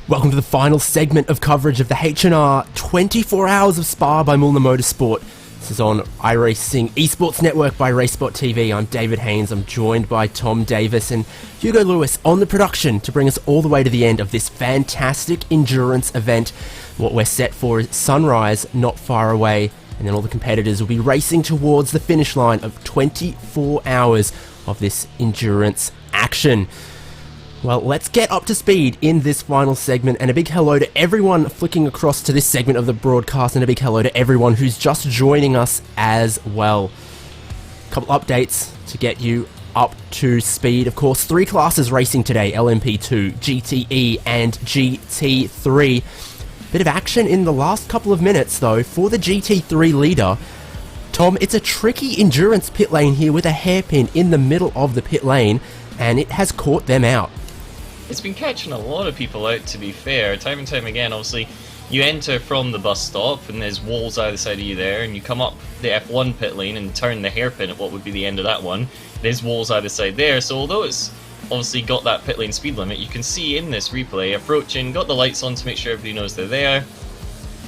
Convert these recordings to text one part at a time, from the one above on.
Welcome to the final segment of coverage of the H&R 24 Hours of Spa by Mühlner Motorsport. This is on iRacing Esports Network by Racesport TV. I'm David Haynes. I'm joined by Tom Davis and Hugo Lewis on the production to bring us all the way to the end of this fantastic endurance event. What we're set for is sunrise not far away, and then all the competitors will be racing towards the finish line of 24 hours of this endurance action. Well, let's get up to speed in this final segment, and a big hello to everyone flicking across to this segment of the broadcast, and a big hello to everyone who's just joining us as well. A couple updates to get you up to speed. Of course, 3 classes racing today: LMP2, GTE, and GT3. Bit of action in the last couple of minutes, though, for the GT3 leader. Tom, it's a tricky endurance pit lane here with a hairpin in the middle of the pit lane, and it has caught them out. It's been catching a lot of people out, to be fair. Time and time again, obviously, you enter from the bus stop and there's walls either side of you there, and you come up the F1 pit lane and turn the hairpin at what would be the end of that one. There's walls either side there, so although it's obviously got that pit lane speed limit, you can see in this replay approaching, got the lights on to make sure everybody knows they're there.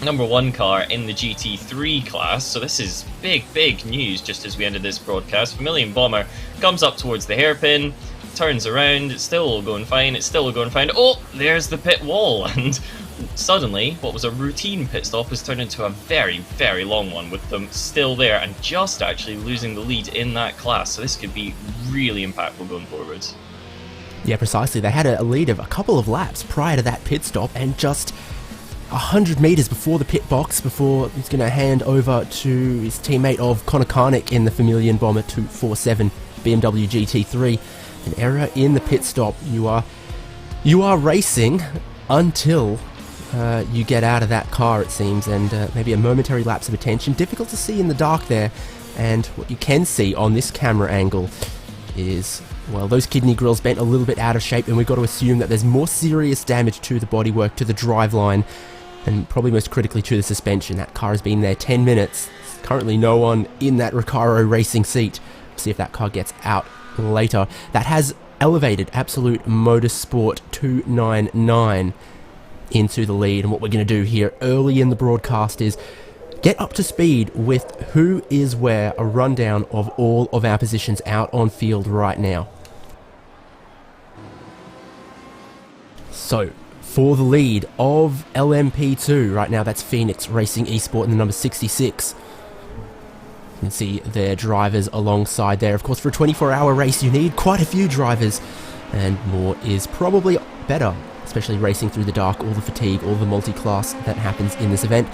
Number 1 car in the GT3 class, so this is big news just as we ended this broadcast. Vermilion Bomber comes up towards the hairpin, turns around, it's still all going fine, oh, there's the pit wall, and suddenly what was a routine pit stop has turned into a very long one, with them still there and just actually losing the lead in that class, so this could be really impactful going forwards. Yeah, precisely. They had a lead of a couple of laps prior to that pit stop, and just 100 metres before the pit box, before he's going to hand over to his teammate of Connor Karnick in the Vermilion Bomber 247 BMW GT3. An error in the pit stop. You are racing until you get out of that car, it seems, and maybe a momentary lapse of attention. Difficult to see in the dark there, and what you can see on this camera angle is, well, those kidney grills bent a little bit out of shape, and we've got to assume that there's more serious damage to the bodywork, to the driveline, and probably most critically to the suspension. That car has been there 10 minutes. There's currently no one in that Recaro racing seat. We'll see if that car gets out later. That has elevated Absolute Motorsport 299 into the lead, and what we're going to do here early in the broadcast is get up to speed with who is where, a rundown of all of our positions out on field right now. So, for the lead of LMP2 right now, that's Phoenix Racing Esport in the number 66. You can see their drivers alongside there. Of course, for a 24-hour race, you need quite a few drivers, and more is probably better, especially racing through the dark, all the fatigue, all the multi-class that happens in this event.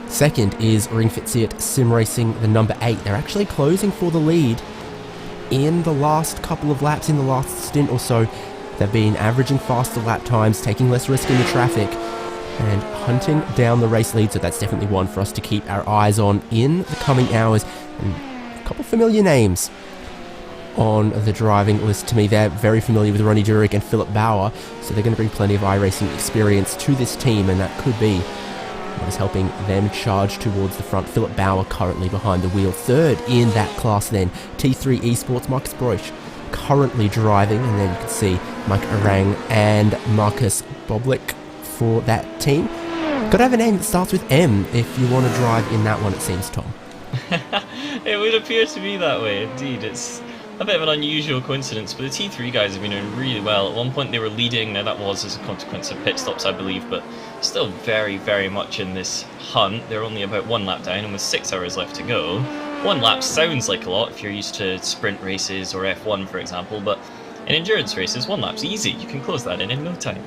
Second is Ring Fit Seat Sim Racing, the number 8. They're actually closing for the lead in the last couple of laps, in the last stint or so. They've been averaging faster lap times, taking less risk in the traffic, and hunting down the race lead, so that's definitely one for us to keep our eyes on in the coming hours. And a couple familiar names on the driving list to me. They're very familiar with Ronnie Durick and Philip Bauer, so they're going to bring plenty of iRacing experience to this team, and that could be what is helping them charge towards the front. Philip Bauer currently behind the wheel. Third in that class then, T3 Esports, Marcus Broich currently driving, and then you can see Mike Arang and Marcus Boblik for that team. Gotta have a name that starts with M if you want to drive in that one, it seems, Tom. It would appear to be that way, indeed. It's a bit of an unusual coincidence, but the T3 guys have been doing really well. At one point they were leading, now that was as a consequence of pit stops, I believe, but still very much in this hunt. They're only about 1 lap down, and with 6 hours left to go. 1 lap sounds like a lot if you're used to sprint races or F1, for example, but in endurance races, 1 lap's easy. You can close that in no time.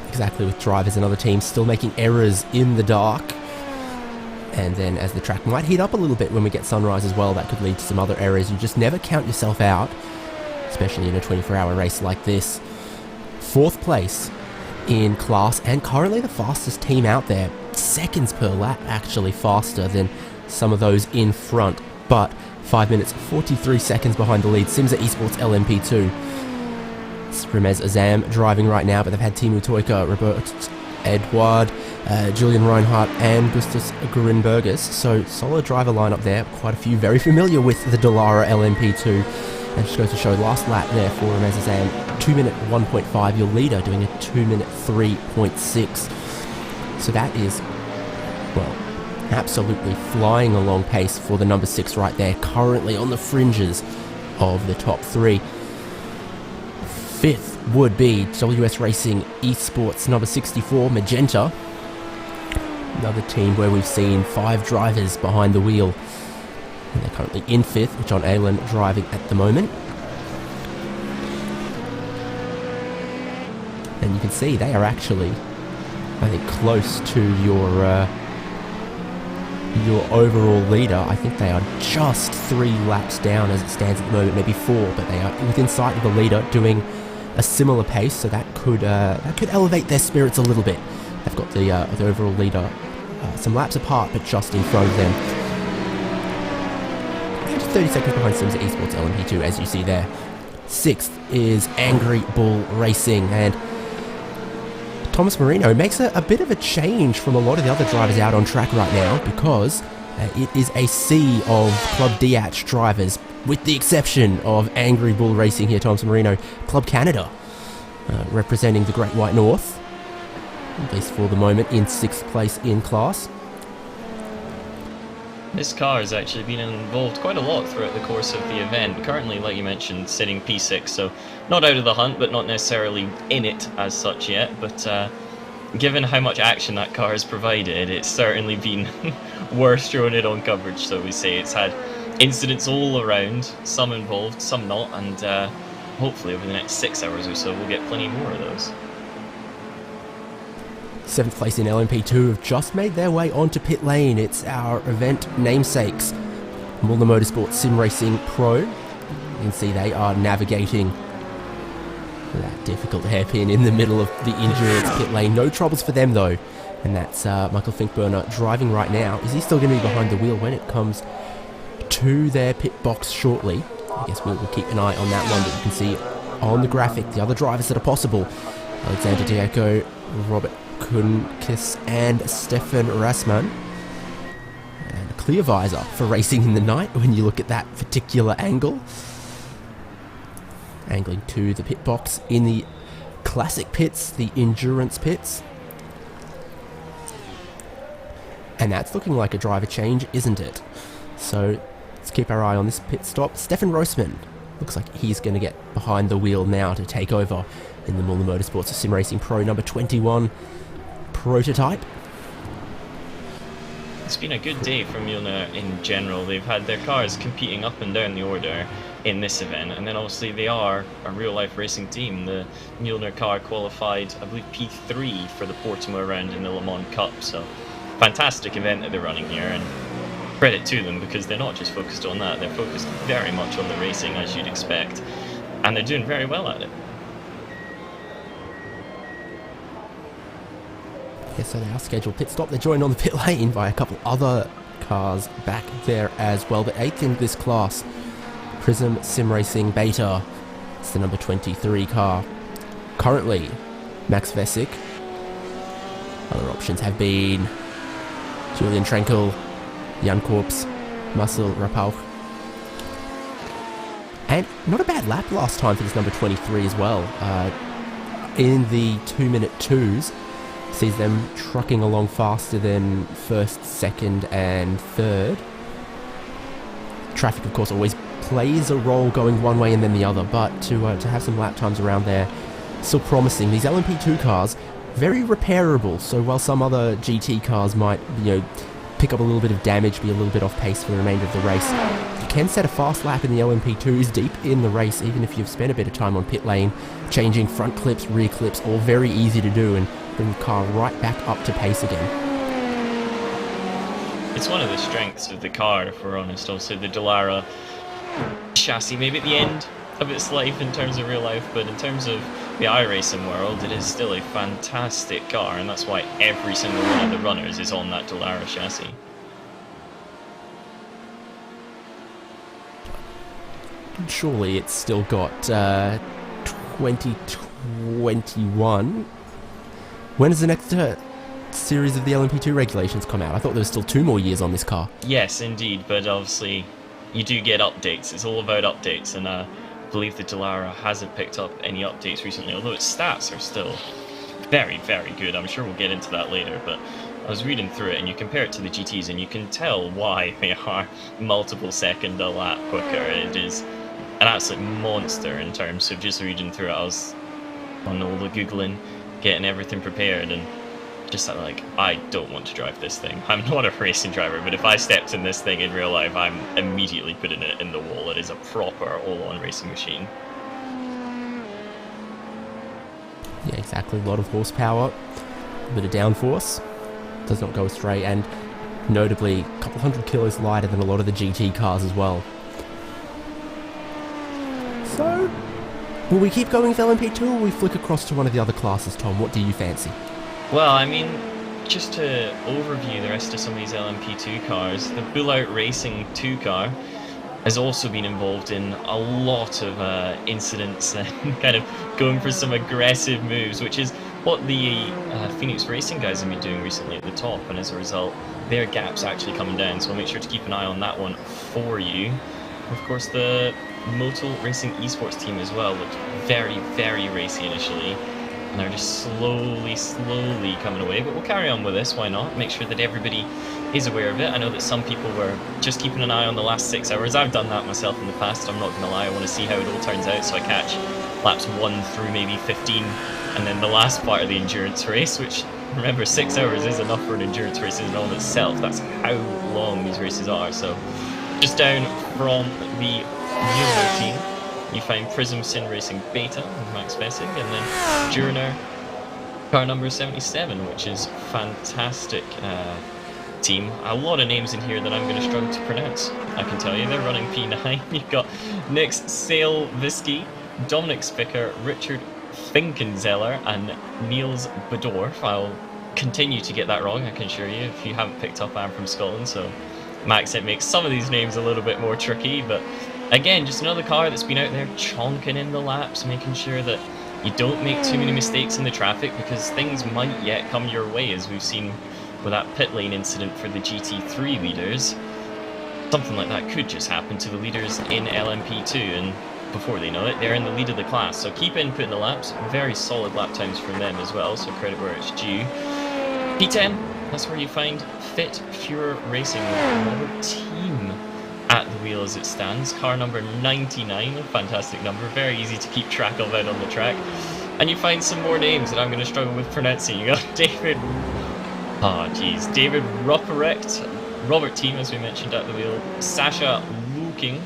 Exactly, with drivers and other teams still making errors in the dark. And then as the track might heat up a little bit when we get sunrise as well, that could lead to some other errors. You just never count yourself out, especially in a 24-hour race like this. 4th place in class, and currently the fastest team out there. Seconds per lap, actually faster than some of those in front, but 5 minutes 43 seconds behind the lead. Simza Esports LMP2. It's Ramez Azam driving right now, but they've had Timu Toika, Robert Edward, Julian Reinhardt and Gustus Grinbergus. So solid driver lineup there. Quite a few very familiar with the Dallara LMP2. And just goes to show last lap there for Ramazan, 2-minute 1.5, your leader doing a 2-minute 3.6. So that is, well, absolutely flying along pace for the number 6 right there, currently on the fringes of the top 3. 5th would be WS Racing Esports number 64, Magenta. Another team where we've seen 5 drivers behind the wheel. And they're currently in 5th, with John Aylan driving at the moment. And you can see they are actually, I think, close to your overall leader. I think they are just 3 laps down as it stands at the moment, maybe 4, but they are within sight of the leader doing a similar pace, so that could elevate their spirits a little bit. They've got the overall leader some laps apart, but just in front of them. 30 seconds behind Sims Esports LMP2, as you see there. 6th is Angry Bull Racing, and Thomas Marino makes a bit of a change from a lot of the other drivers out on track right now, because it is a sea of Club DH drivers, with the exception of Angry Bull Racing here, Thomas Marino, Club Canada, representing the Great White North, at least for the moment, in 6th place in class. This car has actually been involved quite a lot throughout the course of the event. Currently, like you mentioned, sitting P6, so not out of the hunt, but not necessarily in it as such yet. But given how much action that car has provided, it's certainly been worth showing it on coverage, so we say. It's had incidents all around, some involved, some not, and hopefully over the next 6 hours or so we'll get plenty more of those. 7th place in LMP2 have just made their way onto pit lane. It's our event namesakes, Mühlner Motorsport Sim Racing Pro. You can see they are navigating that difficult hairpin in the middle of the endurance pit lane. No troubles for them though. And that's Michael Finkburner driving right now. Is he still going to be behind the wheel when it comes to their pit box shortly? I guess we'll keep an eye on that one, but you can see on the graphic the other drivers that are possible. Alexander Diaco, Robert Kunkis and Stefan Rasman. And a clear visor for racing in the night when you look at that particular angle. Angling to the pit box in the classic pits, the endurance pits. And that's looking like a driver change, isn't it? So let's keep our eye on this pit stop. Stefan Rosman looks like he's going to get behind the wheel now to take over in the Mühlner Motorsports Sim Racing Pro number 21 prototype. It's been a good day for Mühlner in general. They've had their cars competing up and down the order in this event, and then obviously they are a real-life racing team. The Mühlner car qualified, I believe, P3 for the Portimao round in the Le Mans Cup, so fantastic event that they're running here, and credit to them because they're not just focused on that, they're focused very much on the racing as you'd expect, and they're doing very well at it. Yeah, so they are scheduled pit stop. They're joined on the pit lane by a couple other cars back there as well. But 8th in this class, Prism Sim Racing Beta. It's the number 23 car. Currently, Max Vesic. Other options have been Julian Trenkel, Jan Korps, Marcel Rapauch. And not a bad lap last time for this number 23 as well. In the 2-minute 2s. Sees them trucking along faster than 1st, 2nd and 3rd. Traffic, of course, always plays a role going one way and then the other, but to have some lap times around there, still promising. These LMP2 cars, very repairable, so while some other GT cars might, pick up a little bit of damage, be a little bit off pace for the remainder of the race, you can set a fast lap in the LMP2s deep in the race, even if you've spent a bit of time on pit lane, changing front clips, rear clips, all very easy to do, and bring the car right back up to pace again. It's one of the strengths of the car, if we're honest. Also, the Dallara chassis, maybe at the end of its life in terms of real life, but in terms of the iRacing world, it is still a fantastic car, and that's why every single one of the runners is on that Dallara chassis. Surely it's still got 2021. When does the next series of the LMP2 regulations come out? I thought there was still 2 more years on this car. Yes, indeed, but obviously you do get updates. It's all about updates, and believe the Dallara hasn't picked up any updates recently, although its stats are still very, very good. I'm sure we'll get into that later, but I was reading through it, and you compare it to the GTs, and you can tell why they are multiple second a lap quicker. It is an absolute monster in terms of just reading through it. I was on all the Googling, getting everything prepared, and just like, I don't want to drive this thing. I'm not a racing driver, but if I stepped in this thing in real life, I'm immediately putting it in the wall. It is a proper all-on racing machine. Yeah, exactly. A lot of horsepower, a bit of downforce. Does not go astray, and notably a couple hundred kilos lighter than a lot of the GT cars as well. So, will we keep going with LMP2 or will we flick across to one of the other classes, Tom? What do you fancy? Well, I mean, just to overview the rest of some of these LMP2 cars, the Bullout Racing 2 car has also been involved in a lot of incidents and kind of going for some aggressive moves, which is what the Phoenix Racing guys have been doing recently at the top, and as a result, their gap's actually coming down, so I'll make sure to keep an eye on that one for you. Of course, the Motor Racing esports team as well looked very, very racy initially, and they're just slowly coming away, but we'll carry on with this, why not? Make sure that everybody is aware of it. I know that some people were just keeping an eye on the last 6 hours. I've done that myself in the past, I'm not going to lie. I want to see how it all turns out, so I catch laps 1 through maybe 15, and then the last part of the endurance race, which, remember, 6 hours is enough for an endurance race in and of itself. That's how long these races are. So just down from the Mühlner team, you find Prism Sin Racing Beta with Max Vessing, and then Jurner, car number 77, which is fantastic team. A lot of names in here that I'm going to struggle to pronounce. I can tell you, they're running P9. You've got Nix Sailvisky, Dominic Spicker, Richard Finkenzeller, and Niels Bedorf. I'll continue to get that wrong, I can assure you, if you haven't picked up. I'm from Scotland, so my accent makes some of these names a little bit more tricky, but again, just another car that's been out there chonking in the laps, making sure that you don't make too many mistakes in the traffic, because things might yet come your way, as we've seen with that pit lane incident for the GT3 leaders. Something like that could just happen to the leaders in LMP2, and before they know it, they're in the lead of the class. So keep inputting the laps. Very solid lap times from them as well, so credit where it's due. P10, that's where you find Fit Pure Racing with Robert Team at the wheel as it stands. Car number 99, a fantastic number, very easy to keep track of out on the track. And you find some more names that I'm going to struggle with pronouncing. You got David Ruprecht, Robert Team, as we mentioned, at the wheel, Sasha Luking,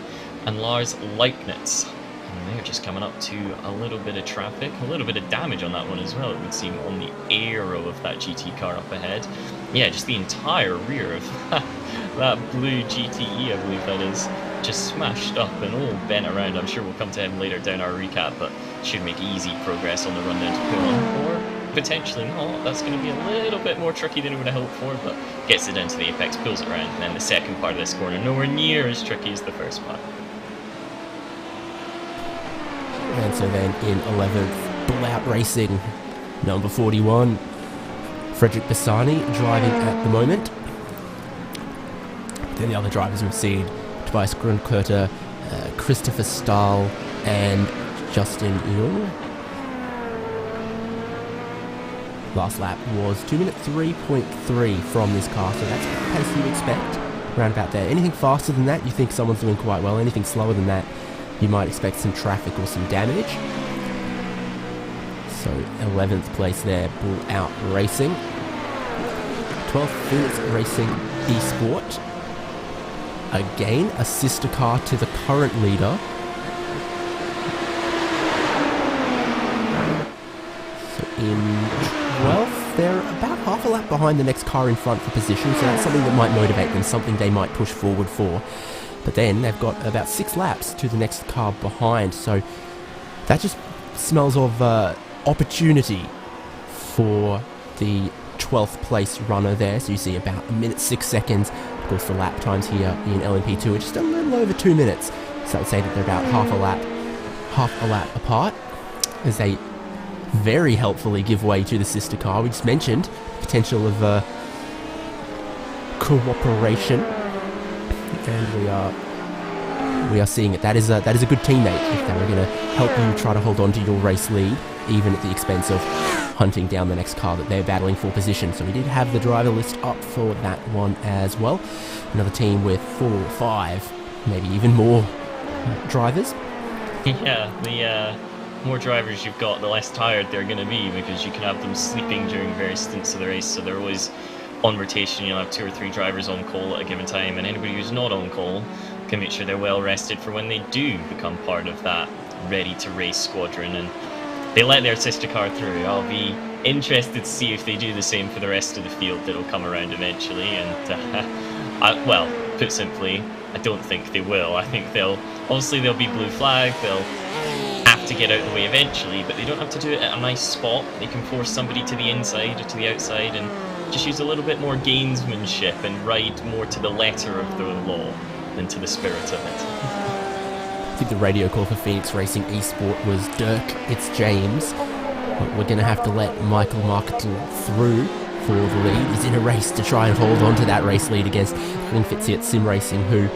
and Lars Leibniz. And they're just coming up to a little bit of traffic, a little bit of damage on that one as well, it would seem, on the aero of that GT car up ahead. Yeah, just the entire rear of that blue GTE, I believe that is, just smashed up and all bent around. I'm sure we'll come to him later down our recap, but should make easy progress on the run down to P1, or potentially not. That's going to be a little bit more tricky than we would have hoped for, but gets it down to the apex, pulls it around, and then the second part of this corner, nowhere near as tricky as the first part. And so then in 11th, Bullout Racing, number 41, Frederick Bassani driving at the moment. Then the other drivers we've seen, Tobias Grunkurter, Christopher Stahl, and Justin Ewell. Last lap was 2 minute 3.3 from this car, so that's the pace you'd expect, around about there. Anything faster than that, you think someone's doing quite well. Anything slower than that, you might expect some traffic or some damage. So 11th place there, Bullout Racing. 12th, Phoenix Racing Esport. Again, a sister car to the current leader. So in 12th, they're about half a lap behind the next car in front for position, so that's something that might motivate them, something they might push forward for. But then they've got about 6 laps to the next car behind, so that just smells of opportunity for the 12th place runner there. So you see about 1 minute 6 seconds. Of course, the lap times here in LMP2 are just a little over 2 minutes, so I'd say that they're about half a lap apart, as they very helpfully give way to the sister car. We just mentioned potential of cooperation, and we are we are seeing it. That is a good teammate if they were going to help you try to hold on to your race lead, even at the expense of hunting down the next car that they're battling for position. So we did have the driver list up for that one as well. Another team with 4, 5, maybe even more drivers. Yeah, the more drivers you've got, the less tired they're going to be, because you can have them sleeping during various stints of the race, so they're always on rotation. You'll have 2 or 3 drivers on call at a given time, and anybody who's not on call can make sure they're well rested for when they do become part of that ready to race squadron, and they let their sister car through. I'll be interested to see if they do the same for the rest of the field that'll come around eventually, and well, put simply, I don't think they will. I think they'll be blue flag, they'll have to get out of the way eventually, but they don't have to do it at a nice spot. They can force somebody to the inside or to the outside and just use a little bit more gamesmanship and ride more to the letter of the law than to the spirit of it. I think the radio call for Phoenix Racing Esport was Dirk, it's James. We're going to have to let Michael Marketel through for the lead. He's in a race to try and hold on to that race lead against Clint Fitzy at Sim Racing, who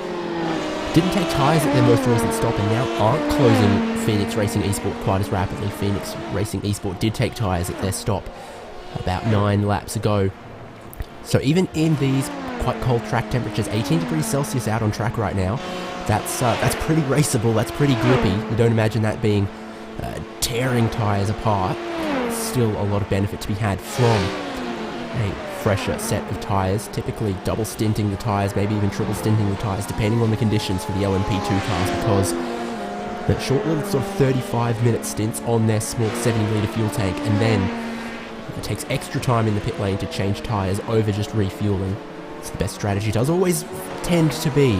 didn't take tyres at their most recent stop and now aren't closing Phoenix Racing Esport quite as rapidly. Phoenix Racing Esport did take tyres at their stop about 9 laps ago. So even in these quite cold track temperatures, 18 degrees Celsius out on track right now, that's pretty raceable, that's pretty grippy. You don't imagine that being tearing tyres apart. Still a lot of benefit to be had from a fresher set of tyres, typically double stinting the tyres, maybe even triple stinting the tyres, depending on the conditions for the LMP2 cars, because the short little sort of 35-minute stints on their small 70-litre fuel tank, and then it takes extra time in the pit lane to change tyres over just refueling. It's the best strategy. It does always tend to be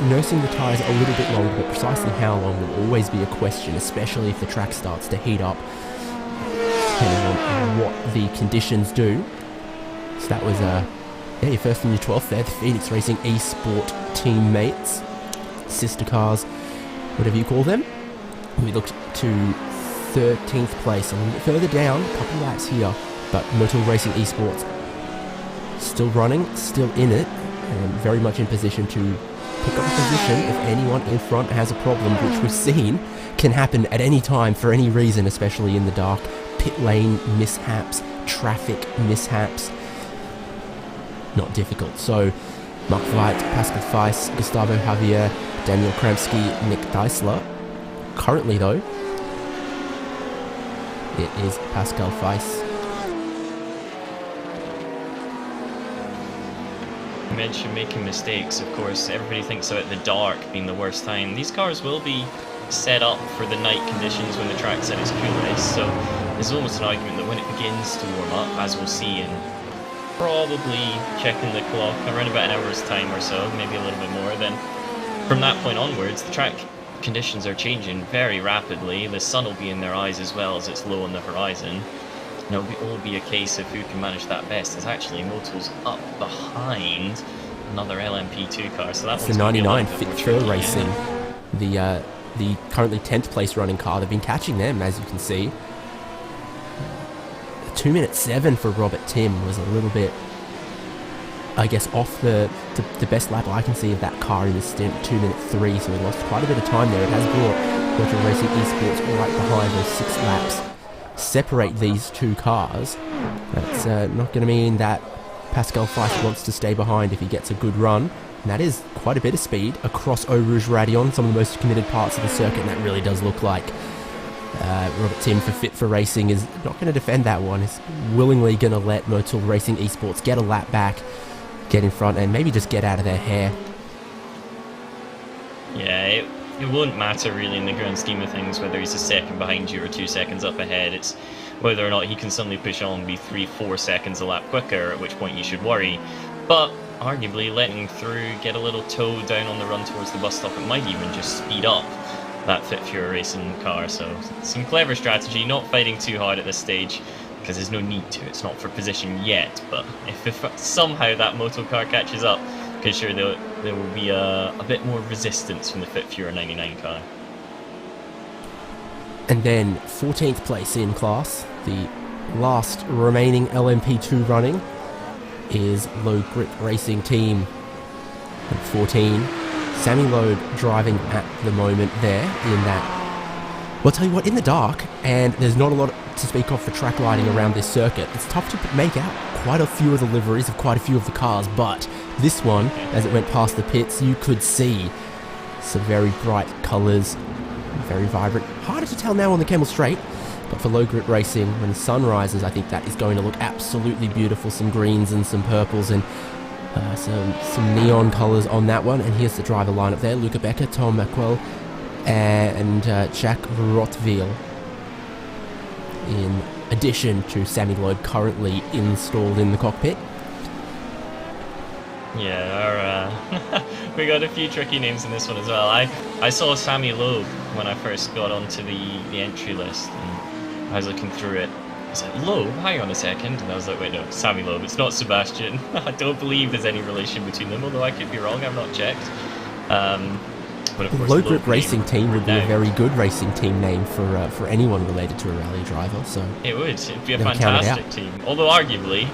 nursing the tyres a little bit longer, but precisely how long will always be a question, especially if the track starts to heat up, depending on what the conditions do. So that was your first and your 12th there, the Phoenix Racing Esport teammates, sister cars, whatever you call them. We looked to 13th place, a little bit further down, a couple of laps here, but Motorsport Racing Esports still running, still in it, and very much in position to pick up a position if anyone in front has a problem, which we've seen can happen at any time for any reason, especially in the dark. Pit lane mishaps, traffic mishaps, not difficult. So Mark Veit, Pascal Feiss, Gustavo Javier, Daniel Kramsky, Nick Deisler. Currently though, it is Pascal Feiss. You mentioned making mistakes, of course. Everybody thinks about the dark being the worst time. These cars will be set up for the night conditions when the track's at its coolest, so there's almost an argument that when it begins to warm up, as we'll see in probably checking the clock around about an hour's time or so, maybe a little bit more, then from that point onwards, the track conditions are changing very rapidly. The sun will be in their eyes as well as it's low on the horizon. And it'll all be a case of who can manage that best. There's actually Moto's up behind another LMP2 car, so that's the 99 Fit Racing, the currently 10th place running car. They've been catching them, as you can see. 2:07 for Robert Tim was a little bit, I guess, off the best lap I can see of that car in the stint, 2:03, so he lost quite a bit of time there. It has brought Motor Racing Esports right behind those 6 laps. Separate these two cars. That's not going to mean that Pascal Feiss wants to stay behind if he gets a good run. And that is quite a bit of speed across Eau Rouge Radion, some of the most committed parts of the circuit, and that really does look like Robert Tim for Fit for Racing is not going to defend that one. He's willingly going to let Motor Racing Esports get a lap back, get in front, and maybe just get out of their hair. Yeah, it won't matter really in the grand scheme of things whether he's a second behind you or 2 seconds up ahead. It's whether or not he can suddenly push on and be 3-4 seconds a lap quicker, at which point you should worry. But arguably letting through, get a little toe down on the run towards the bus stop, it might even just speed up that Fit for Racing car. So some clever strategy, not fighting too hard at this stage because there's no need to. It's not for position yet, but if somehow that moto car catches up, because sure there will be a bit more resistance from the Fit Fury 99 car. And then 14th place in class, the last remaining LMP2 running, is Low Grip Racing Team. At 14, Sammy Loeb driving at the moment there in that. Well, I'll tell you what, in the dark, and there's not a lot to speak of for track lighting around this circuit, it's tough to make out quite a few of the liveries of quite a few of the cars, but this one, as it went past the pits, you could see some very bright colours, very vibrant. Harder to tell now on the Camel Straight, but for low grip racing, when the sun rises, I think that is going to look absolutely beautiful. Some greens and some purples and some neon colours on that one. And here's the driver lineup there: Luca Becker, Tom Mackwell, and Jack Rotteville, in addition to Sammy Loeb currently installed in the cockpit. Yeah, we got a few tricky names in this one as well. I saw Sammy Loeb when I first got onto the entry list, and I was looking through it. I was like, Loeb? Hang on a second. And I was like, wait, no, Sammy Loeb, it's not Sebastian. I don't believe there's any relation between them, although I could be wrong, I've not checked. But of course, Low Grip Racing Team would be a very good racing team name for anyone related to a rally driver. So it would. It'd be a fantastic team. Although arguably,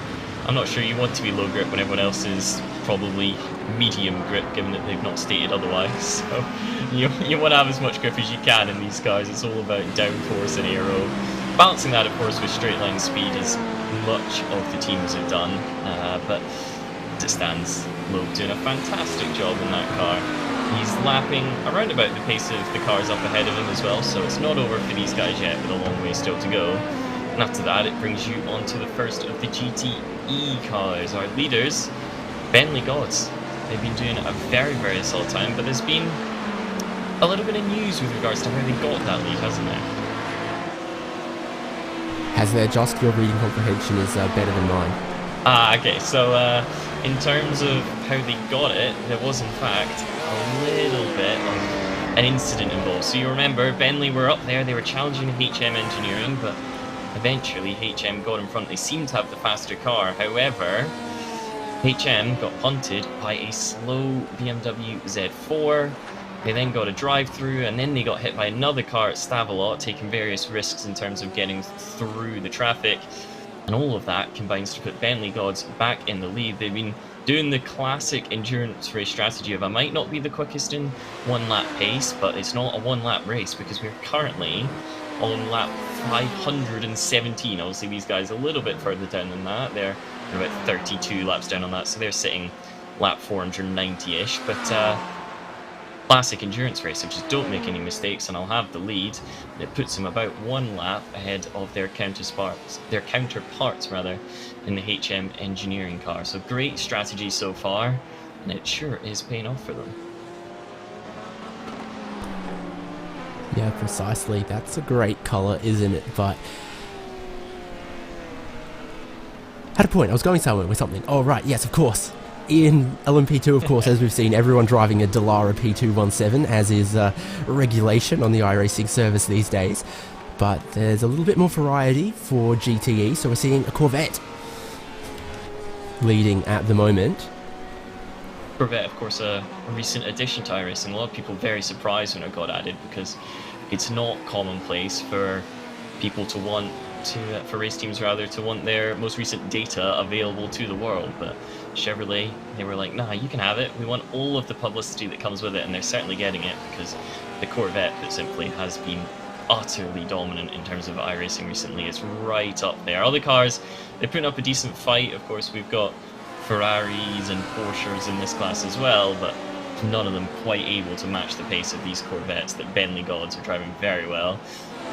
I'm not sure you want to be low grip when everyone else is probably medium grip, given that they've not stated otherwise. So you want to have as much grip as you can in these cars. It's all about downforce and aero. Balancing that, of course, with straight line speed is much of the teams have done. But as it stands, Loeb doing a fantastic job in that car. He's lapping around about the pace of the cars up ahead of him as well, so it's not over for these guys yet, with a long way still to go. And after that, it brings you on to the first of the GTE cars. Our leaders, Bentley Gods. They've been doing a very, very solid time, but there's been a little bit of news with regards to how they got that lead, hasn't there? Has there? Just your reading comprehension is better than mine. Okay, so in terms of how they got it, there was in fact a little bit of an incident involved. So you remember, Bentley were up there, they were challenging HM Engineering, but eventually HM got in front. They seemed to have the faster car. However, HM got punted by a slow BMW Z4. They then got a drive-through, and then they got hit by another car at Stavelot, taking various risks in terms of getting through the traffic. And all of that combines to put Bentley Gods back in the lead. They've been doing the classic endurance race strategy of I might not be the quickest in one-lap pace, but it's not a one-lap race because we're currently on lap 517. Obviously, these guys a little bit further down than that. They're about 32 laps down on that, so they're sitting lap 490-ish. But classic endurance race, so just don't make any mistakes and I'll have the lead. It puts them about one lap ahead of their counterparts in the HM Engineering car. So great strategy so far, and it sure is paying off for them. Yeah, precisely. That's a great colour, isn't it? But had a point. I was going somewhere with something. Oh, right. Yes, of course. In LMP2, of course, as we've seen, everyone driving a Dallara P217, as is regulation on the iRacing service these days. But there's a little bit more variety for GTE, so we're seeing a Corvette leading at the moment. Corvette, of course, a recent addition to iRacing. A lot of people very surprised when it got added because it's not commonplace for people to want to, for race teams rather, to want their most recent data available to the world. But Chevrolet, they were like, nah, you can have it. We want all of the publicity that comes with it, and they're certainly getting it because the Corvette, put simply, has been utterly dominant in terms of iRacing recently. It's right up there. Other cars, they're putting up a decent fight. Of course, we've got Ferraris and Porsches in this class as well, but none of them quite able to match the pace of these Corvettes that Bentley Gods are driving very well.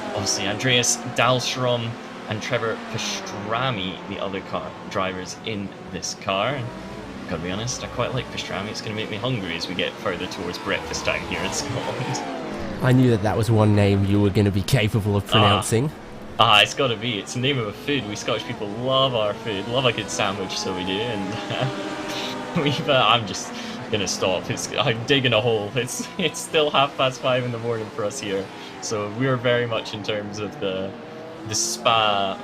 Obviously, Andreas Dahlstrom and Trevor Pastrami, the other car drivers in this car. And I've got to be honest, I quite like Pastrami. It's going to make me hungry as we get further towards breakfast time here in Scotland. I knew that was one name you were going to be capable of pronouncing. It's got to be. It's the name of a food. We Scottish people love our food, love a good sandwich, so we do. And I'm just going to stop. I'm digging a hole. It's still 5:30 in the morning for us here. So we're very much in terms of the Spa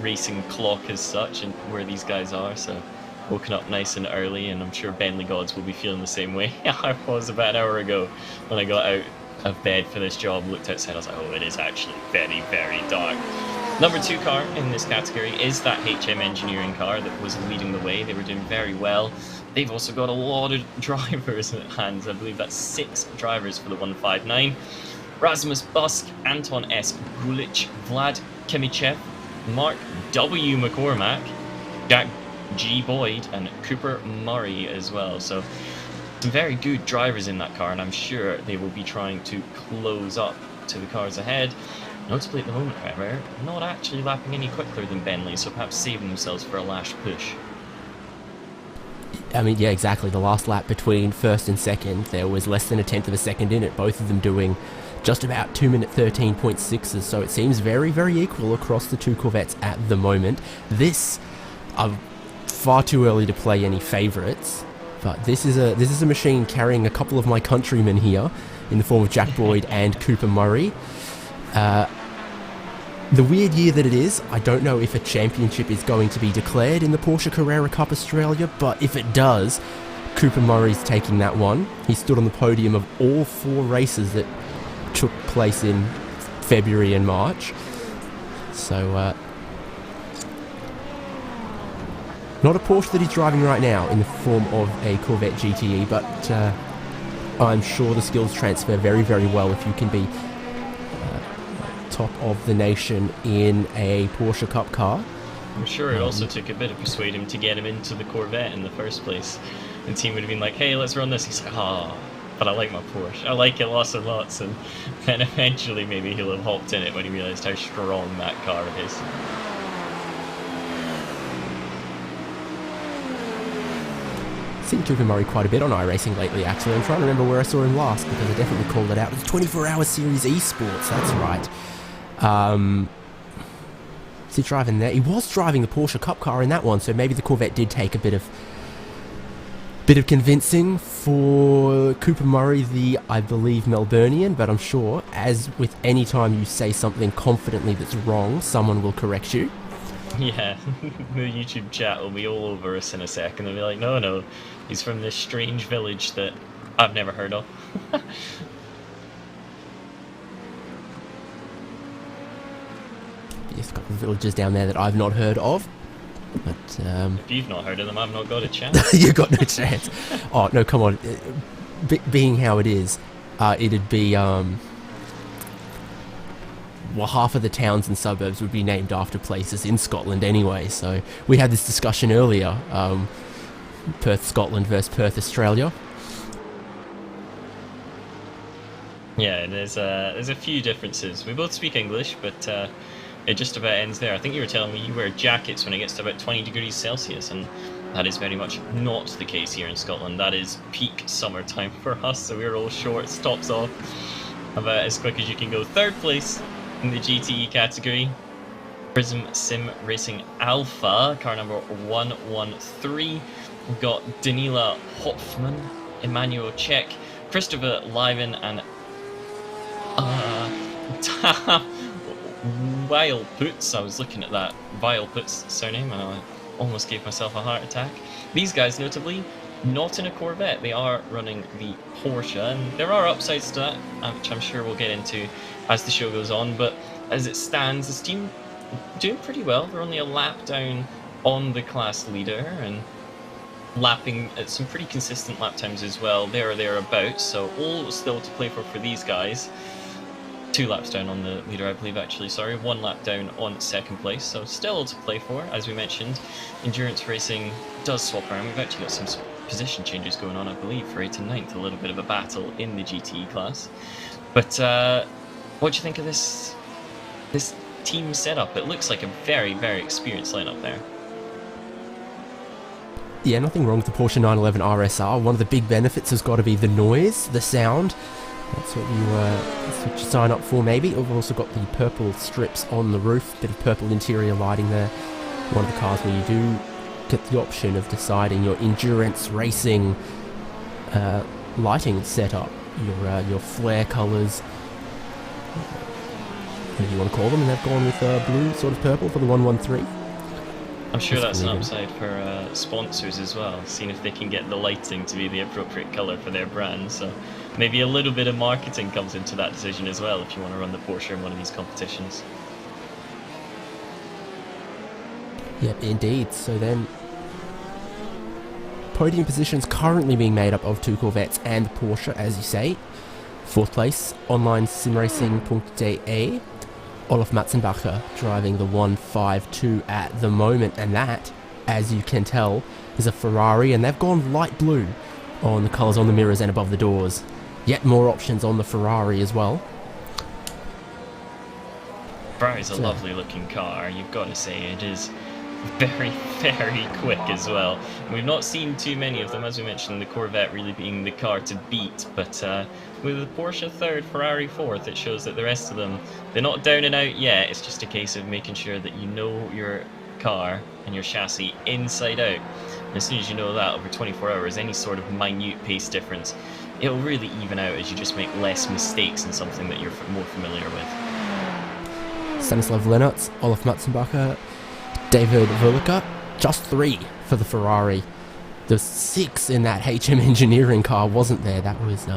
racing clock as such, and where these guys are. So woken up nice and early, and I'm sure Bentley Gods will be feeling the same way I was about an hour ago when I got out of bed for this job, looked outside, I was like, oh, it is actually very, very dark. Number 2 car in this category is that HM Engineering car that was leading the way. They were doing very well. They've also got a lot of drivers at hands. I believe that's 6 drivers for the 159. Rasmus Busk, Anton S. Gulic, Vlad Kimichev, Mark W. McCormack, Jack G. Boyd, and Cooper Murray as well. So some very good drivers in that car, and I'm sure they will be trying to close up to the cars ahead. Notably at the moment, however, not actually lapping any quicker than Bentley, so perhaps saving themselves for a last push. I mean, yeah, exactly. The last lap between first and second, there was less than a tenth of a second in it, both of them doing just about 2-minute 13.6s, so it seems very, very equal across the two Corvettes at the moment. This, far too early to play any favourites, but this is a machine carrying a couple of my countrymen here in the form of Jack Boyd and Cooper Murray. The weird year that it is, I don't know if a championship is going to be declared in the Porsche Carrera Cup Australia, but if it does, Cooper Murray's taking that one. He stood on the podium of all 4 races that took place in February and March. So, not a Porsche that he's driving right now in the form of a Corvette GTE, but I'm sure the skills transfer very, very well if you can be top of the nation in a Porsche Cup car. I'm sure it also took a bit of persuade him to get him into the Corvette in the first place. The team would have been like, hey, let's run this. He's like, but I like my Porsche. I like it lots and lots. And then eventually maybe he'll have hopped in it when he realised how strong that car is. Seen Cooper Murray quite a bit on iRacing lately, actually. I'm trying to remember where I saw him last, because I definitely called it out. It's 24-hour Series Esports, that's right. Is he driving there? He was driving the Porsche Cup car in that one, so maybe the Corvette did take a bit of convincing for Cooper Murray, the, I believe, Melburnian, but I'm sure, as with any time you say something confidently that's wrong, someone will correct you. Yeah, the YouTube chat will be all over us in a second. They'll be like, no, he's from this strange village that I've never heard of. Yes, a couple of villages down there that I've not heard of. But, if you've not heard of them, I've not got a chance. You've got no chance. Oh, no, come on. Being how it is, it'd be, well, half of the towns and suburbs would be named after places in Scotland anyway, so we had this discussion earlier, Perth, Scotland versus Perth, Australia. Yeah, there's a few differences. We both speak English, but it just about ends there. I think you were telling me you wear jackets when it gets to about 20 degrees Celsius, and that is very much not the case here in Scotland. That is peak summertime for us, so we're all shorts, tops off, about as quick as you can go. Third place in the GTE category, Prism Sim Racing Alpha, car number 113. We've got Danila Hopfman, Emmanuel Czech, Christopher Liven, and Weil Putz. I was looking at that Weil Putz surname and I almost gave myself a heart attack. These guys, notably, not in a Corvette. They are running the Porsche, and there are upsides to that, which I'm sure we'll get into as the show goes on. But as it stands, this team doing pretty well. They're only a lap down on the class leader and lapping at some pretty consistent lap times as well. There or thereabouts, so all still to play for these guys. 2 laps down on the leader, I believe, actually, sorry. 1 lap down on second place, so still to play for. As we mentioned, endurance racing does swap around. We've actually got some position changes going on, I believe, for 8th and 9th, a little bit of a battle in the GTE class. But what do you think of this team setup? It looks like a very, very experienced lineup there. Yeah, nothing wrong with the Porsche 911 RSR. One of the big benefits has got to be the noise, the sound. That's what you sign up for, maybe. We've also got the purple strips on the roof, bit of purple interior lighting there. One of the cars where you do get the option of deciding your endurance racing lighting setup, your flare colours, whatever you want to call them, and they've gone with blue, sort of purple for the 113. I'm sure that's an upside for sponsors as well, seeing if they can get the lighting to be the appropriate colour for their brand. So maybe a little bit of marketing comes into that decision as well if you want to run the Porsche in one of these competitions. Yep, indeed. So then, podium positions currently being made up of 2 Corvettes and the Porsche, as you say. 4th place, online simracing.de. Olaf Matzenbacher driving the 152 at the moment, and that, as you can tell, is a Ferrari, and they've gone light blue on the colours on the mirrors and above the doors. Yet more options on the Ferrari as well. Ferrari's a lovely looking car, you've got to say. It is very, very quick as well. We've not seen too many of them, as we mentioned, the Corvette really being the car to beat, but with the Porsche 3rd, Ferrari 4th, it shows that the rest of them, they're not down and out yet. It's just a case of making sure that you know your car and your chassis inside out. And as soon as you know that, over 24 hours, any sort of minute pace difference, it'll really even out as you just make less mistakes in something that you're more familiar with. Stanislav Lennartz, Olaf Matzenbacher, David Verlicker, just 3 for the Ferrari. The 6 in that HM Engineering car wasn't there. That was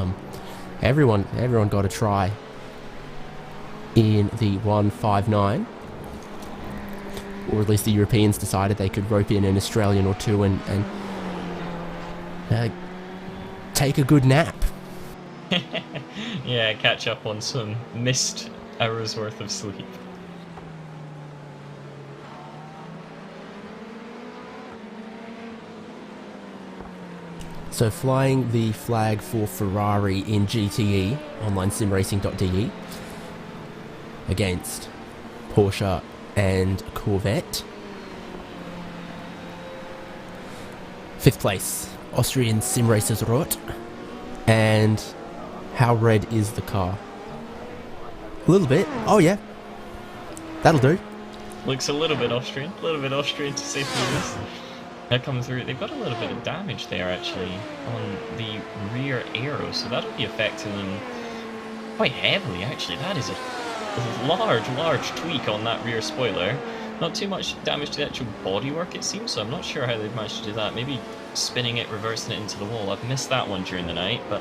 everyone got a try in the 159, or at least the Europeans decided they could rope in an Australian or two and take a good nap. Yeah, catch up on some missed hours worth of sleep. So flying the flag for Ferrari in GTE, online simracing.de, against Porsche and Corvette. 5th place, Austrian Sim Racers Rot. And how red is the car? A little bit. Oh yeah, that'll do. Looks a little bit Austrian to say the least. That comes through. They've got a little bit of damage there actually on the rear aero, so that'll be affecting them quite heavily actually. That is a large tweak on that rear spoiler. Not too much damage to the actual bodywork it seems, so I'm not sure how they've managed to do that. Maybe spinning it, reversing it into the wall. I've missed that one during the night, but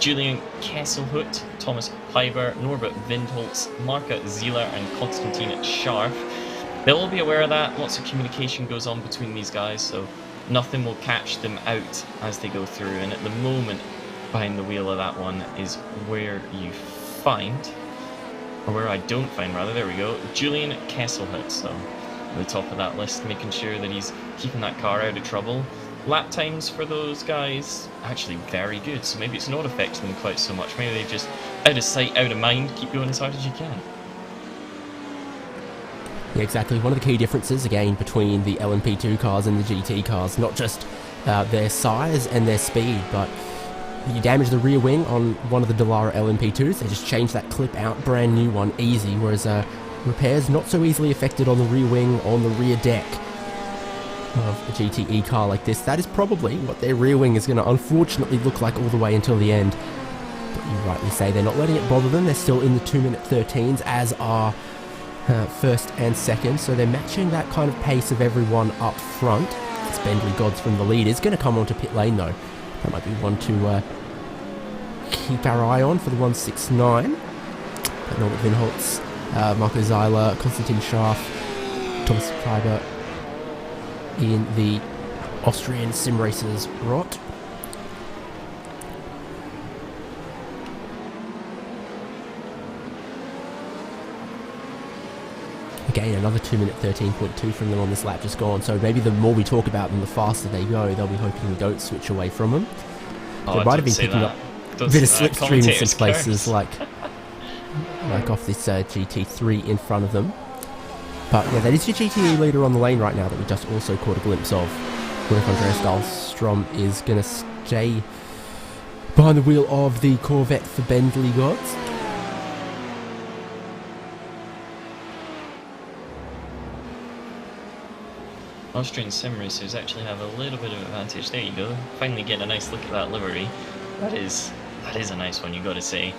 Julian Kesselhut, Thomas Piber, Norbert Windholz, Marka Zieler and Konstantin Scharf. They'll all be aware of that. Lots of communication goes on between these guys, so nothing will catch them out as they go through. And at the moment, behind the wheel of that one is where you find, or where I don't find rather, there we go, Julian Kesselhut. So at the top of that list, making sure that he's keeping that car out of trouble. Lap times for those guys, actually very good, so maybe it's not affecting them quite so much. Maybe they just, out of sight, out of mind, keep going as hard as you can. Yeah, exactly. One of the key differences, again, between the LMP2 cars and the GT cars, not just their size and their speed, but you damage the rear wing on one of the Dallara LMP2s, they just change that clip out, brand new one, easy, whereas repairs not so easily affected on the rear wing, on the rear deck of a GTE car like this. That is probably what their rear wing is going to unfortunately look like all the way until the end. But you rightly say they're not letting it bother them. They're still in the 2-minute 13s, as are first and second, so they're matching that kind of pace of everyone up front. It's Bentley Gods from the lead is going to come onto pit lane though. That might be one to keep our eye on for the 169. Norbert Windholz, Marco Zeiler, Konstantin Scharf, Thomas Piber in the Austrian Sim Racers Rot. Again, another 2-minute 13.2 from them on this lap just gone, so maybe the more we talk about them, the faster they go. They'll be hoping we don't switch away from them. They might have been picking up a bit of slipstream in some places, like off this GT3 in front of them. But yeah, that is your GTE leader on the lane right now that we just also caught a glimpse of. Where if Andreas Dahlstrom is going to stay behind the wheel of the Corvette for Bentley Gods. Austrian sim racers actually have a little bit of advantage. There you go. Finally getting a nice look at that livery. That is a nice one, you got to say.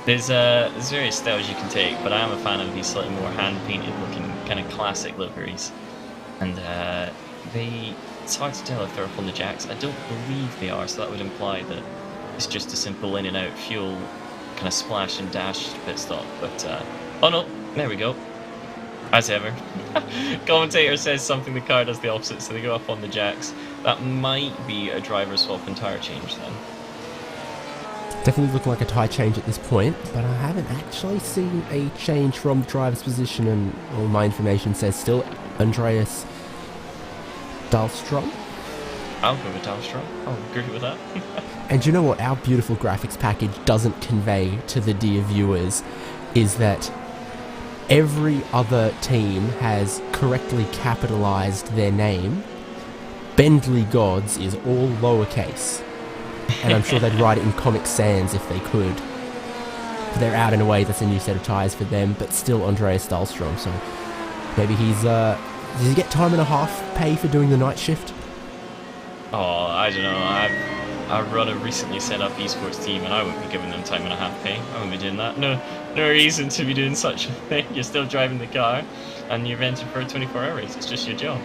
There's various styles you can take, but I am a fan of these slightly more hand-painted looking kind of classic liveries. And it's hard to tell if they're up on the jacks. I don't believe they are, so that would imply that it's just a simple in and out fuel kind of splash and dash pit stop. But oh no, there we go. As ever. Commentator says something, the car does the opposite, so they go up on the jacks. That might be a driver swap and tyre change then. Definitely looking like a tyre change at this point, but I haven't actually seen a change from driver's position, and all my information says still Andreas Dahlstrom. I'll go with Dahlstrom. I'll agree with that. And you know what our beautiful graphics package doesn't convey to the dear viewers is that every other team has correctly capitalized their name. Bentley Gods is all lowercase. And I'm sure they'd write it in Comic Sans if they could. But they're out in a way that's a new set of tyres for them, but still Andreas Dahlstrom. So maybe he's, does he get time and a half pay for doing the night shift? Oh, I don't know. I run a recently set up esports team and I wouldn't be giving them time and a half pay. I wouldn't be doing that. No reason to be doing such a thing. You're still driving the car and you've entered for a 24-hour race. It's just your job.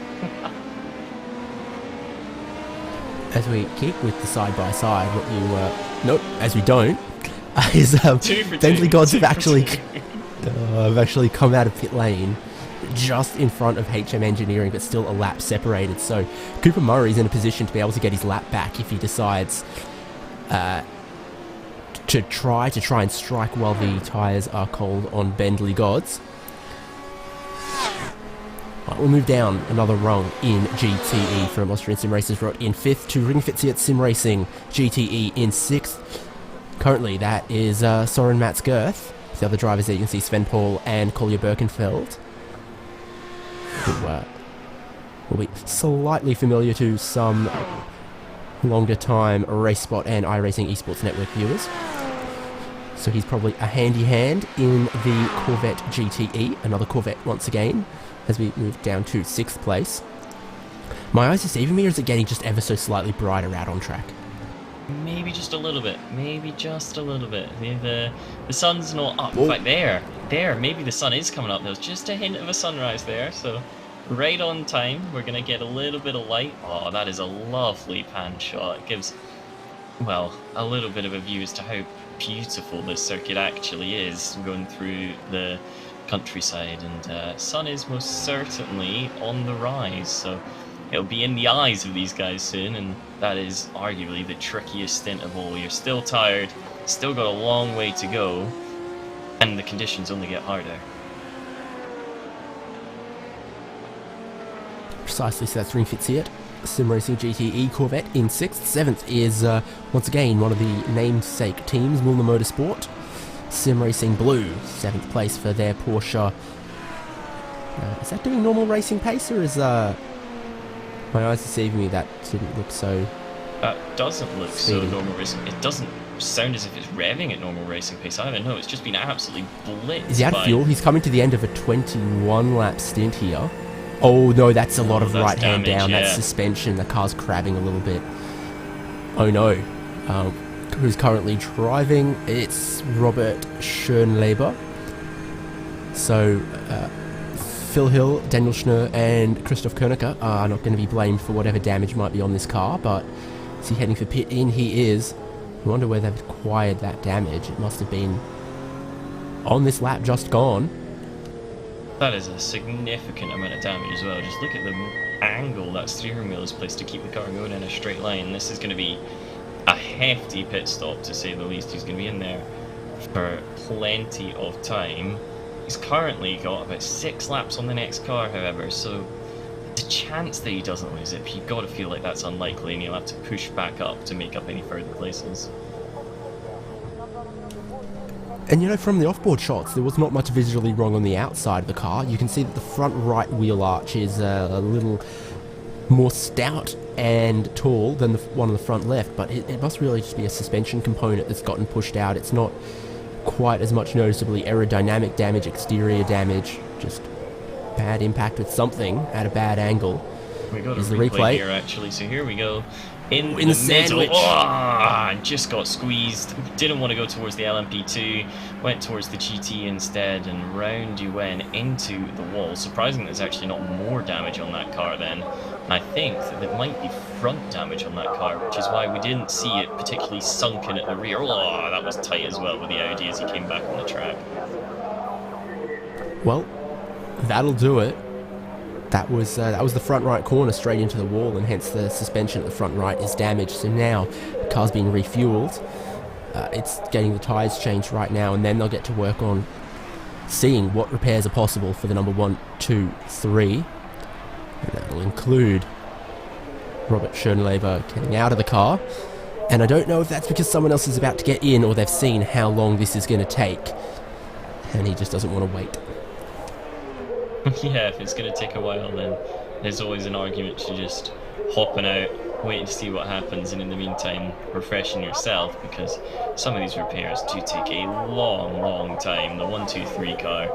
As we keep with the side-by-side, what you... nope, as we don't, is Bentley Gods have actually come out of pit lane just in front of HM Engineering, but still a lap separated. So Cooper Murray's in a position to be able to get his lap back if he decides to try and strike while the tyres are cold on Bentley Gods. Right, we'll move down another rung in GTE from Austrian Sim Racers Rot in 5th to Ring Fit Sim Racing GTE in 6th. Currently that is Soren Matsgirth. The other drivers there you can see Sven Paul and Kolja Birkenfeld, who will be slightly familiar to some longer time Race Spot and iRacing Esports Network viewers. So he's probably a handy hand in the Corvette GTE, another Corvette once again, as we move down to 6th place. My eyes deceiving me, or is it getting just ever so slightly brighter out on track? Maybe just a little bit. Maybe just a little bit. The sun's not up. In fact, there, maybe the sun is coming up. There's just a hint of a sunrise there, so right on time. We're going to get a little bit of light. Oh, that is a lovely pan shot. It gives, well, a little bit of a view as to how beautiful this circuit actually is, going through the countryside, and sun is most certainly on the rise, so it'll be in the eyes of these guys soon, and that is arguably the trickiest stint of all. You're still tired, still got a long way to go, and the conditions only get harder. Precisely, so that's Ring Fit Sim Racing GTE Corvette in 6th. 7th is, once again, one of the namesake teams, Mühlner Motorsport. Sim Racing Blue, 7th place for their Porsche. Is that doing normal racing pace, or is my eyes deceiving me? That didn't look so... That doesn't look speedy. so normal racing. It doesn't sound as if it's revving at normal racing pace either. No, it's just been absolutely blitzed. Is he out of fuel? He's coming to the end of a 21-lap stint here. Oh no, that's a lot of right hand down. Yeah. That's suspension. The car's crabbing a little bit. Oh no. Who's currently driving? It's Robert Schönleber. So Phil Hill, Daniel Schnur and Christoph Koenicker are not going to be blamed for whatever damage might be on this car, but is he heading for pit in? He is. I wonder where they've acquired that damage. It must have been on this lap just gone. That is a significant amount of damage as well. Just look at the angle that steering wheel is placed to keep the car going in a straight line. This is going to be a hefty pit stop, to say the least. He's going to be in there for plenty of time. He's currently got about 6 laps on the next car, however, so the chance that he doesn't lose it, you've got to feel like that's unlikely, and he'll have to push back up to make up any further places. And you know, from the offboard shots, there was not much visually wrong on the outside of the car. You can see that the front right wheel arch is a little more stout and tall than the one on the front left, but it must really just be a suspension component that's gotten pushed out. It's not quite as much noticeably aerodynamic damage, exterior damage, just bad impact with something at a bad angle. We got a Is the replay replay here, actually, so here we go. In the the middle, sandwich. Just got squeezed. Didn't want to go towards the LMP2, went towards the GT instead, and round you went into the wall. Surprising there's actually not more damage on that car then. And I think that there might be front damage on that car, which is why we didn't see it particularly sunken at the rear. Oh, that was tight as well with the Audi as he came back on the track. Well, that'll do it. That was the front right corner straight into the wall, and hence the suspension at the front right is damaged. So now the car's being refueled. It's getting the tyres changed right now, and then they'll get to work on seeing what repairs are possible for the number 1, 2, 3. And that will include Robert Schoenleber getting out of the car. And I don't know if that's because someone else is about to get in, or they've seen how long this is going to take, and he just doesn't want to wait. Yeah, if it's going to take a while, then there's always an argument to just hopping out, waiting to see what happens, and in the meantime refreshing yourself, because some of these repairs do take a long time. The 1, 2, 3 car,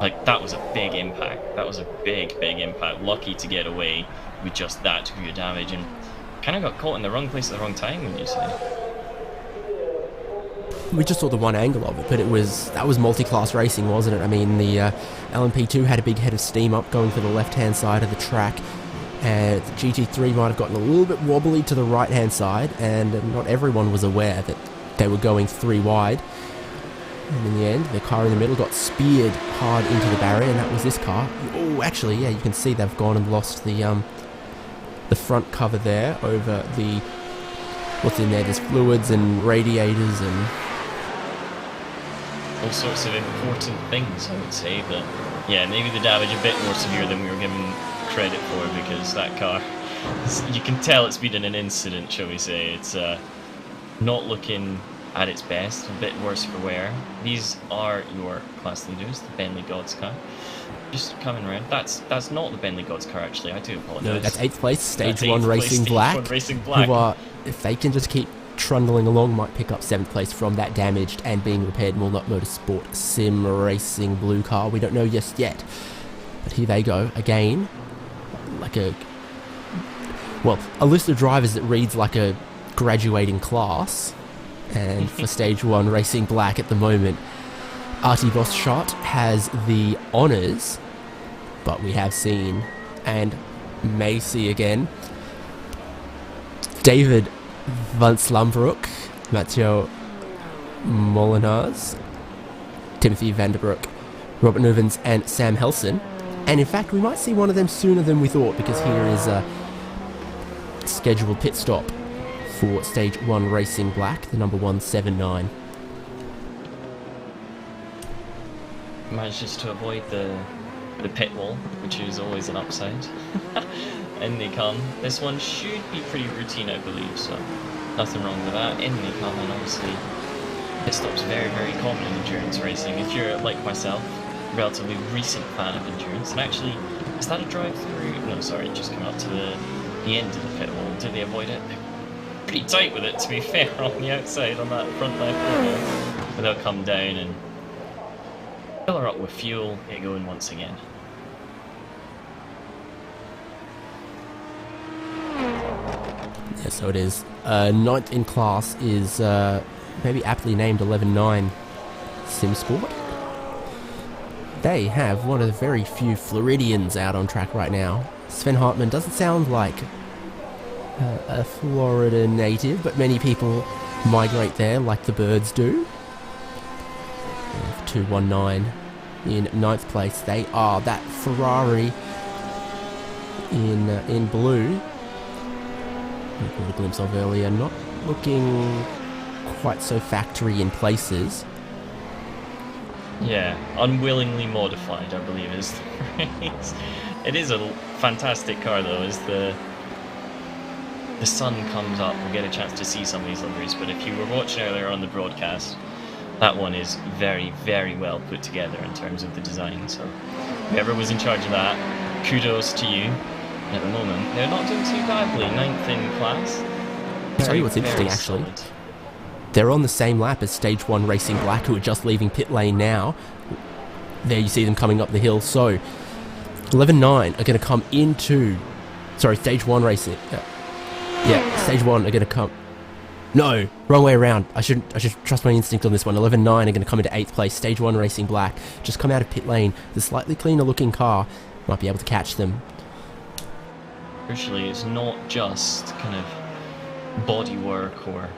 like, that was a big impact. That was a big impact. Lucky to get away with just that degree of damage, and kind of got caught in the wrong place at the wrong time, would you say? We just saw the one angle of it, but that was multi-class racing, wasn't it? I mean, the LMP2 had a big head of steam up going for the left-hand side of the track, and the GT3 might have gotten a little bit wobbly to the right-hand side, and not everyone was aware that they were going 3 wide. And in the end, the car in the middle got speared hard into the barrier, and that was this car. Oh, actually, yeah, you can see they've gone and lost the front cover there over the... What's in there? There's fluids and radiators and... all sorts of important things, I would say, but yeah, maybe the damage a bit more severe than we were given credit for, because that car, you can tell it's been in an incident, shall we say. It's not looking at its best, a bit worse for wear. These are your class leaders, the Bentley Gods car. Just coming around. That's not the Bentley Gods car, actually. I do apologise. No, that's 8th place, Stage 1 Racing Black. Who are, if they can just keep trundling along, might pick up 7th place from that damaged and being repaired Mühlner Motorsport Sim Racing blue car. We don't know just yet, but here they go again, like a list of drivers that reads like a graduating class. And for Stage 1 Racing Black at the moment, Artie Boschot has the honours, but we have seen and may see again David Van Slambroek, Mathieu Molinars, Timothy Vanderbroek, Robert Nuvens and Sam Helson. And in fact, we might see one of them sooner than we thought, because here is a scheduled pit stop for Stage 1 Racing Black, the number 179. Manages to avoid the pit wall, which is always an upside. In they come. This one should be pretty routine, I believe, so nothing wrong with that. In they come, and obviously pit stop's very common in endurance racing. If you're, like myself, a relatively recent fan of endurance, and actually, is that a drive-through? No, sorry, just come up to the end of the pit wall. Did they avoid it? They're pretty tight with it, to be fair, on the outside, on that front left corner. But they'll come down and fill her up with fuel, get going once again. Yeah, so it is. 9th in class is maybe aptly named 11-9 SimSport. They have one of the very few Floridians out on track right now. Sven Hartmann doesn't sound like a Florida native, but many people migrate there like the birds do. 219 in 9th place. They are that Ferrari in blue. We got a glimpse of earlier, not looking quite so factory in places. Yeah, unwillingly modified, I believe is the phrase. It is a fantastic car though, as the sun comes up, we'll get a chance to see some of these liveries, but if you were watching earlier on the broadcast, that one is very well put together in terms of the design, so whoever was in charge of that, kudos to you. At the moment, they're not doing too badly. 9th in class. I'll tell you what's interesting, actually. Solid. They're on the same lap as Stage 1 Racing Black, who are just leaving pit lane now. There you see them coming up the hill. So, 11-9 are going to come into... Sorry, Stage 1 Racing... yeah, Stage 1 are going to come... No, wrong way around. I should trust my instinct on this one. 11-9 are going to come into 8th place. Stage 1 Racing Black just come out of pit lane. The slightly cleaner looking car might be able to catch them. Crucially, it's not just kind of bodywork or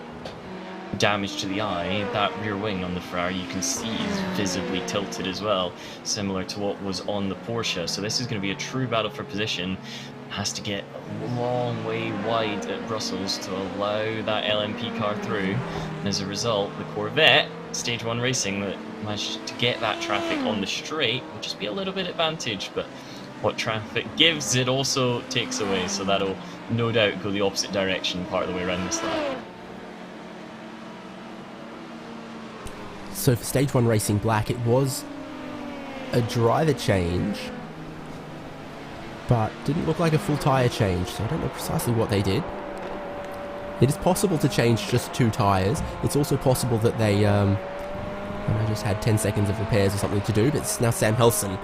damage to the eye, that rear wing on the Ferrari you can see is visibly tilted as well, similar to what was on the Porsche. So this is going to be a true battle for position. Has to get a long way wide at Brussels to allow that LMP car through. And as a result, the Corvette, Stage 1 Racing, that managed to get that traffic on the straight will just be a little bit advantage, but what traffic gives, it also takes away. So that'll no doubt go the opposite direction part of the way around this lap. So for Stage 1 Racing Black, it was a driver change, but didn't look like a full tyre change, so I don't know precisely what they did. It is possible to change just 2 tyres. It's also possible that they just had 10 seconds of repairs or something to do, but it's now Sam Helson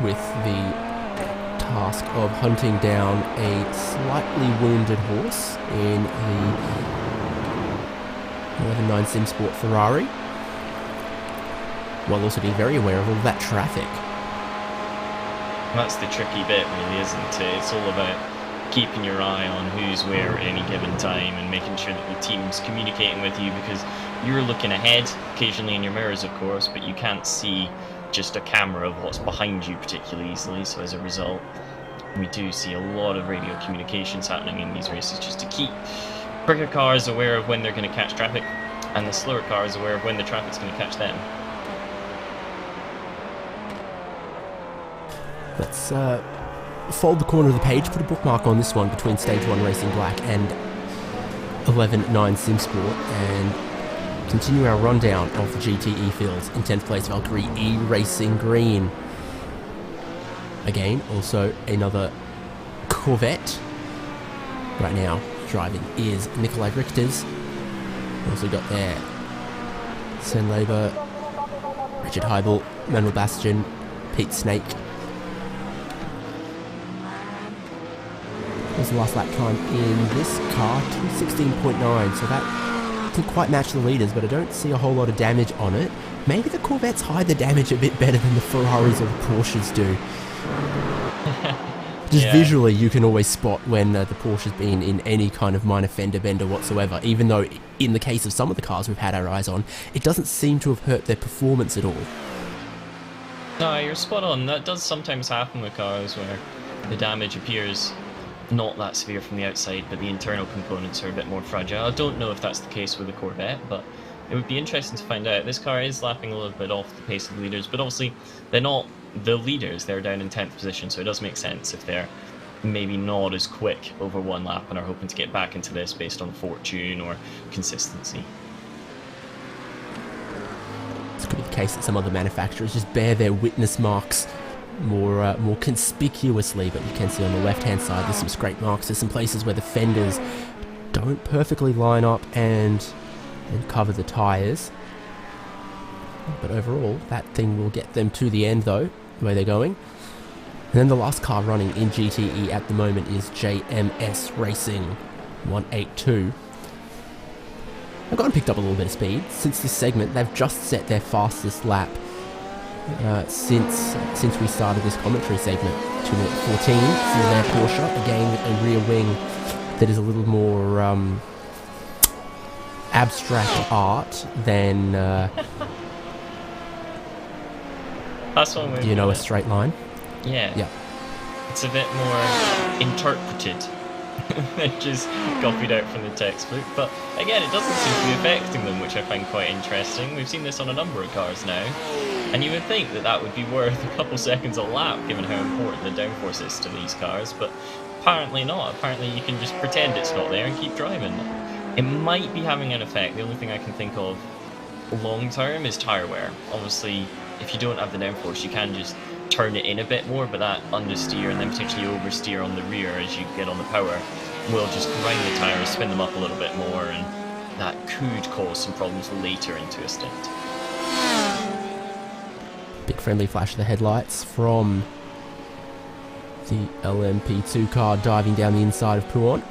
with the task of hunting down a slightly wounded horse in the 11.9 Sim Sport Ferrari, while also being very aware of all that traffic. That's the tricky bit, really, isn't it? It's all about keeping your eye on who's where at any given time and making sure that the team's communicating with you, because you're looking ahead, occasionally in your mirrors, of course, but you can't see just a camera of what's behind you particularly easily. So as a result, we do see a lot of radio communications happening in these races just to keep quicker cars aware of when they're going to catch traffic, and the slower cars aware of when the traffic's going to catch them. Let's fold the corner of the page, put a bookmark on this one between Stage 1 Racing Black and 11.9 Sim Sport, and continue our rundown of the GTE fields. In 10th place, Valkyrie iRacing Green. Again, also another Corvette. Right now, driving is Nikolai Richters. Also got there Sen Laber, Richard Heibel, Manuel Bastian, Pete Snake. Was the last lap time in this car, 2:16.9, so that didn't quite match the leaders, but I don't see a whole lot of damage on it. Maybe the Corvettes hide the damage a bit better than the Ferraris or the Porsches do. Just visually, you can always spot when the Porsche's been in any kind of minor fender bender whatsoever, even though in the case of some of the cars we've had our eyes on, it doesn't seem to have hurt their performance at all. No, you're spot on. That does sometimes happen with cars where the damage appears not that severe from the outside, but the internal components are a bit more fragile. I don't know if that's the case with the Corvette, but it would be interesting to find out. This car is lapping a little bit off the pace of the leaders, but obviously they're not the leaders. They're down in 10th position, so it does make sense if they're maybe not as quick over one lap and are hoping to get back into this based on fortune or consistency. It's could be the case that some other manufacturers just bear their witness marks more conspicuously, but you can see on the left hand side there's some scrape marks. There's some places where the fenders don't perfectly line up and cover the tyres, but overall that thing will get them to the end though, where they're going. And then the last car running in GTE at the moment is JMS Racing 182. They've gone and picked up a little bit of speed since this segment. They've just set their fastest lap since we started this commentary segment, 2:14 for their Porsche. Again, a rear wing that is a little more abstract art than That's one way. do you know a straight line? Yeah. It's a bit more interpreted than just copied out from the textbook. But again, it doesn't seem to be affecting them, which I find quite interesting. We've seen this on a number of cars now. And you would think that that would be worth a couple seconds a lap, given how important the downforce is to these cars, but apparently not. Apparently you can just pretend it's not there and keep driving. It might be having an effect. The only thing I can think of long term is tyre wear. Obviously, if you don't have the downforce, you can just turn it in a bit more, but that understeer and then potentially oversteer on the rear as you get on the power will just grind the tyres, spin them up a little bit more, and that could cause some problems later into a stint. Big friendly flash of the headlights from the LMP2 car diving down the inside of Pouan.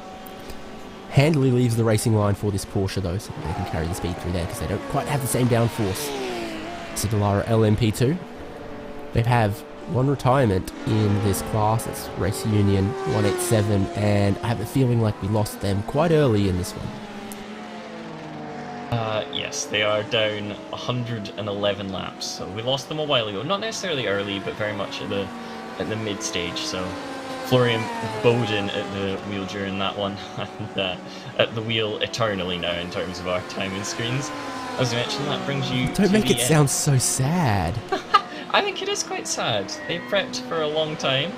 Handily leaves the racing line for this Porsche though, so they can carry the speed through there because they don't quite have the same downforce as the Dallara LMP2. They have one retirement in this class. It's Race Union 187, and I have a feeling like we lost them quite early in this one. Yes, they are down 111 laps, so we lost them a while ago. Not necessarily early, but very much at the mid stage. So Florian Bowden at the wheel during that one, and at the wheel eternally now in terms of our timing screens. As I mentioned, that brings you. Don't make it sound so sad. I think it is quite sad. They've prepped for a long time.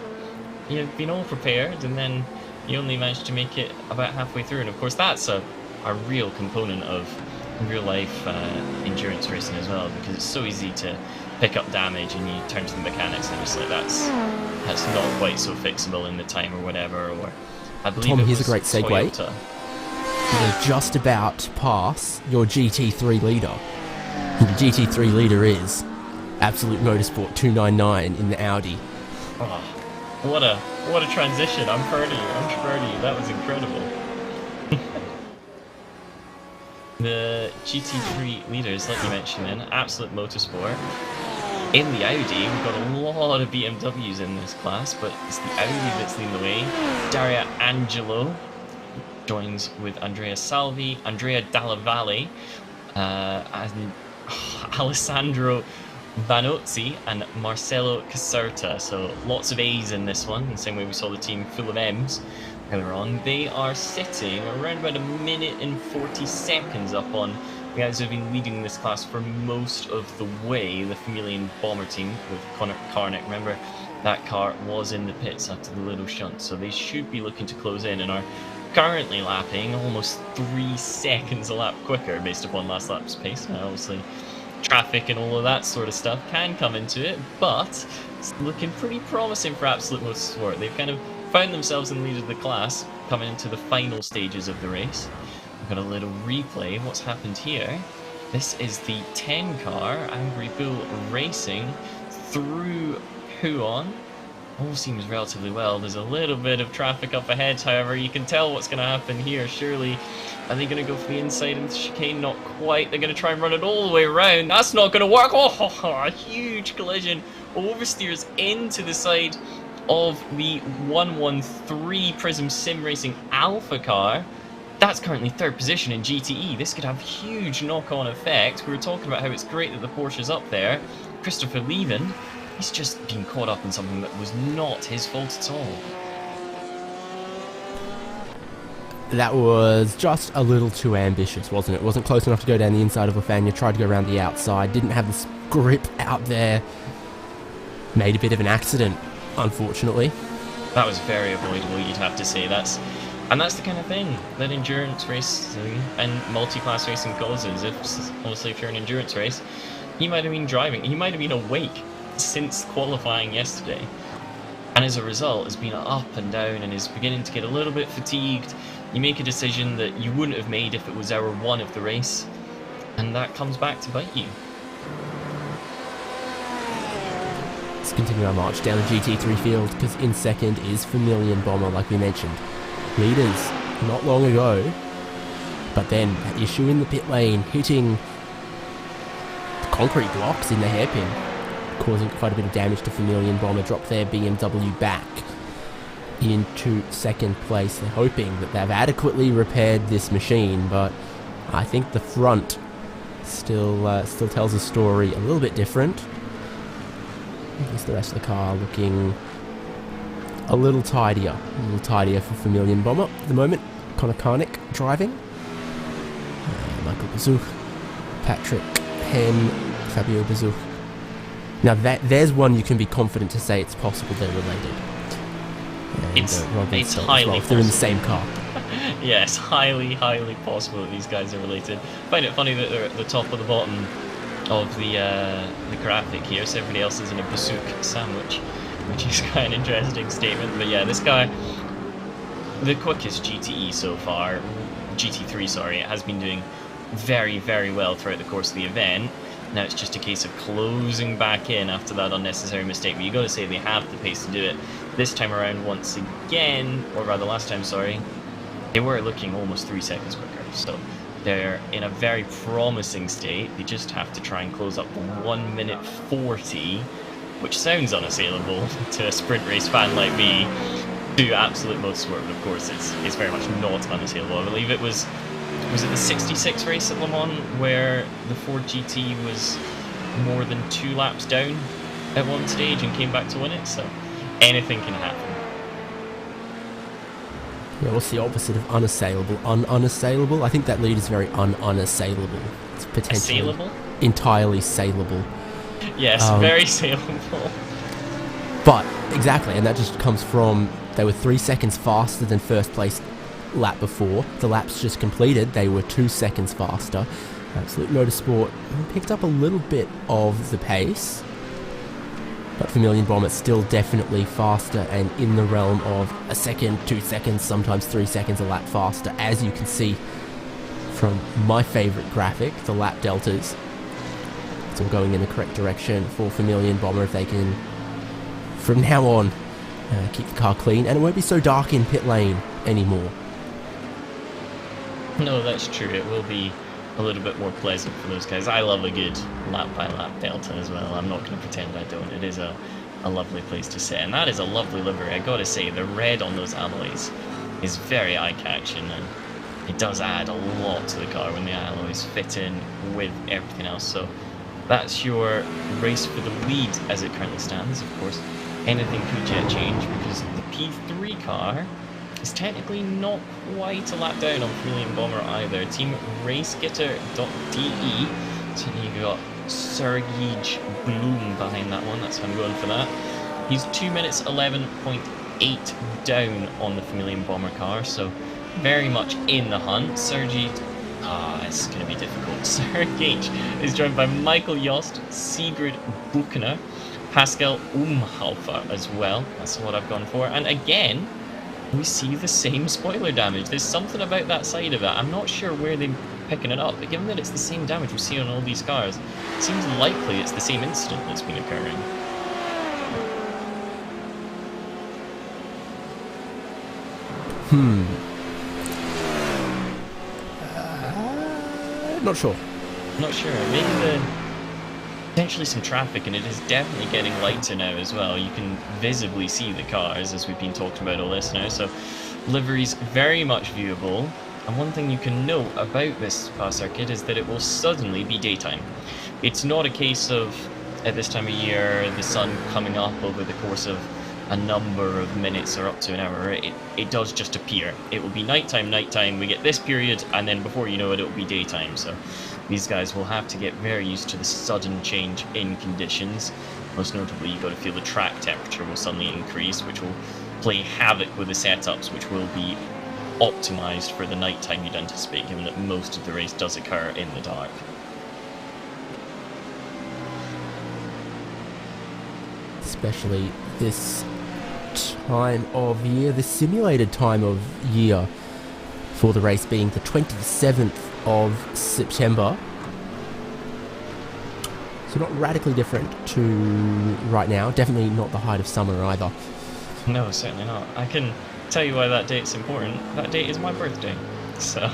You've been all prepared, and then you only managed to make it about halfway through. And of course, that's a real component of real life endurance racing as well, because it's so easy to pick up damage and you turn to the mechanics and it's like that's not quite so fixable in the time or whatever. Or I believe Tom, it here's was a great segue. Toyota. You're just about to pass your GT3 leader. And the GT3 leader is Absolute Motorsport 299 in the Audi. Oh, what a transition! I'm proud of you. I'm proud of you. That was incredible. The GT3 leaders, like you mentioned, in Absolute Motorsport. In the Audi, we've got a lot of BMWs in this class, but it's the Audi that's leading the way. Daria Angelo joins with Andrea Salvi, Andrea Dalla Valle, and Alessandro Vanozzi and Marcelo Caserta. So lots of A's in this one, the same way we saw the team full of M's earlier on. They are sitting around about 1 minute and 40 seconds up on the guys who have been leading this class for most of the way, the Familian Bomber team with Connor Carnick. Remember, that car was in the pits after the little shunt, so they should be looking to close in and are currently lapping almost 3 seconds a lap quicker based upon last lap's pace. Now, obviously, traffic and all of that sort of stuff can come into it, but it's looking pretty promising for Absolute Motorsport. They've kind of found themselves in the lead of the class coming into the final stages of the race. We've got a little replay of what's happened here. This is the 10 car, Angry Bull Racing, through Huon. All seems relatively well. There's a little bit of traffic up ahead, however, you can tell what's going to happen here. Surely, are they going to go for the inside into the chicane? Not quite. They're going to try and run it all the way around. That's not going to work. Oh, a huge collision. Oversteers into the side of the 113 Prism Sim Racing Alpha car. That's currently 3rd position in GTE. This could have huge knock-on effect. We were talking about how it's great that the Porsche's up there. Christopher Leven, he's just been caught up in something that was not his fault at all. That was just a little too ambitious, wasn't it? Wasn't close enough to go down the inside of Lafania, tried to go around the outside, didn't have the grip out there. Made a bit of an accident, unfortunately. That was very avoidable, you'd have to say. That's the kind of thing that endurance racing and multi-class racing causes. Obviously, if you're in an endurance race, he might have been driving, he might have been awake since qualifying yesterday, and as a result has been up and down and is beginning to get a little bit fatigued. You make a decision that you wouldn't have made if it was hour 1 of the race, and that comes back to bite you. Let's continue our march down the GT3 field, because in second is Familian Bomber, like we mentioned. Leaders not long ago, but then that issue in the pit lane, hitting the concrete blocks in the hairpin, causing quite a bit of damage to Familian Bomber. Drop their BMW back into second place. They're hoping that they've adequately repaired this machine, but I think the front still tells a story a little bit different. Here's the rest of the car looking a little tidier for Familian Bomber at the moment. Connor Carnick driving. Michael Bazouk, Patrick Hen, Fabio Bazouk. Now there's one you can be confident to say it's possible they're related. And, it's highly well, if they're in the same car. Yes, highly possible that these guys are related. I find it funny that they're at the top or the bottom of the graphic here, so everybody else is in a Bazouk sandwich, which is quite an interesting statement. But yeah, this guy, the quickest GTE so far, GT3 sorry, it has been doing very well throughout the course of the event. Now it's just a case of closing back in after that unnecessary mistake, but you got to say they have the pace to do it. This time around, once again, or rather last time, sorry, they were looking almost 3 seconds quicker, so they're in a very promising state. They just have to try and close up the 1 minute 40 which sounds unassailable to a sprint race fan like me, to Absolute Motorsport, but of course it's very much not unassailable. I believe it was it the 66 race at Le Mans where the Ford GT was more than 2 laps down at one stage and came back to win it, so anything can happen. Yeah, what's the opposite of unassailable? Unassailable? I think that lead is very unassailable. It's potentially Assailable? entirely saleable. Yes, very saleable. But, exactly, and that just comes from, they were 3 seconds faster than first place lap before. The laps just completed, they were 2 seconds faster. Absolute Motorsport picked up a little bit of the pace, but Vermilion Bomber's still definitely faster and in the realm of a second, 2 seconds, sometimes 3 seconds a lap faster, as you can see from my favourite graphic, the lap deltas. It's all going in the correct direction for Vermilion Bomber if they can, from now on, keep the car clean, and it won't be so dark in pit lane anymore. No, that's true. It will be a little bit more pleasant for those guys. I love a good lap by lap delta as well. I'm not going to pretend I don't. It is a lovely place to sit, and that is a lovely livery. I gotta say, the red on those alloys is very eye-catching, and it does add a lot to the car when the alloys fit in with everything else. So that's your race for the lead as it currently stands. Of course, anything could yet change because the P3 car is technically not quite a lap down on Vermilion Bomber either. Team RaceGetter.de. So you got Sergej Bloom behind that one. That's why I'm going for that. He's 2 minutes 11.8 down on the Vermilion Bomber car, so very much in the hunt. Sergej, it's going to be difficult. Sergej is joined by Michael Jost, Sigrid Buchner, Pascal Umhalfer as well. That's what I've gone for. And again, we see the same spoiler damage. There's something about that side of it. I'm not sure where they're picking it up, but given that it's the same damage we see on all these cars, it seems likely it's the same incident that's been occurring. Not sure. Not sure. Maybe potentially some traffic, and it is definitely getting lighter now as well. You can visibly see the cars as we've been talking about all this now, so livery's very much viewable. And one thing you can note about this Spa circuit is that it will suddenly be daytime. It's not a case of, at this time of year, the sun coming up over the course of a number of minutes or up to an hour. It does just appear. It will be nighttime, we get this period, and then before you know it, it will be daytime. So these guys will have to get very used to the sudden change in conditions. Most notably, you've got to feel the track temperature will suddenly increase, which will play havoc with the setups, which will be optimized for the nighttime you'd anticipate, given that most of the race does occur in the dark. Especially this time of year, this simulated time of year for the race being the 27th of September. So not radically different to right now. Definitely not the height of summer either. No, certainly not. I can tell you why that date's important. That date is my birthday. So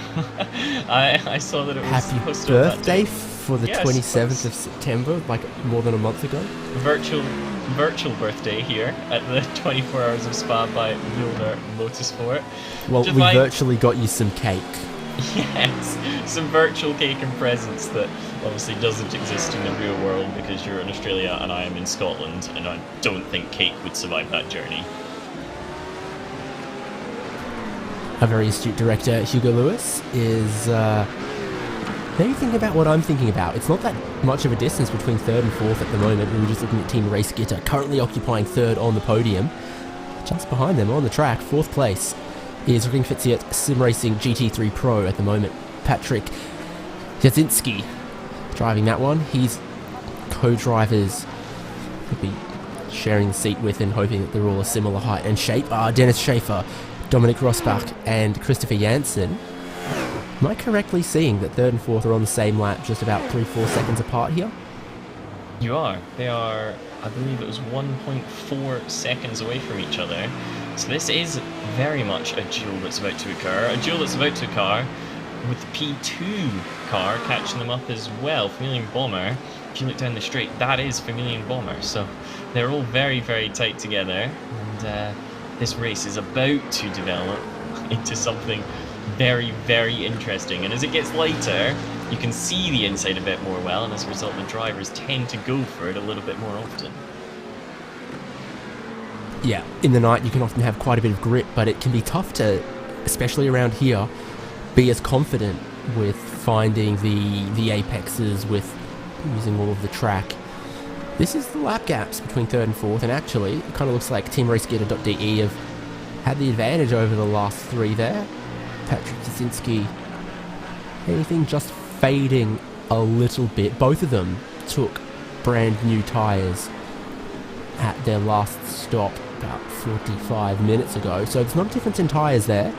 I saw that it was Happy posted on that birthday date. for the Yes, 27th of September, like more than a month ago. Virtual birthday here at the 24 Hours of Spa by Mühlner Motorsport. Well, we virtually got you some cake. Yes, some virtual cake and presents that obviously doesn't exist in the real world because you're in Australia and I am in Scotland, and I don't think cake would survive that journey. Our very astute director, Hugo Lewis, is maybe thinking about what I'm thinking about. It's not that much of a distance between third and fourth at the moment. We were just looking at Team RaceGetter, currently occupying third on the podium. Just behind them on the track, fourth place, is Ring Fitsiot Sim Racing GT3 Pro at the moment. Patrick Jasinski driving that one. He's co-drivers could be sharing the seat with and hoping that they're all a similar height and shape. Dennis Schaefer, Dominic Rosbach and Christopher Janssen. Am I correctly seeing that third and fourth are on the same lap, just about 3-4 seconds apart here? You are. They are, I believe it was 1.4 seconds away from each other. So this is very much a duel that's about to occur. A duel that's about to occur with the P2 car catching them up as well. Familiar Bomber, if you look down the straight, that is Familiar Bomber. So they're all very, very tight together. And this race is about to develop into something very, very interesting. And as it gets lighter, you can see the inside a bit more well, and as a result, the drivers tend to go for it a little bit more often. Yeah, in the night you can often have quite a bit of grip, but it can be tough to, especially around here, be as confident with finding the apexes, with using all of the track. This is the lap gaps between 3rd and 4th, and actually it kind of looks like Team RaceGetter.de have had the advantage over the last 3 there. Patrick Kaczynski, anything just fading a little bit. Both of them took brand new tyres at their last stop about 45 minutes ago, so there's not a difference in tyres there.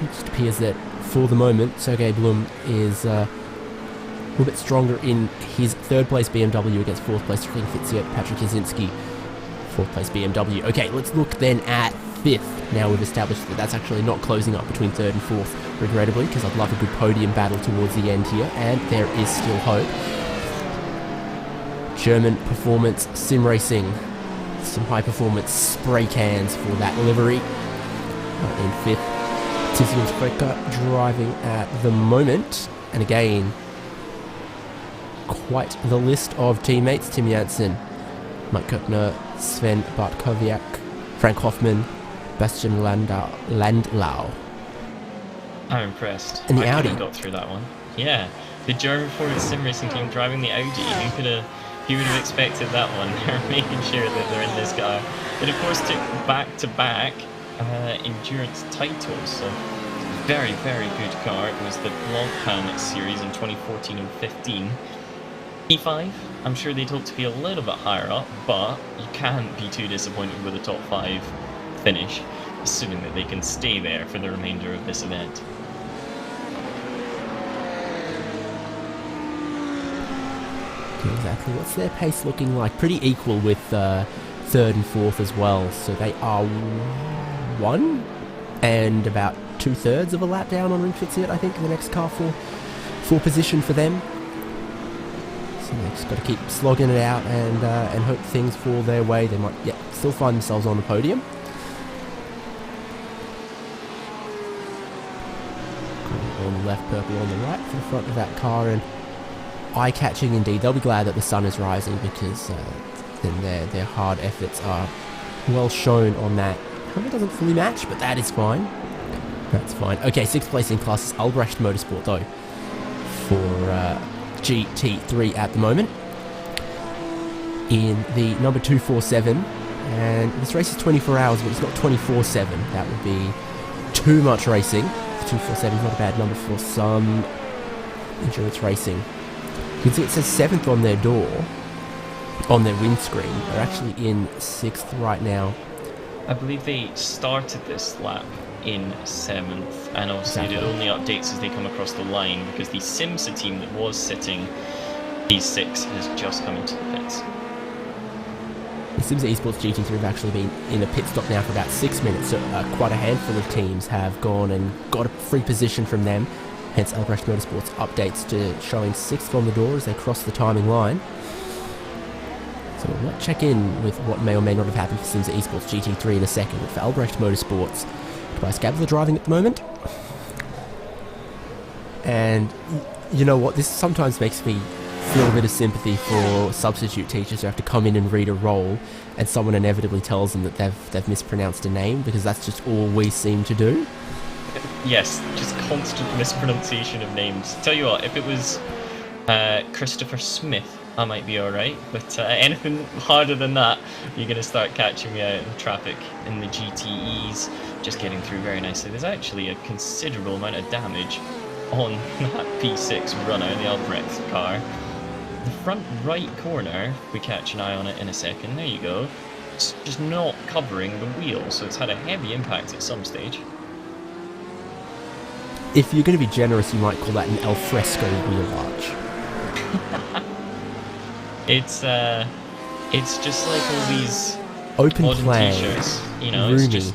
It just appears that for the moment Sergey Blum is a little bit stronger in his 3rd place BMW against 4th place Ring Fitzgerald Patrick Kaczynski, 4th place BMW. Okay, let's look then at 5th. Now we've established that that's actually not closing up between 3rd and 4th, regrettably, because I'd love a good podium battle towards the end here, and there is still hope. German Performance Sim Racing, some high performance spray cans for that livery. In 5th, Tizian Strecker driving at the moment, and again, quite the list of teammates. Tim Janssen, Mike Koepner, Sven Bartkowiak, Frank Hoffman, Bastian Landlau. I'm impressed. And the I Audi got through that one. Yeah, the German Performance Sim Racing team driving the Audi. Who would have expected that one? They're making sure that they're in this car. It of course took back-to-back endurance titles, so very, very good car. It was the Blancpain series in 2014 and 15. P5, I'm sure they'd hope to be a little bit higher up, but you can't be too disappointed with a top 5 finish, assuming that they can stay there for the remainder of this event. Exactly. What's their pace looking like? Pretty equal with 3rd and 4th as well. So they are 1 and about 2/3 of a lap down on Ring Fitzgerald, I think, in the next car for position for them. So they've just got to keep slogging it out and hope things fall their way. They might still find themselves on the podium. Green on the left, purple on the right for the front of that car, and eye-catching indeed. They'll be glad that the sun is rising, because then their hard efforts are well shown on that. It doesn't fully match, but that is fine. That's fine. Okay, 6th place in class is Albrecht Motorsport, though, for GT3 at the moment, in the number 247. And this race is 24 hours, but it's not 24/7. That would be too much racing. 247 is not a bad number for some endurance racing. You can see it says 7th on their door, on their windscreen. They're actually in 6th right now. I believe they started this lap in 7th, and obviously it only updates as they come across the line, because the Simsa team that was sitting P6 has just come into the pits. The Simsa Esports GT3 have actually been in a pit stop now for about 6 minutes, so quite a handful of teams have gone and got a free position from them. Hence Albrecht Motorsport's updates to showing 6th on the door as they cross the timing line. So we'll check in with what may or may not have happened for Simsa Esports GT3 in a second. But for Albrecht Motorsports, Tobias Gabler driving at the moment. And you know what, this sometimes makes me feel a bit of sympathy for substitute teachers who have to come in and read a role, and someone inevitably tells them that they've mispronounced a name, because that's just all we seem to do. Yes, just constant mispronunciation of names. Tell you what, if it was Christopher Smith, I might be alright, but anything harder than that, you're going to start catching me out in traffic in the GTEs, just getting through very nicely. There's actually a considerable amount of damage on that P6 runner, the Albrecht car. The front right corner, we catch an eye on it in a second, there you go. It's just not covering the wheel, so it's had a heavy impact at some stage. If you're going to be generous, you might call that an alfresco wheel arch. It's just like all these open modern plan t-shirts, you know, roomy. it's just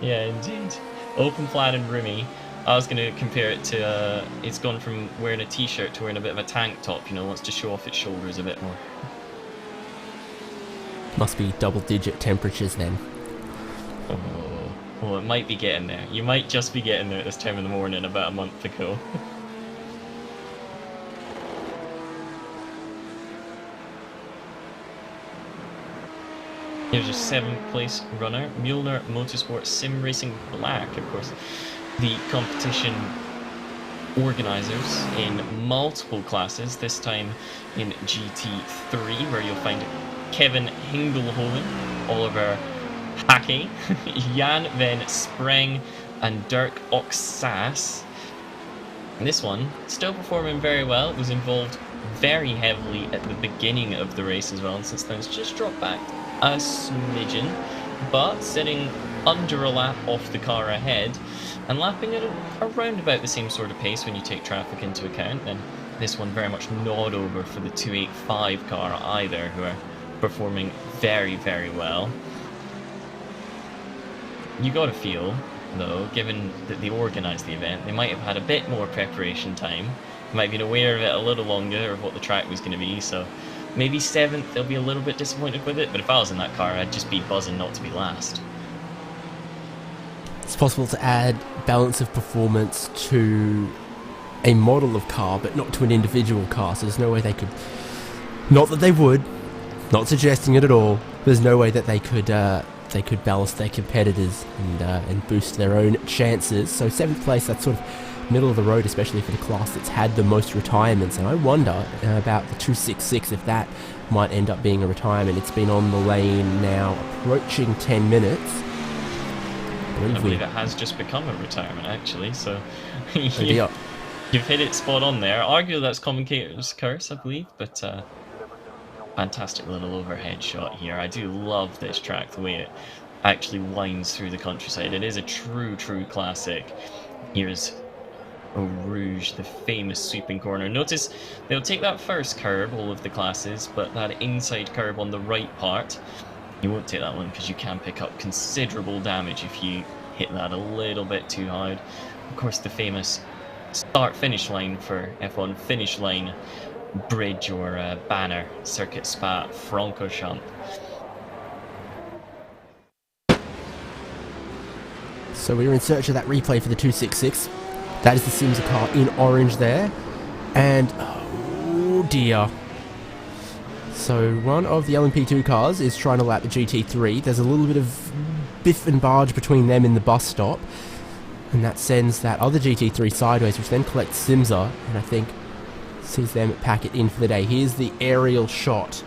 yeah, indeed, open plan and roomy. I was going to compare it to, it's gone from wearing a t-shirt to wearing a bit of a tank top, you know, wants to show off its shoulders a bit more. Must be double-digit temperatures then. Oh, it might be getting there. You might just be getting there at this time of the morning about a month ago. Here's your 7th place runner, Mühlner Motorsport Sim Racing Black, of course. The competition organisers in multiple classes, this time in GT3, where you'll find Kevin Hingelhoven, Oliver Hake, Jan van Spreng, and Dirk Oxas. And this one, still performing very well. It was involved very heavily at the beginning of the race as well, and since then it's just dropped back a smidgen, but sitting under a lap off the car ahead and lapping at around about the same sort of pace when you take traffic into account. And this one very much not over for the 285 car either, who are performing very, very well. You got to feel, though, given that they organised the event, they might have had a bit more preparation time. They might have been aware of it a little longer, of what the track was going to be, so maybe 7th, they'll be a little bit disappointed with it, but if I was in that car, I'd just be buzzing not to be last. It's possible to add balance of performance to a model of car, but not to an individual car, so there's no way they could... Not that they would, not suggesting it at all, there's no way that they could balance their competitors and boost their own chances. So 7th place, that's sort of middle of the road, especially for the class that's had the most retirements, and I wonder about the 266 if that might end up being a retirement. It's been on the lane now approaching 10 minutes. I believe it has just become a retirement, actually, so you've hit it spot on there. Arguably that's commentator's curse, I believe, but fantastic little overhead shot here. I do love this track, the way it actually winds through the countryside. It is a true classic. Here's Eau Rouge, the famous sweeping corner. Notice they'll take that first curb, all of the classes, but that inside curb on the right part, you won't take that one because you can pick up considerable damage if you hit that a little bit too hard. Of course, the famous start-finish line for F1, finish line bridge or banner, Circuit Spa Francorchamps. So we're in search of that replay for the 266. That is the Simsa car in orange there. And, oh dear. So one of the LMP2 cars is trying to lap the GT3. There's a little bit of biff and barge between them in the bus stop. And that sends that other GT3 sideways, which then collects Simsa. And I think sees them pack it in for the day. Here's the aerial shot.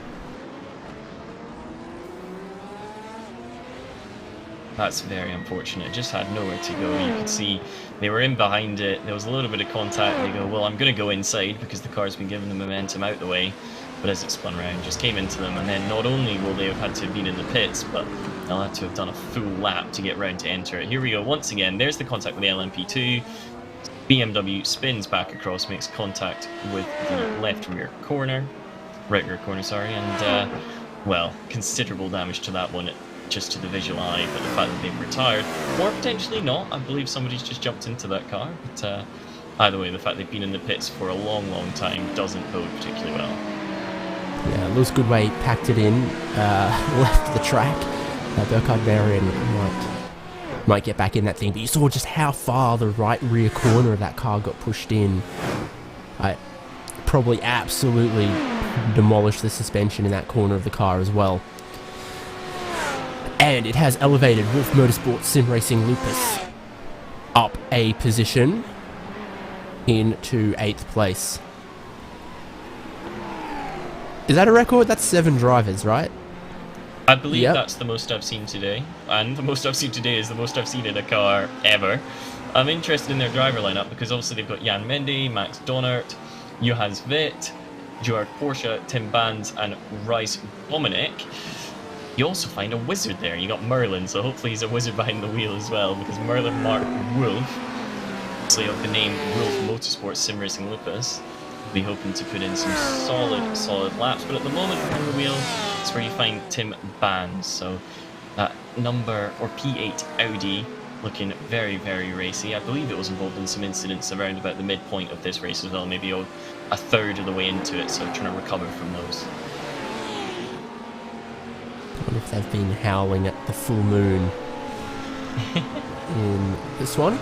That's very unfortunate. Just had nowhere to go. You could see they were in behind it. There was a little bit of contact. They go, well, I'm going to go inside because the car's been giving the momentum out the way. But as it spun around, just came into them. And then not only will they have had to have been in the pits, but they'll have to have done a full lap to get round to enter it. Here we go. Once again, there's the contact with the LMP2. BMW spins back across, makes contact with the right rear corner, sorry. And, well, considerable damage to that one. Just to the visual eye, but the fact that they've retired, or potentially not, I believe somebody's just jumped into that car, but either way, the fact they've been in the pits for a long time doesn't bode particularly well. Yeah, Lewis Goodway packed it in, left the track. Burkhard Marion might get back in that thing, but you saw just how far the right rear corner of that car got pushed in. I probably absolutely demolished the suspension in that corner of the car as well. And it has elevated Wolf Motorsport Sim Racing Lupus up a position into 8th place. Is that a record? That's 7 drivers, right? I believe that's the most I've seen today. And the most I've seen today is the most I've seen in a car ever. I'm interested in their driver lineup because obviously they've got Jan Mendy, Max Donnert, Johannes Witt, Gerard Porsche, Tim Bands, and Rice Dominic. You also find a wizard there. You got Merlin, so hopefully he's a wizard behind the wheel as well, because Merlin Mark Wolf, obviously of the name Wolf Motorsport Sim Racing Lupus, will be hoping to put in some solid laps. But at the moment behind the wheel, it's where you find Tim Bands. So that number, or P8 Audi, looking very, very racy. I believe it was involved in some incidents around about the midpoint of this race as well, maybe a third of the way into it, so trying to recover from those. I wonder if they've been howling at the full moon in this one.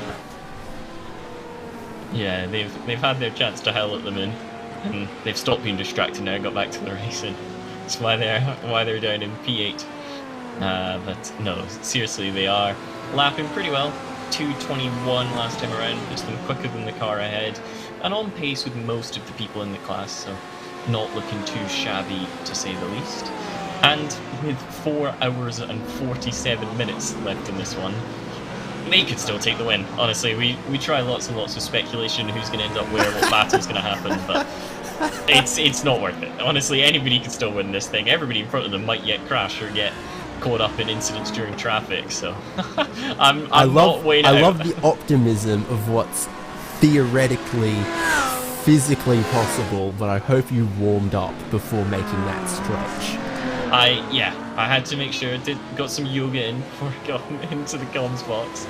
Yeah, they've had their chance to howl at the moon, and they've stopped being distracted now and got back to the racing. That's why they're down in P8. But no, seriously, they are lapping pretty well. 2:21 last time around, just them quicker than the car ahead, and on pace with most of the people in the class, so not looking too shabby to say the least. And with 4 hours and 47 minutes left in this one, they could still take the win. Honestly, we try lots and lots of speculation who's going to end up where, what battle's going to happen, but it's not worth it. Honestly, anybody could still win this thing. Everybody in front of them might yet crash or get caught up in incidents during traffic, so I love the optimism of what's theoretically physically possible, but I hope you warmed up before making that stretch. I had to make sure got some yoga in before going into the comms box.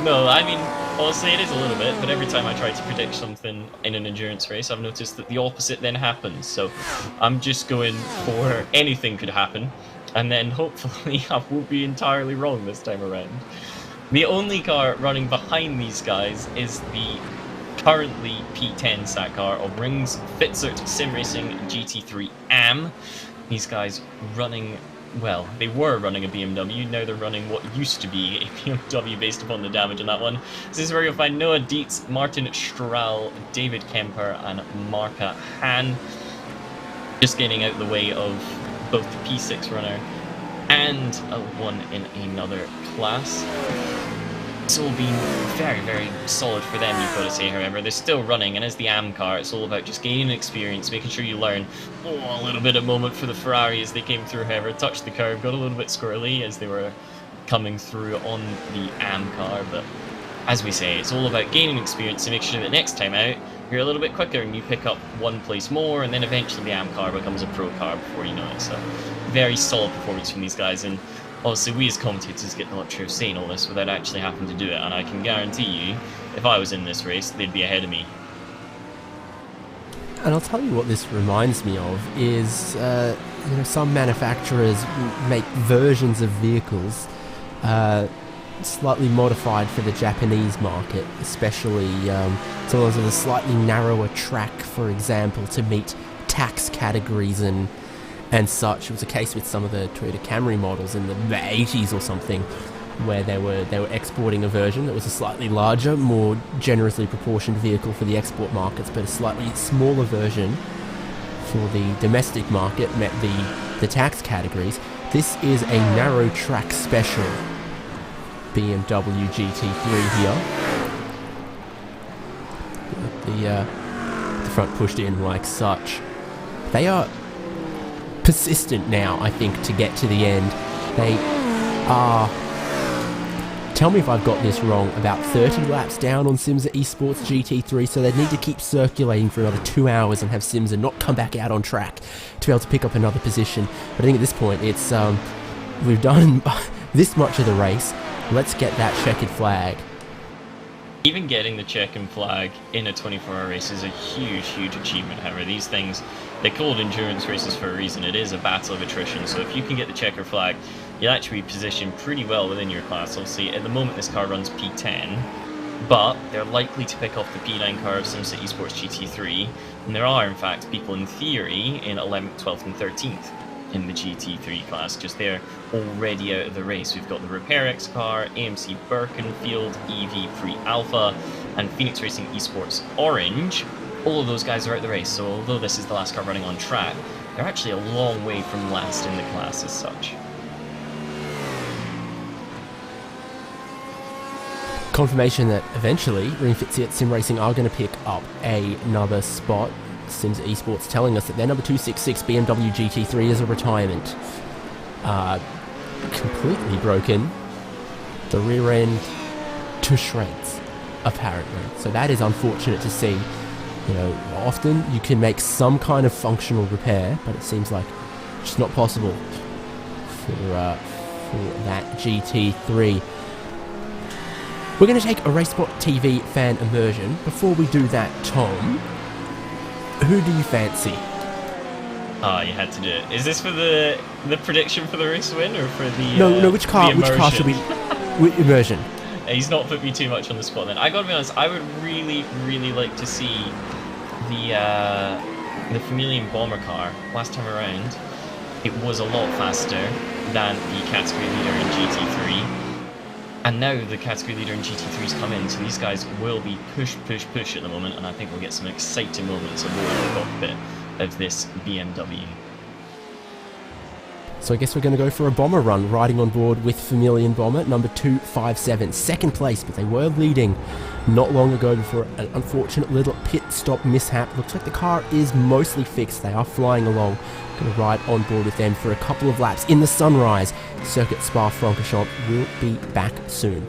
No, I mean, honestly, it is a little bit, but every time I try to predict something in an endurance race, I've noticed that the opposite then happens, so I'm just going for anything could happen, and then hopefully I won't be entirely wrong this time around. The only car running behind these guys is the currently P10 sat car of Rings Fitzert Sim Racing GT3 AM. These guys running, well, they were running a BMW, now they're running what used to be a BMW based upon the damage on that one. This is where you'll find Noah Dietz, Martin Strahl, David Kemper, and Marka Hahn. Just getting out the way of both the P6 runner and one in another class. It's all been very, very solid for them, you've got to say, however. They're still running, and as the AM car, it's all about just gaining experience, making sure you learn. Oh, a little bit of moment for the Ferrari as they came through, however, touched the curve, got a little bit squirrely as they were coming through on the AM car, but as we say, it's all about gaining experience to make sure that next time out, you're a little bit quicker and you pick up one place more, and then eventually the AM car becomes a pro car before you know it. So, very solid performance from these guys, and obviously we as commentators get the luxury of saying all this without actually having to do it, and I can guarantee you, if I was in this race, they'd be ahead of me. And I'll tell you what this reminds me of is, some manufacturers make versions of vehicles slightly modified for the Japanese market, especially some of a slightly narrower track, for example, to meet tax categories and such. It was a case with some of the Toyota Camry models in the 80s or something, where they were exporting a version that was a slightly larger, more generously proportioned vehicle for the export markets, but a slightly smaller version for the domestic market met the tax categories. This is a narrow track special BMW GT3 here. The front pushed in like such. They are persistent now, I think, to get to the end. They are, tell me if I've got this wrong, about 30 laps down on Simsa Esports GT3, so they'd need to keep circulating for another 2 hours and have Simsa not come back out on track to be able to pick up another position. But I think at this point it's we've done this much of the race. Let's get that checkered flag. Even getting the checkered flag in a 24-hour race is a huge, huge achievement. However, these things, they're called endurance races for a reason. It is a battle of attrition, so if you can get the checkered flag, you'll actually be positioned pretty well within your class. Obviously, at the moment this car runs P10, but they're likely to pick off the P9 car of SimCity Esports GT3, and there are, in fact, people in theory in 11th, 12th, and 13th in the GT3 class, just they're already out of the race. We've got the Repair X car, AMC Birkenfield, EV Pre-Alpha, and Phoenix Racing Esports Orange. All of those guys are out of the race, so although this is the last car running on track, they're actually a long way from last in the class as such. Confirmation that eventually Ring Fitzert Sim Racing are going to pick up another spot. Sims Esports telling us that their number 266 BMW GT3 is a retirement. Completely broken. The rear end to shreds, apparently. So that is unfortunate to see. You know, often you can make some kind of functional repair, but it seems like it's not possible for that GT3. We're going to take a Racesport TV fan immersion. Before we do that, Tom, who do you fancy? Oh, you had to do it. Is this for the prediction for the race win, or for the no? Which car should we? Immersion. He's not put me too much on the spot. Then I gotta be honest. I would really, really like to see the Familian bomber car. Last time around, it was a lot faster than the category leader in GT3, and now the category leader in GT3's come in. So these guys will be push at the moment, and I think we'll get some exciting moments aboard the cockpit of this BMW. So I guess we're going to go for a bomber run, riding on board with Familian Bomber, number 257. Second place, but they were leading not long ago before an unfortunate little pit stop mishap. Looks like the car is mostly fixed. They are flying along. Going to ride on board with them for a couple of laps in the sunrise. Circuit Spa-Francorchamps will be back soon.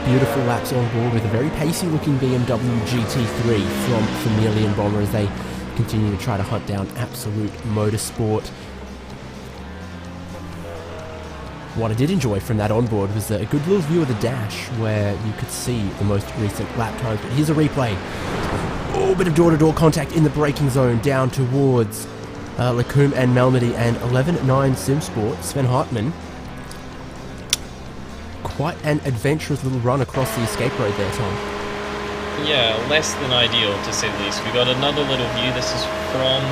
beautiful laps on board with a very pacey-looking BMW GT3 from Chameleon Bomber as they continue to try to hunt down Absolute Motorsport. What I did enjoy from that onboard was a good little view of the dash where you could see the most recent lap times. But here's a replay. Oh, bit of door-to-door contact in the braking zone down towards Lacombe and Melmedy and 11.9 SimSport, Sven Hartmann. Quite an adventurous little run across the escape road there, Tom. Yeah, less than ideal to say the least. We got another little view. This is from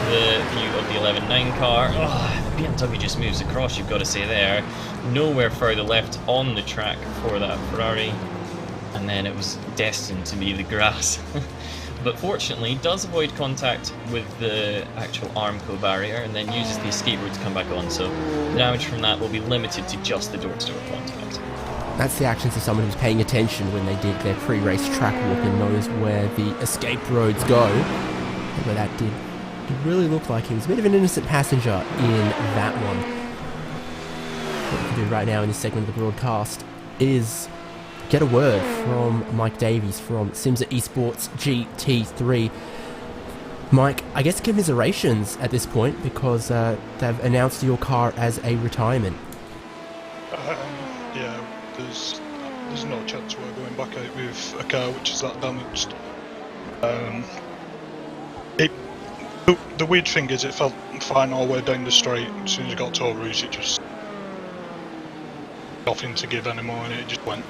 the view of the 11.9 car. Oh, the BMW just moves across, you've got to say there. Nowhere further left on the track for that Ferrari. And then it was destined to be the grass. But fortunately, does avoid contact with the actual Armco barrier and then uses the escape route to come back on. So the damage from that will be limited to just the door-to-door contact. That's the actions of someone who's paying attention when they did their pre-race track walk and knows where the escape roads go. And where that did really look like he was a bit of an innocent passenger in that one. What we can do right now in this segment of the broadcast is get a word from Mike Davies from Simsa Esports GT3. Mike, I guess commiserations at this point because they've announced your car as a retirement. Yeah, there's no chance we're going back out with a car which is that damaged. The weird thing is it felt fine all the way down the straight. As soon as it got to Eau Rouge, it just nothing to give anymore and it just went.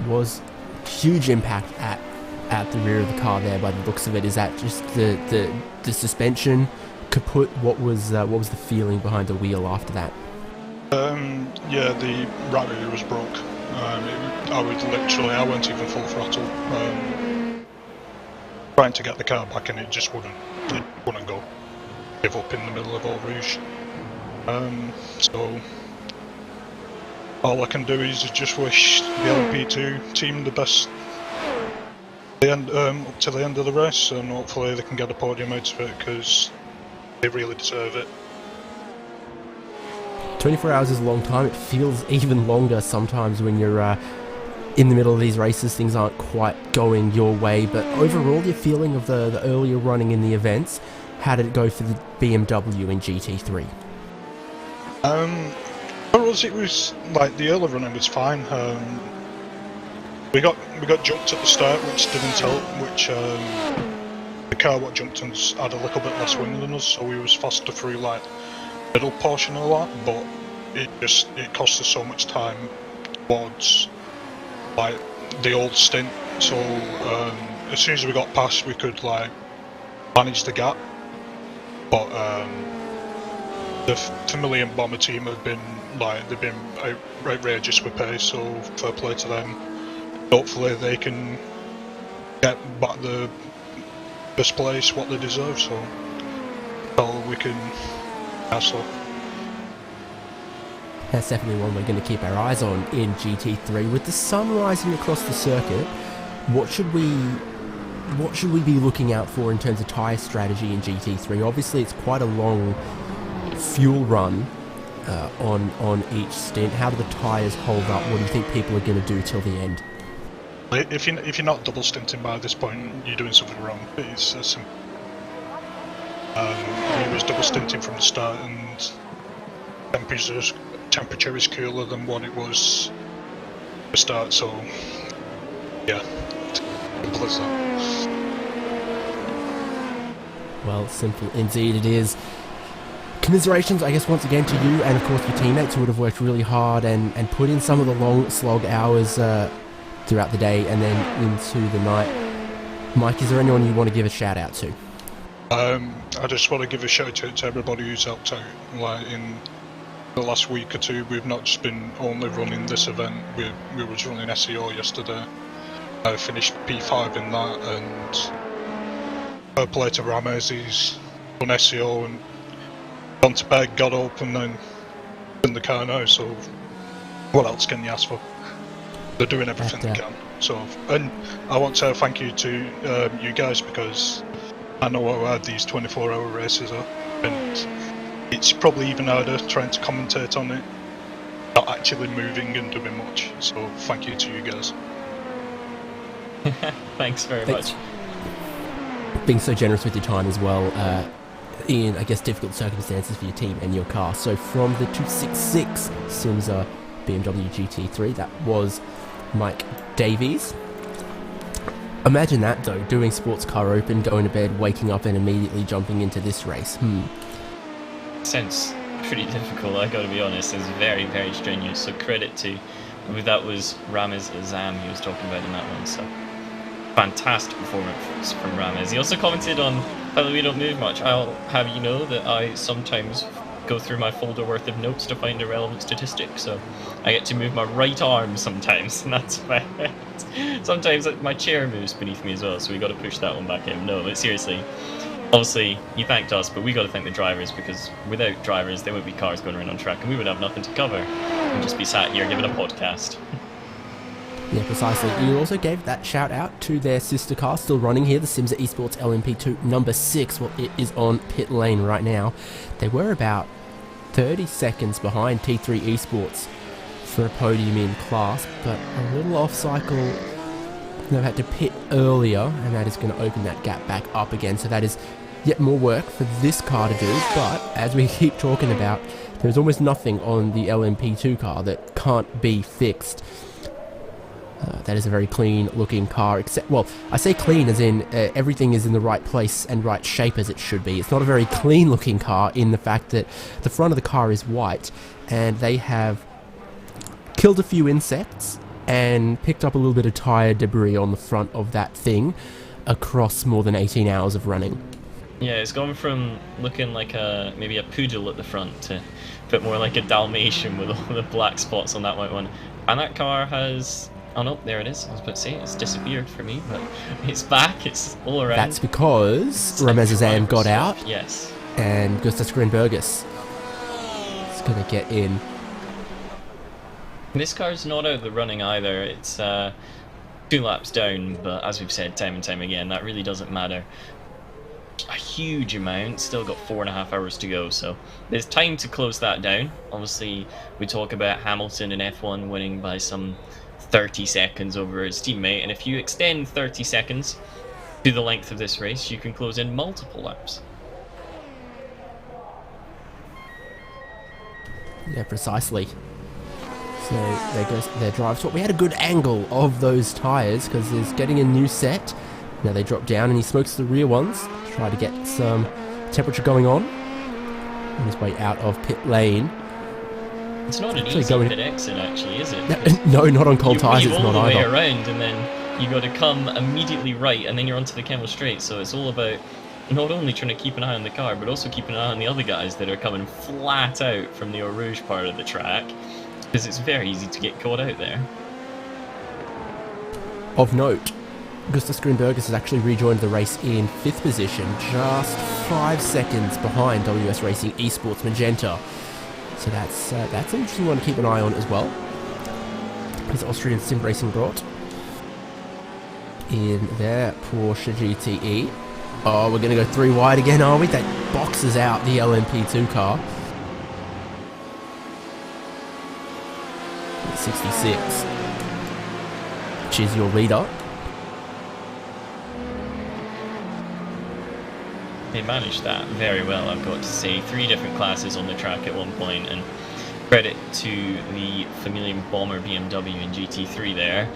Was huge impact at the rear of the car there by the looks of it. Is that just the suspension kaput? What was the feeling behind the wheel after that? Yeah, the right rear was broke. I went even full throttle, trying to get the car back and it just wouldn't go. Give up in the middle of Eau Rouge. So all I can do is just wish the LMP2 team the best up to the end of the race, and hopefully they can get a podium out of it because they really deserve it. 24 hours is a long time. It feels even longer sometimes when you're in the middle of these races. Things aren't quite going your way, but overall your feeling of the earlier running in the events, how did it go for the BMW in GT3? It was like the early running was fine. We got jumped at the start, which didn't help. The car what jumped us had a little bit less wind than us, so we was faster through like middle portion of that. But it cost us so much time towards like the old stint. So as soon as we got past, we could like manage the gap. But the Chameleon Bomber team have been they've been outrageous with pace, so fair play to them. Hopefully they can get back the first place what they deserve, so we can hassle. That's definitely one we're going to keep our eyes on in GT3. With the sun rising across the circuit, what should we be looking out for in terms of tyre strategy in GT3? Obviously it's quite a long fuel run on each stint. How do the tyres hold up? What do you think people are going to do till the end? If you're not double stinting by this point, you're doing something wrong. It's simple. He was double stinting from the start, and temperature is cooler than what it was at the start. So yeah, simple as that. Well, simple indeed it is. Commiserations, I guess, once again to you and of course your teammates who would have worked really hard and put in some of the long slog hours throughout the day and then into the night. Mike, is there anyone you want to give a shout out to? I just want to give a shout out to everybody who's helped out. Like in the last week or two, we've not just been only running this event, we was running SEO yesterday. I finished P5 in that, and I played to Rames, he's done SEO and gone to bed, got up and then in the car now, so what else can you ask for? They're doing everything they can. So, and I want to thank you to you guys, because I know how hard these 24-hour races are, and it's probably even harder trying to commentate on it not actually moving and doing much. So thank you to you guys. Thanks very Thanks. much. Being so generous with your time as well, in, I guess, difficult circumstances for your team and your car. So from the 266 Simza BMW GT3, that was Mike Davies. Imagine that though, doing sports car open, going to bed, waking up and immediately jumping into this race. Sounds pretty difficult, I gotta be honest. It's very, very strenuous, so credit to, I mean, that was Ramez Azam he was talking about in that one, so fantastic performance from Ramez. He also commented on how we don't move much. I'll have you know that I sometimes go through my folder worth of notes to find a relevant statistic, so I get to move my right arm sometimes, and that's about it. Sometimes my chair moves beneath me as well, so we got to push that one back in. No, but seriously, obviously he thanked us, but we got to thank the drivers, because without drivers there would be cars going around on track and we would have nothing to cover. We'd just be sat here giving a podcast. Yeah, precisely. You also gave that shout out to their sister car still running here, the Simza Esports LMP2 number 6. Well, it is on pit lane right now. They were about 30 seconds behind T3 Esports for a podium in class, but a little off cycle. They've had to pit earlier, and that is going to open that gap back up again. So that is yet more work for this car to do, but as we keep talking about, there's almost nothing on the LMP2 car that can't be fixed. That is a very clean looking car, except, well, I say clean as in everything is in the right place and right shape as it should be. It's not a very clean looking car in the fact that the front of the car is white, and they have killed a few insects and picked up a little bit of tyre debris on the front of that thing across more than 18 hours of running. Yeah, it's gone from looking like maybe a poodle at the front to a bit more like a Dalmatian with all the black spots on that white one. And that car has... oh no, there it is. I was about to say, it's disappeared for me, but it's back, it's all around. That's because Ramez Azam got out, yes, and Gustas Grenbergus is going to get in. This car's not out of the running either. It's 2 laps down, but as we've said time and time again, that really doesn't matter a huge amount. Still got 4.5 hours to go, so there's time to close that down. Obviously, we talk about Hamilton in F1 winning by some 30 seconds over his teammate, and if you extend 30 seconds to the length of this race, you can close in multiple laps. Yeah, precisely. So there goes their drive swap. We had a good angle of those tyres because he's getting a new set. Now they drop down and he smokes the rear ones to try to get some temperature going on on his way out of pit lane. It's not an easy pit exit actually, is it? No, not on cold tyres, it's not all the way either. around and then you got to come immediately right and then you're onto the Kemmel Straight, so it's all about not only trying to keep an eye on the car but also keeping an eye on the other guys that are coming flat out from the Eau Rouge part of the track, because it's very easy to get caught out there. Of note, Gustas Grenbergus has actually rejoined the race in 5th position, just 5 seconds behind WS Racing Esports Magenta. So that's an interesting one to keep an eye on as well. His Austrian Sim Racing brought in their Porsche GTE. Oh, we're going to go 3 wide again, are we? That boxes out the LMP2 car. 66, which is your leader. They managed that very well, I've got to say. 3 different classes on the track at one point, and credit to the Familiar Bomber BMW and GT3 there.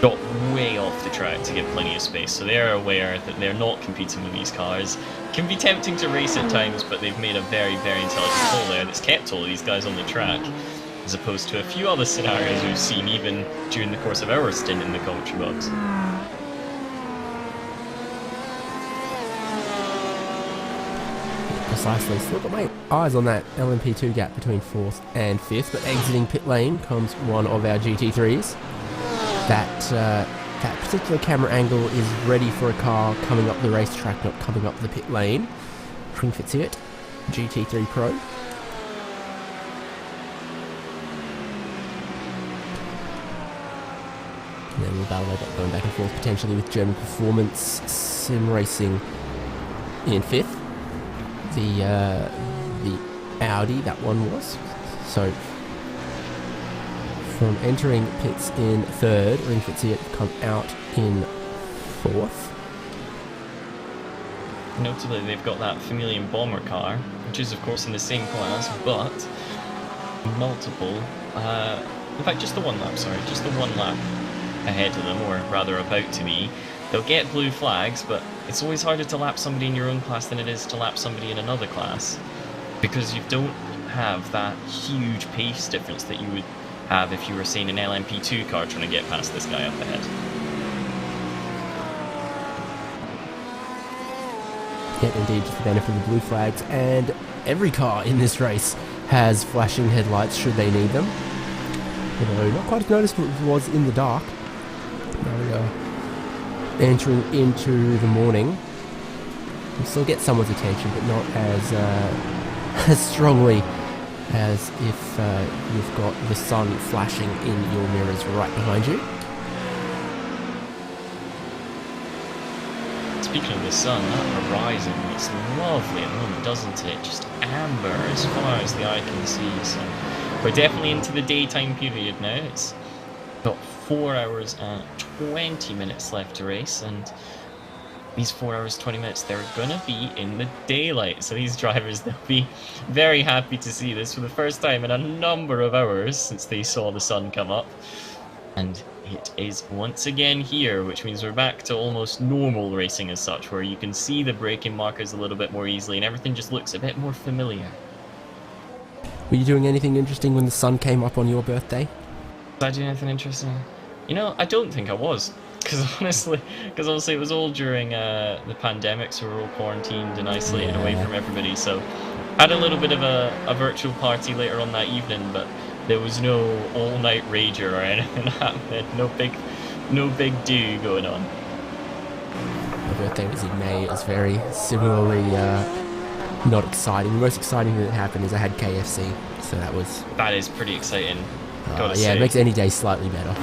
Got way off the track to get plenty of space, so they're aware that they're not competing with these cars. Can be tempting to race at times, but they've made a very, very intelligent call there that's kept all of these guys on the track, as opposed to a few other scenarios we've seen even during the course of our stint in the commentary box. Precisely. Still got my eyes on that LMP2 gap between 4th and 5th, but exiting pit lane comes one of our GT3s. That particular camera angle is ready for a car coming up the racetrack, not coming up the pit lane. Tring Fitzhewitt, GT3 Pro. And then we'll battle over going back and forth potentially with German Performance Sim Racing in 5th. The Audi, that one was. So From entering pits in third, Ring Fitzy have come out in fourth. Notably, they've got that Familian bomber car, which is of course in the same class, but multiple, in fact just the one lap ahead of them, or rather about to be. They'll get blue flags, but it's always harder to lap somebody in your own class than it is to lap somebody in another class, because you don't have that huge pace difference that you would have if you were seeing an LMP2 car trying to get past this guy up ahead. Yet indeed, just the benefit of the blue flags, and every car in this race has flashing headlights should they need them. Although not quite as noticeable as it was in the dark. Now we are entering into the morning. You still get someone's attention, but not as as strongly as if you've got the sun flashing in your mirrors right behind you. Speaking of the sun, that horizon looks lovely at the moment, doesn't it? Just amber as far as the eye can see. So we're definitely into the daytime period now. It's got 4 hours and 20 minutes left to race, and these 4 hours 20 minutes they're gonna be in the daylight. So these drivers, they'll be very happy to see this for the first time in a number of hours since they saw the sun come up. And it is once again here, which means we're back to almost normal racing as such, where you can see the braking markers a little bit more easily and everything just looks a bit more familiar. Were you doing anything interesting when the sun came up on your birthday? Did I do anything interesting? You know, I don't think I was. Because obviously it was all during the pandemic, so we were all quarantined and isolated away from everybody. So I had a little bit of a virtual party later on that evening, but there was no all-night rager or anything happening. No big do going on. My birthday was in May. It was very similarly not exciting. The most exciting thing that happened is I had KFC, so that is pretty exciting. Yeah, it makes any day slightly better.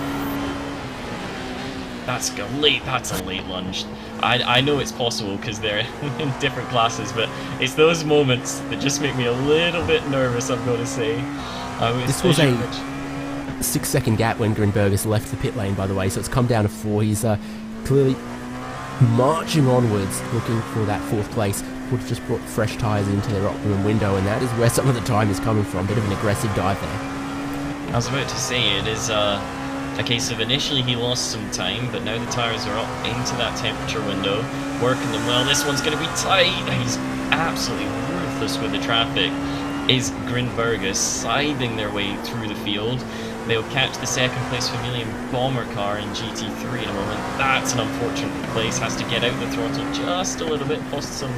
That's a late lunch. I know it's possible because they're in different classes, but it's those moments that just make me a little bit nervous, I'm going to say. This was a 6-second gap when Grinbergus left the pit lane, by the way, so it's come down to 4. He's clearly marching onwards, looking for that 4th place. Would have just brought fresh tyres into their optimum window, and that is where some of the time is coming from. Bit of an aggressive dive there. I was about to say, it is a case of initially he lost some time, but now the tyres are up into that temperature window, working them well. This one's going to be tight. He's absolutely ruthless with the traffic. Is Grinbergus siding their way through the field. They'll catch the 2nd place Familian bomber car in GT3 in a moment. That's an unfortunate place. Has to get out the throttle just a little bit, cost some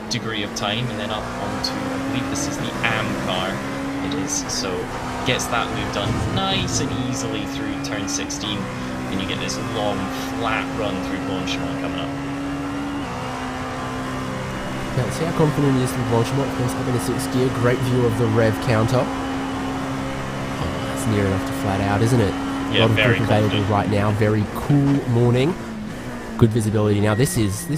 degree of time, and then up onto, I believe this is the AM car. It is, so gets that move done nice and easily through turn 16, and you get this long flat run through Blanchimont coming up. Now, see how confident he is with Blanchimont. Of course, up in the 6th gear. Great view of the rev counter. Oh, that's near enough to flat out, isn't it? Yeah, a lot of very grip available confident. right now. Very cool morning. Good visibility. Now, this is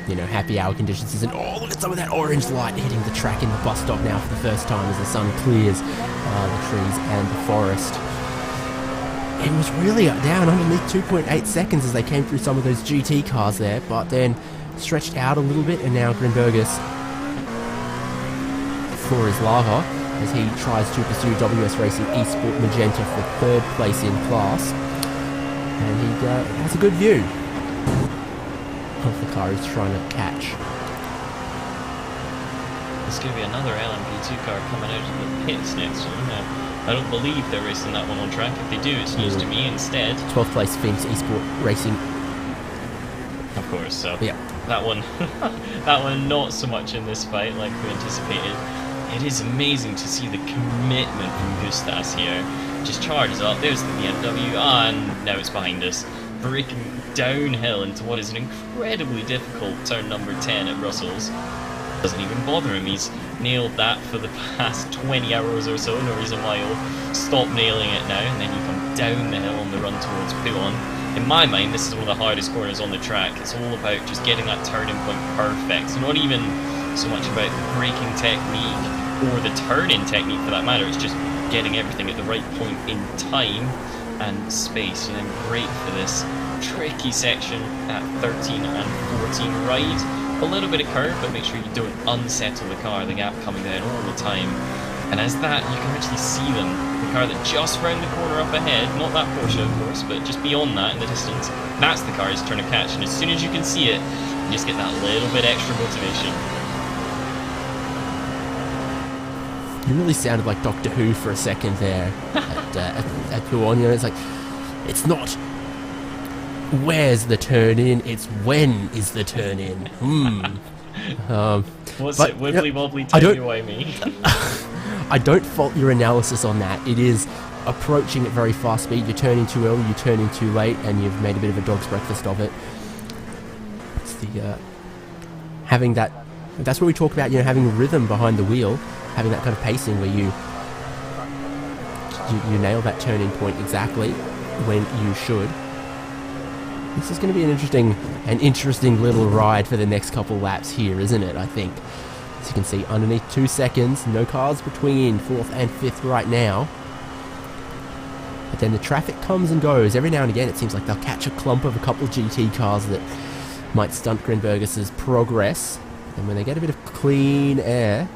happy hour conditions. Isn't? Oh, look at some of that orange light hitting the track in the bus stop now for the first time as the sun clears the trees and the forest. It was really down underneath 2.8 seconds as they came through some of those GT cars there, but then stretched out a little bit, and now Grinbergus for his lava as he tries to pursue WS Racing eSport Magenta for 3rd place in class, and he has a good view of the car he's trying to catch. There's going to be another LMP2 car coming out of the pits next one. I don't believe they're racing that one on track. If they do, it's news to me instead. 12th place Phoenix eSport Racing. Of course, so yeah. That one not so much in this fight like we anticipated. It is amazing to see the commitment from Gustas here. Just charges up, there's the BMW, and now it's behind us. Breaking downhill into what is an incredibly difficult turn number 10 at Brussels. Doesn't even bother him, he's nailed that for the past 20 hours or so, no reason why he'll stop nailing it now, and then you come down the hill on the run towards Pouon. In my mind, this is one of the hardest corners on the track. It's all about just getting that turning point perfect. It's not even so much about the braking technique or the turning technique for that matter, it's just getting everything at the right point in time and space. You know, great for this tricky section at 13 and 14 ride. A little bit of curve, but make sure you don't unsettle the car, the gap coming down all the time. And as that, you can actually see them. The car that just round the corner up ahead, not that Porsche of course, but just beyond that in the distance, that's the car he's trying to catch. And as soon as you can see it, you just get that little bit extra motivation. You really sounded like Doctor Who for a second there at Puon. You know, it's like, it's not where's the turn in, it's when is the turn in. What's it, wibbly wobbly, timey-wimey? I don't fault your analysis on that. It is approaching at very fast speed. You're turning too early, you're turning too late, and you've made a bit of a dog's breakfast of it. It's the having that. That's what we talk about. You know, having rhythm behind the wheel, having that kind of pacing where you nail that turning point exactly when you should. This is going to be an interesting little ride for the next couple laps here, isn't it? I think. As you can see, underneath 2 seconds, no cars between 4th and 5th right now. But then the traffic comes and goes. Every now and again, it seems like they'll catch a clump of a couple of GT cars that might stunt Grenbergus's progress. And when they get a bit of clean air,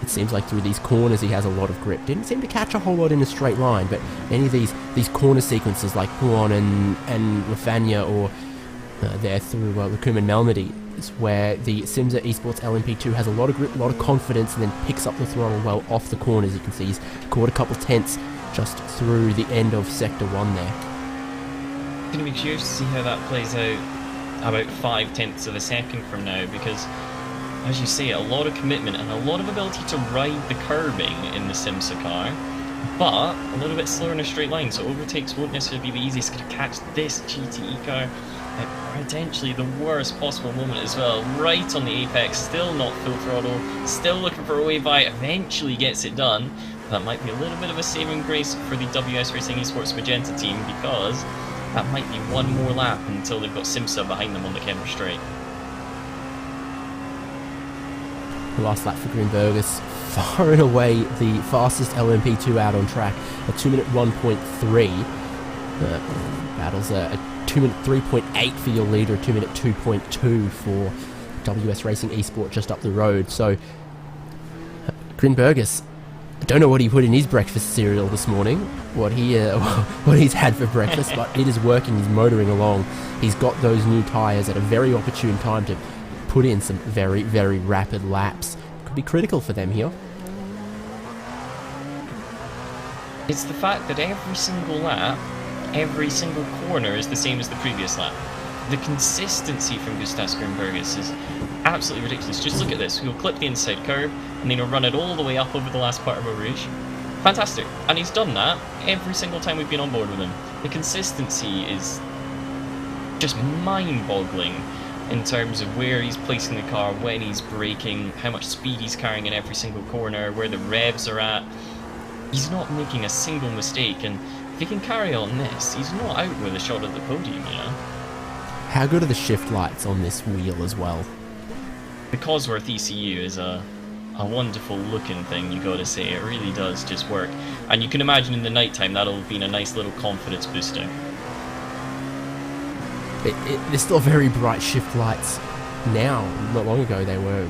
it seems like through these corners he has a lot of grip. Didn't seem to catch a whole lot in a straight line, but any of these corner sequences like Puon and Lafania, or there through Lacum and Malmedy, is where the Simsa Esports LMP2 has a lot of grip, a lot of confidence, and then picks up the throttle well off the corners. You can see he's caught a couple tenths just through the end of Sector 1 there. It's going to be curious to see how that plays out about 5/10 of a second from now, because as you say, a lot of commitment and a lot of ability to ride the curbing in the Simsa car, but a little bit slower in a straight line, so overtakes won't necessarily be the easiest. Going to catch this GTE car at potentially the worst possible moment as well, right on the apex, still not full throttle, still looking for a way by, eventually gets it done. That might be a little bit of a saving grace for the WS Racing Esports Magenta team, because that might be one more lap until they've got Simsa behind them on the Kenner straight. The last lap for Grenbergus, far and away the fastest LMP2 out on track, a 2-minute 1.3. Battles a 2-minute 3.8 for your leader, a 2-minute 2.2 for WS Racing Esport just up the road. So, Grenbergus, I don't know what he put in his breakfast cereal this morning, what he's had for breakfast, but it is working, he's motoring along. He's got those new tyres at a very opportune time to put in some very, very rapid laps. Could be critical for them here. It's the fact that every single lap, every single corner is the same as the previous lap. The consistency from Gustav Grenbergus is absolutely ridiculous. Just look at this. He'll clip the inside curve, and then he'll run it all the way up over the last part of Eau Rouge. Fantastic. And he's done that every single time we've been on board with him. The consistency is just mind-boggling in terms of where he's placing the car, when he's braking, how much speed he's carrying in every single corner, where the revs are at. He's not making a single mistake, and if he can carry on this, he's not out with a shot at the podium, you know. How good are the shift lights on this wheel as well? The Cosworth ECU is a wonderful looking thing, you gotta say. It really does just work. And you can imagine in the night time that'll have been a nice little confidence booster. They're still very bright shift lights now. Not long ago they were,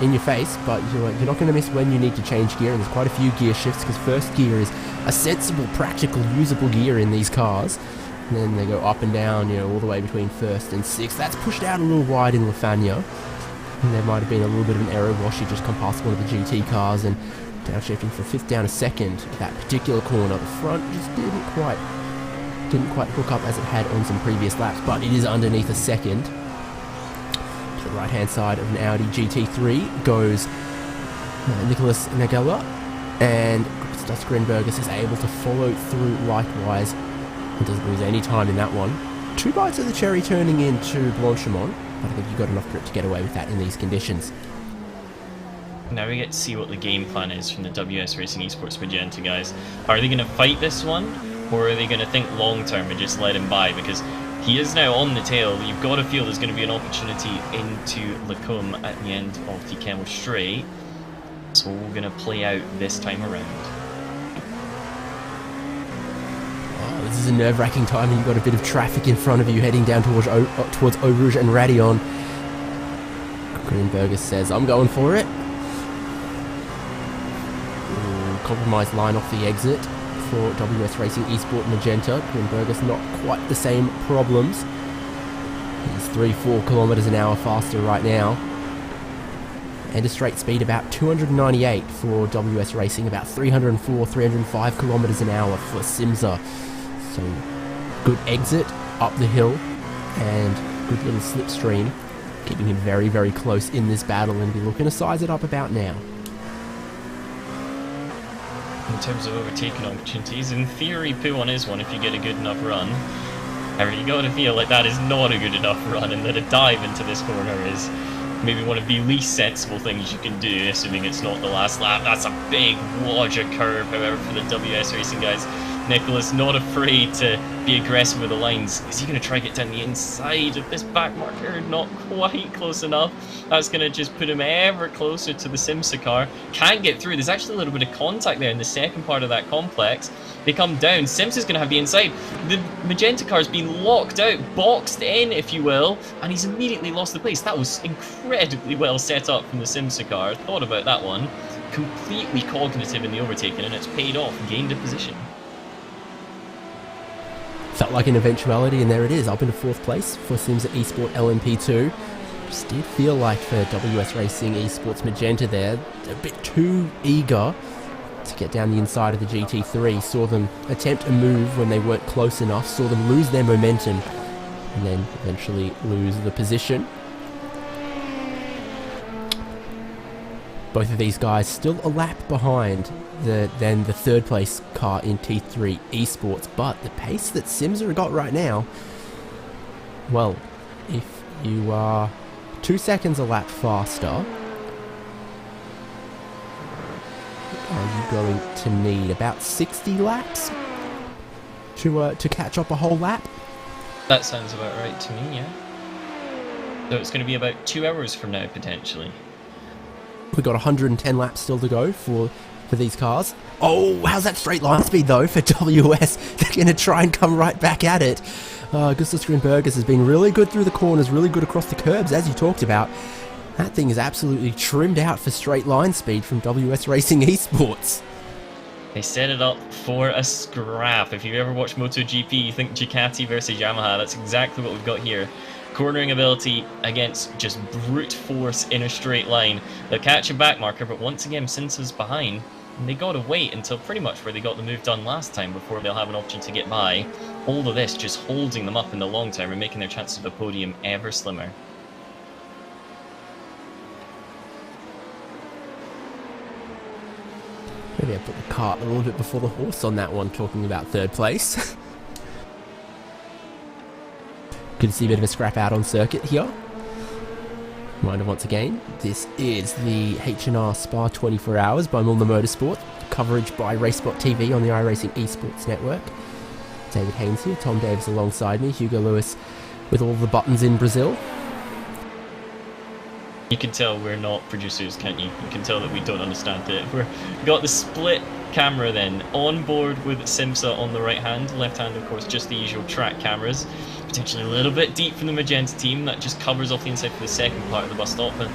in your face, but you're not going to miss when you need to change gear, and there's quite a few gear shifts, because first gear is a sensible, practical, usable gear in these cars. And then they go up and down, all the way between first and sixth. That's pushed out a little wide in Lafania. And there might have been a little bit of an error wash. You just come past one of the GT cars and downshifting for fifth down a second. That particular corner, the front just didn't quite hook up as it had on some previous laps, but it is underneath a second. To the right hand side of an Audi GT3 goes Nicholas Nagella, and Gustav Grenbergus is able to follow through likewise. He doesn't lose any time in that one. 2 bites of the cherry turning into Blanchimont, but I think you've got enough grip to get away with that in these conditions. Now we get to see what the game plan is from the WS Racing Esports Magenta guys. Are they going to fight this one, or are they going to think long term and just let him by? Because he is now on the tail. You've got to feel there's going to be an opportunity into Lacombe at the end of the Camel Straight. it's all going to play out this time around. Oh, this is a nerve-wracking time, and you've got a bit of traffic in front of you heading down towards Eau Rouge and Radillon. Greenberger says, I'm going for it. Compromised line off the exit for WS Racing Esport Magenta. Greenberger's not quite the same problems. He's 3-4 kilometers an hour faster right now. And a straight speed about 298 for WS Racing, about 304, 305 kilometers an hour for Simsa. So good exit up the hill and good little slipstream, keeping him very, very close in this battle, and be looking to size it up about now. In terms of overtaking opportunities, in theory P1 is one if you get a good enough run. However, you gotta feel like that is not a good enough run, and that a dive into this corner is maybe one of the least sensible things you can do, assuming it's not the last lap. That's a big Wodger curve, however, for the WS Racing guys. Nicholas not afraid to be aggressive with the lines. Is he going to try to get down the inside of this back marker? Not quite close enough. That's going to just put him ever closer to the Simsa car. Can't get through. There's actually a little bit of contact there in the second part of that complex. They come down. Simsa's going to have the inside. The Magenta car's been locked out, boxed in, if you will, and he's immediately lost the place. That was incredibly well set up from the Simsa car. Thought about that one. Completely cognitive in the overtaking, and it's paid off. Gained a position. Felt like an eventuality, and there it is, up into 4th place for Simsa Esport LMP2. Just did feel like for WS Racing Esports Magenta there, a bit too eager to get down the inside of the GT3. Saw them attempt a move when they weren't close enough, saw them lose their momentum, and then eventually lose the position. Both of these guys still a lap behind the 3rd place car in T3 Esports, but the pace that Simsa got right now, well, if you are 2 seconds a lap faster, are you going to need about 60 laps to catch up a whole lap? That sounds about right to me, yeah. So it's going to be about 2 hours from now, potentially. We've got 110 laps still to go for these cars. Oh, how's that straight line speed though for WS? They're going to try and come right back at it. Gustav Greenbergers has been really good through the corners, really good across the curbs, as you talked about. That thing is absolutely trimmed out for straight line speed from WS Racing Esports. They set it up for a scrap. If you've ever watched MotoGP, you think Ducati versus Yamaha. That's exactly what we've got here. Cornering ability against just brute force in a straight line. They'll catch a back marker, but once again, Simsa's behind. And they got to wait until pretty much where they got the move done last time before they'll have an option to get by. All of this just holding them up in the long term and making their chances of a podium ever slimmer. Maybe I put the cart a little bit before the horse on that one, talking about 3rd place. Good to see a bit of a scrap out on circuit here. Reminder once again, this is the H&R Spa 24 Hours by Mühlner Motorsport. Coverage by RaceSpot TV on the iRacing Esports Network. David Haynes here, Tom Davis alongside me, Hugo Lewis with all the buttons in Brazil. You can tell we're not producers, can't you? You can tell that we don't understand it. We've got the split camera then, on board with Simsa on the right hand, left hand of course just the usual track cameras. Potentially a little bit deep from the Magenta team, that just covers off the inside for the second part of the bus stop, and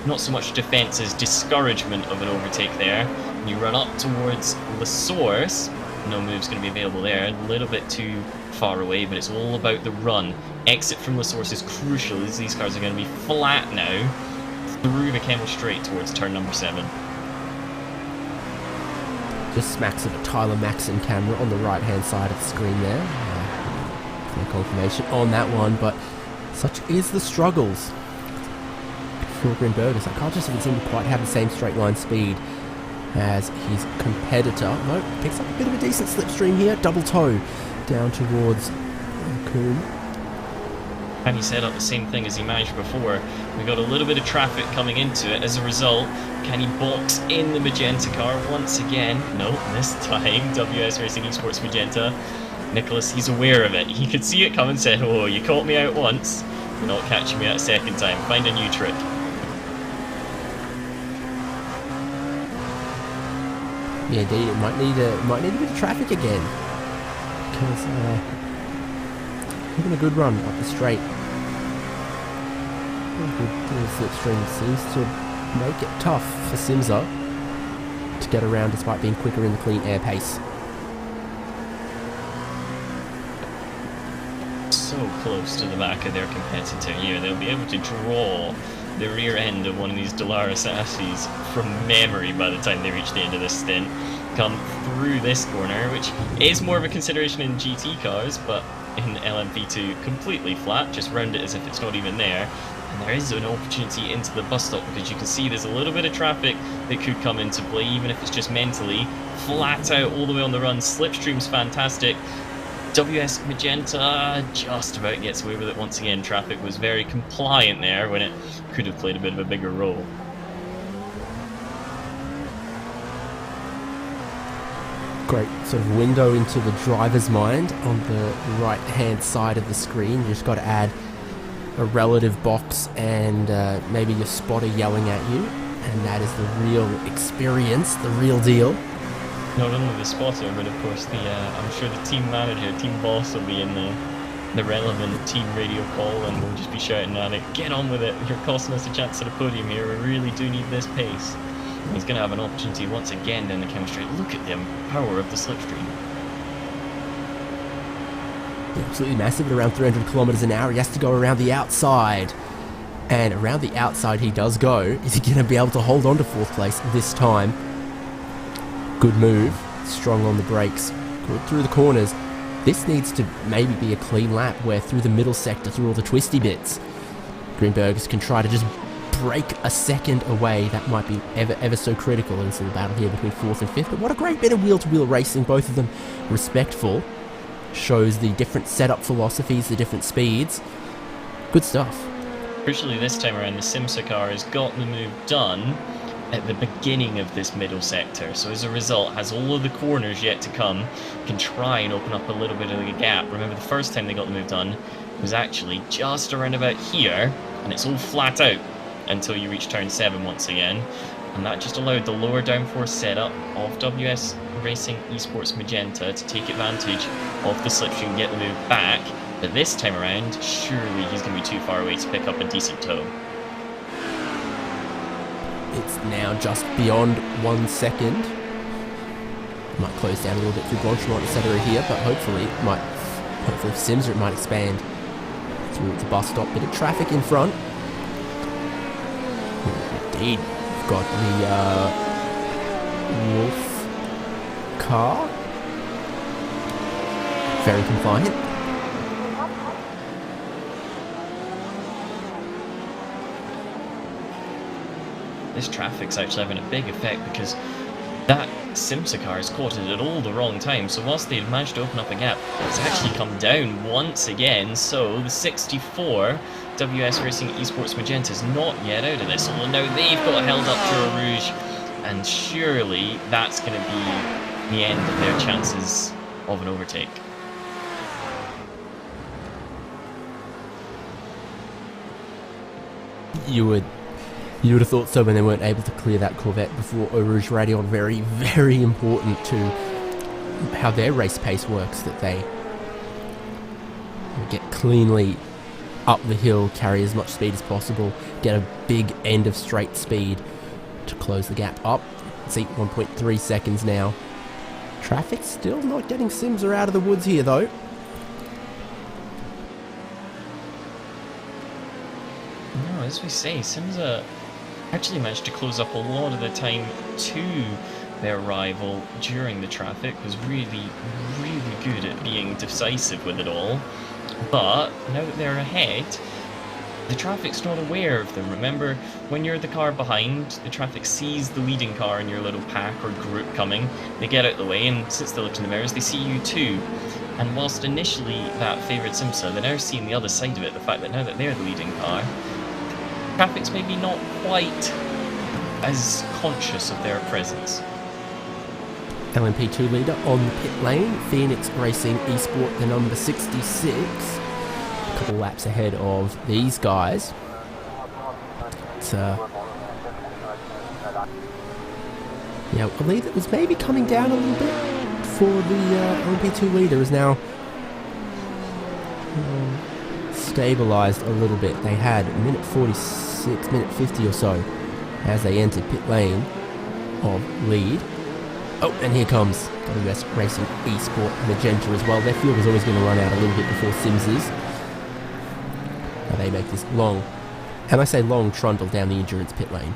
not so much defence as discouragement of an overtake there. And you run up towards La Source, no move's going to be available there, a little bit too far away, but it's all about the run. Exit from La Source is crucial as these cars are going to be flat now through the Kemmel Straight towards turn number 7. Just smacks of a Tyler Maxson camera on the right hand side of the screen there. No confirmation on that one, but such is the struggles for Greenbergers. That car just doesn't seem to quite have the same straight line speed as his competitor. Nope, picks up a bit of a decent slipstream here. Double toe down towards Coombe. And he set up the same thing as he managed before. We got a little bit of traffic coming into it. As a result, can he box in the Magenta car once again? No, this time WS Racing Esports Magenta. Nicholas, he's aware of it. He could see it come and said, oh, you caught me out once. You're not catching me out a second time. Find a new trick. Yeah, indeed, it might need a bit of traffic again. Because having a good run up the straight. Good slipstream seems to make it tough for Simsa to get around despite being quicker in the clean air pace. So close to the back of their competitor here. They'll be able to draw the rear end of one of these Dolaris Ashes from memory by the time they reach the end of this stint. Come through this corner, which is more of a consideration in GT cars, but in LMP2 completely flat, just round it as if it's not even there. And there is an opportunity into the bus stop because you can see there's a little bit of traffic that could come into play, even if it's just mentally. Flat out all the way on the run, slipstream's fantastic. WS Magenta just about gets away with it once again. Traffic was very compliant there when it could have played a bit of a bigger role. Great sort of window into the driver's mind on the right hand side of the screen. You just got to add a relative box and maybe your spotter yelling at you, and that is the real experience, the real deal. Not only the spotter, but of course the I'm sure the team manager, team boss will be in the relevant team radio call, and we'll just be shouting at it, get on with it, you're costing us a chance at a podium here, we really do need this pace. And he's going to have an opportunity once again down the chemistry. Look at the power of the slipstream. Absolutely massive at around 300 kilometers an hour. He has to go around the outside. And around the outside he does go. Is he going to be able to hold on to 4th place this time? Good move. Strong on the brakes. Good through the corners. This needs to maybe be a clean lap where through the middle sector, through all the twisty bits, Greenbergs can try to just break a second away. That might be ever so critical in this little battle here between 4th and 5th. But what a great bit of wheel-to-wheel racing. Both of them respectful. Shows the different setup philosophies, the different speeds. Good stuff. Crucially this time around, the Simsa car has got the move done at the beginning of this middle sector, so as a result has all of the corners yet to come, can try and open up a little bit of a gap. Remember the first time they got the move done was actually just around about here, and it's all flat out until you reach turn 7 once again, and that just allowed the lower downforce setup of WS Racing Esports Magenta to take advantage of the slipstream and get the move back. But this time around, surely he's going to be too far away to pick up a decent tow. It's now just beyond 1 second. Might close down a little bit through Blanchemont, etc. here, but hopefully for Simsa it might expand through the bus stop. Bit of traffic in front. Indeed, we've got the Wolf car. Very compliant. This traffic's actually having a big effect because that Simsa car has caught it at all the wrong time. So whilst they had managed to open up a gap, it's actually come down once again. So the 64 WS Racing Esports Magenta is not yet out of this. Although now they've got held up to a Rouge, and surely that's going to be the end of their chances of an overtake. You would have thought so when they weren't able to clear that Corvette before Eau Rouge Radion. Very, very important to how their race pace works, that they get cleanly up the hill, carry as much speed as possible, get a big end of straight speed to close the gap up. See, 1.3 seconds now. Traffic still not getting Simsa out of the woods here though. No, as we say, Simsa actually managed to close up a lot of the time to their rival during the traffic, was really, really good at being decisive with it all. But now that they're ahead, the traffic's not aware of them. Remember, when you're the car behind, the traffic sees the leading car in your little pack or group coming, they get out of the way, and since they look in the mirrors, they see you too. And whilst initially that favoured Simsa, they're now seeing the other side of it, the fact that now that they're the leading car, traffic's maybe not quite as conscious of their presence. LMP2 leader on the pit lane, Phoenix Racing Esport, the number 66. A couple laps ahead of these guys. It's Yeah, a lead that was maybe coming down a little bit for the LMP2 leader is now stabilised a little bit. They had minute 46, minute 50 or so as they entered pit lane of lead. Oh, and here comes WS Racing Esport Magenta as well. Their fuel was always going to run out a little bit before Sims's. Now they make this long, and I say long, trundle down the endurance pit lane.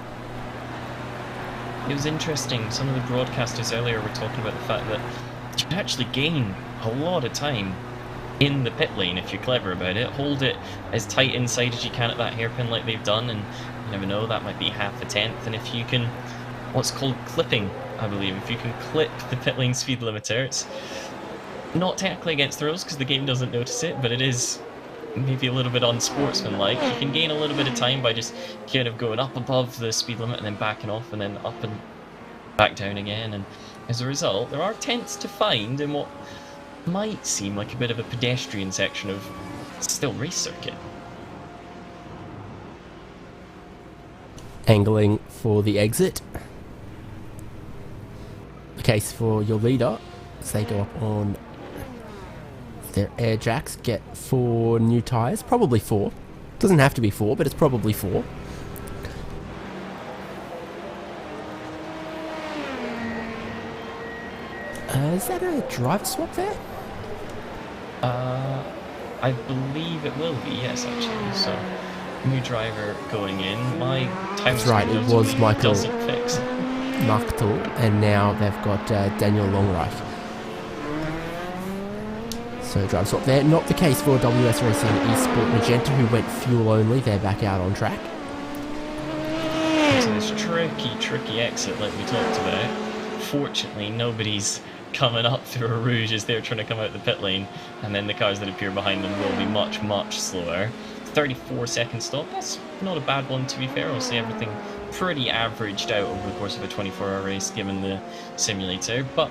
It was interesting, some of the broadcasters earlier were talking about the fact that you can actually gain a lot of time in the pit lane if you're clever about it. Hold it as tight inside as you can at that hairpin like they've done, and you never know, that might be half a tenth. And if you can, what's called clipping, I believe, if you can clip the pit lane speed limiter, it's not technically against the rules because the game doesn't notice it, but it is maybe a little bit unsportsmanlike. You can gain a little bit of time by just kind of going up above the speed limit and then backing off and then up and back down again, and as a result there are tenths to find in what might seem like a bit of a pedestrian section of still race circuit. Angling for the exit. The case for your leader as they go up on their air jacks, get 4 new tyres, probably 4. Doesn't have to be 4, but it's probably 4. Is that a driver swap there? I believe it will be, yes, actually. So, new driver going in. My time That's right, it was Michael doesn't fix. Machtel, and now they've got Daniel Longreich. So driver swap there. Not the case for WS Racing Esport Magenta, who went fuel only. They're back out on track. So this tricky exit like we talked about. Fortunately, nobody's coming up through a rouge as they're trying to come out the pit lane, and then the cars that appear behind them will be much slower. 34-second stop, that's not a bad one to be fair. I'll say everything pretty averaged out over the course of a 24-hour race given the simulator, but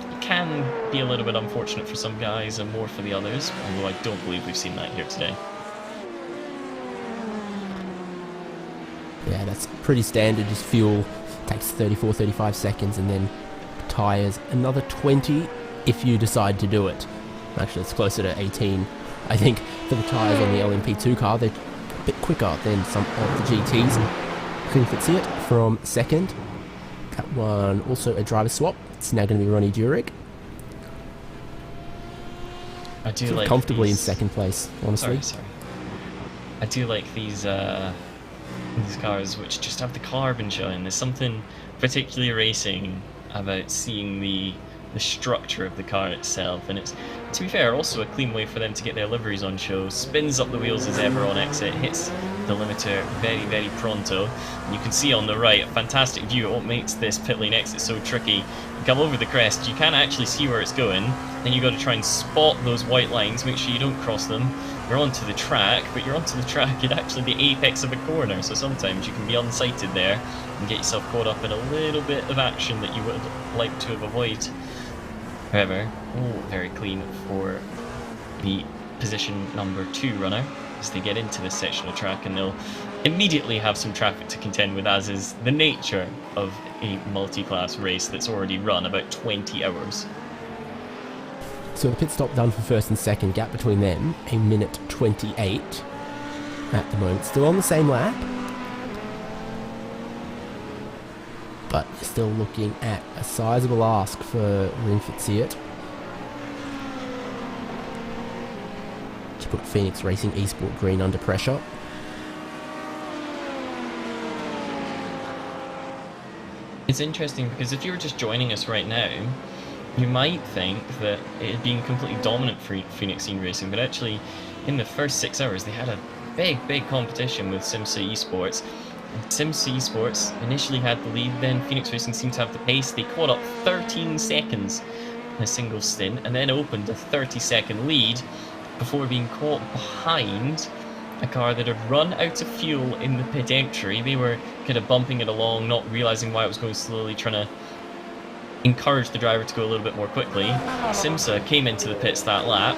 it can be a little bit unfortunate for some guys and more for the others, although I don't believe we've seen that here today. Yeah, that's pretty standard. Just fuel takes 34-35 seconds, and then tyres another 20 if you decide to do it. Actually, it's closer to 18, I think, for the tyres on the LMP2 car. They're a bit quicker than some of the GTs. Couldn't see it from second. That one also a driver swap. It's now going to be Ronnie Durig. I do like comfortably these... in second place, honestly. Sorry. I do like these cars which just have the carbon showing. There's something particularly racing about seeing the structure of the car itself, and it's, to be fair, also a clean way for them to get their liveries on show. Spins up the wheels as ever on exit, hits the limiter very pronto. And you can see on the right a fantastic view of what makes this pit lane exit so tricky. You come over the crest, you can't actually see where it's going, then you got to try and spot those white lines, make sure you don't cross them. You're onto the track, but you're onto the track at actually the apex of a corner, so sometimes you can be unsighted there and get yourself caught up in a little bit of action that you would like to have avoided. However, very clean for the position number 2 runner as they get into this section of track, and they'll immediately have some traffic to contend with, as is the nature of a multi-class race that's already run about 20 hours. So the pit stop done for first and second, gap between them, a minute 28 at the moment. Still on the same lap, but still looking at a sizable ask for Rinfitziert to put Phoenix Racing Esport Green under pressure. It's interesting because if you were just joining us right now, you might think that it had been completely dominant for Phoenix Scene Racing, but actually in the first 6 hours they had a big competition with Simsa Esports. Simsa Esports initially had the lead, then Phoenix Racing seemed to have the pace. They caught up 13 seconds in a single stint and then opened a 30-second lead before being caught behind a car that had run out of fuel in the pit entry. They were kind of bumping it along, not realizing why it was going slowly, trying to encourage the driver to go a little bit more quickly. Simsa came into the pits that lap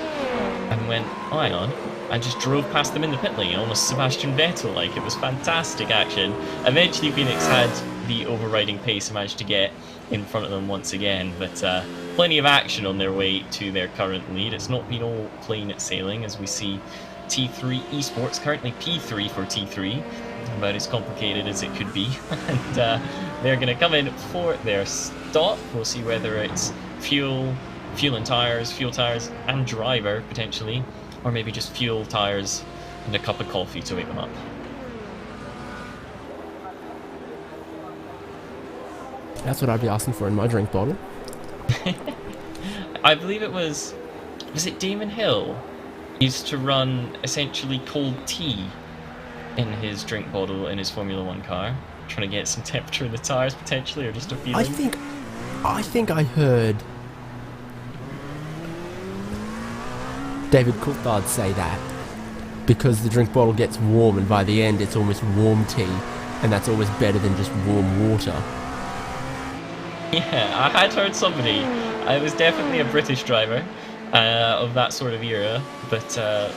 and went, oh, hang on, and just drove past them in the pit lane, almost Sebastian Vettel-like. It was fantastic action. Eventually Phoenix had the overriding pace and managed to get in front of them once again. But plenty of action on their way to their current lead. It's not been all plain sailing, as we see T3 Esports, currently P3 for T3, about as complicated as it could be. And they're going to come in for their stop. We'll see whether it's fuel and tyres, fuel, tyres and driver potentially, or maybe just fuel, tyres and a cup of coffee to wake them up. That's what I'd be asking for in my drink bottle. I believe it was it Damon Hill used to run essentially cold tea in his drink bottle in his Formula 1 car, trying to get some temperature in the tyres potentially, or just a feeling. I think I heard David Coulthard say that, because the drink bottle gets warm and by the end it's almost warm tea, and that's always better than just warm water. Yeah, I had heard somebody. I was definitely a British driver of that sort of era, but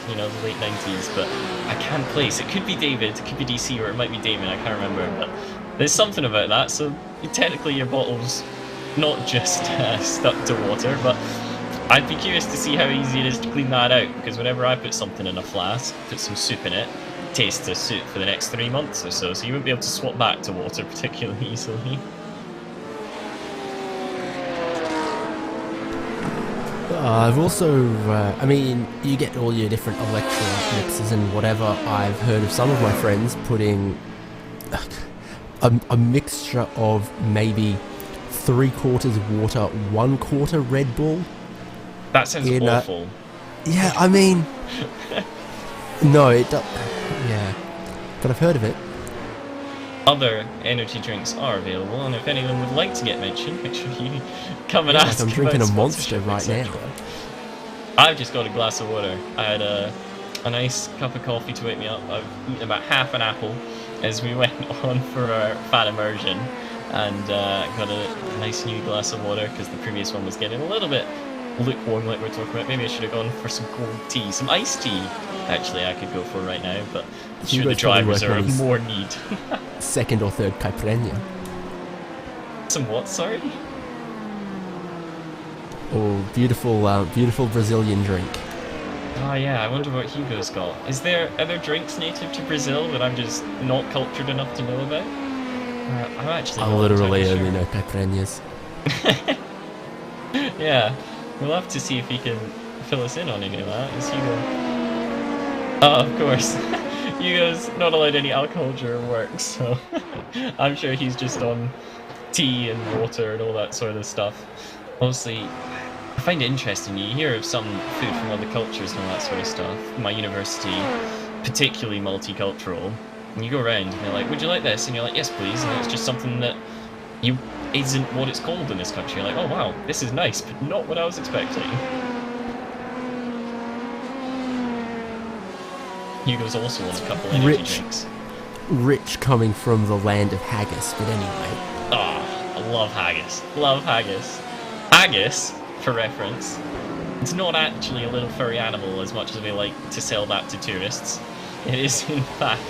you know, the late 90s. But I can't place. It could be David, it could be DC, or it might be Damon. I can't remember. But there's something about that. So technically, your bottle's not just stuck to water. But I'd be curious to see how easy it is to clean that out. Because whenever I put something in a flask, put some soup in it, it tastes of soup for the next 3 months or so. So you wouldn't be able to swap back to water particularly easily. I've also, I mean, you get all your different electrolyte mixes and whatever. I've heard of some of my friends putting a mixture of maybe 3/4 water, 1/4 Red Bull. That sounds awful. Yeah, I mean, no, it does. Yeah, but I've heard of it. Other energy drinks are available, and if any of them would like to get mentioned, make sure you come and ask. I'm drinking about a Monster right etc. now. I've just got a glass of water. I had a nice cup of coffee to wake me up. I've eaten about half an apple as we went on for our fan immersion, and got a nice new glass of water because the previous one was getting a little bit lukewarm, like we're talking about. Maybe I should have gone for some cold tea, some iced tea. Actually, I could go for right now, but I'm sure the drivers are of more need. Second or third caipirinha. Some what? Sorry. Oh, beautiful Brazilian drink. Oh yeah, I wonder what Hugo's got. Are there drinks native to Brazil that I'm just not cultured enough to know about? I'm actually. I literally only know caipirinhas. Yeah, we'll have to see if he can fill us in on any of that. Is Hugo? Oh, of course. Hugo's not allowed any alcohol during work, so I'm sure he's just on tea and water and all that sort of stuff. Obviously, I find it interesting. You hear of some food from other cultures and all that sort of stuff. My university, particularly multicultural, and you go around and they're like, "Would you like this?" And you're like, "Yes, please." And it's just something that isn't what it's called in this country. You're like, "Oh wow, this is nice, but not what I was expecting." Hugo's also on a couple energy drinks. Rich coming from the land of haggis, but anyway. Ah, I love haggis. Love haggis. Haggis, for reference, it's not actually a little furry animal as much as we like to sell that to tourists. It is in fact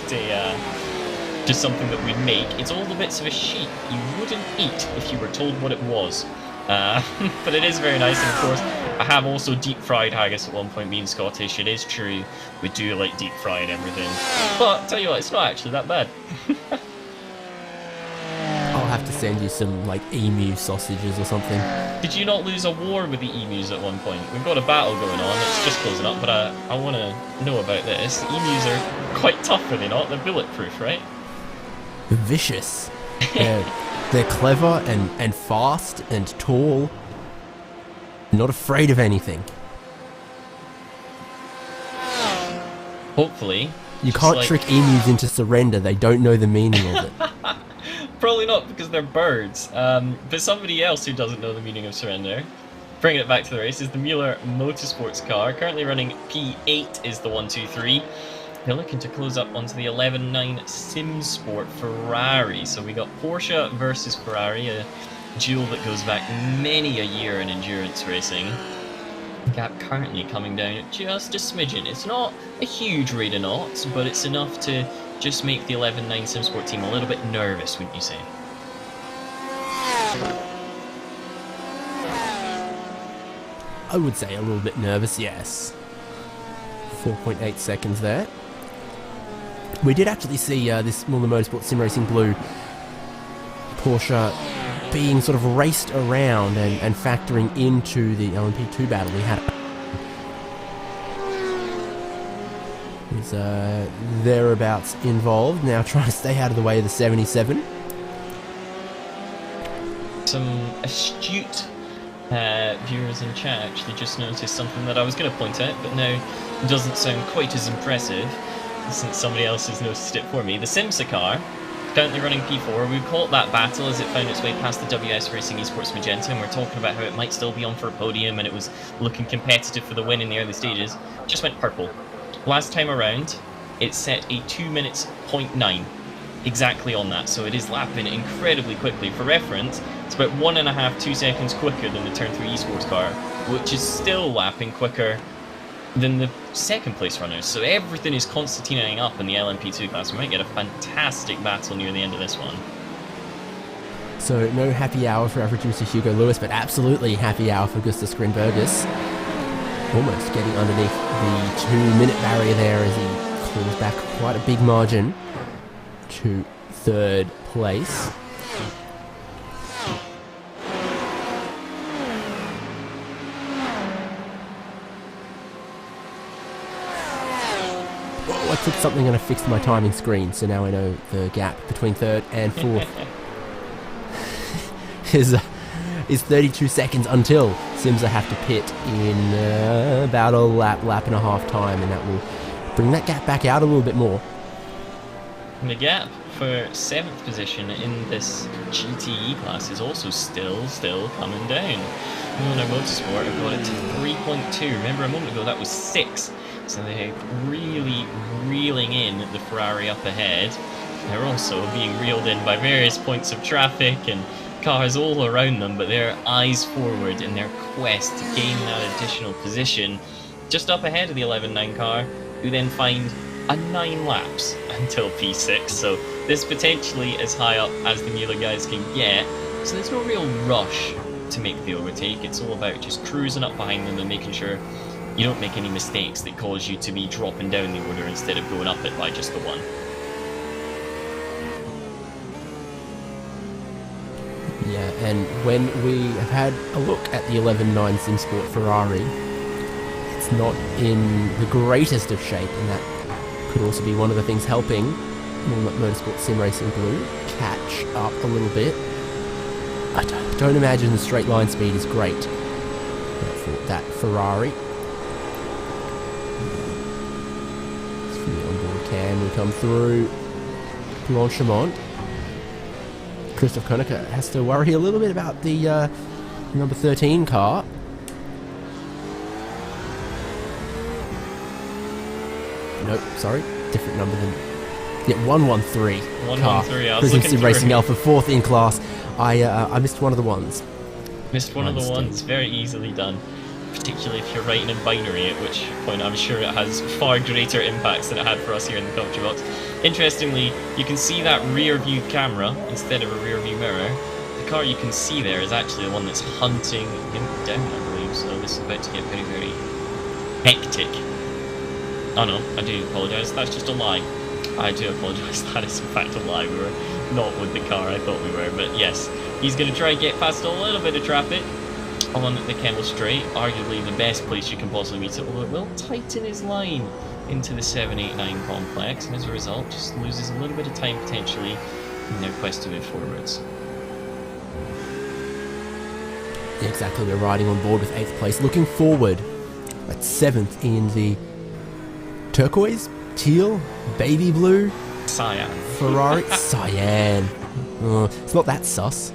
just something that we make. It's all the bits of a sheep you wouldn't eat if you were told what it was. But it is very nice, and of course I have also deep fried haggis at one point. Being Scottish, it is true, we do like deep fried everything. But tell you what, it's not actually that bad. I'll have to send you some like emu sausages or something. Did you not lose a war with the emus at one point? We've got a battle going on, it's just closing up, but I want to know about this. Emus are quite tough, are they not? They're bulletproof, right? Vicious. They're clever and fast and tall. Not afraid of anything. Hopefully. You can't trick emus into surrender. They don't know the meaning of it. Probably not, because they're birds. But somebody else who doesn't know the meaning of surrender, bringing it back to the race, is the Mühlner Motorsports car. Currently running P8 is the 1-2-3. They're looking to close up onto the 11.9 Sim Sport Ferrari. So we got Porsche versus Ferrari, a duel that goes back many a year in endurance racing. Gap currently coming down just a smidgen. It's not a huge rate of knots, but it's enough to just make the 11.9 Sim Sport team a little bit nervous, wouldn't you say? I would say a little bit nervous, yes. 4.8 seconds there. We did actually see this Mühlner Motorsport Sim Racing Blue Porsche being sort of raced around and factoring into the LMP2 battle we had. Is thereabouts involved, now trying to stay out of the way of the 77. Some astute viewers in chat actually just noticed something that I was going to point out, but now doesn't sound quite as impressive since somebody else has noticed it for me. The Simsa car, currently running P4, we caught that battle as it found its way past the WS Racing Esports Magenta, and we're talking about how it might still be on for a podium and it was looking competitive for the win in the early stages. Just went purple. Last time around, it set a 2 minutes 0.9 exactly on that, so it is lapping incredibly quickly. For reference, it's about 1.5, 2 seconds quicker than the Turn 3 Esports car, which is still lapping quicker than the second place runners. So everything is concertinaing up in the LMP2 class. We might get a fantastic battle near the end of this one. So no happy hour for our producer Hugo Lewis, but absolutely happy hour for Gustas Grinbergus. Almost getting underneath the 2-minute barrier there as he claws back quite a big margin to third place. Oh, I clicked something and I fixed my timing screen, so now I know the gap between third and fourth is 32 seconds until Simsa have to pit in about a lap and a half time, and that will bring that gap back out a little bit more. And the gap for 7th position in this GTE class is also still coming down. Mühlner Motorsport have got it to 3.2. Remember a moment ago that was 6. So they're really reeling in the Ferrari up ahead. They're also being reeled in by various points of traffic and cars all around them, but they're eyes forward in their quest to gain that additional position just up ahead of the 11.9 car, who then find a 9 laps until P6, so this potentially as high up as the Mühlner guys can get, so there's no real rush to make the overtake. It's all about just cruising up behind them and making sure you don't make any mistakes that cause you to be dropping down the order instead of going up it by just the 1. Yeah, and when we have had a look at the 11.9 SimSport Ferrari, it's not in the greatest of shape, and that could also be one of the things helping Motorsport Sim Racing Blue catch up a little bit. I don't imagine the straight line speed is great for that Ferrari. From the onboard cam we come through Blanchimont. Christoph Koenig has to worry a little bit about the number 13 car. Nope, sorry, different number than... Yeah, 113 car. 113, Prism Sim Racing Alpha, 4th in class. I missed one of the ones. Missed one of the ones, very easily done. Particularly if you're writing in binary, at which point I'm sure it has far greater impacts than it had for us here in the commentary box. Interestingly, you can see that rear view camera instead of a rear view mirror. The car you can see there is actually the one that's hunting him down, I believe, so this is about to get very hectic. Oh no, I do apologise, that's just a lie. I do apologise, that is in fact a lie. We were not with the car I thought we were, but yes, he's going to try and get past a little bit of traffic on the Kemmel Straight, arguably the best place you can possibly meet it, although it will tighten his line into the 789 complex, and as a result just loses a little bit of time potentially in their quest to move forwards. Yeah, exactly, we're riding on board with 8th place, looking forward at 7th in the turquoise, teal, baby blue, Cyan. Ferrari, cyan. It's not that sus.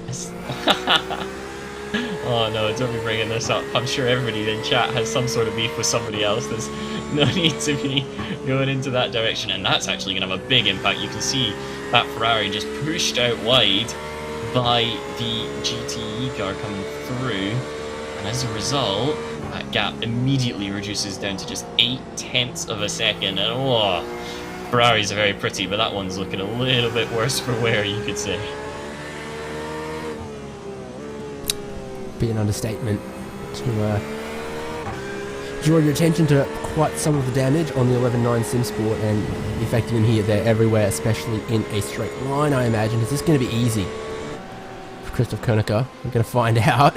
Oh no, don't be bringing this up. I'm sure everybody in chat has some sort of beef with somebody else. There's no need to be going into that direction, and that's actually going to have a big impact. You can see that Ferrari just pushed out wide by the GTE car coming through, and as a result, that gap immediately reduces down to just 0.8 of a second, and oh, Ferraris are very pretty, but that one's looking a little bit worse for wear, you could say. be an understatement to draw your attention to quite some of the damage on the 11.9 Sim Sport, and the effect in here, there, everywhere, especially in a straight line, I imagine. Is this going to be easy for Christoph Koenig? We're going to find out.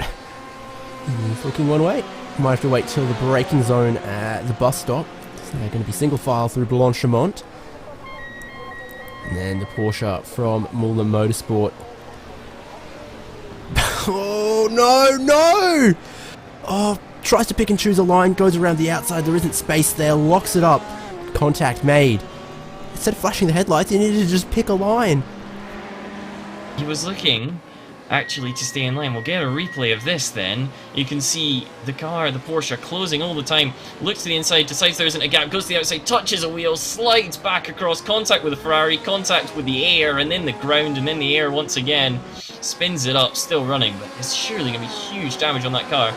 He's looking one way. Might have to wait till the braking zone at the bus stop. So they're going to be single file through Blanchemont. And then the Porsche from Mühlner Motorsport. Oh, no! Oh, tries to pick and choose a line, goes around the outside, there isn't space there, locks it up. Contact made. Instead of flashing the headlights, he needed to just pick a line. He was looking, actually, to stay in line. We'll get a replay of this then. You can see the car, the Porsche, closing all the time. Looks to the inside, decides there isn't a gap, goes to the outside, touches a wheel, slides back across, contact with the Ferrari, contact with the air, and then the ground, and then the air once again. Spins it up, still running, but there's surely going to be huge damage on that car.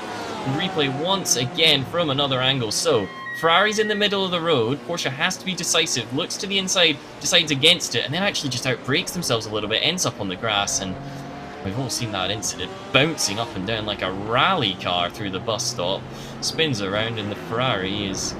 Replay once again from another angle. So, Ferrari's in the middle of the road, Porsche has to be decisive, looks to the inside, decides against it, and then actually just outbrakes themselves a little bit, ends up on the grass, and we've all seen that incident, bouncing up and down like a rally car through the bus stop, spins around, and the Ferrari is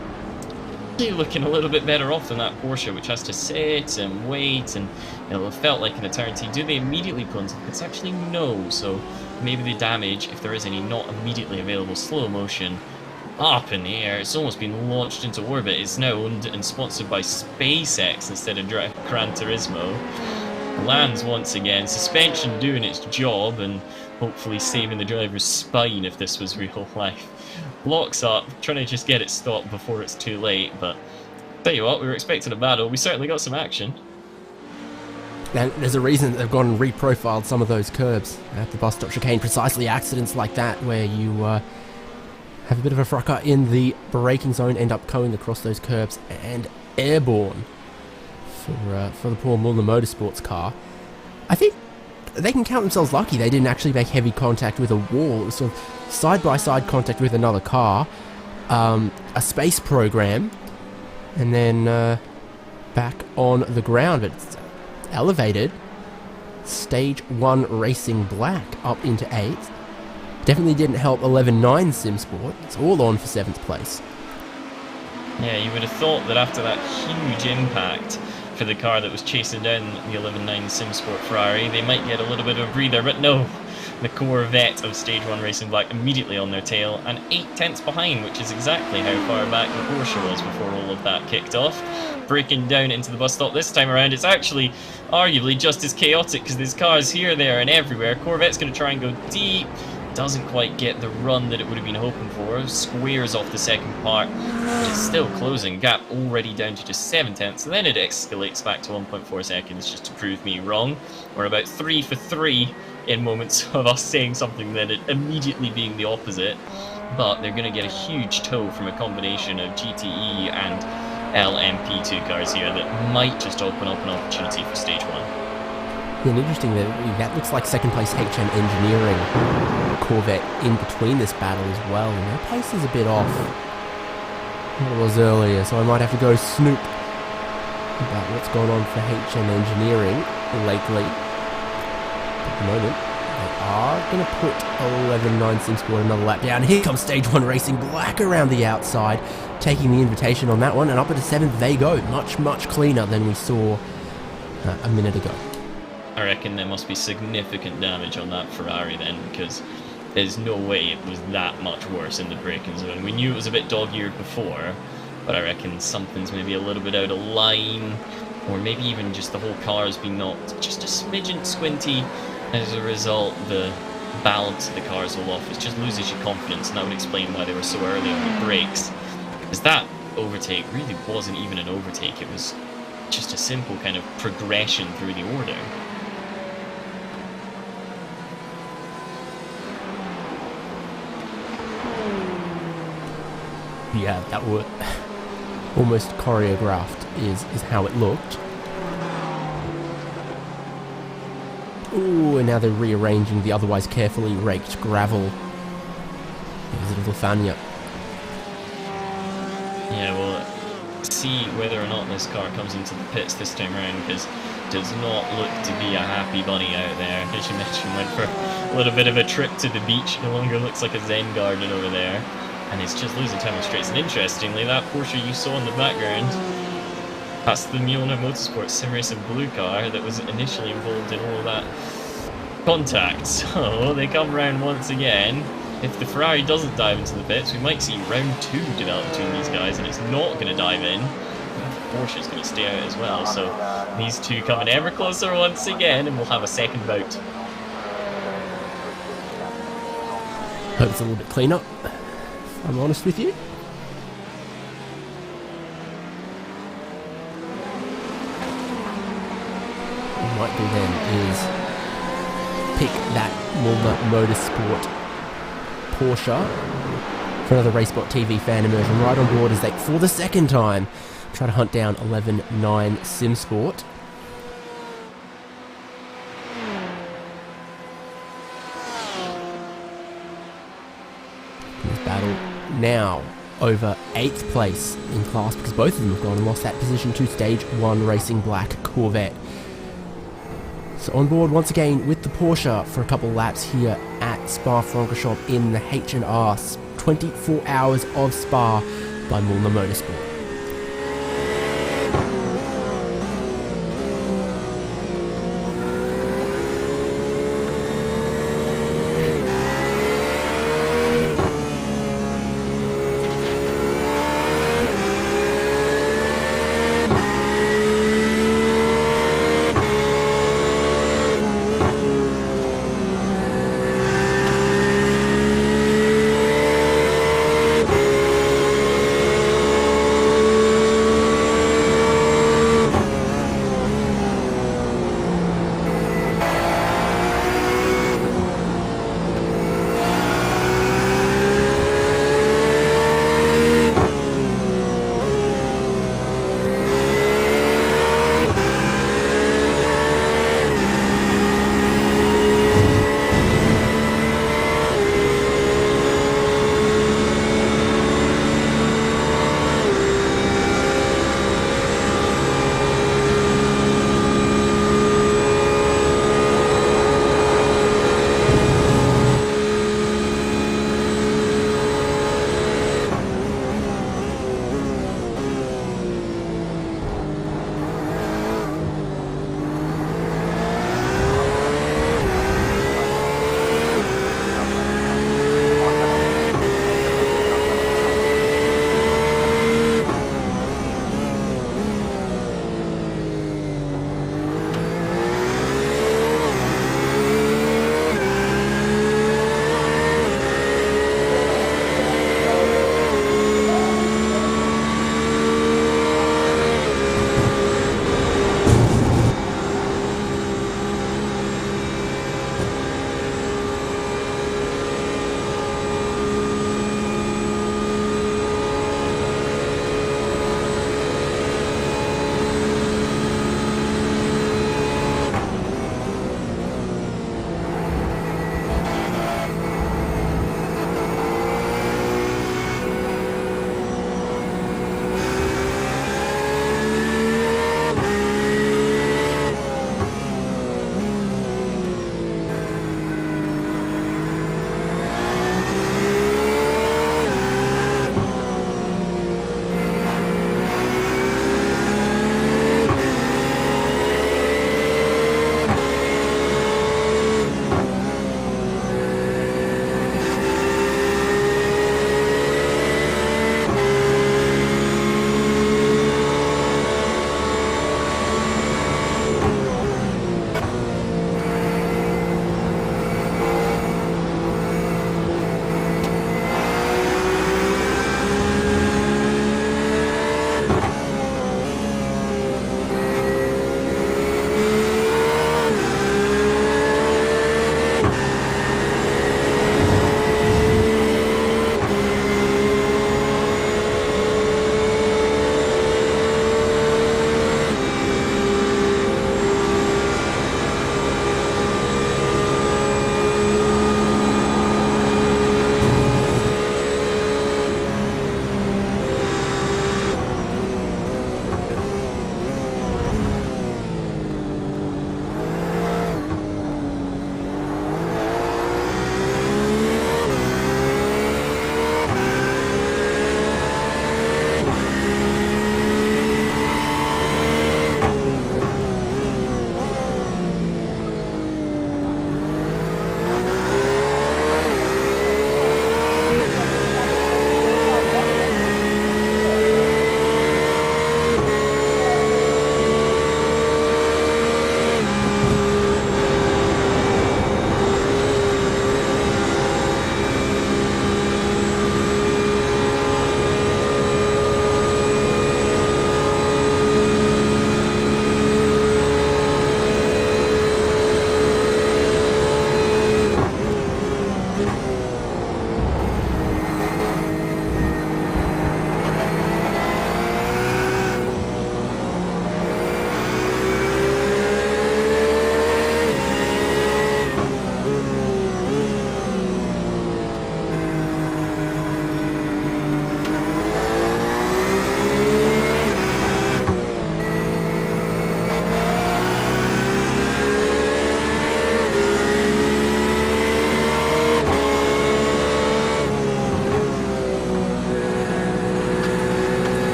looking a little bit better off than that Porsche, which has to sit and wait, and it'll have felt like an eternity. Do they immediately plunge? It's actually no, so maybe the damage, if there is any not immediately available slow motion, up in the air, it's almost been launched into orbit. It's now owned and sponsored by SpaceX instead of Gran Turismo. Lands once again, suspension doing its job and hopefully saving the driver's spine if this was real life. Locks up, trying to just get it stopped before it's too late, but tell you what, we were expecting a battle, we certainly got some action. And there's a reason they've gone and reprofiled some of those curbs at the bus stop chicane. Precisely accidents like that where you have a bit of a frucker in the braking zone, end up going across those curbs and airborne for the poor Mühlner Motorsports car. I think they can count themselves lucky they didn't actually make heavy contact with a wall. It was sort of side-by-side contact with another car, a space program, and then back on the ground. But it's elevated. Stage 1 Racing Black up into 8th. Definitely didn't help 11.9 Sim Sport. It's all on for 7th place. Yeah, you would have thought that after that huge impact for the car that was chasing down the 11.9 Sim Sport Ferrari, they might get a little bit of a breather, but no. The Corvette of Stage 1 Racing Black immediately on their tail, and 8 tenths behind, which is exactly how far back the Porsche was before all of that kicked off. Breaking down into the bus stop this time around, it's actually arguably just as chaotic because there's cars here, there, and everywhere. Corvette's going to try and go deep. Doesn't quite get the run that it would have been hoping for. Squares off the second part. It's still closing. Gap already down to just 7 tenths. And then it escalates back to 1.4 seconds just to prove me wrong. We're about 3 for 3 in moments of us saying something then it immediately being the opposite. But they're going to get a huge tow from a combination of GTE and LMP2 cars here that might just open up an opportunity for Stage 1. And interesting that looks like second place HM Engineering Corvette in between this battle as well, and their pace is a bit off what it was earlier, so I might have to go snoop about what's going on for HM Engineering lately. At the moment, they are going to put 11.9 Sim Sport another lap down. Here comes Stage 1 Racing Black around the outside, taking the invitation on that one, and up into 7th they go. Much, much cleaner than we saw a minute ago. I reckon there must be significant damage on that Ferrari then, because there's no way it was that much worse in the braking zone. We knew it was a bit dog-eared before, but I reckon something's maybe a little bit out of line, or maybe even just the whole car's been knocked just a smidgen squinty. As a result, the balance of the car's all off. It just loses your confidence, and that would explain why they were so early on the brakes. Because that overtake really wasn't even an overtake, it was just a simple kind of progression through the order. Yeah, that were almost choreographed is how it looked. Ooh, and now they're rearranging the otherwise carefully raked gravel. There's a little Fania. Yeah, well, see whether or not this car comes into the pits this time around, because it does not look to be a happy bunny out there. As you mentioned, went for a little bit of a trip to the beach, no longer looks like a Zen garden over there, and it's just losing time on straights. And interestingly, that Porsche you saw in the background, that's the Mühlner Motorsport Sim Racing blue car that was initially involved in all of that contact. So they come round once again. If the Ferrari doesn't dive into the pits, we might see round 2 develop between these guys, and it's not going to dive in. The Porsche's going to stay out as well, so these two coming ever closer once again, and we'll have a second bout. Hope it's a little bit cleaner, if I'm honest with you. What we might do then is pick that Mühlner Motorsport Porsche for another Racebot TV fan immersion right on board as they, for the second time, try to hunt down 11-9 SimSport. This battle now over 8th place in class, because both of them have gone and lost that position to Stage 1 Racing Black Corvette. So on board once again with the Porsche for a couple of laps here at Spa-Francorchamps in the H&R. 24 hours of Spa by Mühlner Motorsport.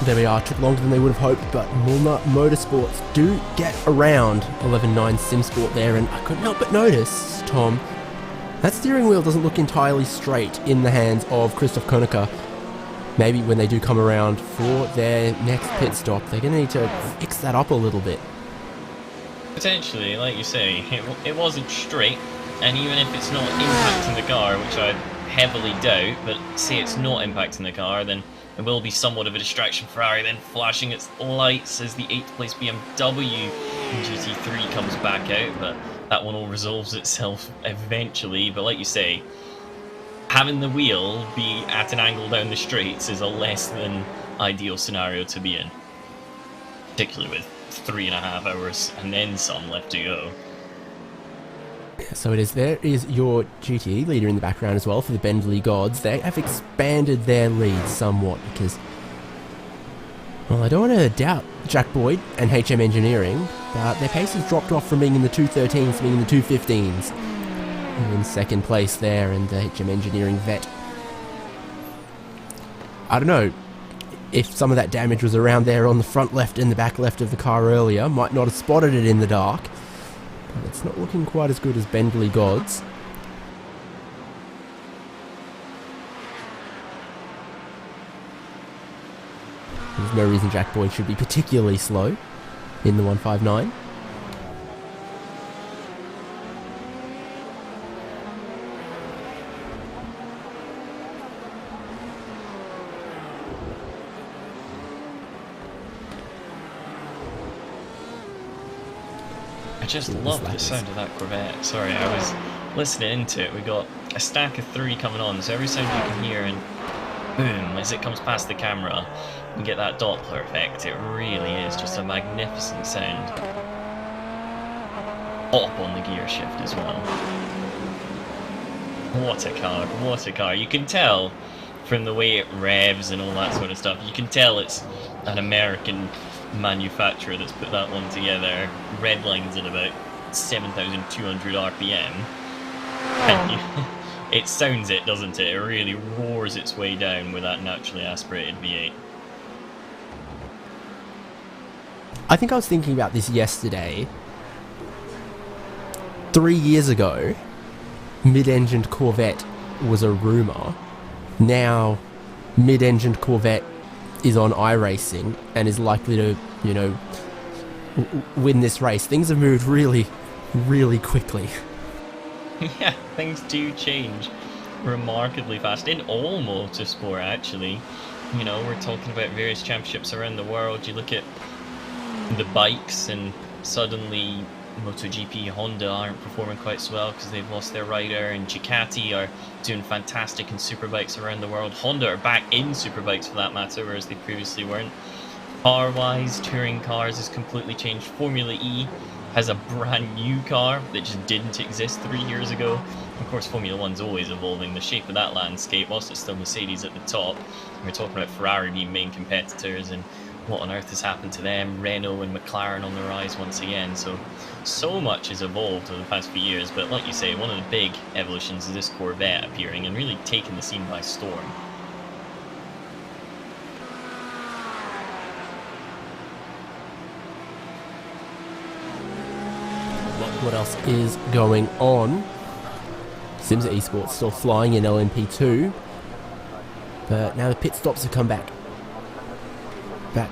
there we are. Took longer than they would have hoped, but Mühlner Motorsports do get around 11.9 SimSport there, and I couldn't help but notice, Tom, that steering wheel doesn't look entirely straight in the hands of Christoph Koenig. Maybe when they do come around for their next pit stop, they're going to need to fix that up a little bit. Potentially, like you say, it wasn't straight, and even if it's not impacting the car, which I heavily doubt, but say it's not impacting the car, then it will be somewhat of a distraction. Ferrari then flashing its lights as the 8th place BMW GT3 comes back out, but that one all resolves itself eventually. But like you say, having the wheel be at an angle down the straights is a less than ideal scenario to be in, particularly with 3.5 hours and then some left to go. So it is. There is your GTE leader in the background as well for the Bentley Gods. They have expanded their lead somewhat because, well, I don't want to doubt Jack Boyd and HM Engineering, but their pace has dropped off from being in the 213s to being in the 215s. In second place there, and the HM Engineering vet. I don't know if some of that damage was around there on the front left and the back left of the car earlier. Might not have spotted it in the dark. But it's not looking quite as good as Bentley Gods. There's no reason Jack Boyd should be particularly slow in the 159. I just love the sound of that Corvette. Sorry, I was listening into it. We got a stack of 3 coming on, so every sound you can hear, and boom, as it comes past the camera, you get that Doppler effect. It really is just a magnificent sound. Up on the gear shift as well. What a car, what a car. You can tell from the way it revs and all that sort of stuff, you can tell it's an American manufacturer that's put that one together. Red lines at about 7,200 RPM, and it sounds it, doesn't it? It really roars its way down with that naturally aspirated V8. I think I was thinking about this yesterday. 3 years ago, mid-engined Corvette was a rumour. Now, mid-engined Corvette is on iRacing and is likely to, you know, win this race. Things have moved really, really quickly. Yeah, things do change remarkably fast in all motorsport, actually. You know, we're talking about various championships around the world. You look at the bikes and suddenly MotoGP Honda aren't performing quite so well because they've lost their rider, and Ducati are doing fantastic in superbikes around the world. Honda are back in superbikes for that matter, whereas they previously weren't. Car-wise, touring cars has completely changed. Formula E has a brand new car that just didn't exist 3 years ago. Of course, Formula One's always evolving the shape of that landscape, whilst it's still Mercedes at the top. We're talking about Ferrari being main competitors, and what on earth has happened to them? Renault and McLaren on the rise once again. So much has evolved over the past few years, but like you say, one of the big evolutions is this Corvette appearing and really taking the scene by storm. What else is going on? Simsa Esports still flying in LMP2, but now the pit stops have come back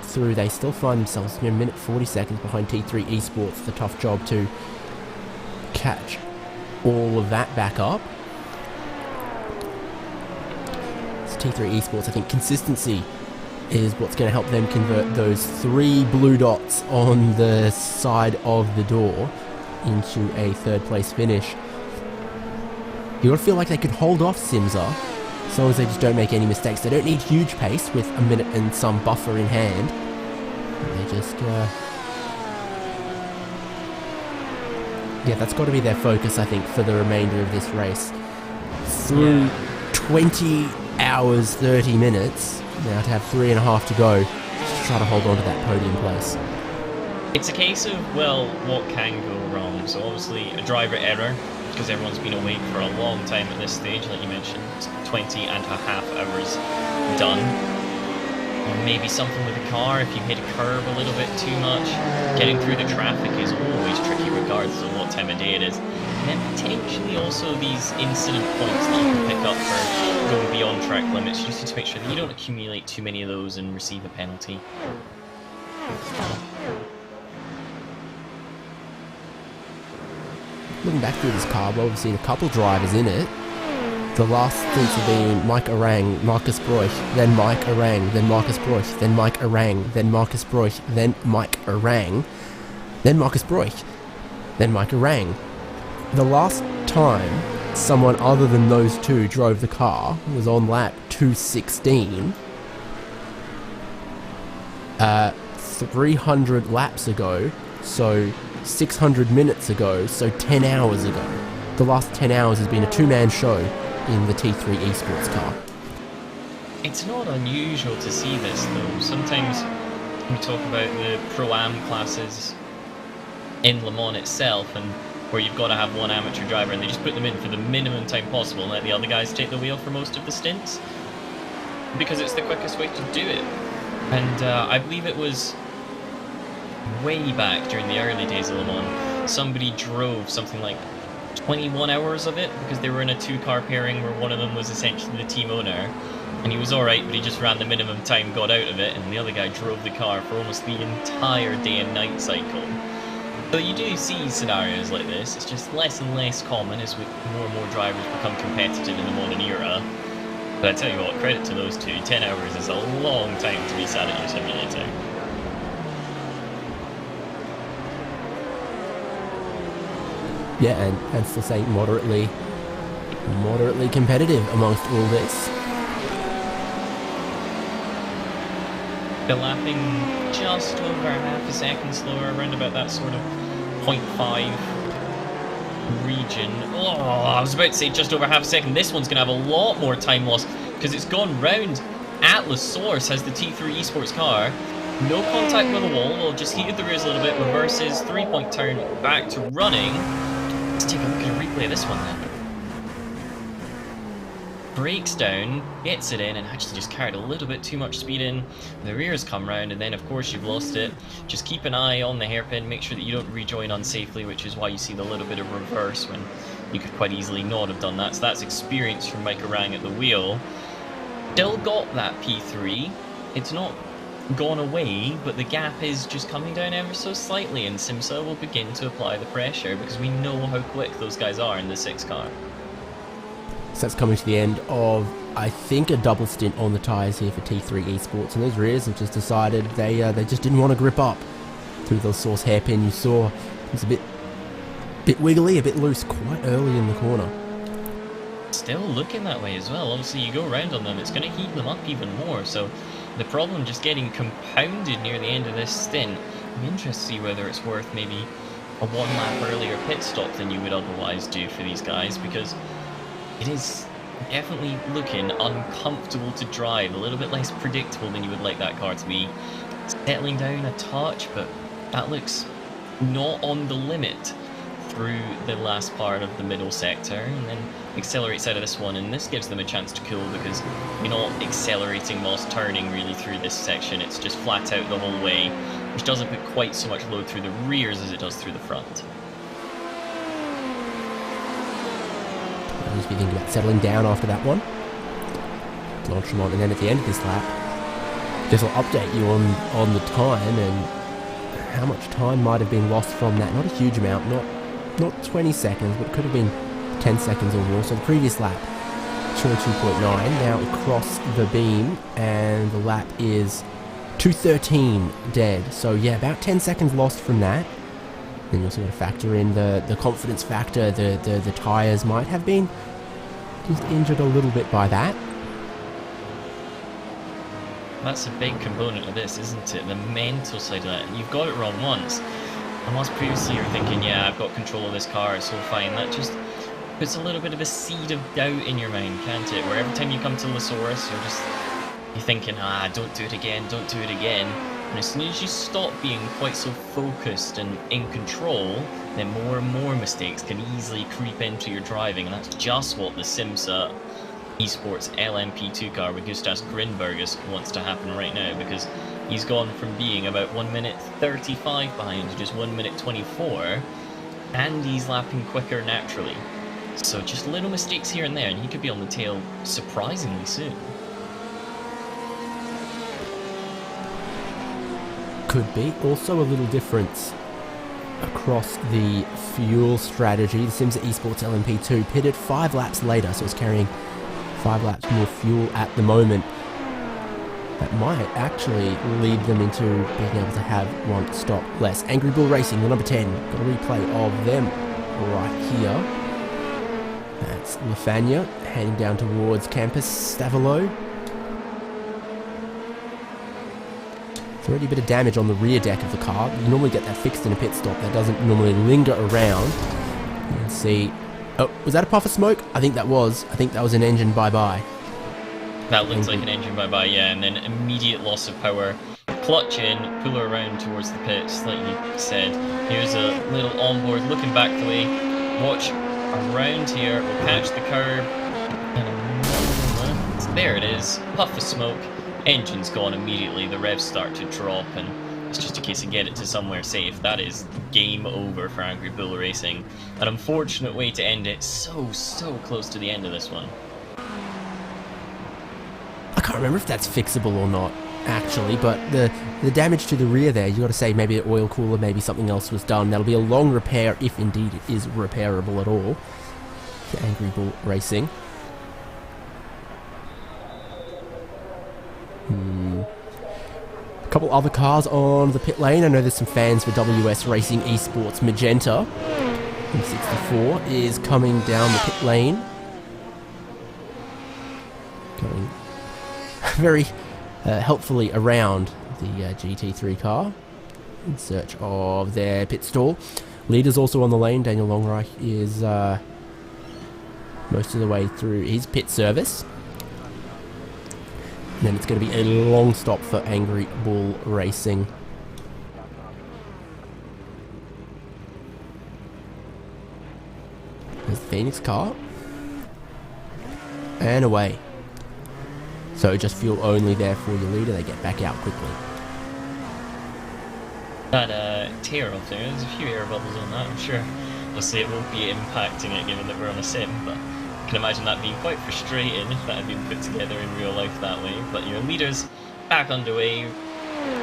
through. They still find themselves a minute 40 seconds behind T3 Esports. The tough job to catch all of that back up. It's T3 Esports. I think consistency is what's going to help them convert those 3 blue dots on the side of the door into a 3rd place finish. You gotta feel like they could hold off Simsa as long as they just don't make any mistakes. They don't need huge pace with a minute and some buffer in hand. They just yeah, that's got to be their focus, I think, for the remainder of this race. Through 20 hours 30 minutes now, to have 3.5 to go, just try to hold on to that podium place. It's a case of, well, what can go wrong? So obviously a driver error, because everyone's been awake for a long time at this stage, like you mentioned, 20.5 hours done. Or maybe something with the car, if you hit a curve a little bit too much. Getting through the traffic is always tricky regardless of what time of day it is. And then potentially also these incident points that you can pick up for going beyond track limits. You just need to make sure that you don't accumulate too many of those and receive a penalty. Looking back through this car, well, we've seen a couple drivers in it. The last stints have been Mike Arang, Marcus Broich, then Mike Arang, then Marcus Broich, then Mike Arang, then Marcus Broich, then Mike Arang, then Marcus Broich, then Mike Arang. The last time someone other than those two drove the car was on lap 216, 300 laps ago, so 600 minutes ago, so 10 hours ago. The last 10 hours has been a two-man show in the T3 esports car. It's not unusual to see this though. Sometimes we talk about the Pro-Am classes in Le Mans itself, and where you've got to have one amateur driver and they just put them in for the minimum time possible and let the other guys take the wheel for most of the stints, because it's the quickest way to do it. And I believe it was way back during the early days of Le Mans, somebody drove something like 21 hours of it because they were in a two-car pairing where one of them was essentially the team owner, and he was alright, but he just ran the minimum time, got out of it, and the other guy drove the car for almost the entire day and night cycle. So you do see scenarios like this. It's just less and less common as more and more drivers become competitive in the modern era. But I tell you what, credit to those two. 10 hours is a long time to be sat at your simulator. Yeah, and still saying moderately competitive amongst all this. They're lapping just over half a second slower, around about that sort of 0.5 region. Oh, I was about to say just over half a second. This one's going to have a lot more time loss because it's gone round. Atlas Source has the T3 esports car. No contact with the wall, well, just heated the rears a little bit, reverses, 3-point turn, back to running. Let's take a look at a replay of this one then. Breaks down, gets it in, and actually just carried a little bit too much speed in. The rears come round, and then of course you've lost it. Just keep an eye on the hairpin, make sure that you don't rejoin unsafely, which is why you see the little bit of reverse when you could quite easily not have done that. So that's experience from Mike Arang at the wheel. Still got that P3. It's not gone away, but the gap is just coming down ever so slightly, and Simsa will begin to apply the pressure because we know how quick those guys are in the 6 car. So that's coming to the end of, I think, a double stint on the tyres here for T3 Esports, and those rears have just decided they just didn't want to grip up through the Source hairpin. You saw it was a bit wiggly, a bit loose quite early in the corner. Still looking that way as well. Obviously you go around on them, it's going to heat them up even more, so the problem just getting compounded near the end of this stint. I'm interested to see whether it's worth maybe a 1 lap earlier pit stop than you would otherwise do for these guys, because it is definitely looking uncomfortable to drive, a little bit less predictable than you would like that car to be. Settling down a touch, but that looks not on the limit through the last part of the middle sector, and then accelerates out of this one, and this gives them a chance to cool because you're not accelerating whilst turning really through this section. It's just flat out the whole way, which doesn't put quite so much load through the rears as it does through the front. I used to be thinking about settling down after that one. Nonchalant, and then at the end of this lap, this will update you on the time and how much time might have been lost from that. Not a huge amount, not 20 seconds, but it could have been 10 seconds or more. So the previous lap, 202.9, now across the beam, and the lap is 213 dead. So yeah, about 10 seconds lost from that. Then you also got to factor in the confidence factor. The tyres might have been just injured a little bit by that. That's a big component of this, isn't it? The mental side of that. You've got it wrong once. And whilst previously you're thinking, yeah, I've got control of this car, it's all fine, that just puts a little bit of a seed of doubt in your mind, can't it? Where every time you come to Lasaurus, you're thinking, don't do it again, don't do it again. And as soon as you stop being quite so focused and in control, then more and more mistakes can easily creep into your driving, and that's just what the Simsa Esports LMP2 car with Gustas Grinbergus wants to happen right now, because he's gone from being about 1 minute 35 behind to just 1 minute 24, and he's lapping quicker naturally. So just little mistakes here and there, and he could be on the tail surprisingly soon. Could be. Also a little difference across the fuel strategy. The Sims Esports LMP2 pitted 5 laps later, so it's carrying 5 laps more fuel at the moment. That might actually lead them into being able to have 1 stop less. Angry Bull Racing, the number 10. Got a replay of them right here. That's Lafania heading down towards Campus Stavolo. There's already a bit of damage on the rear deck of the car. You normally get that fixed in a pit stop. That doesn't normally linger around. You can see... Oh, was that a puff of smoke? I think that was. I think that was an engine bye-bye. That looks like an engine bye-bye, yeah, and then immediate loss of power. Clutch in, pull her around towards the pits, like you said. Here's a little onboard looking back the way. Watch around here, we'll catch the curb. And there it is, puff of smoke. Engine's gone immediately, the revs start to drop, and it's just a case of get it to somewhere safe. That is game over for Angry Bull Racing. An unfortunate way to end it, so close to the end of this one. I can't remember if that's fixable or not, actually, but the damage to the rear there, you got to say maybe an oil cooler, maybe something else was done. That'll be a long repair, if indeed it is repairable at all, to Angry Bull Racing. A couple other cars on the pit lane. I know there's some fans for WS Racing Esports. Magenta M64 is coming down the pit lane. Going very helpfully around the GT3 car in search of their pit stall. Leader's also on the lane. Daniel Longreich is most of the way through his pit service. And then it's going to be a long stop for Angry Bull Racing. There's the Phoenix car. And away. So just fuel only there for your leader. They get back out quickly. That tear off there, there's a few air bubbles on that, I'm sure. Obviously it won't be impacting it given that we're on a sim, but I can imagine that being quite frustrating if that had been put together in real life that way. But your leader's back underway,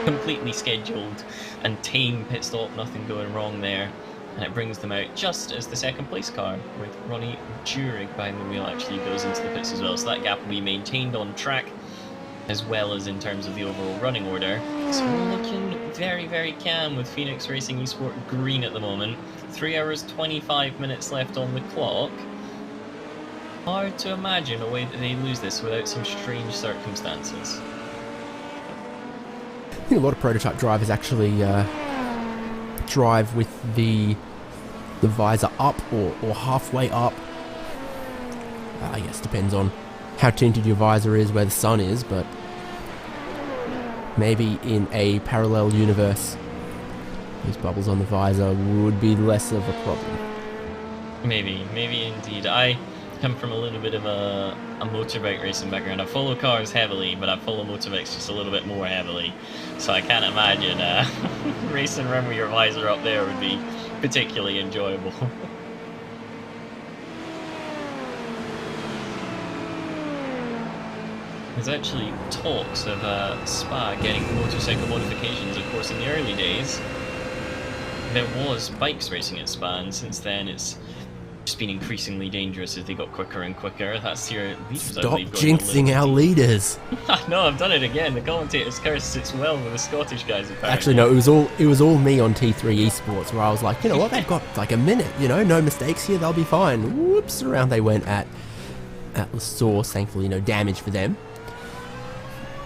completely scheduled and tame pit stop, nothing going wrong there. And it brings them out just as the second place car with Ronnie Jurek behind the wheel actually goes into the pits as well. So that gap will be maintained on track as well as in terms of the overall running order. So we're looking very calm with Phoenix Racing Esport green at the moment. 3 hours 25 minutes left on the clock. Hard to imagine a way that they lose this without some strange circumstances. I think a lot of prototype drivers actually drive with the visor up or halfway up. I guess depends on how tinted your visor is, where the sun is, but maybe in a parallel universe those bubbles on the visor would be less of a problem. Maybe indeed. I come from a little bit of a motorbike racing background. I follow cars heavily, but I follow motorbikes just a little bit more heavily. So I can't imagine racing around with your visor up there would be particularly enjoyable. There's actually talks of Spa getting motorcycle modifications. Of course, in the early days, there was bikes racing at Spa, and since then it's just been increasingly dangerous as they got quicker and quicker. That's your leaders, Stop I believe, jinxing our leaders. No, I've done it again. The commentator's curse sits well with the Scottish guys, apparently. Actually, no, it was all me on T3 Esports, where I was like, you know what, they've got like a minute, no mistakes here, they'll be fine. Whoops, around they went at the source. Thankfully, no damage for them.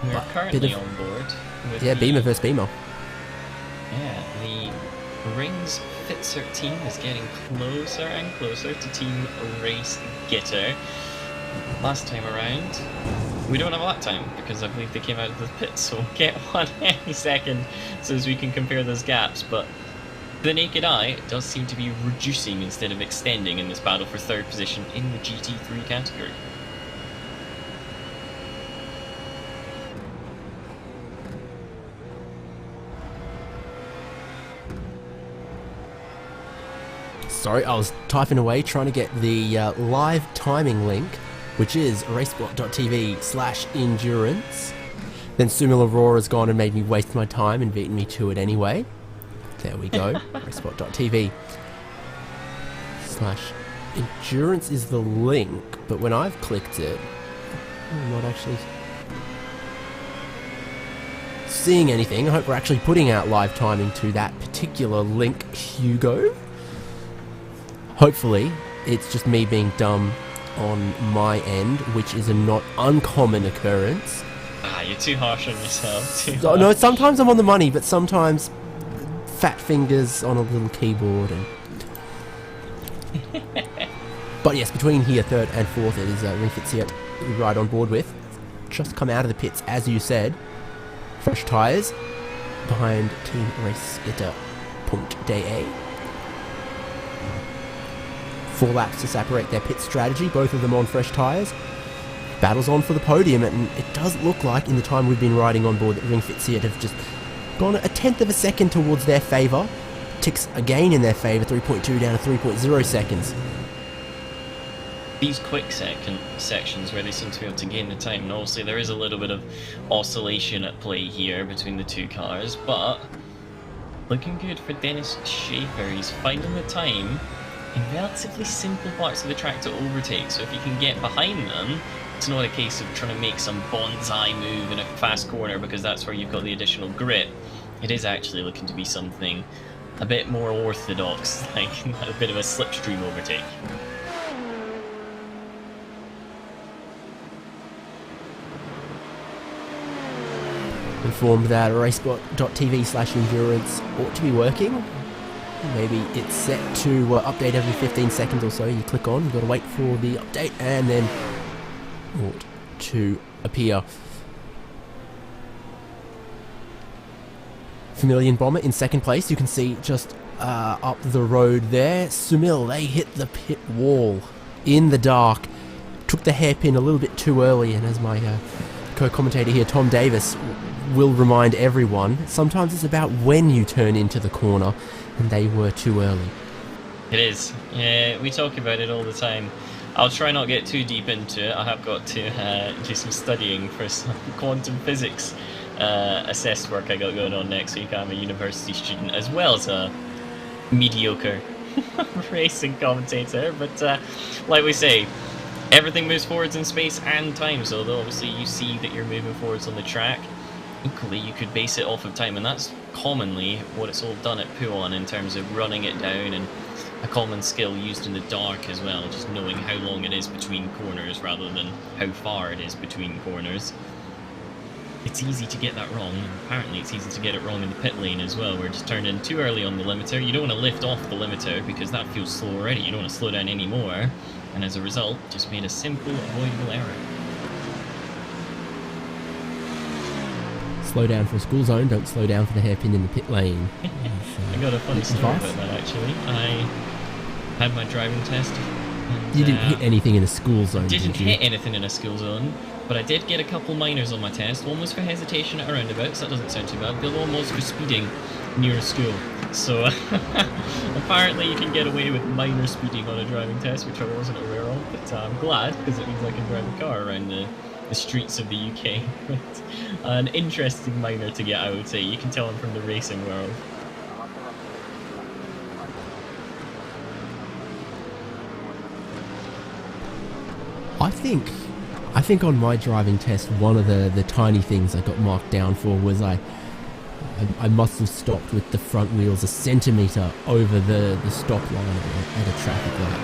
We're currently on board with Beamer versus Beamer. Yeah, the Rings Fitzer team is getting closer and closer to Team Race Getter. Last time around, we don't have a lap time because I believe they came out of the pit, so we'll get one any second so as we can compare those gaps. But the naked eye, it does seem to be reducing instead of extending in this battle for third position in the GT3 category. Sorry, I was typing away trying to get the live timing link, which is racesport.tv/endurance. Then Sumil Aurora's gone and made me waste my time and beaten me to it anyway. There we go. racesport.tv/endurance is the link, but when I've clicked it, I'm not actually seeing anything. I hope we're actually putting out live timing to that particular link, Hugo. Hopefully, it's just me being dumb on my end, which is a not uncommon occurrence. You're too harsh on yourself. No, sometimes I'm on the money, but sometimes fat fingers on a little keyboard. And but yes, between here, third and fourth, it is Ring Fit Seat we ride on board with. Just come out of the pits, as you said. Fresh tyres behind Team Race Getter Punkt DE. 4 laps to separate their pit strategy, both of them on fresh tyres. Battles on for the podium, and it does look like in the time we've been riding on board that Ring Fit Seat have just gone a tenth of a second towards their favour. Ticks again in their favour, 3.2 down to 3.0 seconds. These quick sections where they seem to be able to gain the time, and obviously there is a little bit of oscillation at play here between the two cars, but looking good for Dennis Schaefer. He's finding the time in relatively simple parts of the track to overtake, so if you can get behind them, it's not a case of trying to make some bonsai move in a fast corner because that's where you've got the additional grip. It is actually looking to be something a bit more orthodox, like a bit of a slipstream overtake. Informed that racesport.tv/endurance ought to be working. Maybe it's set to update every 15 seconds or so. You click on, you've got to wait for the update, and then ought to appear. Vermilion Bomber in second place. You can see just up the road there. Sumil, they hit the pit wall in the dark. Took the hairpin a little bit too early, and as my co-commentator here, Tom Davis, will remind everyone, sometimes it's about when you turn into the corner, and they were too early. It is. Yeah, we talk about it all the time. I'll try not get too deep into it. I have got to do some studying for some quantum physics assessed work I got going on next week. I'm a university student as well as a mediocre racing commentator, but like we say, everything moves forwards in space and time, so although obviously you see that you're moving forwards on the track, equally you could base it off of time, and that's commonly what it's all done at Puon in terms of running it down, and a common skill used in the dark as well, just knowing how long it is between corners rather than how far it is between corners. It's easy to get that wrong, and apparently it's easy to get it wrong in the pit lane as well. We're just turned in too early on the limiter. You don't want to lift off the limiter because that feels slow already. You don't want to slow down anymore, and as a result, just made a simple, avoidable error. Slow down for a school zone, don't slow down for the hairpin in the pit lane. I got a funny story about that actually. I had my driving test. And, you didn't hit anything in a school zone, did you? Didn't hit anything in a school zone, but I did get a couple minors on my test. One was for hesitation at a roundabout, so that doesn't sound too bad. The other one was for speeding near a school. So apparently you can get away with minor speeding on a driving test, which I wasn't aware of, but I'm glad because it means I can drive a car around the streets of the UK. An interesting minor to get, I would say. You can tell I'm from the racing world. I think on my driving test, one of the tiny things I got marked down for was I must have stopped with the front wheels a centimetre over the stop line at a traffic light.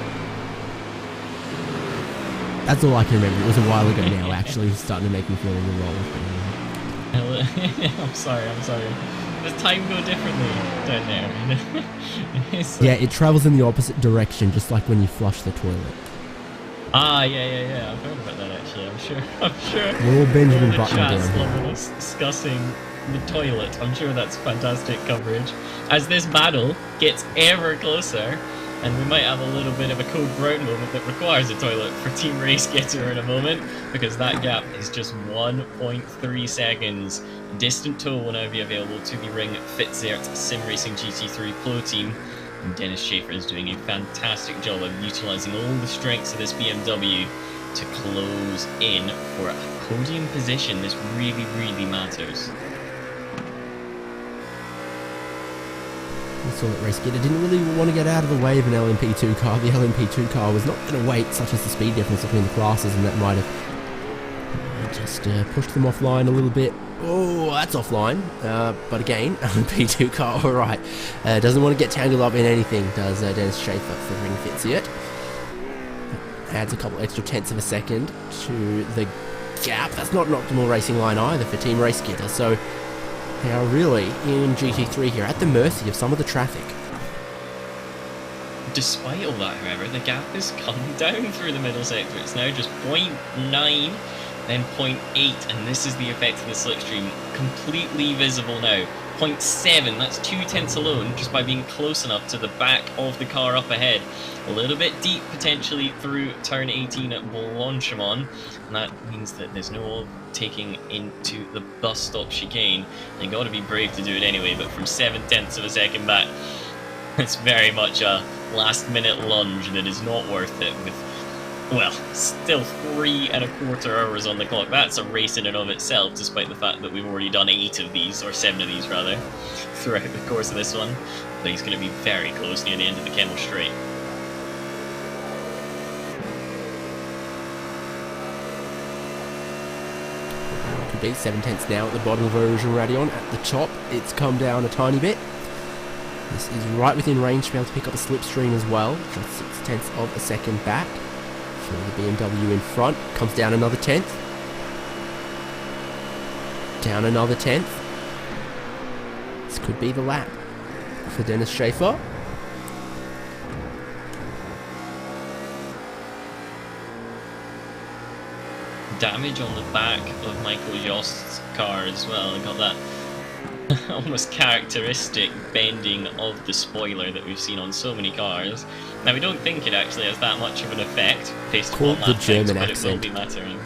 That's all I can remember. It was a while ago now, actually. It's starting to make me feel a little old. I'm sorry. Does time go differently down there? Yeah, it travels in the opposite direction, just like when you flush the toilet. Ah, yeah. I've heard about that actually. I'm sure. We're all Benjamin Button down chat's here. loving us discussing the toilet. I'm sure that's fantastic coverage. As this battle gets ever closer, and we might have a little bit of a Code Brown moment that requires a toilet for Team Race Getter in a moment, because that gap is just 1.3 seconds. Distant tow will now be available to the Ring Fit Seat Sim Racing GT3 Pro team. And Dennis Schaefer is doing a fantastic job of utilising all the strengths of this BMW to close in for a podium position. This really, really matters. We saw that RaceGetter didn't really want to get out of the way of an LMP2 car. The LMP2 car was not going to wait, such as the speed difference between the classes, and that might have just pushed them offline a little bit. Oh, that's offline. But again, LMP2 car, alright. Doesn't want to get tangled up in anything, does Dennis Schaefer for Ring Fitsiot. Adds a couple extra tenths of a second to the gap. That's not an optimal racing line either for Team RaceGetter, so they are really in GT3 here, at the mercy of some of the traffic. Despite all that, however, the gap has come down through the middle sector. It's now just 0.9, then 0.8, and this is the effect of the slipstream. Completely visible now. 0.7, that's 2 tenths alone, just by being close enough to the back of the car up ahead. A little bit deep, potentially, through turn 18 at Blanchimont, and that means that there's no taking into the bus stop chicane. They got to be brave to do it anyway, but from 7 tenths of a second back, it's very much a last-minute lunge that is not worth it with, well, still 3 1/4 hours on the clock. That's a race in and of itself, despite the fact that we've already done 8 of these, or 7 of these rather, throughout the course of this one. But he's going to be very close near the end of the Kemmel Straight. Could be 7 tenths now at the bottom of Erosion Radion. At the top, it's come down a tiny bit. This is right within range to be able to pick up a slipstream as well. Just 6 tenths of a second back. The BMW in front comes down another tenth. Down another tenth. This could be the lap for Dennis Schaefer. Damage on the back of Michael Jost's car as well. Got that almost characteristic bending of the spoiler that we've seen on so many cars. Now, we don't think it actually has that much of an effect based on Called the that German but accent. it will be mattering.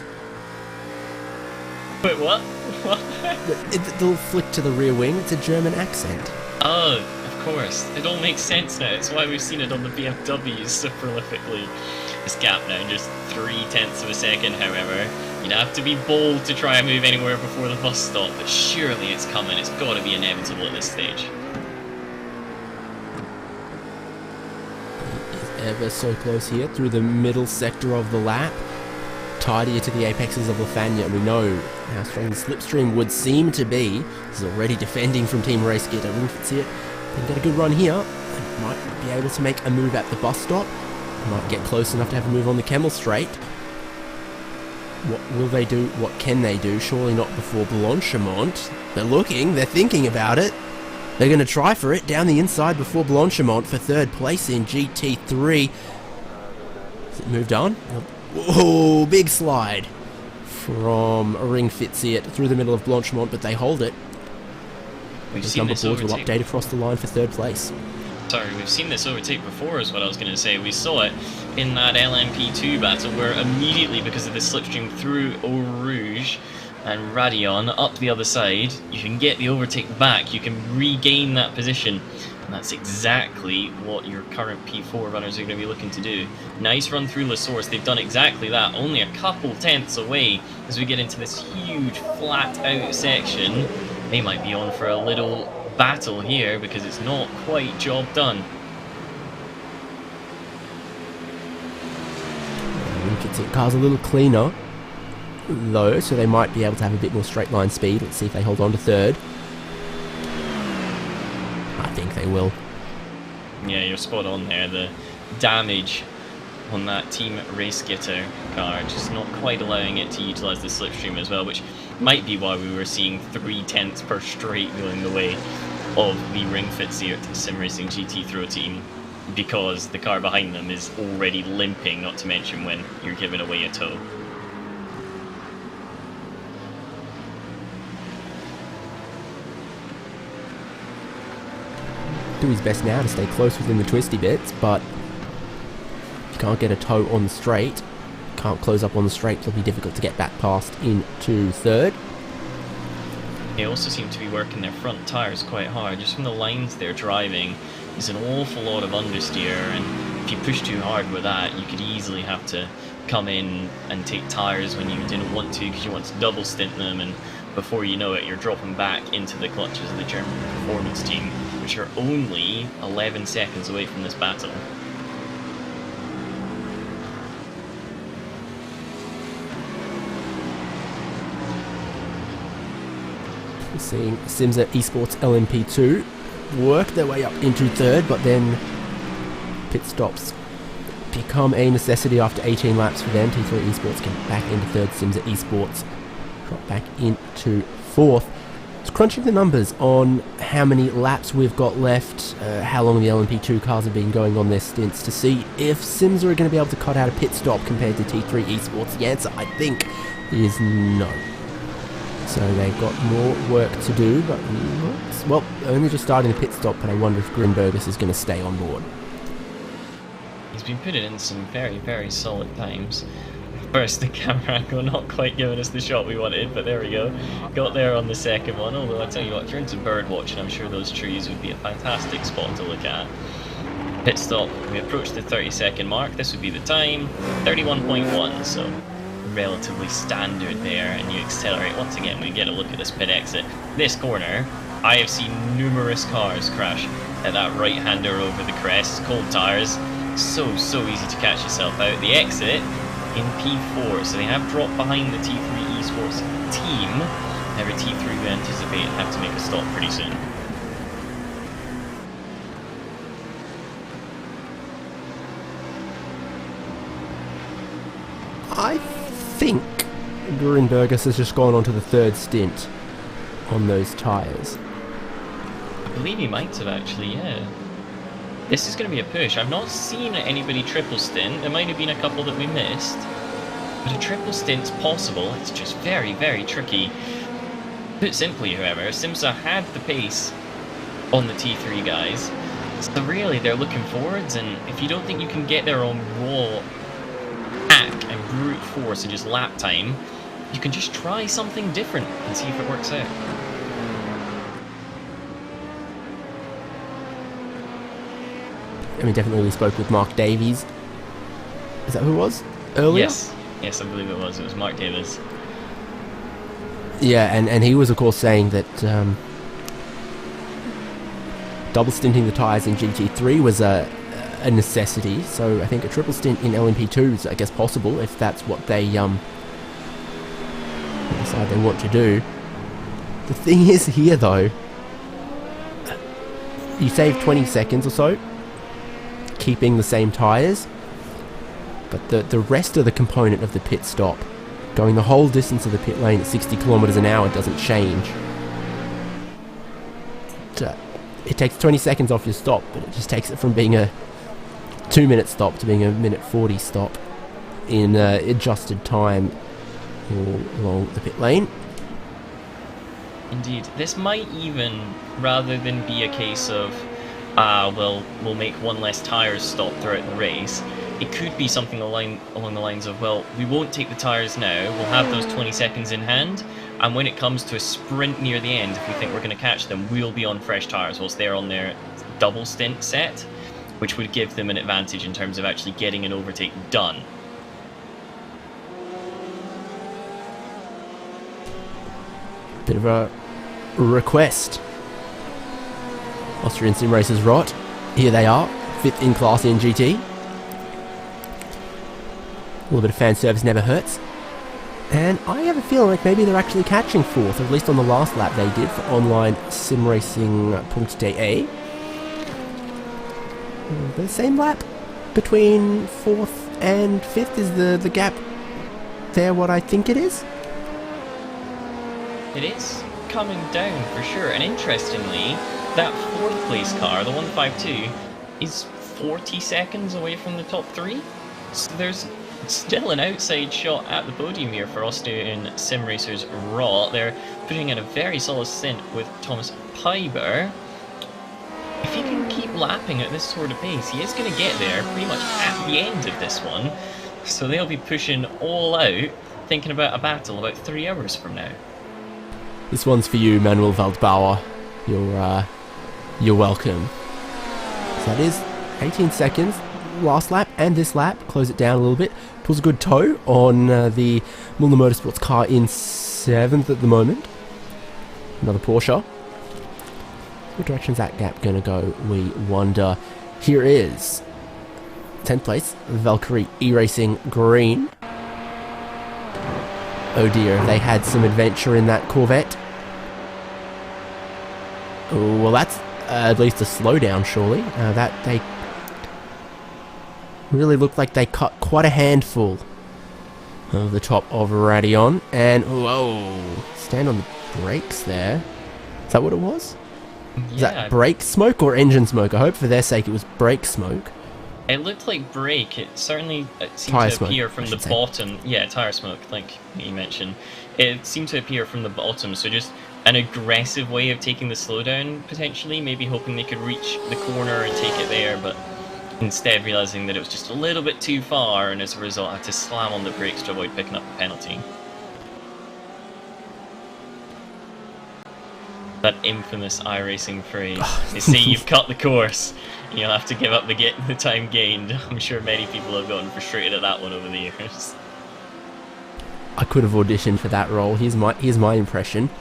Wait, what? What? The little flick to the rear wing, it's a German accent. Oh, of course. It all makes sense now. It's why we've seen it on the BMWs so prolifically. This gap now, just 3 tenths of a second, however. You'd have to be bold to try and move anywhere before the bus stop, but surely it's coming. It's got to be inevitable at this stage. Ever so close here through the middle sector of the lap, tidier to the apexes of Lafanya, and we know how strong the slipstream would seem to be. He's already defending from Team RaceGetter. Ring Fitsiot can get a good run here and might be able to make a move at the bus stop. Might get close enough to have a move on the Kemmel Straight. What will they do? What can they do? Surely not before Blanchimont. They're looking, they're thinking about it. They're going to try for it down the inside before Blanchimont for 3rd place in GT3. Has it moved on? Whoa, big slide from Ring Fitsiot through the middle of Blanchimont, but they hold it. The number boards will update across the line for 3rd place. Sorry, we've seen this overtake before is what I was going to say. We saw it in that LMP2 battle where immediately, because of the slipstream through Eau Rouge and Radion up the other side, you can get the overtake back, you can regain that position, and that's exactly what your current P4 runners are going to be looking to do. Nice run through La Source, they've done exactly that, only a couple tenths away as we get into this huge flat out section. They might be on for a little battle here because it's not quite job done. The car's a little cleaner, though, so they might be able to have a bit more straight line speed. Let's see if they hold on to 3rd. I think they will. Yeah, you're spot on there. The damage on that Team RaceGetter car just not quite allowing it to utilise the slipstream as well, which might be why we were seeing 3 tenths per straight going the way of the Ring Fitsiot Sim Racing GT Throw team, because the car behind them is already limping, not to mention when you're giving away a tow. Do his best now to stay close within the twisty bits, but if you can't get a tow on the straight, can't close up on the straight, it'll be difficult to get back past into 3rd. They also seem to be working their front tyres quite hard. Just from the lines they're driving, is an awful lot of understeer, and if you push too hard with that, you could easily have to come in and take tyres when you didn't want to because you want to double stint them, and before you know it, you're dropping back into the clutches of the German performance team, which are only 11 seconds away from this battle. We're seeing Simsa Esports LMP2 work their way up into third, but then pit stops become a necessity after 18 laps for them. T3 Esports get back into third, Simsa Esports drop back into fourth. It's crunching the numbers on how many laps we've got left, how long the LMP2 cars have been going on their stints, to see if Simsa are going to be able to cut out a pit stop compared to T3 Esports. The answer, I think, is no. So they've got more work to do, but well, only just starting the pit stop, but I wonder if Grimbergus is going to stay on board. He's been putting in some very, very solid times. First, the camera angle not quite giving us the shot we wanted, but there we go. Got there on the second one, although I tell you what, if you're into bird watching, I'm sure those trees would be a fantastic spot to look at. Pit stop, we approach the 30-second mark. This would be the time, 31.1, so relatively standard there, and you accelerate. Once again, we get a look at this pit exit. This corner, I have seen numerous cars crash at that right-hander over the crest. Cold tyres, so easy to catch yourself out. The exit in P4, so they have dropped behind the T3 Esports team. Every T3 we anticipate have to make a stop pretty soon. I think Grimbergus has just gone on to the third stint on those tyres. I believe he might have actually, yeah. This is going to be a push. I've not seen anybody triple stint. There might have been a couple that we missed. But a triple stint's possible. It's just very, very tricky. Put simply, however, Simsa had the pace on the T3 guys. So really, they're looking forwards, and if you don't think you can get there on raw hack and brute force and just lap time, you can just try something different and see if it works out. I mean, definitely we spoke with Mark Davies. Is that who it was? Earlier? Yes, I believe it was. It was Mark Davies. Yeah, and he was, of course, saying that double stinting the tyres in GT3 was a necessity, so I think a triple stint in LMP2 is, I guess, possible if that's what they decide they want to do. The thing is here, though, you save 20 seconds or so keeping the same tyres, but the rest of the component of the pit stop, going the whole distance of the pit lane at 60 kilometers an hour, doesn't change. It takes 20 seconds off your stop, but it just takes it from being a 2-minute stop to being a minute 40 stop in adjusted time along the pit lane. Indeed. This might even, rather than be a case of, we'll make one less tyres stop throughout the race, it could be something along the lines of, well, we won't take the tyres now, we'll have those 20 seconds in hand, and when it comes to a sprint near the end, if we think we're going to catch them, we'll be on fresh tyres whilst they're on their double stint set, which would give them an advantage in terms of actually getting an overtake done. Bit of a request. Austrian Sim Racers Rot. Here they are, 5th in class in GT. A little bit of fan service never hurts. And I have a feeling like maybe they're actually catching 4th, or at least on the last lap they did for online sim racing.de. The same lap between 4th and 5th, is the gap there what I think it is? It is coming down for sure, and interestingly, that 4th place car, the 152, is 40 seconds away from the top 3. So there's still an outside shot at the podium here for Austrian Sim Racers Raw. They're putting in a very solid stint with Thomas Piber. If he can keep lapping at this sort of pace, he is going to get there pretty much at the end of this one. So they'll be pushing all out, thinking about a battle about 3 hours from now. This one's for you, Manuel Waldbauer. You're welcome. So that is 18 seconds. Last lap and this lap. Close it down a little bit. Pulls a good toe on the Mühlner Motorsports car in 7th at the moment. Another Porsche. What direction's that gap going to go, we wonder. Here is 10th place, Valkyrie iRacing Green. Oh dear, they had some adventure in that Corvette. Oh, well that's at least a slowdown, surely. That they really looked like they cut quite a handful of the top of Radion. And, whoa, stand on the brakes there. Is that what it was? Is that brake smoke or engine smoke? I hope for their sake it was brake smoke. It looked like brake. It certainly seemed Tire to smoke, appear from I the should say. bottom. Yeah, tire smoke, like you mentioned. It seemed to appear from the bottom, so just an aggressive way of taking the slowdown, potentially. Maybe hoping they could reach the corner and take it there, but instead realising that it was just a little bit too far, and as a result had to slam on the brakes to avoid picking up the penalty. That infamous iRacing phrase. They say you've cut the course, you'll have to give up the time gained. I'm sure many people have gotten frustrated at that one over the years. I could have auditioned for that role. Here's my impression.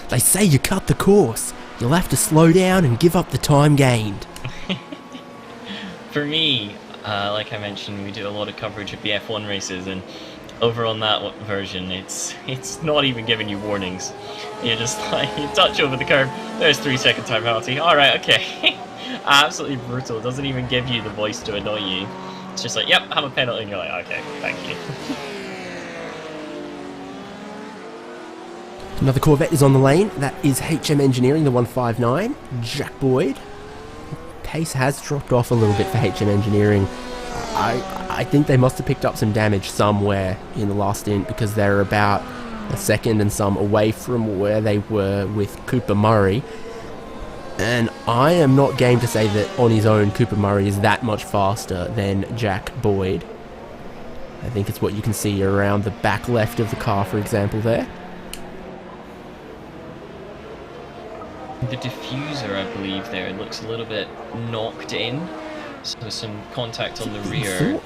They say you cut the course. You'll have to slow down and give up the time gained. For me, like I mentioned, we do a lot of coverage of the F1 races, and over on that version, it's not even giving you warnings. You're just like, you touch over the curb, there's 3-second time penalty. Alright, okay. Absolutely brutal. It doesn't even give you the voice to annoy you. It's just like, yep, have a penalty, and you're like, okay, thank you. Another Corvette is on the lane. That is HM Engineering, the 159. Jack Boyd. Pace has dropped off a little bit for HM Engineering. I think they must have picked up some damage somewhere in the last stint, because they're about a second and some away from where they were with Cooper Murray. And I am not game to say that on his own Cooper Murray is that much faster than Jack Boyd. I think it's what you can see around the back left of the car, for example, there. The diffuser, I believe, there, it looks a little bit knocked in. So some contact on the rear.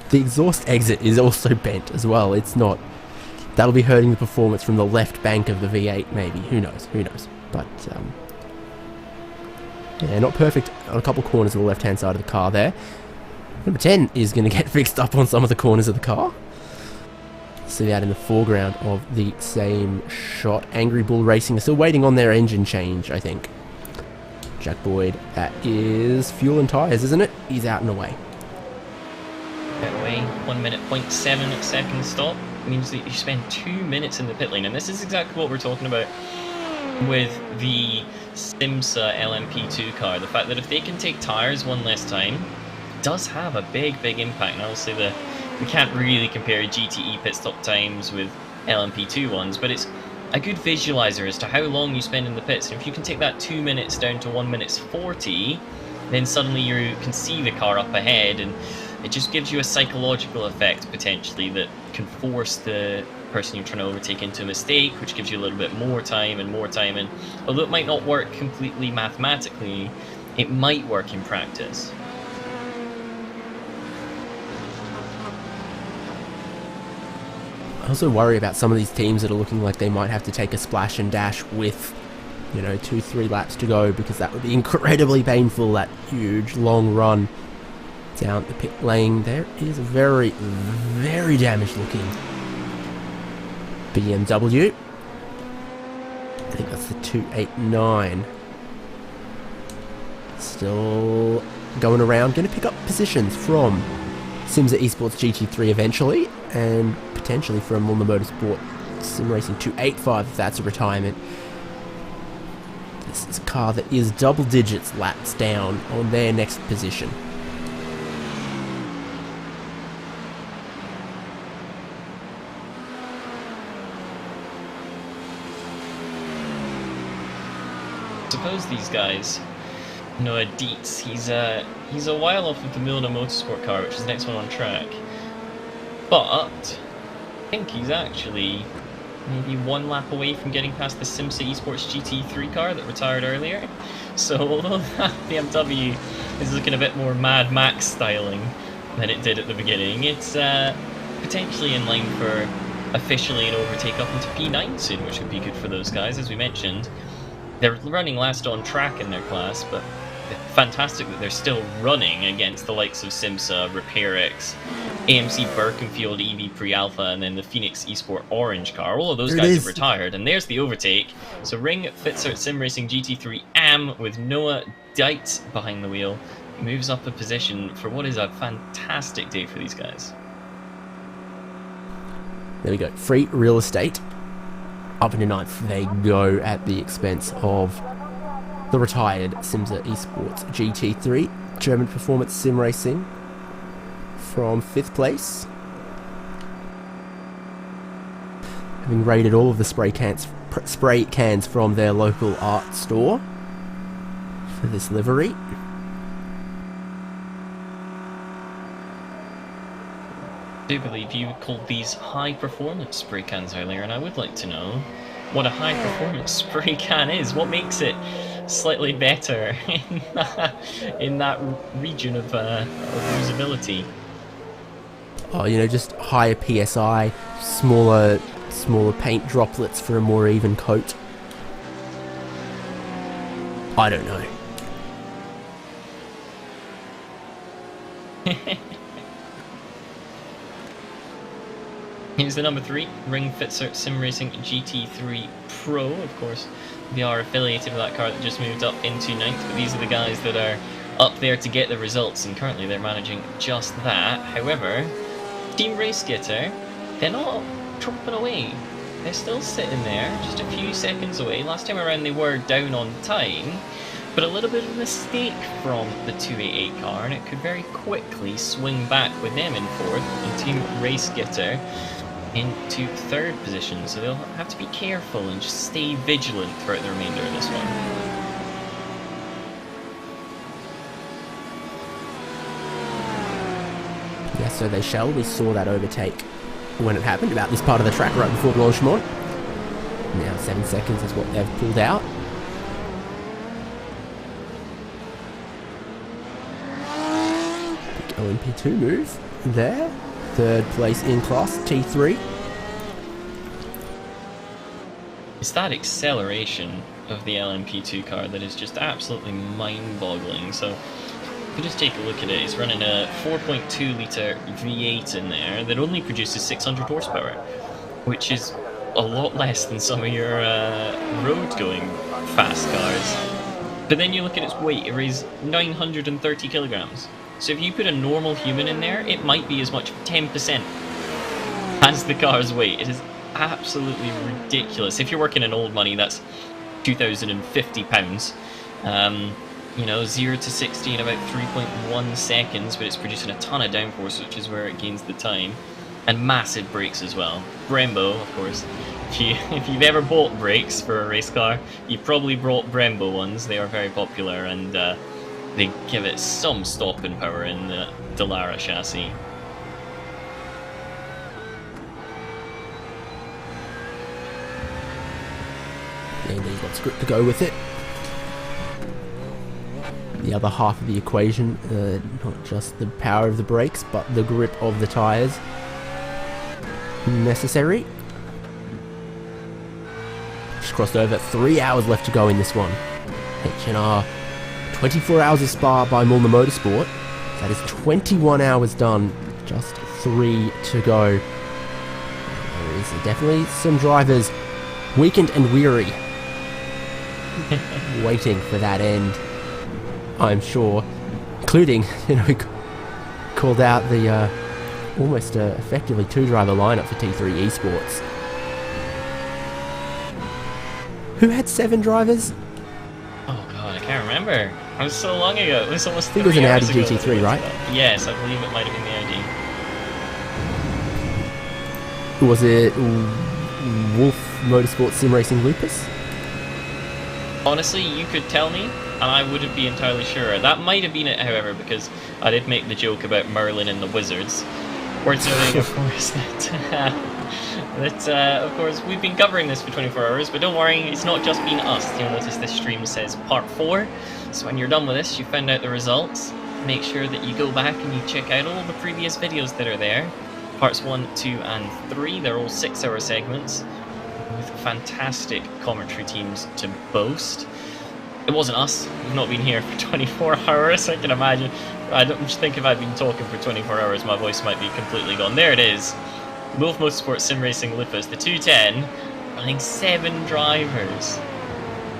The exhaust exit is also bent as well. It's not... That'll be hurting the performance from the left bank of the V8, maybe. Who knows? Who knows? But, yeah, not perfect on a couple corners of the left-hand side of the car there. Number 10 is going to get fixed up on some of the corners of the car. See that in the foreground of the same shot. Angry Bull Racing are still waiting on their engine change, I think. Jack Boyd, that is fuel and tyres, isn't it? He's out and away. Get away, 1 minute 0.7 second stop. Means that you spend 2 minutes in the pit lane, and this is exactly what we're talking about with the Simsa LMP2 car. The fact that if they can take tyres one less time, does have a big impact. And obviously we can't really compare GTE pit stop times with LMP2 ones, but it's a good visualizer as to how long you spend in the pits. And if you can take that 2 minutes down to 1 minute 40, then suddenly you can see the car up ahead, and it just gives you a psychological effect potentially that can force the person you're trying to overtake into a mistake, which gives you a little bit more time. And although it might not work completely mathematically, it might work in practice. I also worry about some of these teams that are looking like they might have to take a splash and dash with, 2-3 laps to go, because that would be incredibly painful, that huge long run down the pit lane. There is a very, very damaged looking BMW. I think that's the 289. Still going around, going to pick up positions from Simsa Esports GT3 eventually, and potentially from Mühlner Motorsport Sim Racing 285 if that's a retirement. This is a car that is double digits laps down on their next position. I suppose these guys, Noah Dietz, he's a while off of the Mühlner Motorsport car, which is the next one on track. But I think he's actually maybe one lap away from getting past the Simsa Esports GT3 car that retired earlier. So although that BMW is looking a bit more Mad Max styling than it did at the beginning, it's potentially in line for officially an overtake up into P9 soon, which would be good for those guys. As we mentioned, they're running last on track in their class, but fantastic that they're still running against the likes of Simsa, RepairX, AMC Birkenfield EV Pre-Alpha, and then the Phoenix Esport Orange car. All of those guys have retired, and there's the overtake. So Ring Fitzert Sim Racing GT3 AM with Noah Dite behind the wheel moves up a position for what is a fantastic day for these guys. There we go. Free real estate. Up into ninth they go at the expense of the retired Simsa Esports GT3. German Performance Sim Racing from 5th place. Having raided all of the spray cans from their local art store for this livery. I do believe you called these high-performance spray cans earlier, and I would like to know what a high-performance spray can is. What makes it slightly better in that region of usability? Oh, you know, just higher PSI, smaller paint droplets for a more even coat. I don't know. Here's the number 3, Ring Fitzert Sim Racing GT3 Pro. Of course, they are affiliated with that car that just moved up into 9th, but these are the guys that are up there to get the results, and currently they're managing just that. However, Team Race Getter, they're not dropping away. They're still sitting there, just a few seconds away. Last time around they were down on time, but a little bit of a mistake from the 288 car, and it could very quickly swing back with them in 4th, and Team Race Getter into 3rd position, so they'll have to be careful and just stay vigilant throughout the remainder of this one. Yes, so they shall. We saw that overtake when it happened, about this part of the track right before Blanchemont. Now 7 seconds is what they've pulled out. Big LMP2 move there. 3rd place in class, T3. It's that acceleration of the LMP2 car that is just absolutely mind-boggling. So if you just take a look at it, it's running a 4.2 litre V8 in there that only produces 600 horsepower, which is a lot less than some of your road-going fast cars. But then you look at its weight, it weighs 930 kilograms. So if you put a normal human in there, it might be as much as 10% as the car's weight. It is absolutely ridiculous. If you're working in old money, that's £2,050. You know, 0 to 60 in about 3.1 seconds, but it's producing a ton of downforce, which is where it gains the time. And massive brakes as well. Brembo, of course. If you've ever bought brakes for a race car, you've probably bought Brembo ones. They are very popular, and they give it some stopping power in the Dallara chassis. And he's got script to go with it. The other half of the equation, not just the power of the brakes, but the grip of the tyres. Necessary. Just crossed over. 3 hours left to go in this one. H&R. 24 hours of Spa by Mühlner Motorsport. That is 21 hours done. Just 3 to go. There is definitely some drivers weakened and weary, waiting for that end, I'm sure. Including, you know, called out the almost effectively 2-driver lineup for T3 Esports. Who had 7 drivers? Oh god, I can't remember. It was so long ago. It was almost 3 I think it was an hours Audi ago GT3, right? Yes, I believe it might have been the Audi. Was it Wolf Motorsport Sim Racing Lupus? Honestly, you could tell me, and I wouldn't be entirely sure. That might have been it, however, because I did make the joke about Merlin and the Wizards. Worth noting, of course, that of course, we've been covering this for 24 hours, but don't worry, it's not just been us. You'll notice this stream says part 4, so when you're done with this, you found out the results, make sure that you go back and you check out all the previous videos that are there. Parts 1, 2, and 3, they're all 6-hour segments, with fantastic commentary teams to boast. It wasn't us, we've not been here for 24 hours, I can imagine. I don't just think if I'd been talking for 24 hours, my voice might be completely gone. There it is. Wolf Motorsport Sim Racing Lupus, the 210, running 7 drivers.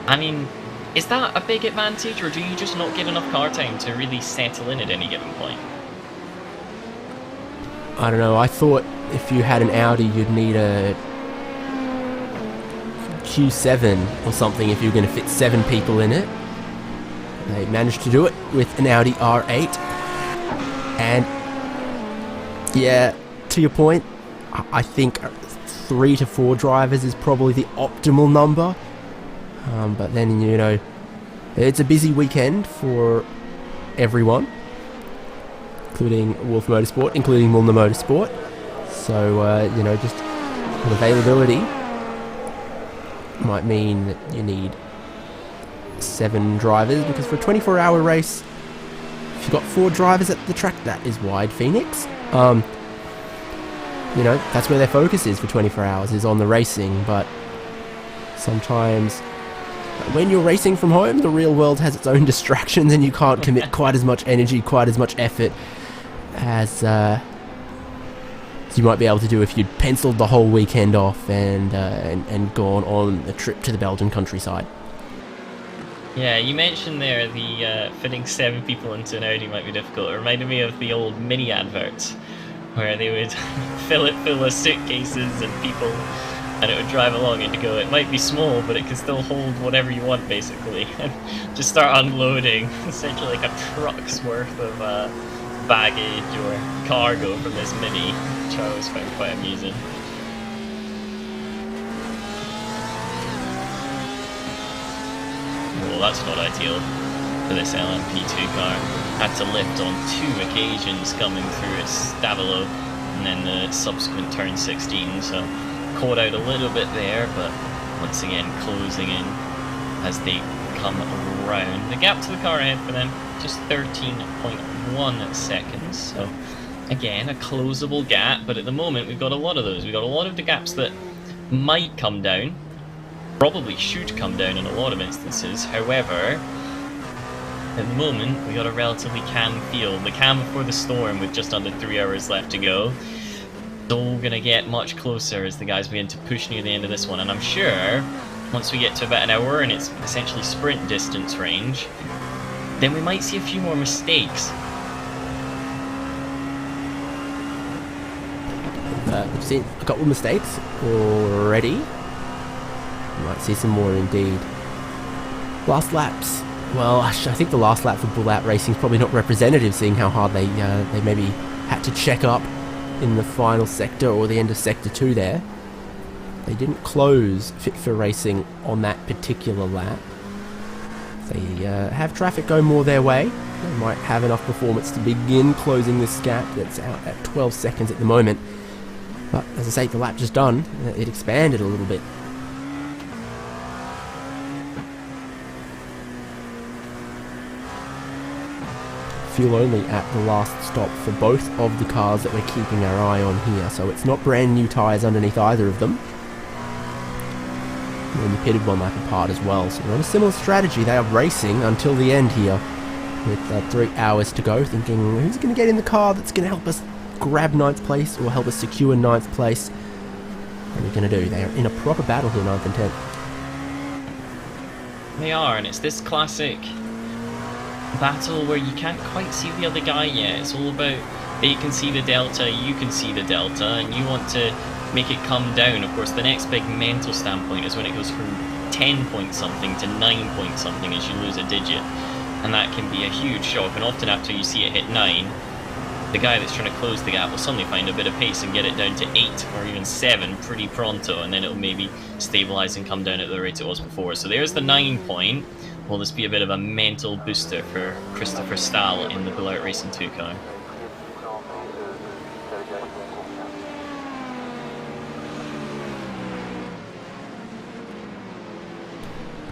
I mean, is that a big advantage, or do you just not get enough car time to really settle in at any given point? I don't know, I thought if you had an Audi you'd need a Q7 or something if you're going to fit 7 people in it. They managed to do it with an Audi R8. And yeah, to your point, I think 3 to 4 drivers is probably the optimal number. But then, you know, it's a busy weekend for everyone, including Wolf Motorsport, including Mühlner Motorsport. So, you know, just availability might mean that you need 7 drivers, because for a 24-hour race, if you've got 4 drivers at the track, that is wide, Phoenix. You know, that's where their focus is for 24 hours, is on the racing, but sometimes when you're racing from home, the real world has its own distractions and you can't commit quite as much energy, quite as much effort as you might be able to do if you'd penciled the whole weekend off and gone on a trip to the Belgian countryside. Yeah, you mentioned there the fitting 7 people into an Audi might be difficult. It reminded me of the old mini adverts, where they would fill it full of suitcases and people, and it would drive along and you go, it might be small, but it can still hold whatever you want, basically. And just start unloading, essentially like a truck's worth of baggage or cargo from this mini, which I always found quite amusing. Well, that's not ideal for this LMP2 car. Had to lift on 2 occasions coming through at Stavilo and then the subsequent turn 16, so caught out a little bit there, but once again closing in as they come around. The gap to the car ahead for them, just 13.1 seconds, so again a closable gap, but at the moment we've got a lot of those. We've got a lot of the gaps that might come down, probably should come down in a lot of instances. However, at the moment we got a relatively calm field. The calm before the storm with just under 3 hours left to go. It's all gonna get much closer as the guys begin to push near the end of this one, and I'm sure once we get to about an hour and it's essentially sprint distance range, then we might see a few more mistakes. We've seen a couple of mistakes already. We might see some more indeed. Last laps. Well, I think the last lap for Bull Out Racing is probably not representative, seeing how hard they maybe had to check up in the final sector or the end of sector 2 there. They didn't close Fit for Racing on that particular lap. They have traffic go more their way. They might have enough performance to begin closing this gap that's out at 12 seconds at the moment. But as I say, the lap just done, it expanded a little bit. Fuel only at the last stop for both of the cars that we're keeping our eye on here, so it's not brand new tyres underneath either of them. And the pitted one lap apart as well, so we're on a similar strategy. They are racing until the end here with 3 hours to go, thinking who's going to get in the car that's going to help us grab 9th place or help us secure 9th place. What are we going to do? They are in a proper battle here, 9th and 10th. They are, and it's this classic battle where you can't quite see the other guy yet. It's all about they can see the delta, you can see the delta, and you want to make it come down. Of course, the next big mental standpoint is when it goes from 10 point something to 9 point something as you lose a digit, and that can be a huge shock. And often after you see it hit 9, the guy that's trying to close the gap will suddenly find a bit of pace and get it down to 8 or even 7 pretty pronto, and then it'll maybe stabilize and come down at the rate it was before. So there's the 9 point. Will this be a bit of a mental booster for Christopher Stahl in the Bull Out Racing 2 car?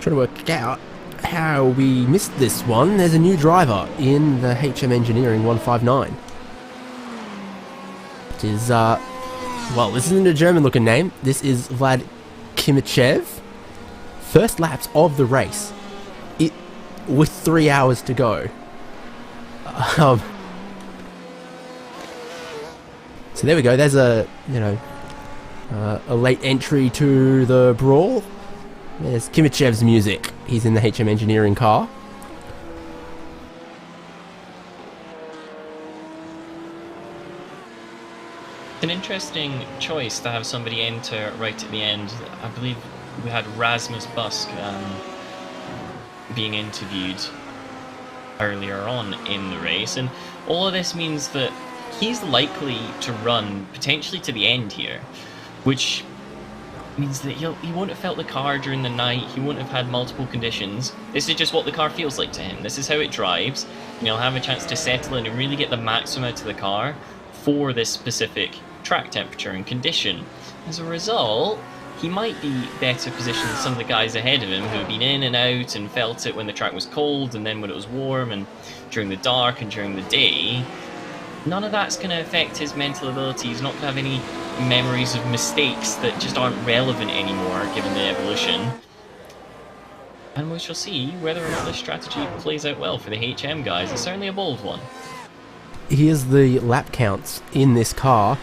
Trying to work out how we missed this one. There's a new driver in the HM Engineering 159. It is, well, this isn't a German-looking name. This is Vlad Kimichev. First laps of the race, with 3 hours to go. So there we go. There's a late entry to the brawl. There's Kimichev's music. He's in the HM Engineering car. An interesting choice to have somebody enter right at the end. I believe we had Rasmus Busk being interviewed earlier on in the race, and all of this means that he's likely to run potentially to the end here, which means that he won't have felt the car during the night, he won't have had multiple conditions. This is just what the car feels like to him. This is how it drives, and he'll have a chance to settle in and really get the maximum out of the car for this specific track temperature and condition. As a result, he might be better positioned than some of the guys ahead of him who have been in and out and felt it when the track was cold and then when it was warm and during the dark and during the day. None of that's going to affect his mental ability. He's not going to have any memories of mistakes that just aren't relevant anymore given the evolution. And we shall see whether or not this strategy plays out well for the HM guys. It's certainly a bold one. Here's the lap counts in this car.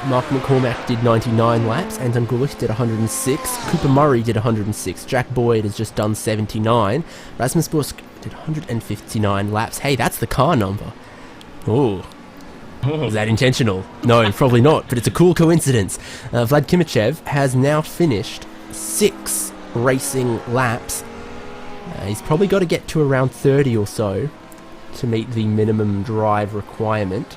Mark McCormack did 99 laps, Anton Gulich did 106, Cooper Murray did 106, Jack Boyd has just done 79, Rasmus Busk did 159 laps. Hey, that's the car number. Oh. Was that intentional? No, probably not, but it's a cool coincidence. Vlad Kimichev has now finished 6 racing laps. He's probably got to get to around 30 or so to meet the minimum drive requirement.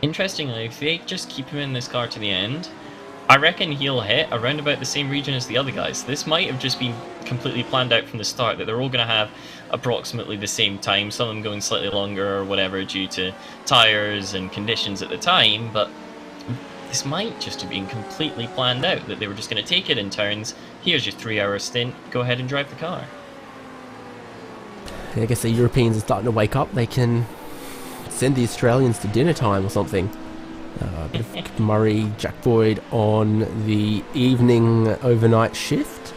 Interestingly, if they just keep him in this car to the end, I reckon he'll hit around about the same region as the other guys. This might have just been completely planned out from the start, that they're all going to have approximately the same time, some of them going slightly longer or whatever due to tyres and conditions at the time, but this might just have been completely planned out, that they were just going to take it in turns. Here's your 3-hour stint, go ahead and drive the car. I guess the Europeans are starting to wake up. They can send the Australians to dinner time or something. Bit of Murray, Jack Boyd on the evening overnight shift.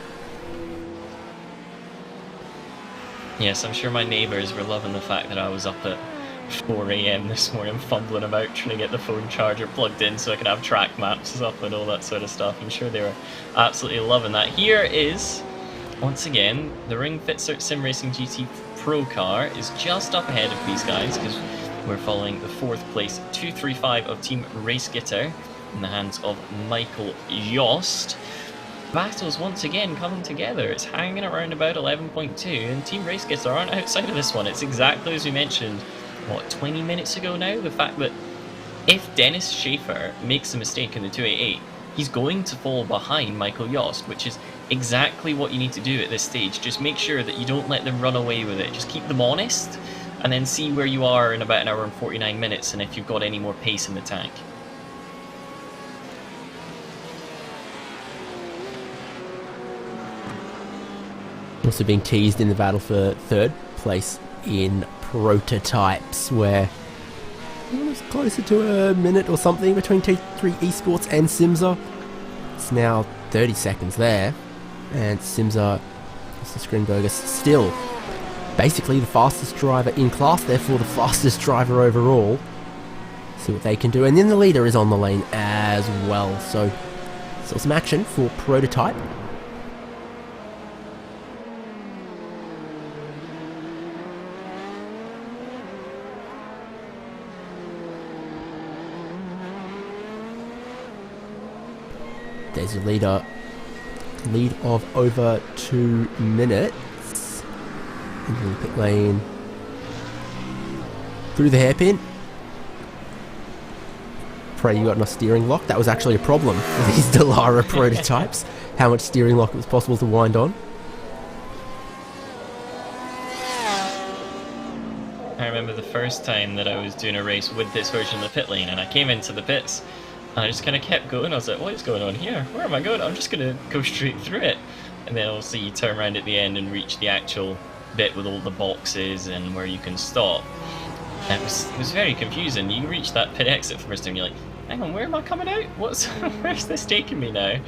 Yes, I'm sure my neighbours were loving the fact that I was up at 4 AM this morning fumbling about trying to get the phone charger plugged in so I could have track maps up and all that sort of stuff. I'm sure they were absolutely loving that. Here is, once again, the Ring Fit Sim Racing GT Pro car is just up ahead of these guys because we're following the 4th place 235 of Team Race Gitter in the hands of Michael Yost. Battles once again coming together. It's hanging around about 11.2, and Team Race Gitter aren't outside of this one. It's exactly as we mentioned, what, 20 minutes ago now? The fact that if Dennis Schaefer makes a mistake in the 288, he's going to fall behind Michael Yost, which is exactly what you need to do at this stage. Just make sure that you don't let them run away with it. Just keep them honest, and then see where you are in about 1 hour and 49 minutes, and if you've got any more pace in the tank. Also being teased in the battle for 3rd place in prototypes, where it was closer to a minute or something between T3 Esports and Simza. It's now 30 seconds there, and Simza, Mr. Skrinberger, still basically the fastest driver in class, therefore the fastest driver overall. See what they can do, and then the leader is on the lane as well, so still some action for prototype. There's your leader, lead of over 2 minutes. Into the pit lane, through the hairpin. Pray you got enough steering lock. That was actually a problem with these Dallara prototypes, how much steering lock it was possible to wind on. I remember the first time that I was doing a race with this version of the pit lane, and I came into the pits And I just kind of kept going. I was like, what is going on here? Where am I going? I'm just going to go straight through it. And then obviously you turn around at the end and reach the actual bit with all the boxes and where you can stop. And it was very confusing. You reach that pit exit first and you're like, hang on, where am I coming out? Where's this taking me now?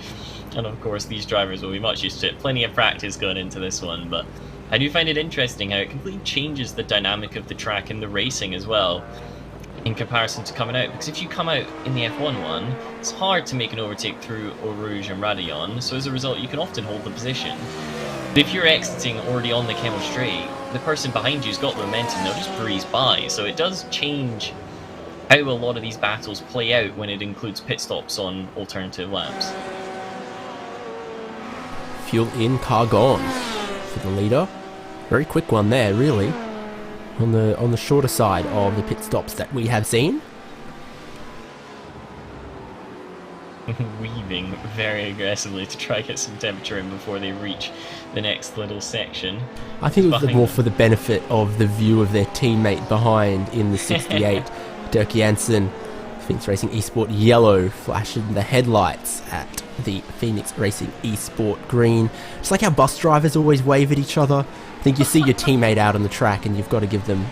And of course these drivers will be much used to it. Plenty of practice going into this one, but I do find it interesting how it completely changes the dynamic of the track and the racing as well, in comparison to coming out. Because if you come out in the F1 one, it's hard to make an overtake through Eau Rouge and Radillon, so as a result you can often hold the position. But if you're exiting already on the Kemmel Straight, the person behind you's got the momentum, they'll just breeze by. So it does change how a lot of these battles play out when it includes pit stops on alternative laps. Fuel in, car gone for the leader. Very quick one there, really. On the shorter side of the pit stops that we have seen. Weaving very aggressively to try to get some temperature in before they reach the next little section. I think it was more for the benefit of the view of their teammate behind in the 68. Dirk Jansen, Phoenix Racing Esport yellow, flashing the headlights at the Phoenix Racing Esport green. Just like how bus drivers always wave at each other. I think you see your teammate out on the track and you've got to give them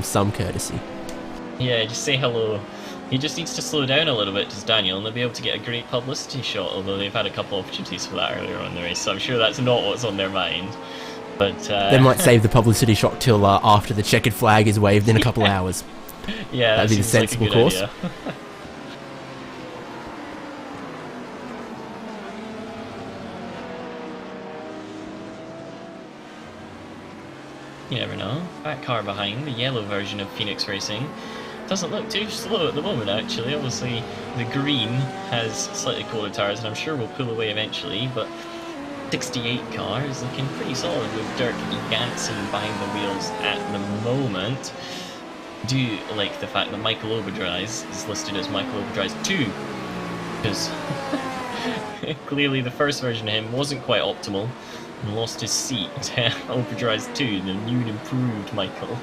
some courtesy. Yeah, just say hello. He just needs to slow down a little bit, does Daniel, and they'll be able to get a great publicity shot, although they've had a couple opportunities for that earlier on in the race, so I'm sure that's not what's on their mind. But they might save the publicity shot till after the checkered flag is waved in a couple hours. Yeah, that'd be the sensible course. Idea. You never know. That car behind, the yellow version of Phoenix Racing, doesn't look too slow at the moment actually. Obviously the green has slightly colder tyres and I'm sure will pull away eventually, but 68 car is looking pretty solid with Dirk Jansen behind the wheels at the moment. Do like the fact that Michael Oberdries is listed as Michael Oberdries 2, because clearly the first version of him wasn't quite optimal and lost his seat to Oberdries 2, the new and improved Michael.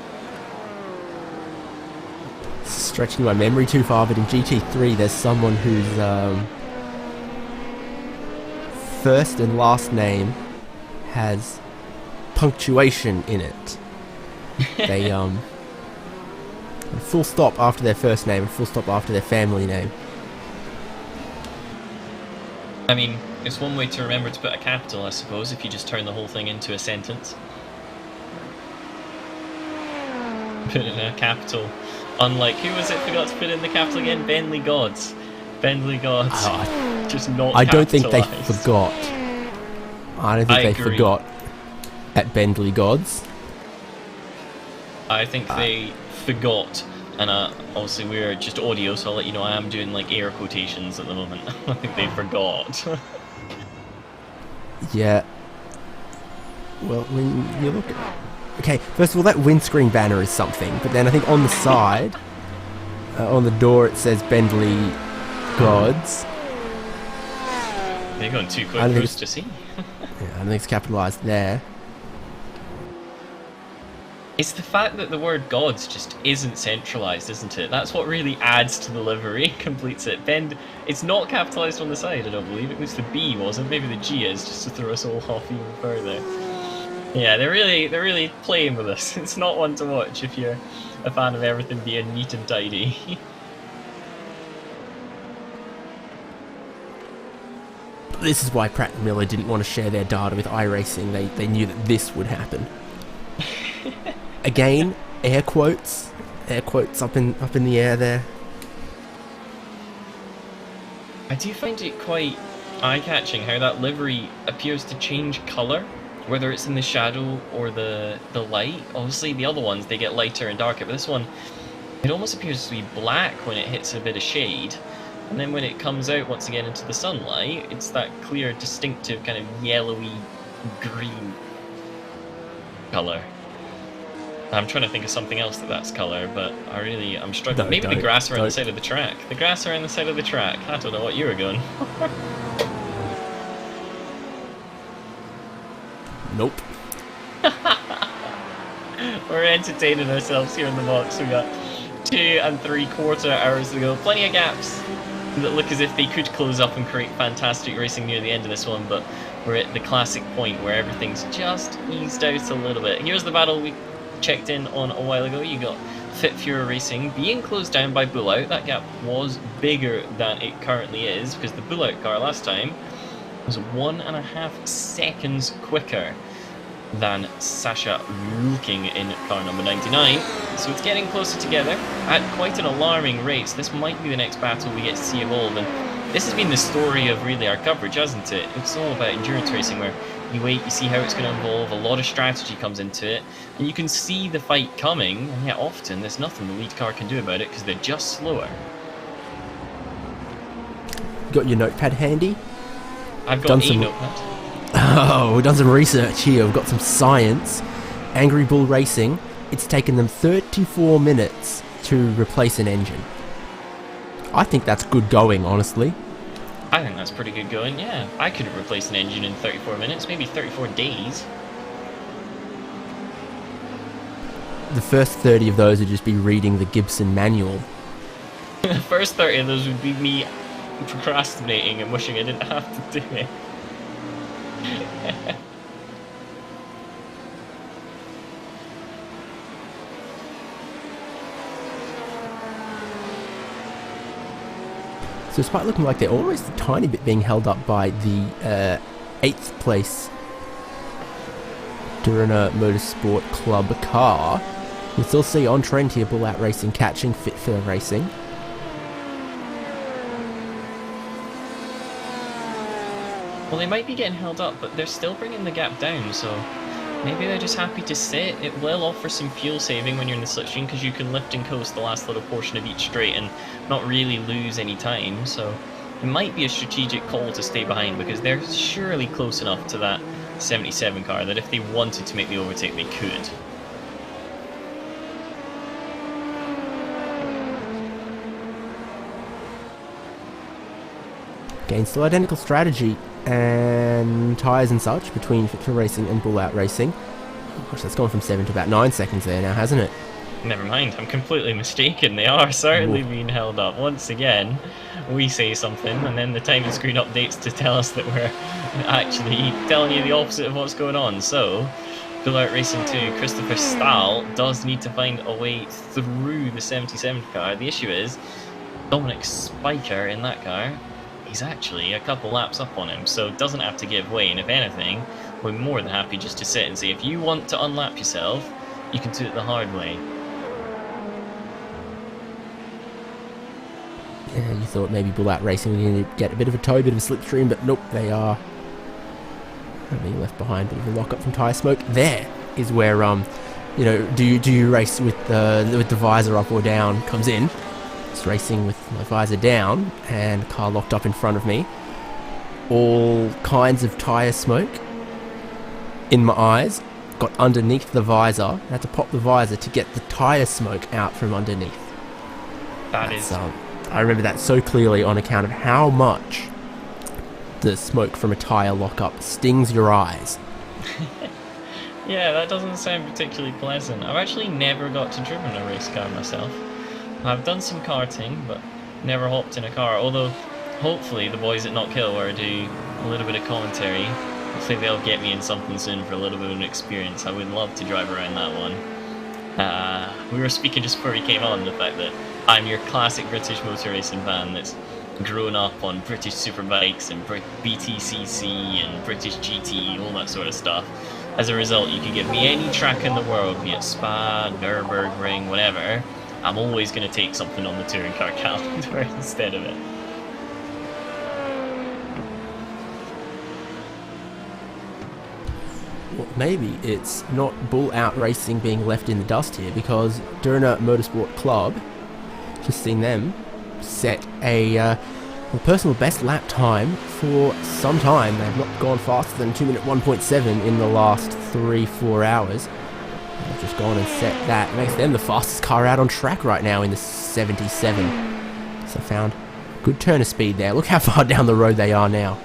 Stretching my memory too far, but in GT3 there's someone whose first and last name has punctuation in it. They full stop after their first name and full stop after their family name. I mean, it's one way to remember to put a capital, I suppose, if you just turn the whole thing into a sentence. Put in a capital. Unlike, who was it forgot to put in the capital again? Bentley Gods. Bentley Gods. Just not I don't think they capitalised. forgot. I don't think they agree. forgot at Bentley Gods. I think they forgot. And obviously we're just audio, so I'll let you know I am doing like air quotations at the moment. I think they forgot. Yeah. Well, when you look at... Okay, first of all, that windscreen banner is something, but then I think on the side, on the door, it says Bentley Gods. They're going too quick for us to see. Yeah, I don't think it's capitalised there. It's the fact that the word gods just isn't centralised, isn't it? That's what really adds to the livery, completes it. It's not capitalised on the side, I don't believe. At least the B wasn't. Maybe the G is, just to throw us all off even further. Yeah, they're really playing with us. It's not one to watch if you're a fan of everything being neat and tidy. This is why Pratt and Miller didn't want to share their data with iRacing. They knew that this would happen. Again, air quotes up in the air there. I do find it quite eye-catching how that livery appears to change colour, whether it's in the shadow or the light. Obviously the other ones, they get lighter and darker, but this one, it almost appears to be black when it hits a bit of shade, and then when it comes out once again into the sunlight, it's that clear, distinctive kind of yellowy green colour. I'm trying to think of something else that's colour, but I'm struggling. No, Maybe the grass around don't. the side of the track. The grass around the side of the track. I don't know what you were going. Nope. We're entertaining ourselves here in the box. We got 2 3/4 hours to go. Plenty of gaps. that look as if they could close up and create fantastic racing near the end of this one, but we're at the classic point where everything's just eased out a little bit. Here's the battle we checked in on a while ago. You got Fit Fury Racing being closed down by Bull Out. That gap was bigger than it currently is, because the Bull Out car last time was 1.5 seconds quicker than Sasha Rulking in car number 99. So it's getting closer together at quite an alarming rate. So this might be the next battle we get to see evolve, and this has been the story of really our coverage, hasn't it? It's all about endurance racing, where you wait, you see how it's going to evolve, a lot of strategy comes into it, and you can see the fight coming, and yet often there's nothing the lead car can do about it because they're just slower. Got your notepad handy? I've got a notepad. Oh, we've done some research here. We've got some science. Angry Bull Racing, it's taken them 34 minutes to replace an engine. I think that's good going, honestly. I think that's pretty good going, yeah. I could have replaced an engine in 34 minutes, maybe 34 days. The first 30 of those would just be reading the Gibson manual. The first 30 of those would be me procrastinating and wishing I didn't have to do it. So despite looking like they're almost a tiny bit being held up by the 8th place Mühlner Motorsport Club car, you still see on trend here Bull Out Racing catching Fit Fury Racing. Well, they might be getting held up, but they're still bringing the gap down, so maybe they're just happy to sit. It will offer some fuel saving when you're in the slipstream, because you can lift and coast the last little portion of each straight and not really lose any time, so it might be a strategic call to stay behind, because they're surely close enough to that 77 car that if they wanted to make the overtake, they could. Again, still identical strategy and tyres and such between Fit Fury Racing and Bull Out Racing. Oh gosh, that's gone from 7 to about 9 seconds there now, hasn't it? Never mind, I'm completely mistaken. They are certainly being held up. Once again, we say something, and then the timing screen updates to tell us that we're actually telling you the opposite of what's going on. So, Bull Out Racing 2, Christopher Stahl does need to find a way through the 77 car. The issue is, Dominic Spiker in that car, he's actually a couple laps up on him, so doesn't have to give way, and if anything, we're more than happy just to sit and say, if you want to unlap yourself, you can do it the hard way. Yeah, you thought maybe Bull Out Racing were going to get a bit of a tow, a bit of a slipstream, but nope, they are being left behind. Bit of a lock-up from tyre smoke. There is where, you know, do you race with the visor up or down comes in. It's racing with my visor down and car locked up in front of me. All kinds of tyre smoke in my eyes. Got underneath the visor. I had to pop the visor to get the tyre smoke out from underneath. That's I remember that so clearly on account of how much the smoke from a tyre lockup stings your eyes. Yeah, that doesn't sound particularly pleasant. I've actually never got to driven a race car myself. I've done some karting, but never hopped in a car, although hopefully the boys at Knock Hill are do a little bit of commentary. Hopefully they'll get me in something soon for a little bit of an experience. I would love to drive around that one. We were speaking just before we came on, the fact that I'm your classic British motor racing fan that's grown up on British superbikes and BTCC and British GT, all that sort of stuff. As a result, you can give me any track in the world, be it Spa, Nürburgring, whatever. I'm always going to take something on the touring car calendar instead of it. Well, maybe it's not Bull Out Racing being left in the dust here, because Mühlner Motorsport Club, just seen them set a personal best lap time for some time. They've not gone faster than 2 minute 1.7 in the last 3-4 hours. They've just gone and set that. It makes them the fastest car out on track right now in the 77. So found good turn of speed there. Look how far down the road they are now.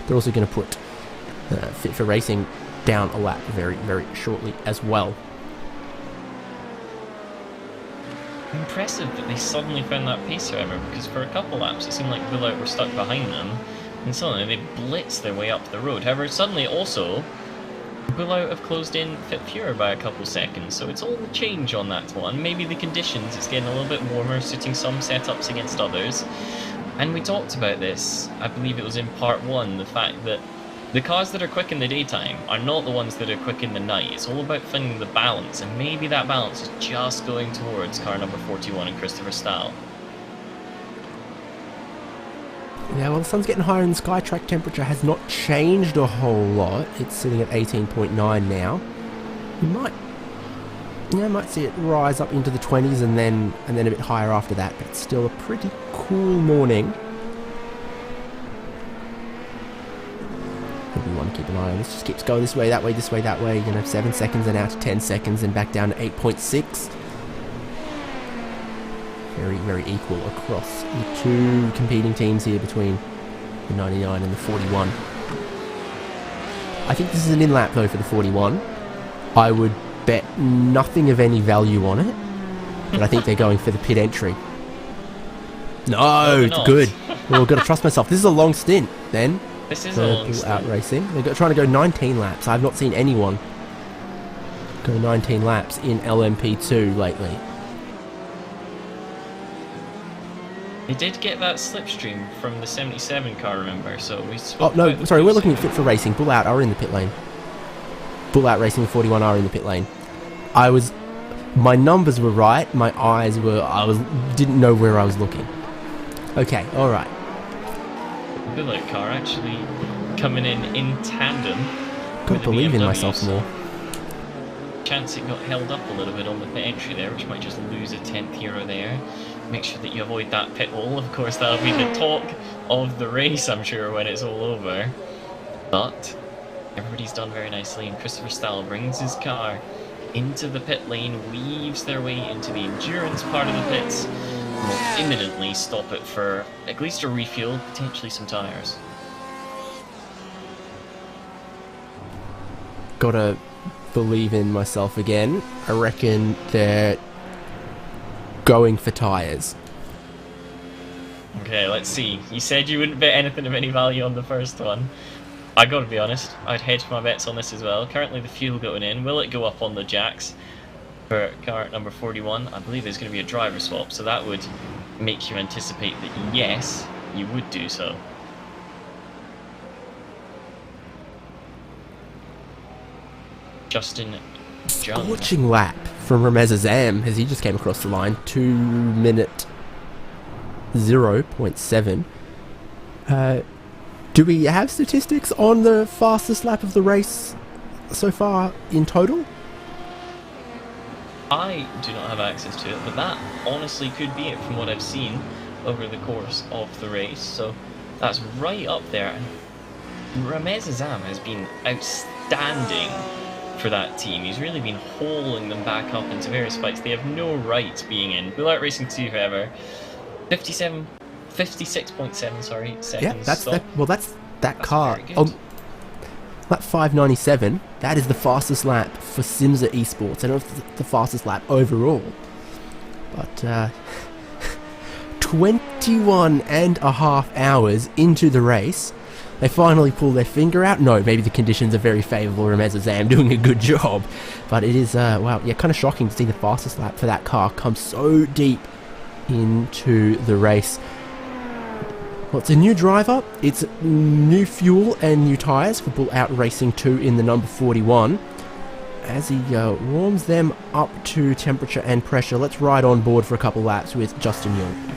They're also going to put Fit for Racing down a lap very, very shortly as well. Impressive that they suddenly found that pace, however, because for a couple laps it seemed like Bullout were stuck behind them, and suddenly they blitzed their way up the road. However, suddenly also, Bullout have closed in Fit Fury by a couple seconds, so it's all a change on that one. Maybe the conditions, it's getting a little bit warmer, suiting some setups against others. And we talked about this, I believe it was in part 1, the fact that the cars that are quick in the daytime are not the ones that are quick in the night. It's all about finding the balance, and maybe that balance is just going towards car number 41 and Christopher Stahl. Yeah, well, the sun's getting higher and the sky track temperature has not changed a whole lot. It's sitting at 18.9 now. You might see it rise up into the 20s and then a bit higher after that, but it's still a pretty cool morning. We want to keep an eye on this. Just keeps going this way, that way, this way, that way. 7 seconds and out to 10 seconds and back down to 8.6. Very, very equal across the two competing teams here between the 99 and the 41. I think this is an in-lap though for the 41. I would bet nothing of any value on it, but I think they're going for the pit entry. No, it's good. Well, I've got to trust myself. This is a long stint then. This is a long stint. iRacing. They're trying to go 19 laps. I've not seen anyone go 19 laps in LMP2 lately. They did get that slipstream from the 77 car, remember? So we. Oh no, sorry. We're looking at Fit for Racing. Bull Out are in the pit lane. Bull Out Racing 41 are in the pit lane. My numbers were right. My eyes were. Didn't know where I was looking. Okay, all right. Bullet car actually coming in tandem. Gotta believe in myself more. Chance it got held up a little bit on the pit entry there, which might just lose a 10th hero there. Make sure that you avoid that pit wall. Of course, that'll be the talk of the race, I'm sure, when it's all over. But everybody's done very nicely, and Christopher Stahl brings his car into the pit lane, weaves their way into the endurance part of the pits, and will imminently stop it for at least a refuel, potentially some tyres. Gotta believe in myself again. I reckon they're going for tyres. Okay, let's see. You said you wouldn't bet anything of any value on the first one. I gotta be honest, I'd hedge my bets on this as well. Currently the fuel going in. Will it go up on the jacks for car number 41? I believe there's going to be a driver swap, so that would make you anticipate that yes, you would do so. Justin Jung. Scorching lap from Ramez Azam as he just came across the line. 2 minute 0.7. Do we have statistics on the fastest lap of the race so far in total? I do not have access to it, but that honestly could be it from what I've seen over the course of the race. So that's right up there. And Ramez Azam has been outstanding for that team. He's really been hauling them back up into various fights they have no right being in. Bullout Racing 2, however, 56.7 seconds. Yeah, that's stop. that's car. Very good. Lap 597. That is the fastest lap for Simsa Esports. I don't know if it's the fastest lap overall, but 21 and a half hours into the race, they finally pull their finger out. No, maybe the conditions are very favourable. Ramez Azam doing a good job, but it is wow, yeah, kind of shocking to see the fastest lap for that car come so deep into the race. Well, it's a new driver, it's new fuel and new tyres for Bull Out Racing 2 in the number 41. As he warms them up to temperature and pressure, let's ride on board for a couple laps with Justin Young.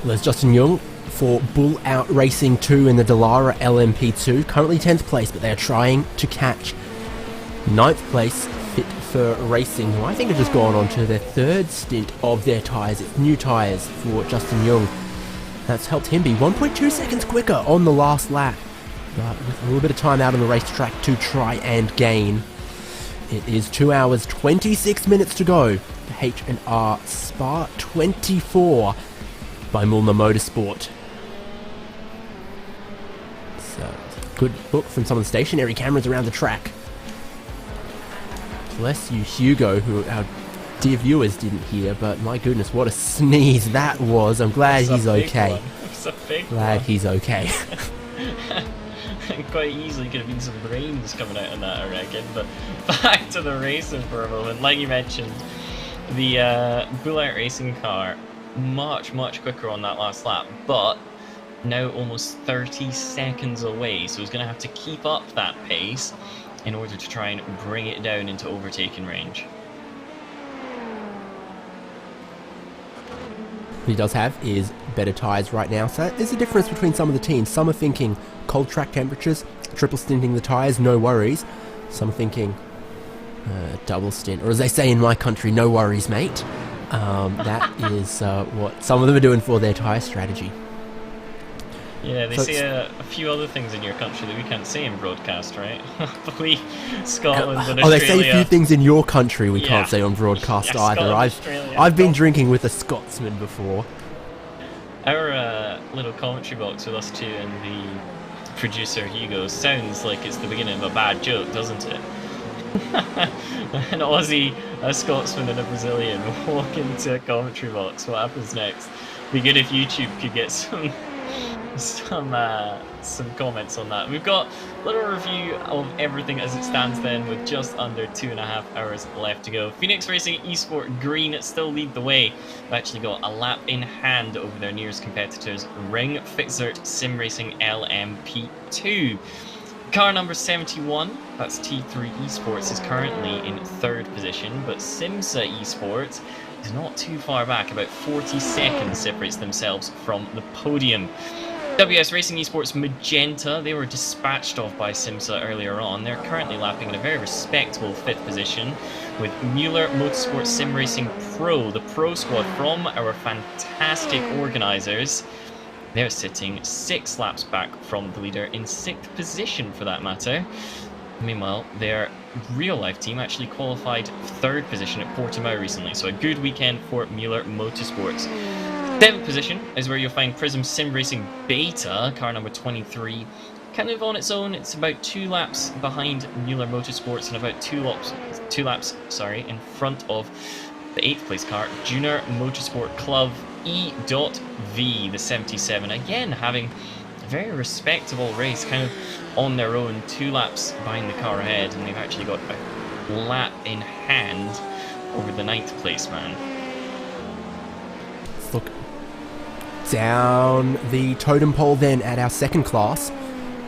There's Justin Young for Bull Out Racing 2 in the Dallara LMP2. Currently 10th place, but they are trying to catch 9th place Fit for Racing, who I think have just gone on to their 3rd stint of their tyres. It's new tyres for Justin Young. That's helped him be 1.2 seconds quicker on the last lap. But with a little bit of time out on the racetrack to try and gain. It is 2 hours 26 minutes to go. The H&R Spa 24 by Mühlner Motorsport. So, good look from some of the stationary cameras around the track. Bless you, Hugo, who our dear viewers didn't hear, but my goodness, what a sneeze that was. I'm glad he's okay. It's a big Glad he's okay. Quite easily could have been some brains coming out on that, I reckon. But back to the racing for a moment. Like you mentioned, the Bull Out Racing car much quicker on that last lap, but now almost 30 seconds away. So he's going to have to keep up that pace in order to try and bring it down into overtaking range. What he does have is better tyres right now, so there's a difference between some of the teams. Some are thinking cold track temperatures, triple stinting the tyres, no worries. Some are thinking double stint, or as they say in my country, no worries, mate. That is what some of them are doing for their tyre strategy. Yeah, they say a few other things in your country that we can't say in broadcast, right? I believe Scotland and Australia. Oh, they say a few things in your country we can't say on broadcast either. I've been drinking with a Scotsman before. Our little commentary box with us two and the producer Hugo sounds like it's the beginning of a bad joke, doesn't it? An Aussie, a Scotsman and a Brazilian walk into a commentary box. What happens next? Be good if YouTube could get some comments on that. We've got a little review of everything as it stands then, with just under 2.5 hours left to go. Phoenix Racing Esport Green still lead the way. We've actually got a lap in hand over their nearest competitors, Ring Fixert Sim Racing LMP2. Car number 71, that's T3 Esports, is currently in 3rd position, but Simsa Esports is not too far back, about 40 seconds separates themselves from the podium. WS Racing Esports Magenta, they were dispatched off by Simsa earlier on. They're currently lapping in a very respectable 5th position, with Mühlner Motorsport Sim Racing Pro, the pro squad from our fantastic organisers. They're sitting 6 laps back from the leader, in 6th position for that matter. Meanwhile, their real-life team actually qualified 3rd position at Portimao recently, so a good weekend for Mühlner Motorsports. 7th position is where you'll find Prism Sim Racing Beta, car number 23. Kind of on its own, it's about 2 laps behind Mühlner Motorsports and about 2 laps in front of the 8th place car, Junior Motorsport Club E.V, the 77. Again, having a very respectable race, kind of on their own, 2 laps behind the car ahead, and they've actually got a lap in hand over the 9th place man. Let's look down the totem pole then at our 2nd class,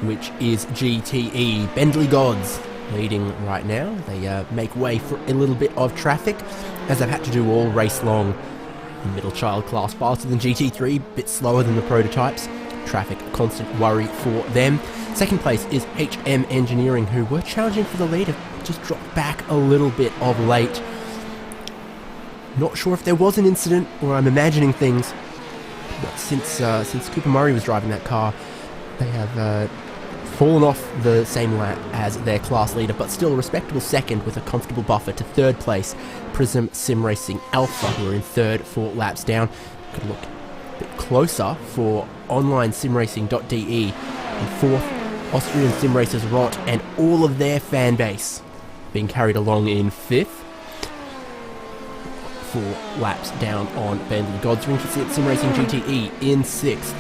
which is GTE. Bentley Gods leading right now. They make way for a little bit of traffic, as they've had to do all race long. The middle child class faster than GT3, bit slower than the prototypes. Traffic, constant worry for them. 2nd place is HM Engineering, who were challenging for the lead, have just dropped back a little bit of late. Not sure if there was an incident or I'm imagining things, but since Cooper Murray was driving that car, they have fallen off the same lap as their class leader, but still a respectable 2nd with a comfortable buffer to 3rd place, Prism Sim Racing Alpha, who are in 3rd, 4 laps down. Could look a bit closer for onlinesimracing.de. In 4th, Austrian Sim Racers Rot and all of their fan base being carried along in 5th. 4 laps down on Bentley Gods. Ring Fit Sim Racing GTE in 6th.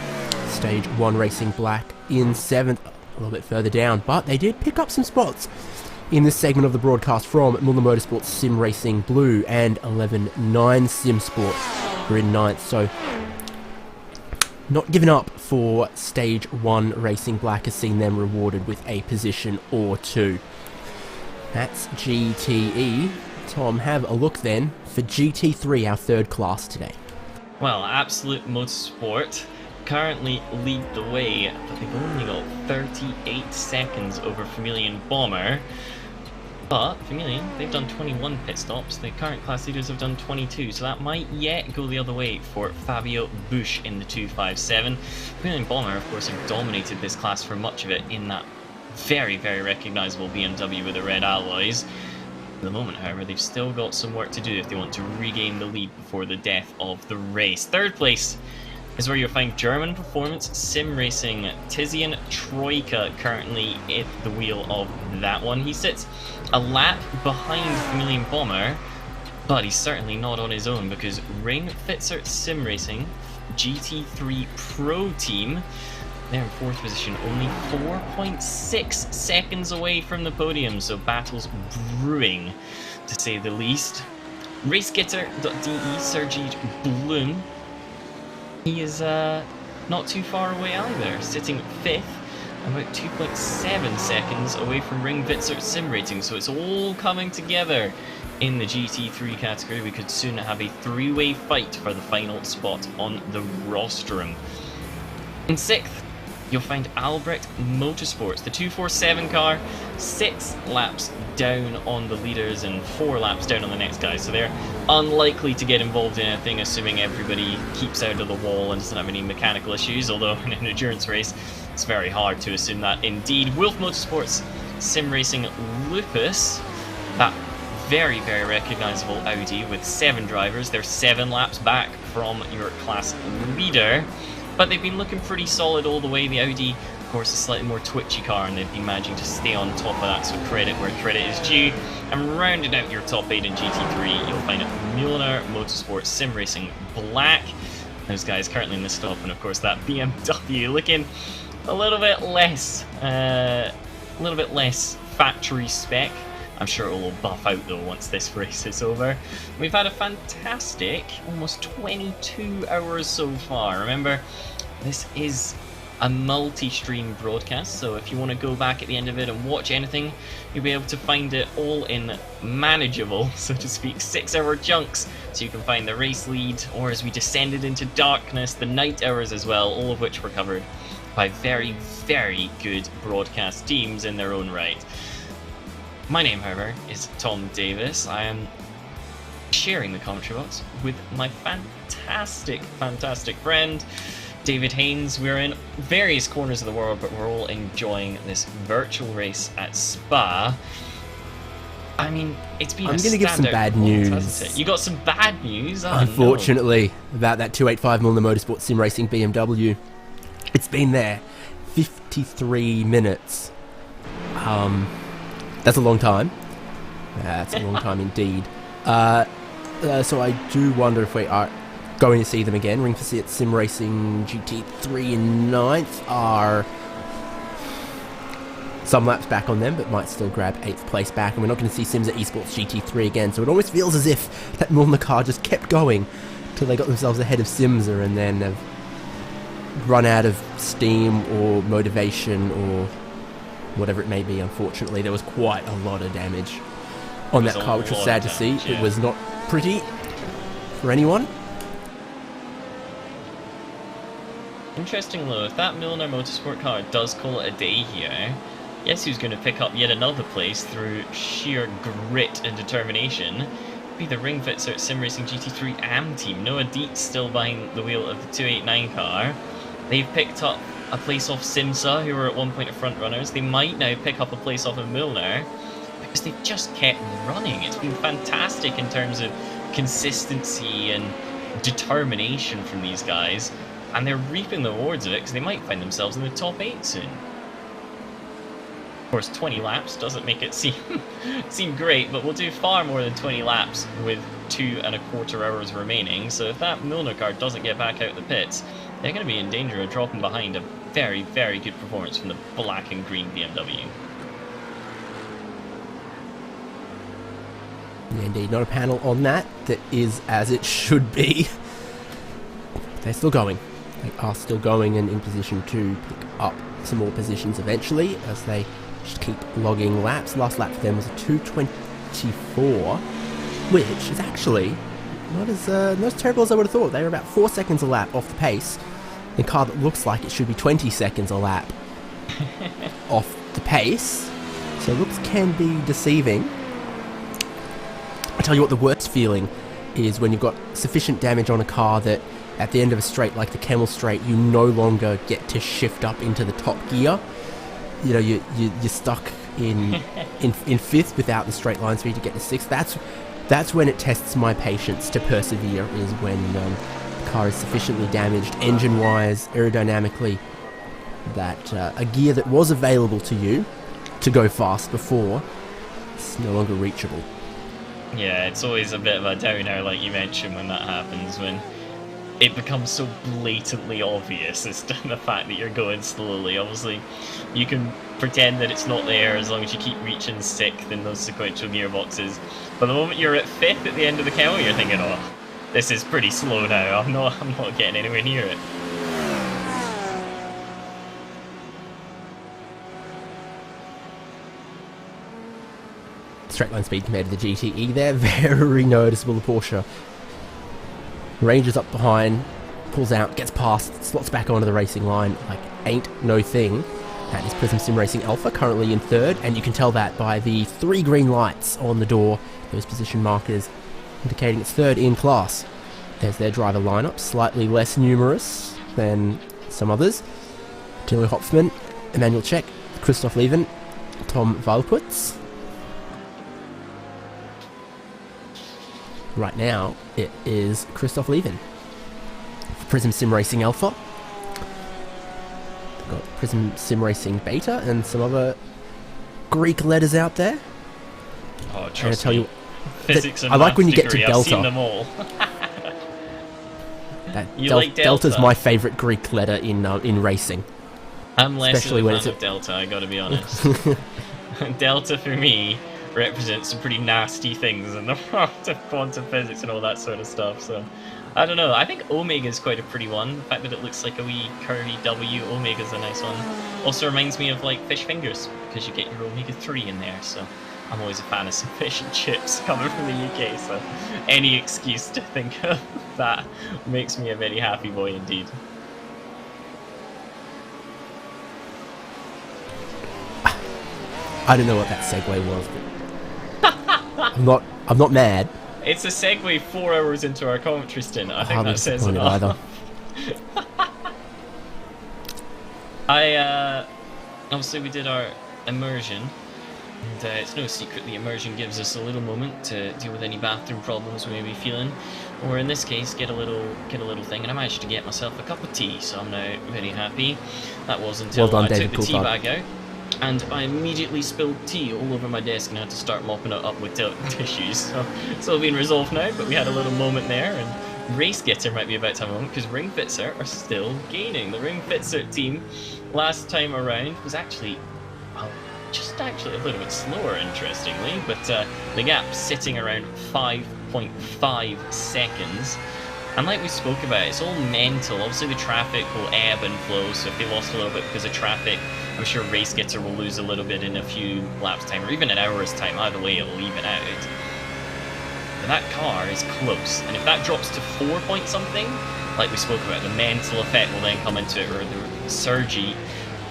Stage 1 Racing Black in 7th, a little bit further down, but they did pick up some spots in this segment of the broadcast from Mühlner Motorsport Sim Racing Blue and 11.9 Sim Sport were in 9th, so not giving up for Stage 1 Racing Black has seen them rewarded with a position or 2. That's GTE. Tom, have a look then for GT3, our 3rd class today. Well, Absolute Motorsport currently lead the way, but they've only got 38 seconds over Vermilion Bomber. But Vermilion, they've done 21 pit stops. The current class leaders have done 22, so that might yet go the other way for Fabio Busch in the 257. Vermilion Bomber, of course, have dominated this class for much of it in that very, very recognisable BMW with the red alloys. At the moment, however, they've still got some work to do if they want to regain the lead before the death of the race. Third place is where you'll find German Performance Sim Racing Tizian Troika currently at the wheel of that one. He sits a lap behind Vermilion Bomber, but he's certainly not on his own because Ring Fitzer Sim Racing GT3 Pro Team, they're in 4th position, only 4.6 seconds away from the podium, so battles brewing, to say the least. RaceGetter.de, Sergej Bloom, he is not too far away either, sitting 5th, about 2.7 seconds away from Ring Fitzer Sim Racing, so it's all coming together in the GT3 category. We could soon have a three-way fight for the final spot on the rostrum. In 6th, you'll find Albrecht Motorsports, the 247 car, 6 laps down on the leaders and 4 laps down on the next guy. So they're unlikely to get involved in anything, assuming everybody keeps out of the wall and doesn't have any mechanical issues, although in an endurance race, it's very hard to assume that indeed. Wolf Motorsports Sim Racing Lupus, that very, very recognisable Audi with 7 drivers. They're 7 laps back from your class leader. But they've been looking pretty solid all the way. The Audi, of course, is a slightly more twitchy car, and they've been managing to stay on top of that, so credit where credit is due. And rounding out your top 8 in GT3, you'll find Mühlner Motorsport Sim Racing Black. Those guys currently in the stop, and of course that BMW looking a little bit less factory spec. I'm sure it will buff out though once this race is over. We've had a fantastic almost 22 hours so far. Remember, this is a multi-stream broadcast, so if you want to go back at the end of it and watch anything, you'll be able to find it all in manageable, so to speak, 6-hour chunks, so you can find the race lead, or as we descended into darkness, the night hours as well, all of which were covered by very, very good broadcast teams in their own right. My name, however, is Tom Davis. I am sharing the commentary box with my fantastic, fantastic friend, David Haynes. We're in various corners of the world, but we're all enjoying this virtual race at Spa. I mean, it's been I'm going to give some bad news. Hasn't it? You got some bad news? Oh, unfortunately, about that 285 Mühlner Motorsport Sim Racing BMW. It's been there 53 minutes. That's a long time. That's a long time indeed. So I do wonder if we are going to see them again. Ring Fitzer Sim Racing GT3 in 9th are some laps back on them, but might still grab 8th place back. And we're not going to see Sims at Esports GT3 again. So it almost feels as if that Mühlner car just kept going till they got themselves ahead of Simsa and then have run out of steam or motivation or whatever it may be. Unfortunately, there was quite a lot of damage on that car, which was sad to see. It was not pretty for anyone. Interesting though, if that Mühlner Motorsport car does call it a day here, guess who's going to pick up yet another place through sheer grit and determination? It'd be the Ring Fitzer Sim Racing GT3 AM team. Noah Dietz still behind the wheel of the 289 car. They've picked up a place off Simsa, who were at one point the front runners. They might now pick up a place off of Mühlner because they've just kept running. It's been fantastic in terms of consistency and determination from these guys, and they're reaping the rewards of it because they might find themselves in the top 8 soon. Of course, 20 laps doesn't make it seem great, but we'll do far more than 20 laps with 2.25 hours remaining. So if that Mühlner car doesn't get back out the pits, they're going to be in danger of dropping behind a very, very good performance from the black and green BMW. Yeah, indeed, not a panel on that. That is as it should be. They're still going. They are still going and in position to pick up some more positions eventually as they just keep logging laps. Last lap for them was a 2:24, which is actually not as terrible as I would have thought. They were about 4 seconds a lap off the pace. In a car that looks like it should be 20 seconds a lap off the pace. So looks can be deceiving. I tell you what, the worst feeling is when you've got sufficient damage on a car that at the end of a straight like the Camel Straight, you no longer get to shift up into the top gear. You know, you're stuck in fifth without the straight line speed to get to sixth. That's when it tests my patience to persevere, is when the car is sufficiently damaged engine-wise, aerodynamically, that a gear that was available to you to go fast before is no longer reachable. Yeah, it's always a bit of a downer, like you mentioned, when that happens, when it becomes so blatantly obvious as to the fact that you're going slowly. Obviously, you can pretend that it's not there as long as you keep reaching sixth in those sequential gearboxes. But the moment you're at fifth at the end of the Camel, you're thinking, oh, this is pretty slow now. I'm not getting anywhere near it. Straight line speed compared to the GTE there, very noticeable. The Porsche ranges up behind, pulls out, gets past, slots back onto the racing line like ain't no thing. That is Prism Sim Racing Alpha, currently in third, and you can tell that by the 3 green lights on the door, those position markers indicating it's third in class. There's their driver lineup, slightly less numerous than some others. Tilly Hopfman, Emmanuel Czech, Christoph Leven, Tom Walputz. Right now, it is Christoph Leven for Prism Sim Racing Alpha. We've got Prism Sim Racing Beta and some other Greek letters out there. Oh, trust tell me. you, Physics and I like when you get to degree, I've Delta. seen them all. You like Delta's Delta? my favourite Greek letter in racing. I'm less Especially of a when fan it's of Delta, I gotta be honest. Delta for me represents some pretty nasty things in the world of quantum physics and all that sort of stuff, so I don't know. I think Omega is quite a pretty one. The fact that it looks like a wee curvy W, Omega's a nice one. Also reminds me of like fish fingers, because you get your omega-3 in there, so I'm always a fan of some fish and chips coming from the UK, so any excuse to think of that makes me a very happy boy indeed. I don't know what that segue was, but I'm not mad. It's a segue 4 hours into our commentary stint. I think that says it all. Either. Obviously we did our immersion, and it's no secret the immersion gives us a little moment to deal with any bathroom problems we may be feeling, or in this case get a little thing, and I managed to get myself a cup of tea, so I'm now very happy. That was until Well done, I David took the tea Coulthard. bag out, and I immediately spilled tea all over my desk and had to start mopping it up with tissues. So it's all been resolved now, but we had a little moment there, and Race Getter might be about to have a moment because Ring Fitzer are still gaining. The Ring Fitzer team last time around was actually, well, just actually a little bit slower, interestingly, but the gap sitting around 5.5 seconds. And like we spoke about, it's all mental. Obviously the traffic will ebb and flow, so if they lost a little bit because of traffic, I'm sure Race Getter will lose a little bit in a few laps time, or even an hour's time. Either way, it'll even out. But that car is close, and if that drops to 4 point something, like we spoke about, the mental effect will then come into it, or the Sergi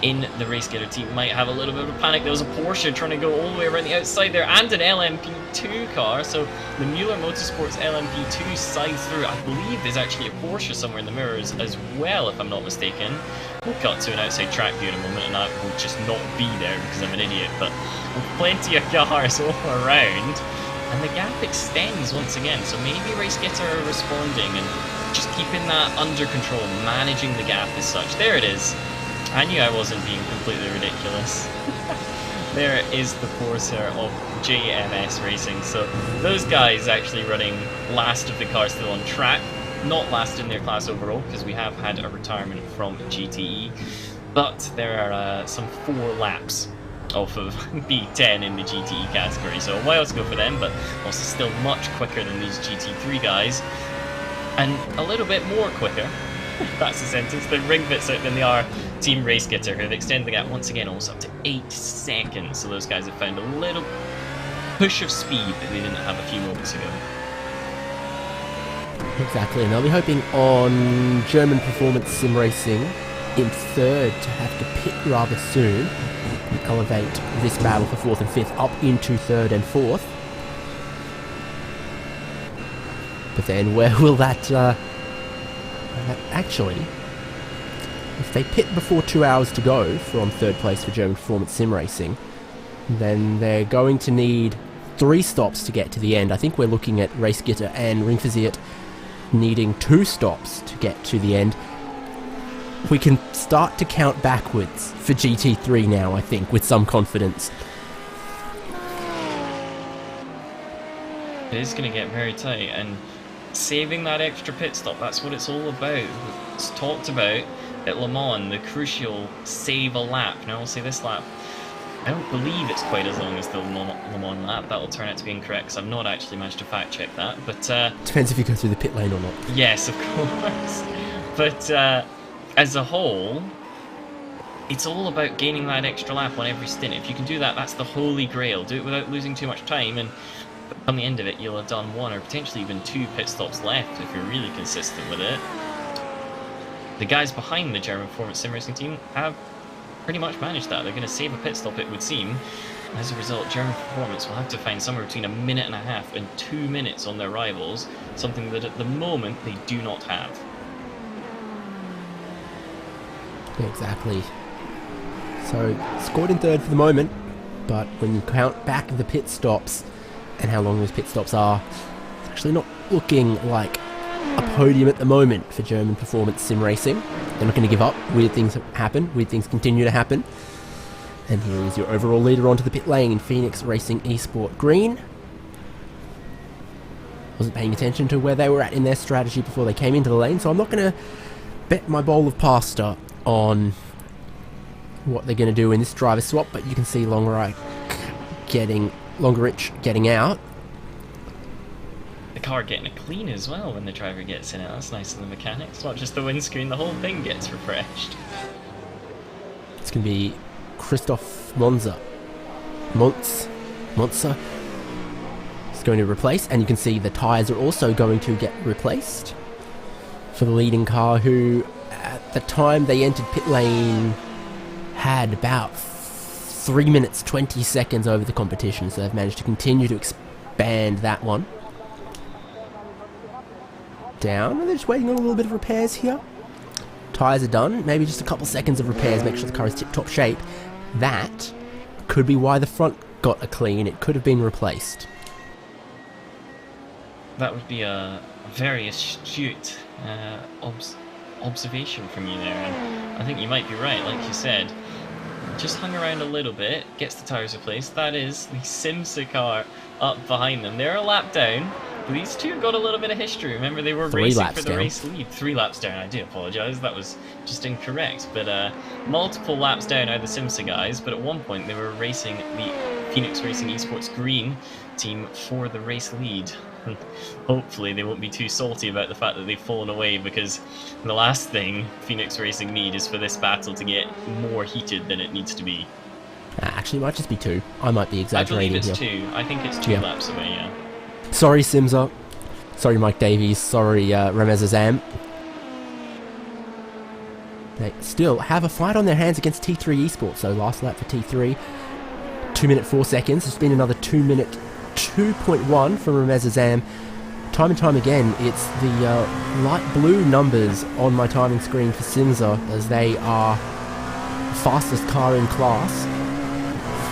in the Race Getter team might have a little bit of a panic. There was a Porsche trying to go all the way around the outside there, and an LMP2 car, so the Mühlner Motorsports LMP2 side through. I believe there's actually a Porsche somewhere in the mirrors as well, if I'm not mistaken. We'll cut to an outside track view in a moment, and I will just not be there because I'm an idiot, but with plenty of cars all around, and the gap extends once again, so maybe Race Getter are responding and just keeping that under control, managing the gap as such. There it is. I knew I wasn't being completely ridiculous. There is the Porsche of JMS Racing. So those guys actually running last of the cars still on track. Not last in their class overall, because we have had a retirement from GTE. But there are some 4 laps off of B10 in the GTE category. So a while to go for them, but also still much quicker than these GT3 guys. And a little bit more quicker, that's the sentence, than Ring Fitzer than they are Team Race Getter, who have extended the gap once again almost up to 8 seconds. So those guys have found a little push of speed that they didn't have a few moments ago. Exactly, and they'll be hoping on German Performance Sim Racing in third to have to pit rather soon and elevate this battle for fourth and fifth up into third and fourth. But then where will that actually, if they pit before 2 hours to go from third place for German Performance Sim Racing, then they're going to need 3 stops to get to the end. I think we're looking at RaceGitter and Ringversiert needing 2 stops to get to the end. We can start to count backwards for GT3 now, I think, with some confidence. It is going to get very tight, and saving that extra pit stop, that's what it's all about. It's talked about at Le Mans, the crucial save a lap. Now I'll say this lap, I don't believe it's quite as long as the Le Mans lap. That will turn out to be incorrect, because I've not actually managed to fact check that. But depends if you go through the pit lane or not. Yes, of course. But as a whole, it's all about gaining that extra lap on every stint. If you can do that, that's the holy grail. Do it without losing too much time, and on the end of it, you'll have done 1 or potentially even 2 pit stops left if you're really consistent with it. The guys behind the German Performance Sim Racing team have pretty much managed that. They're going to save a pit stop, it would seem. As a result, German Performance will have to find somewhere between 1.5 minutes and 2 minutes on their rivals, something that at the moment they do not have. Exactly. So, scored in third for the moment, but when you count back the pit stops and how long those pit stops are, it's actually not looking like a podium at the moment for German Performance Sim Racing. They're not going to give up. Weird things happen. Weird things continue to happen. And here is your overall leader onto the pit lane in Phoenix Racing Esport Green. Wasn't paying attention to where they were at in their strategy before they came into the lane, so I'm not going to bet my bowl of pasta on what they're going to do in this driver swap, but you can see Longerich getting out. The car getting a clean as well when the driver gets in it. That's nice of the mechanics. Not just the windscreen, the whole thing gets refreshed. It's going to be Christoph Monza. Monza is going to replace, and you can see the tyres are also going to get replaced for the leading car, who at the time they entered pit lane had about 3 minutes 20 seconds over the competition, so they've managed to continue to expand that one. Down, and they're just waiting on a little bit of repairs here. Tyres are done, maybe just a couple seconds of repairs, make sure the car is tip-top shape. That could be why the front got a clean. It could have been replaced. That would be a very astute observation from you there, and I think you might be right. Like you said, just hung around a little bit, gets the tyres replaced. That is the Simsa car up behind them. They're a lap down. These two got a little bit of history. Remember, they were racing for the race lead. 3 laps down. I do apologise. That was just incorrect. But multiple laps down are the Simsa guys. But at one point, they were racing the Phoenix Racing Esports Green team for the race lead. And hopefully, they won't be too salty about the fact that they've fallen away, because the last thing Phoenix Racing need is for this battle to get more heated than it needs to be. Actually, it might just be 2. I might be exaggerating here. I believe it's 2. I think it's 2 laps away, yeah. Sorry, Simsa. Sorry, Mike Davies. Sorry, Ramez Azam. They still have a fight on their hands against T3 Esports. So last lap for T3, 2 minute 4 seconds. There's been another 2 minute 2.1 from Ramez Azam. Time and time again, it's the light blue numbers on my timing screen for Simsa, as they are the fastest car in class.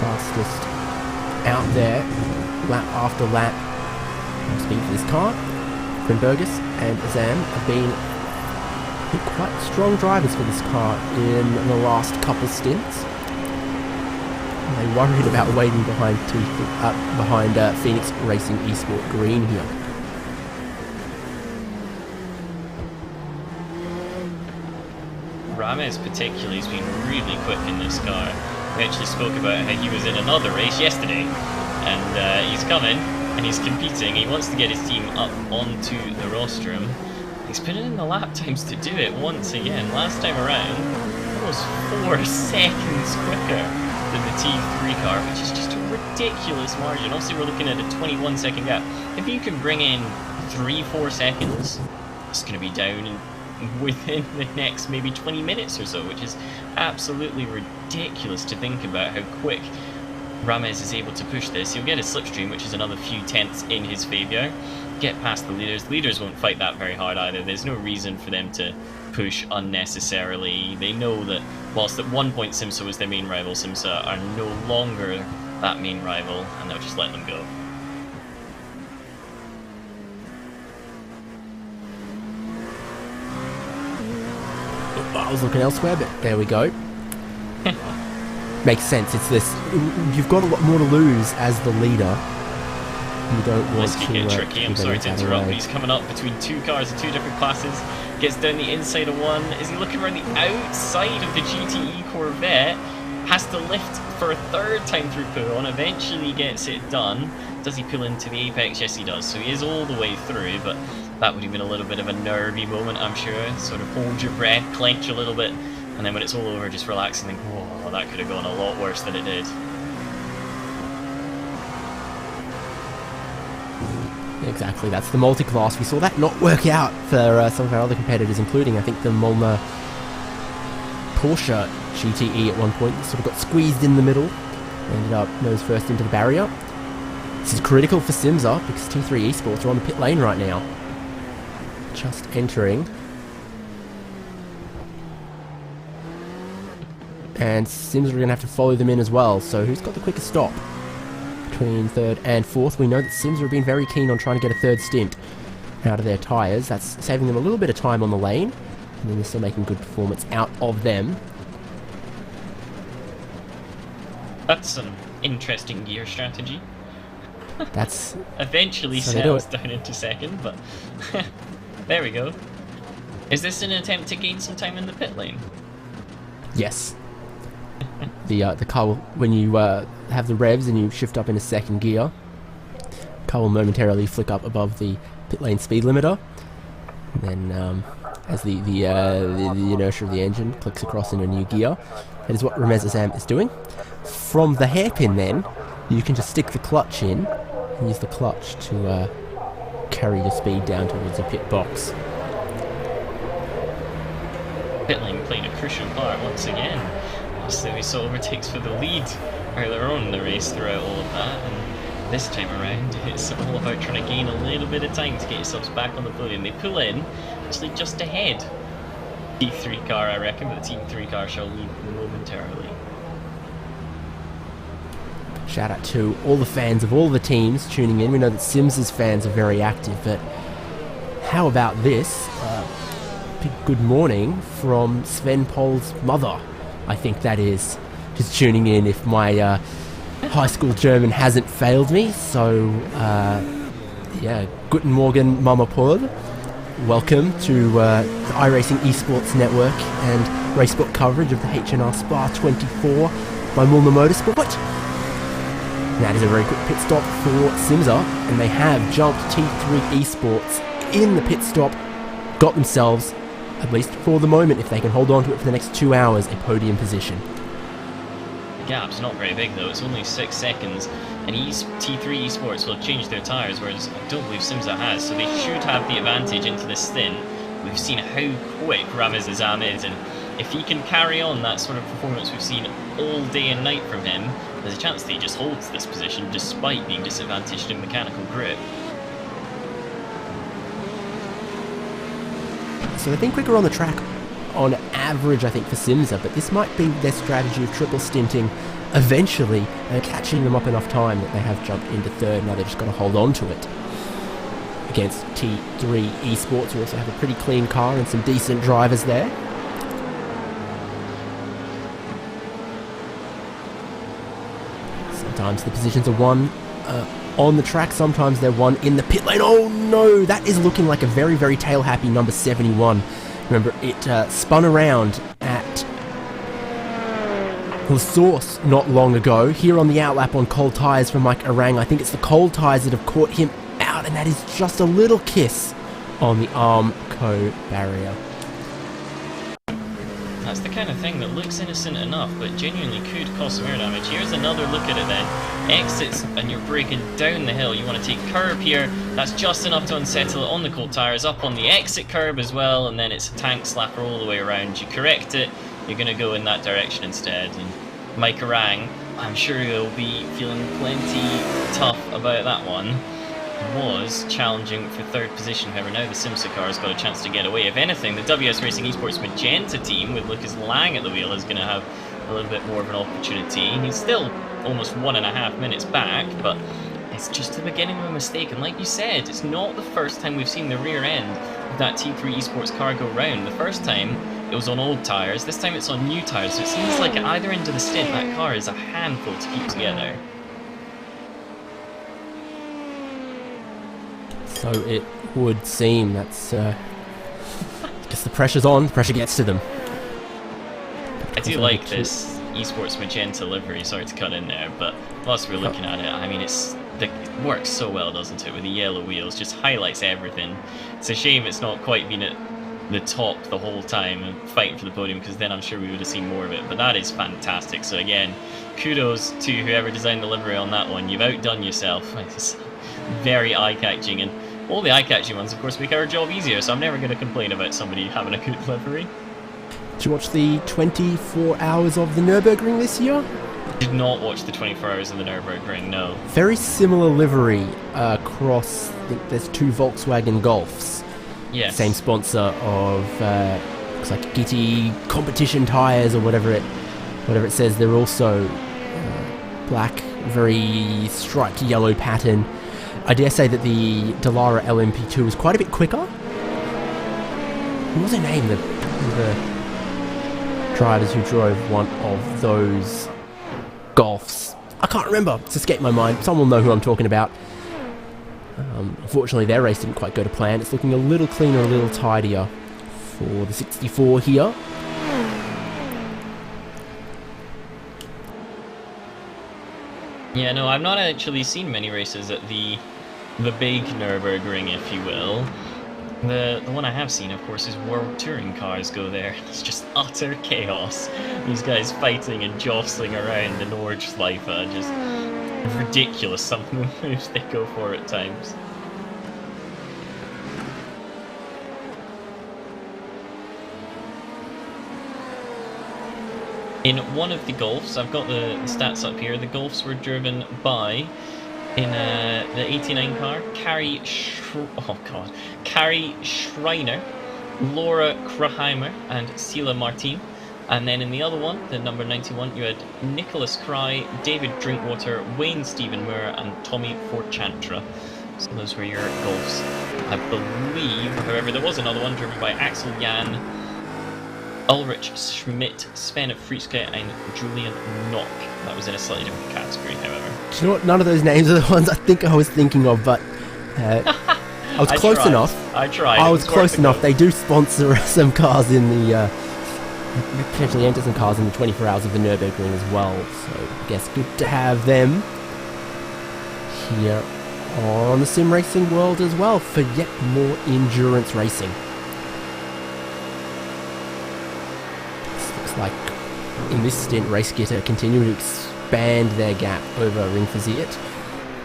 Fastest out there, lap after lap. Speed for this car. Grimbergus and Azam have been quite strong drivers for this car in the last couple stints. They worried about waiting behind Phoenix Racing Esport Green here. Ramez particularly has been really quick in this car. We actually spoke about how he was in another race yesterday, and he's coming. And he's competing. He wants to get his team up onto the rostrum. He's put in the lap times to do it once again. Last time around, almost 4 seconds quicker than the T3 car, which is just a ridiculous margin. Obviously, we're looking at a 21-second gap. If you can bring in 3-4 seconds. It's going to be down within the next maybe 20 minutes or so, which is absolutely ridiculous to think about how quick Rames is able to push this. He'll get a slipstream, which is another few tenths in his favour. Get past the leaders. Leaders won't fight that very hard either. There's no reason for them to push unnecessarily. They know that whilst at one point Simsa was their main rival, Simsa are no longer that main rival, and they'll just let them go. I was looking elsewhere, but there we go. Makes sense. It's this. You've got a lot more to lose as the leader. You don't want This could get tricky. I'm sorry to interrupt, but he's coming up between two cars in two different classes. Gets down the inside of one. Is he looking around the outside of the GTE Corvette? Has to lift for a third time through pull-on. Eventually gets it done. Does he pull into the apex? Yes, he does. So he is all the way through, but that would have been a little bit of a nervy moment, I'm sure. Sort of hold your breath, clench a little bit, and then when it's all over, just relax and think, oh, that could have gone a lot worse than it did. Exactly, that's the multi-class. We saw that not work out for some of our other competitors, including, I think, the Mühlner Porsche GTE at one point. Sort of got squeezed in the middle, ended up nose first into the barrier. This is critical for Simsa, because T3 Esports are on the pit lane right now. Just entering. And Simsa are going to have to follow them in as well, so who's got the quickest stop? Between third and fourth, we know that Simsa have been very keen on trying to get a third stint out of their tyres. That's saving them a little bit of time on the lane, and then they're still making good performance out of them. That's an interesting gear strategy. That's eventually settles down into second, but there we go. Is this an attempt to gain some time in the pit lane? Yes. The car will, when you have the revs and you shift up into second gear, car will momentarily flick up above the pit lane speed limiter, and then as the inertia of the engine clicks across into a new gear, that is what Rames Azam is doing. From the hairpin, then you can just stick the clutch in and use the clutch to carry your speed down towards the pit box. Pit lane playing a crucial part once again. So we saw overtakes for the lead earlier on in the race throughout all of that, and this time around it's all about trying to gain a little bit of time to get yourselves back on the podium. They pull in, actually just ahead. T3 car, I reckon, but the Team 3 car shall lead momentarily. Shout out to all the fans of all the teams tuning in. We know that Simsa's fans are very active, but how about this? Big good morning from Sven Pol's mother, I think that is. Just tuning in if my high school German hasn't failed me. So, yeah, Guten Morgen, Mama Paul. Welcome to the iRacing Esports Network and racebook coverage of the HNR Spa 24 by Mühlner Motorsport. That is a very quick pit stop for Simsa, and they have jumped T3 Esports in the pit stop, got themselves, at least for the moment, if they can hold on to it for the next 2 hours, a podium position. The gap's not very big though, it's only 6 seconds, and T3 Esports will have changed their tyres, whereas I don't believe Simsa has, so they should have the advantage into this stint. We've seen how quick Rames Azam is, and if he can carry on that sort of performance we've seen all day and night from him, there's a chance that he just holds this position despite being disadvantaged in mechanical grip. So they've been quicker on the track on average, I think, for Simsa, but this might be their strategy of triple stinting eventually, catching them up enough time that they have jumped into third. Now they've just got to hold on to it. Against T3 Esports, who also have a pretty clean car and some decent drivers there. Sometimes the positions are won on the track, sometimes they're won in the pit lane. Oh no, that is looking like a very, very tail-happy number 71. Remember, it spun around at the source not long ago. Here on the outlap on cold tyres from Mike Arang, I think it's the cold tyres that have caught him out, and that is just a little kiss on the Armco barrier. That's the kind of thing that looks innocent enough, but genuinely could cause some air damage. Here's another look at it then. Exits, and you're braking down the hill. You want to take curb here. That's just enough to unsettle it on the cold tyres. Up on the exit curb as well, and then it's a tank slapper all the way around. You correct it, you're going to go in that direction instead. And Mike Orang, I'm sure he'll be feeling plenty tough about that one. Was challenging for third position, however now the Simsa car has got a chance to get away. If anything, the WS Racing Esports Magenta team with Lucas Lang at the wheel is going to have a little bit more of an opportunity. He's still almost 1.5 minutes back, but it's just the beginning of a mistake, and like you said, it's not the first time we've seen the rear end of that T3 Esports car go round. The first time it was on old tyres, this time it's on new tyres, so it seems like at either end of the stint that car is a handful to keep together. So it would seem that's I guess the pressure's on, the pressure gets to them. I do like this Esports Magenta livery, sorry to cut in there, but whilst we're looking at it, I mean it works so well, doesn't it, with the yellow wheels, just highlights everything. It's a shame it's not quite been at the top the whole time and fighting for the podium, because then I'm sure we would have seen more of it, but that is fantastic. So again, kudos to whoever designed the livery on that one. You've outdone yourself. It's very eye-catching, and all the eye-catching ones, of course, make our job easier, so I'm never going to complain about somebody having a good livery. Did you watch the 24 hours of the Nürburgring this year? Did not watch the 24 hours of the Nürburgring, no. Very similar livery across, I think there's 2 Volkswagen Golfs. Yes. Same sponsor of, looks like GT competition tyres or whatever it says. They're also black, very striped yellow pattern. I dare say that the Dallara LMP2 was quite a bit quicker. What was her name? The drivers who drove one of those Golfs. I can't remember. It's escaped my mind. Someone will know who I'm talking about. Unfortunately, their race didn't quite go to plan. It's looking a little cleaner, a little tidier for the 64 here. Yeah, no, I've not actually seen many races at the big Nürburgring, if you will. The one I have seen, of course, is World Touring cars go there. It's just utter chaos. These guys fighting and jostling around in Nordschleife, just ridiculous some of the moves they go for at times. In one of the Golfs, I've got the stats up here, the Golfs were driven by, in the 89 car, Carrie Schreiner, Laura Kraheimer and Sila Martin. And then in the other one, the number 91, you had Nicholas Cry, David Drinkwater, Wayne Stephen Moore and Tommy Forchantra. So those were your Golfs. I believe, however, there was another one driven by Axel Jan, Ulrich Schmidt, Sven Fritzke and Julian Nock. That was in a slightly different category, however. Do you know what? None of those names are the ones I think I was thinking of, but I was close enough. I tried. I was close enough. They do sponsor some cars in the... potentially enter some cars in the 24 hours of the Nürburgring as well. So I guess good to have them here on the sim racing world as well for yet more endurance racing. Looks like in this stint, RaceGetter continuing to expand their gap over Ringversiert.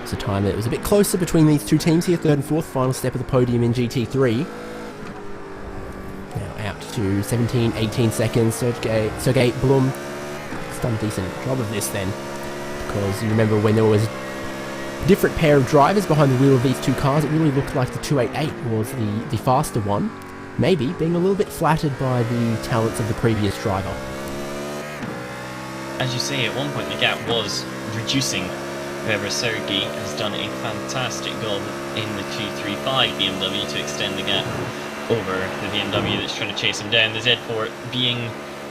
It's a time that it was a bit closer between these two teams here, third and fourth, final step of the podium in GT3. Now out to 17, 18 seconds. Sergei Blum has done a decent job of this then, because you remember when there was a different pair of drivers behind the wheel of these two cars, it really looked like the 288 was the faster one. Maybe being a little bit flattered by the talents of the previous driver. As you say, at one point the gap was reducing. However, Sergei has done a fantastic job in the 235 BMW to extend the gap over the BMW that's trying to chase him down. The Z4 being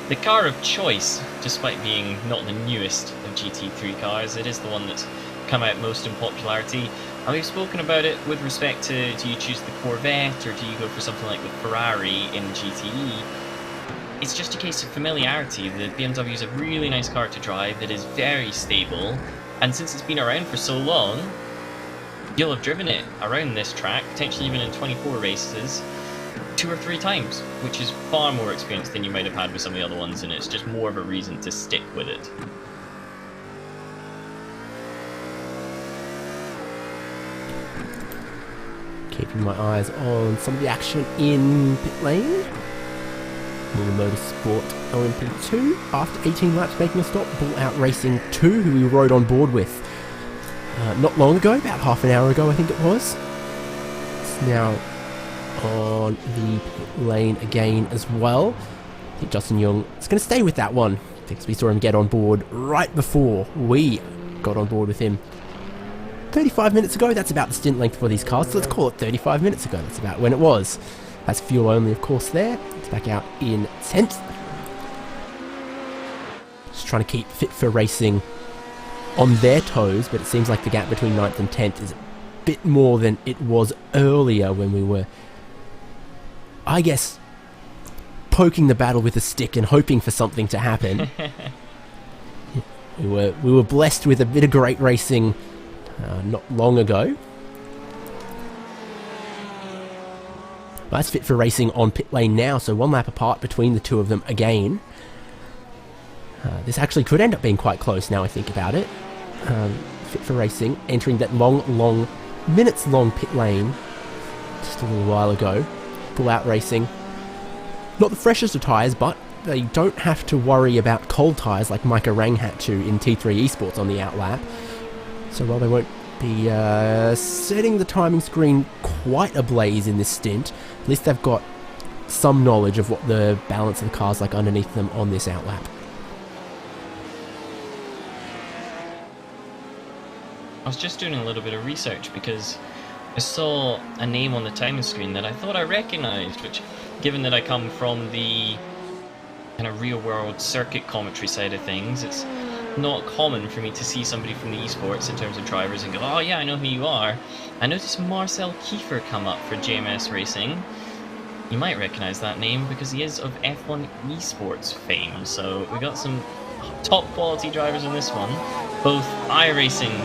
the car of choice, despite being not the newest of GT3 cars. It is the one that's come out most in popularity. And we've spoken about it with respect to, do you choose the Corvette or do you go for something like the Ferrari in GTE? It's just a case of familiarity. The BMW is a really nice car to drive. It is very stable. And since it's been around for so long, you'll have driven it around this track, potentially even in 24 races. 2 or 3 times, which is far more experience than you might have had with some of the other ones, and it's just more of a reason to stick with it. Keeping my eyes on some of the action in pit lane. Mühlner Motorsport LMP2, after 18 laps making a stop, Bull Out Racing 2, who we rode on board with not long ago, about half an hour ago I think it was. It's now on the pit lane again as well. I think Justin Young is going to stay with that one, because we saw him get on board right before we got on board with him 35 minutes ago. That's about the stint length for these cars, so let's call it 35 minutes ago. That's about when it was. That's fuel only, of course, there. It's back out in 10th. Just trying to keep Fit for Racing on their toes, but it seems like the gap between 9th and 10th is a bit more than it was earlier when we were, I guess, poking the battle with a stick and hoping for something to happen. We were blessed with a bit of great racing not long ago. That's Fit for Racing on pit lane now, so 1 lap apart between the two of them again. This actually could end up being quite close now I think about it. Fit for Racing entering that long, minutes-long pit lane just a little while ago. Bull Out Racing, not the freshest of tyres, but they don't have to worry about cold tyres like Micah Rang had to in T3 Esports on the outlap. So while they won't be setting the timing screen quite ablaze in this stint, at least they've got some knowledge of what the balance of the car's like underneath them on this outlap. I was just doing a little bit of research because I saw a name on the timing screen that I thought I recognised, which, given that I come from the kind of real-world circuit commentary side of things, it's not common for me to see somebody from the esports in terms of drivers and go, oh yeah, I know who you are. I noticed Marcel Kiefer come up for JMS Racing. You might recognise that name because he is of F1 esports fame, so we got some top quality drivers in this one, both iRacing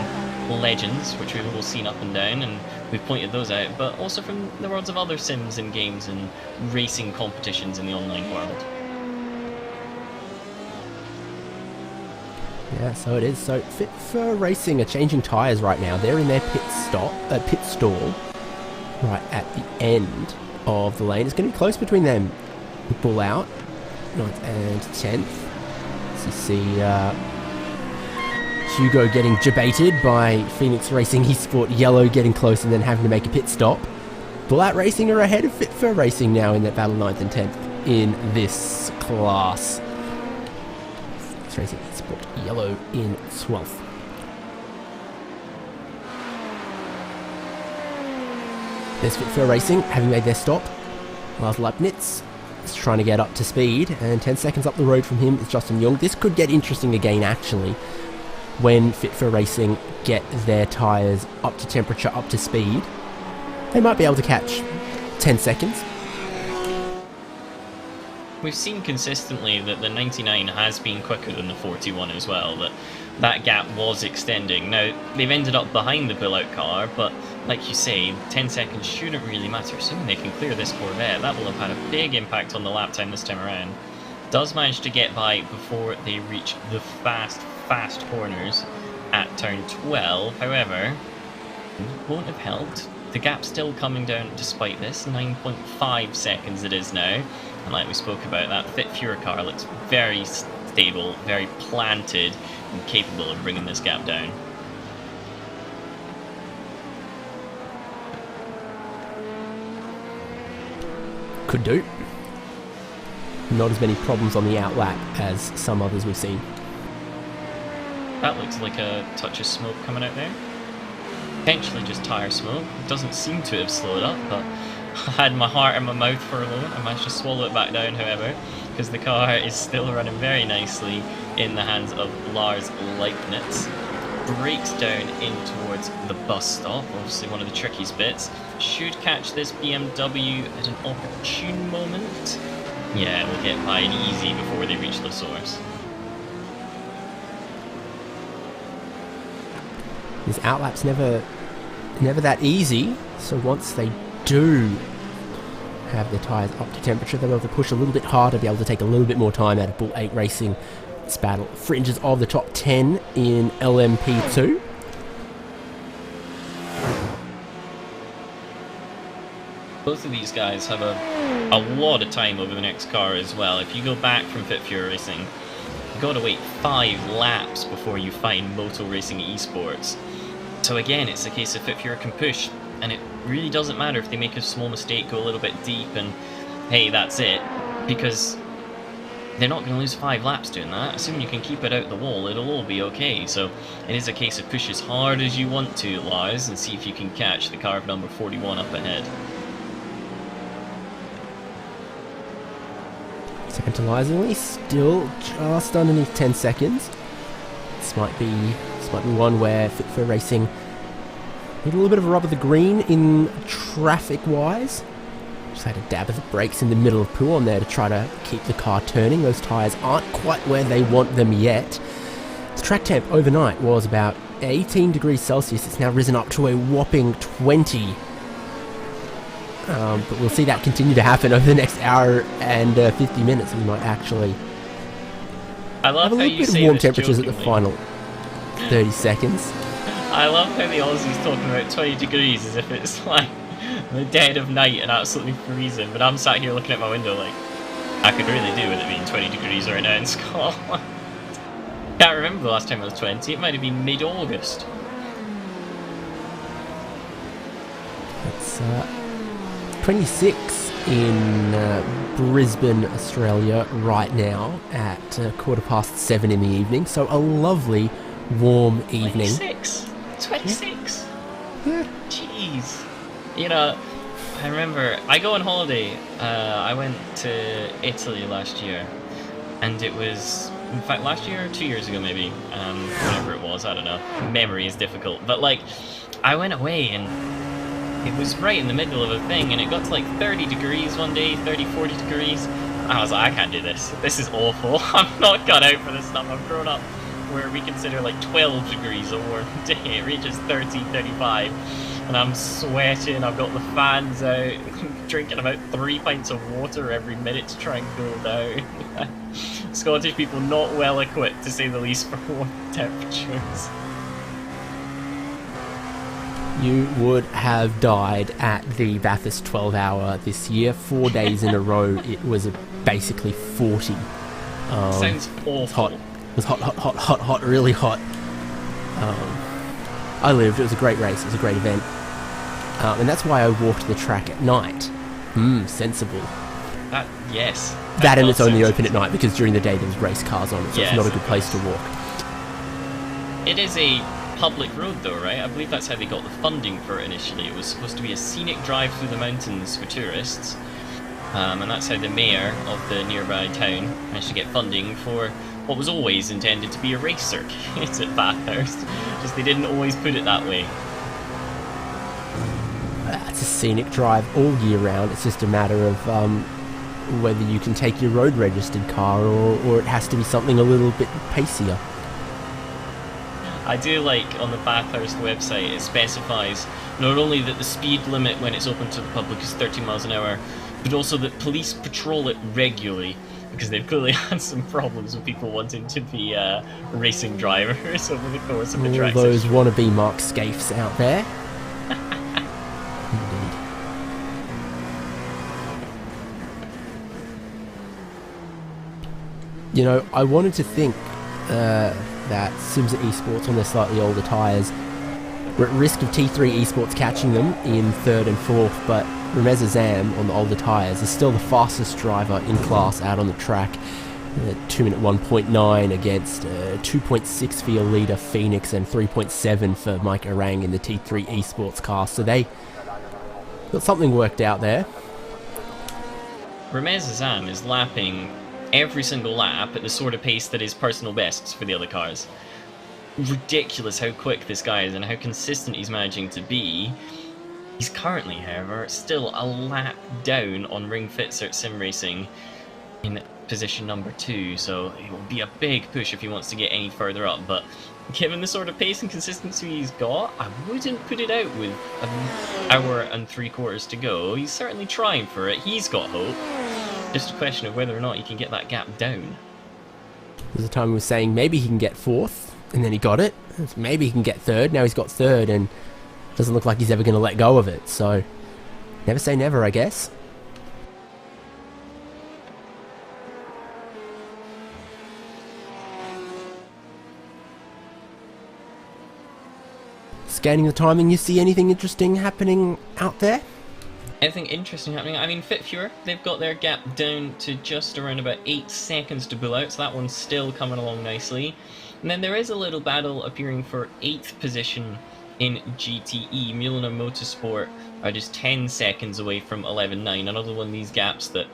legends, which we've all seen up and down, and we've pointed those out, but also from the worlds of other sims and games and racing competitions in the online world. Yeah, so it is. So Fit for Racing are changing tyres right now. They're in their pit stall right at the end of the lane. It's going to be close between them. Bull Out, 9th and 10th. So you see Hugo getting debated by Phoenix Racing Esport Yellow getting close and then having to make a pit stop. Bull Out Racing are ahead of Fit for Racing now in that battle, 9th and 10th in this class. Phoenix Racing Esport Yellow in 12th. There's Fit for Racing having made their stop. Lars Leibniz is trying to get up to speed, and 10 seconds up the road from him is Justin Young. This could get interesting again, actually, when Fit for Racing get their tyres up to temperature, up to speed. They might be able to catch 10 seconds. We've seen consistently that the 99 has been quicker than the 41 as well, that gap was extending. Now, they've ended up behind the Bull Out car, but like you say, 10 seconds shouldn't really matter. Assuming they can clear this Corvette, that will have had a big impact on the lap time this time around. Does manage to get by before they reach the fast corners at turn 12, however, won't have helped. The gap's still coming down despite this, 9.5 seconds it is now, and like we spoke about, that Fit Fury car looks very stable, very planted, and capable of bringing this gap down. Could do. Not as many problems on the outlap as some others we've seen. That looks like a touch of smoke coming out there. Potentially just tyre smoke. It doesn't seem to have slowed up, but I had my heart in my mouth for a moment. I managed to swallow it back down, however, because the car is still running very nicely in the hands of Lars Leibniz. Breaks down in towards the bus stop, obviously one of the trickiest bits. Should catch this BMW at an opportune moment. Yeah, we'll get by it easy before they reach the source. This outlap's never that easy, so once they do have their tyres up to temperature. They'll be able to push a little bit harder, be able to take a little bit more time out of Bull 8 Racing. This battle fringes of the top 10 in LMP2. Both of these guys have a lot of time over the next car as well. If you go back from Fit Fury Racing, you've got to wait 5 laps before you find Motor Racing Esports. So again, it's a case of Fit Fury can push, and it really doesn't matter if they make a small mistake, go a little bit deep, and hey, that's it, because they're not going to lose 5 laps doing that. Assuming you can keep it out the wall, it'll all be okay. So it is a case of push as hard as you want to, Lars, and see if you can catch the car of number 41 up ahead. Tantalisingly, still just underneath 10 seconds. This might be one where Fit for Racing need a little bit of a rub of the green in traffic-wise. Just had a dab of the brakes in the middle of Pouon there to try to keep the car turning. Those tyres aren't quite where they want them yet. The track temp overnight was about 18 degrees Celsius. It's now risen up to a whopping 20. But we'll see that continue to happen over the next hour and 50 minutes. We might actually have a little bit of warm temperatures at the final 30 seconds. I love how the Aussies talking about 20 degrees as if it's like the dead of night and absolutely freezing, but I'm sat here looking at my window like, I could really do with it being 20 degrees right now in Scotland. Can't remember the last time it was 20, it might have been mid-August. It's 26 in Brisbane, Australia right now at 7:15 in the evening, so a lovely warm evening. 26? Yeah. Jeez. You know, I remember, I go on holiday, I went to Italy last year, and it was, in fact last year or 2 years ago maybe, whatever it was, I don't know, memory is difficult, but like, I went away and it was right in the middle of a thing, and it got to like 30 degrees one day, 30, 40 degrees. I was like, I can't do this. This is awful. I'm not cut out for this stuff. I've grown up where we consider like 12 degrees a warm day. It reaches 30, 35, and I'm sweating. I've got the fans out, drinking about 3 pints of water every minute to try and cool down. Scottish people not well equipped, to say the least, for warm temperatures. You would have died at the Bathurst 12 hour this year. 4 days in a row, it was basically 40. Sounds awful. It was hot, really hot. I lived, it was a great race, it was a great event. And that's why I walked the track at night. Sensible. Yes. That and it's only open at night because during the day there's race cars on it, so it's not a good place to walk. It is a public road though, right? I believe that's how they got the funding for it initially. It was supposed to be a scenic drive through the mountains for tourists, and that's how the mayor of the nearby town managed to get funding for what was always intended to be a race circuit at Bathurst. Just they didn't always put it that way. It's a scenic drive all year round. It's just a matter of whether you can take your road registered car or it has to be something a little bit pacier. I do like on the Bathurst website it specifies not only that the speed limit when it's open to the public is 30 miles an hour, but also that police patrol it regularly, because they've clearly had some problems with people wanting to be racing drivers over the course of the track. All those wannabe Mark Scaife out there. Indeed. You know, I wanted to think that Simsa Esports on their slightly older tyres were at risk of T3 Esports catching them in 3rd and 4th, but Ramez Azam on the older tyres is still the fastest driver in class out on the track. 2 minute 1.9 against 2.6 for your leader Phoenix and 3.7 for Mike Orang in the T3 Esports car, so they got something worked out there. Ramez Azam is lapping every single lap at the sort of pace that is personal bests for the other cars. Ridiculous how quick this guy is and how consistent he's managing to be. He's currently, however, still a lap down on Ring Fit Cert Sim Racing in position number 2, so it will be a big push if he wants to get any further up, but given the sort of pace and consistency he's got, I wouldn't put it out with an hour and 3/4 to go. He's certainly trying for it. He's got hope. Just a question of whether or not he can get that gap down. There's a time he was saying maybe he can get 4th, and then he got it. Maybe he can get 3rd. Now he's got 3rd, and doesn't look like he's ever going to let go of it. So, never say never, I guess. Scanning the timing, you see anything interesting happening out there? Anything interesting happening? I mean, FitFuer, they've got their gap down to just around about 8 seconds to pull out, so that one's still coming along nicely. And then there is a little battle appearing for 8th position in GTE. Mühlner Motorsport are just 10 seconds away from 11.9, another one of these gaps that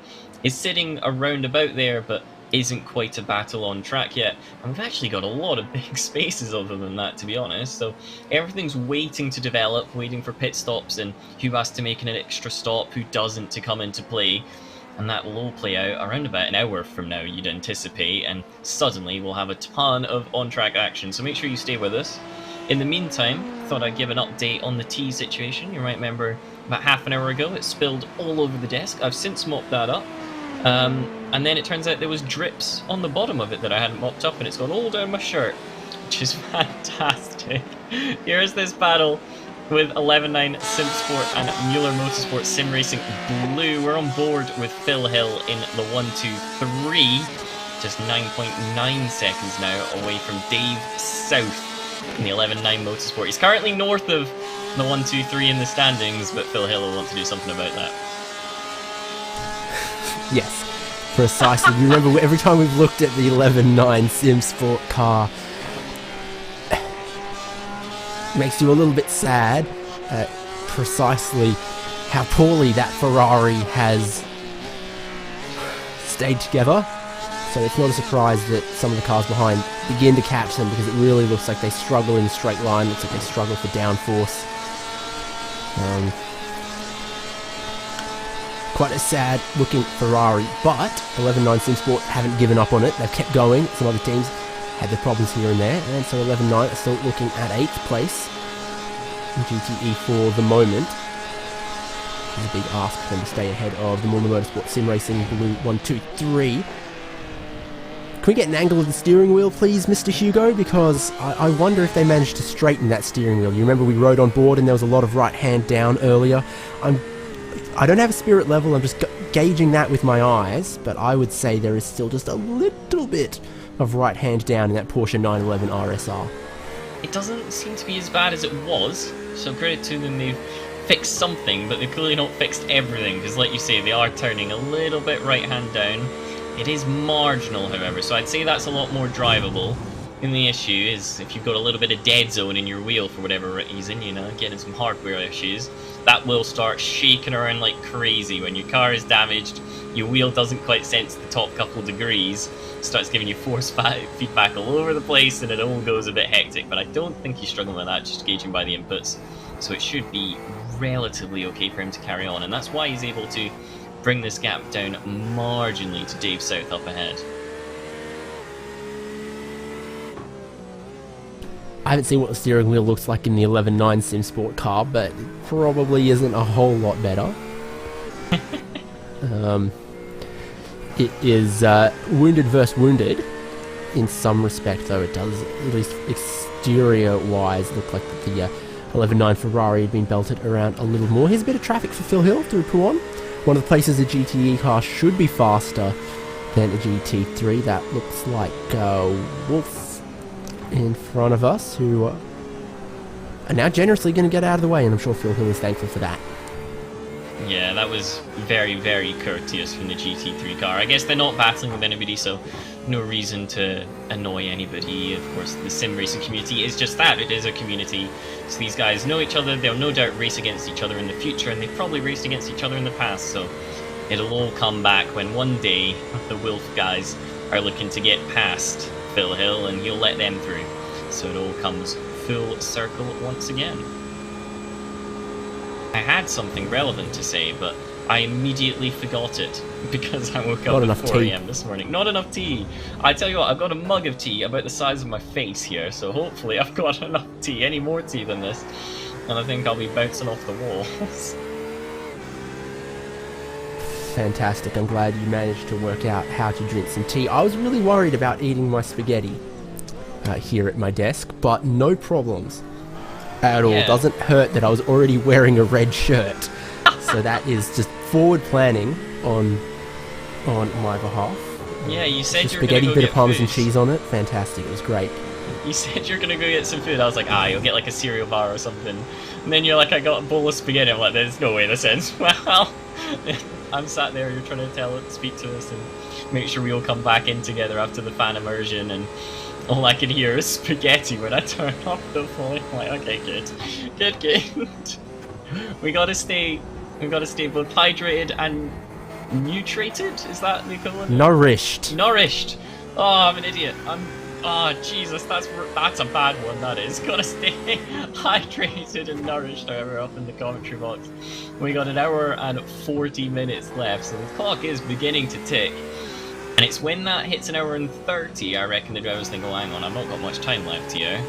is sitting around about there, but isn't quite a battle on track yet. And we've actually got a lot of big spaces other than that, to be honest. So everything's waiting to develop, waiting for pit stops and who has to make an extra stop, who doesn't, to come into play. And that will all play out around about an hour from now, you'd anticipate, and suddenly we'll have a ton of on-track action. So make sure you stay with us. In the meantime, thought I'd give an update on the tea situation. You might remember about half an hour ago it spilled all over the desk. I've since mopped that up. And then it turns out there was drips on the bottom of it that I hadn't mopped up, and it's gone all down my shirt, which is fantastic. Here's this battle with 11.9 SimSport and Mühlner Motorsport Sim Racing Blue. We're on board with Phil Hill in the 1-2-3, just 9.9 seconds now away from Dave South in the 11.9 Motorsport. He's currently north of the 1-2-3 in the standings, but Phil Hill will want to do something about that. Yes, precisely. You remember every time we've looked at the 11.9 SimSport car, makes you a little bit sad precisely how poorly that Ferrari has stayed together. So it's not a surprise that some of the cars behind begin to catch them, because it really looks like they struggle in a straight line. Looks like they struggle for downforce. Quite a sad looking Ferrari, but 11.9 SimSport haven't given up on it. They've kept going. Some other teams had their problems here and there, and so 11.9 are still looking at 8th place in GTE for the moment. It's a big ask for them to stay ahead of the Mühlner Motorsport Sim Racing Blue 1-2-3. Can we get an angle of the steering wheel, please, Mr. Hugo? Because I wonder if they managed to straighten that steering wheel. You remember we rode on board and there was a lot of right hand down earlier. I don't have a spirit level, I'm just gauging that with my eyes, but I would say there is still just a little bit of right hand down in that Porsche 911 RSR. It doesn't seem to be as bad as it was, so credit to them, they've fixed something, but they've clearly not fixed everything, because like you say, they are turning a little bit right hand down. It is marginal, however, so I'd say that's a lot more drivable. And the issue is, if you've got a little bit of dead zone in your wheel for whatever reason, you know, getting some hardware issues, that will start shaking around like crazy. When your car is damaged, your wheel doesn't quite sense the top couple degrees, starts giving you force feedback all over the place, and it all goes a bit hectic. But I don't think he's struggling with that, just gauging by the inputs. So it should be relatively okay for him to carry on, and that's why he's able to bring this gap down marginally to Dave South up ahead. I haven't seen what the steering wheel looks like in the 11.9 SimSport car, but it probably isn't a whole lot better. It is wounded versus wounded in some respect, though. It does, at least exterior-wise, look like the 11.9 Ferrari had been belted around a little more. Here's a bit of traffic for Phil Hill through Puan. One of the places a GTE car should be faster than a GT3. That looks like Wolf in front of us, who are now generously going to get out of the way, and I'm sure Phil Hill is thankful for that. Yeah, that was very, very courteous from the GT3 car. I guess they're not battling with anybody, so no reason to annoy anybody. Of course, the sim racing community is just that. It is a community. So these guys know each other. They'll no doubt race against each other in the future, and they've probably raced against each other in the past. So it'll all come back when one day the Wolf guys are looking to get past Phil Hill, and he'll let them through. So it all comes full circle once again. I had something relevant to say, but I immediately forgot it because I woke Not up enough at 4 tea. a.m. this morning. Not enough tea. I tell you what, I've got a mug of tea about the size of my face here, so hopefully I've got enough tea, any more tea than this, and I think I'll be bouncing off the walls. Fantastic. I'm glad you managed to work out how to drink some tea. I was really worried about eating my spaghetti here at my desk, but no problems at all. Yeah. Doesn't hurt that I was already wearing a red shirt. So that is just forward planning on my behalf. Yeah, you said Just you were spaghetti, gonna go bit get of parmesan food. cheese on it. Fantastic. It was great. You said you're gonna go get some food. I was like, you'll get like a cereal bar or something. And then you're like, I got a bowl of spaghetti. I'm like, there's no way this ends well. I'm sat there, you're trying to speak to us and make sure we all come back in together after the fan immersion, and all I can hear is spaghetti when I turn off the phone. I'm like, okay, good. we gotta stay both hydrated and nutrated. Is that the equivalent? Nourished. Nourished. Oh, I'm an idiot. Oh, Jesus, that's a bad one, that is. Gotta stay hydrated and nourished, however, up in the commentary box. We got an hour and 40 minutes left, so the clock is beginning to tick. And it's when that hits an hour and 30, I reckon the drivers think, oh, hang on, I've not got much time left here.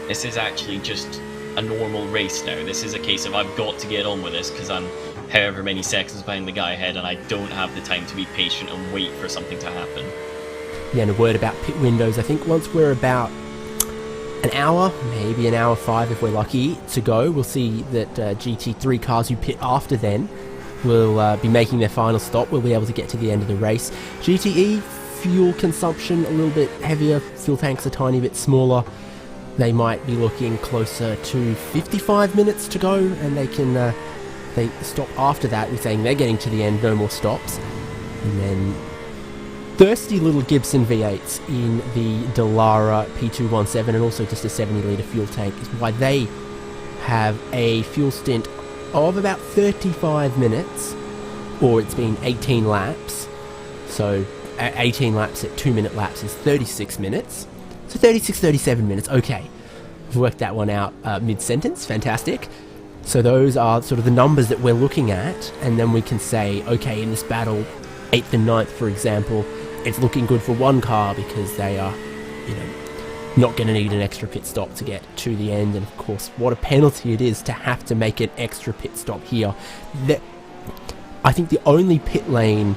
This is actually just a normal race now. This is a case of I've got to get on with this, because I'm however many seconds behind the guy ahead, and I don't have the time to be patient and wait for something to happen. Yeah, and a word about pit windows. I think once we're about an hour, maybe an hour 5 if we're lucky, to go, we'll see that GT3 cars who pit after then will be making their final stop. We'll be able to get to the end of the race. GTE, fuel consumption a little bit heavier, fuel tanks a tiny bit smaller. They might be looking closer to 55 minutes to go, and they can they stop after that. We're saying they're getting to the end, no more stops. And then thirsty little Gibson V8s in the Dallara P217, and also just a 70-litre fuel tank is why they have a fuel stint of about 35 minutes, or it's been 18 laps. So 18 laps at 2-minute laps is 36 minutes. So 37 minutes, okay. We've worked that one out mid-sentence, fantastic. So those are sort of the numbers that we're looking at, and then we can say, okay, in this battle, 8th and 9th, for example, it's looking good for one car because they are, not going to need an extra pit stop to get to the end. And of course, what a penalty it is to have to make an extra pit stop here. I think the only pit lane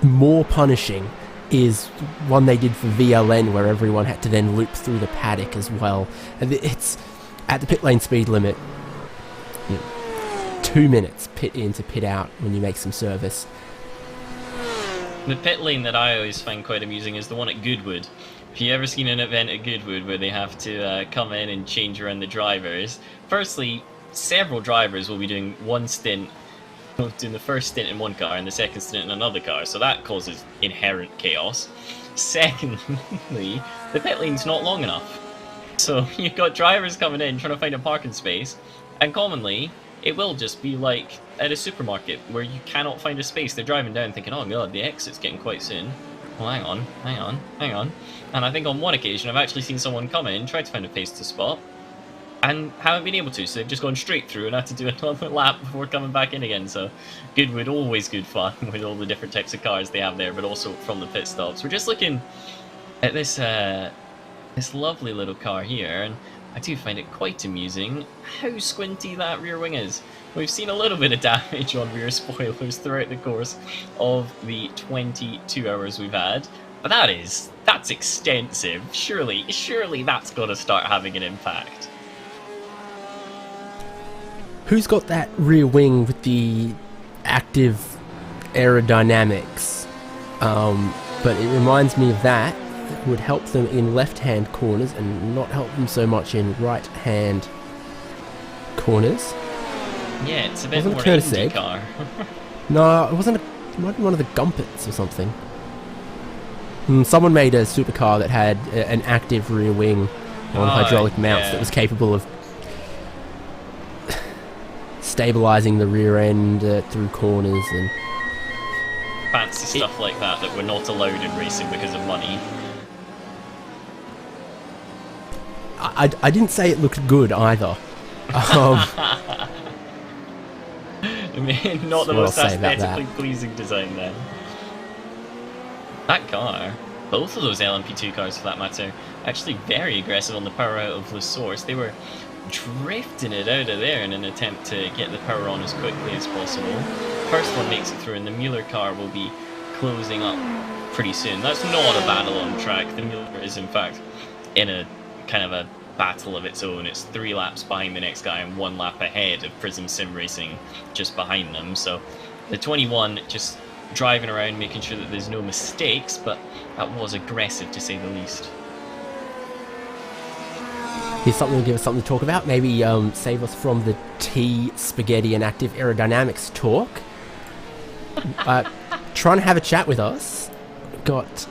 more punishing is one they did for VLN, where everyone had to then loop through the paddock as well. And it's at the pit lane speed limit. 2 minutes pit in to pit out when you make some service. The pit lane that I always find quite amusing is the one at Goodwood. If you ever seen an event at Goodwood where they have to come in and change around the drivers, firstly, several drivers will be doing one stint, doing the first stint in one car and the second stint in another car, so that causes inherent chaos. Secondly, the pit lane's not long enough. So you've got drivers coming in trying to find a parking space, and commonly it will just be like at a supermarket where you cannot find a space. They're driving down thinking, oh god, the exit's getting quite soon. Well, hang on. And I think on one occasion I've actually seen someone come in, try to find a place to spot, and haven't been able to, so they've just gone straight through and had to do another lap before coming back in again. So Goodwood, always good fun with all the different types of cars they have there, but also from the pit stops. We're just looking at this this lovely little car here, and I do find it quite amusing how squinty that rear wing is. We've seen a little bit of damage on rear spoilers throughout the course of the 22 hours we've had, but that's extensive. Surely that's got to start having an impact. Who's got that rear wing with the active aerodynamics? But it reminds me of that. It would help them in left-hand corners and not help them so much in right-hand corners. Yeah, it's a bit Wasn't more a Curtis egg. IndyCar. No, it wasn't. It might be one of the Gumpets or something. Someone made a supercar that had an active rear wing on hydraulic mounts that was capable of stabilizing the rear end through corners and Fancy stuff like that we're not allowed in racing because of money. I didn't say it looked good either. It Not the Well, most say about aesthetically that. pleasing design then. That car, both of those LMP2 cars for that matter, actually very aggressive on the power out of the source. They were drifting it out of there in an attempt to get the power on as quickly as possible. First one makes it through, and the Mühlner car will be closing up pretty soon. That's not a battle on track. The Mühlner is in fact in a kind of a battle of its own. It's 3 laps behind the next guy and 1 lap ahead of Prism Sim Racing just behind them. So the 21 just driving around making sure that there's no mistakes, but that was aggressive to say the least. Here's something to give us something to talk about. Maybe save us from the tea, spaghetti, and active aerodynamics talk. Trying to have a chat with us. Got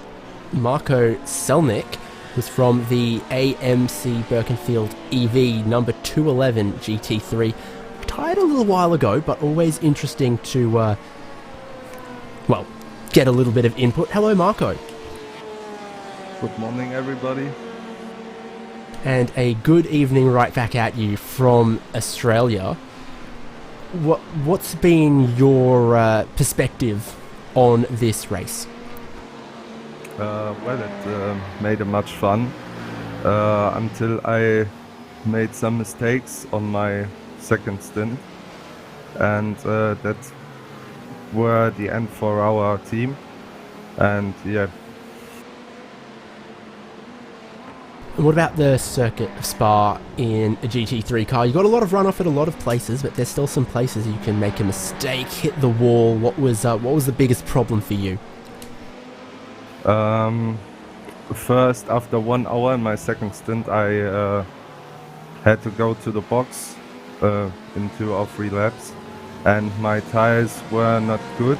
Marko Selnick, who's from the AMC Birkenfield EV number 211 GT3. Retired a little while ago, but always interesting to, well, get a little bit of input. Hello, Marko. Good morning, everybody. And a good evening right back at you from Australia. What's been your perspective on this race? Well, it made it much fun until I made some mistakes on my second stint, and that were the end for our team. And yeah. And what about the circuit of Spa in a GT3 car? You got a lot of runoff at a lot of places, but there's still some places you can make a mistake, hit the wall. What was the biggest problem for you? First, after 1 hour in my second stint, I had to go to the box in 2 or 3 laps, and my tires were not good.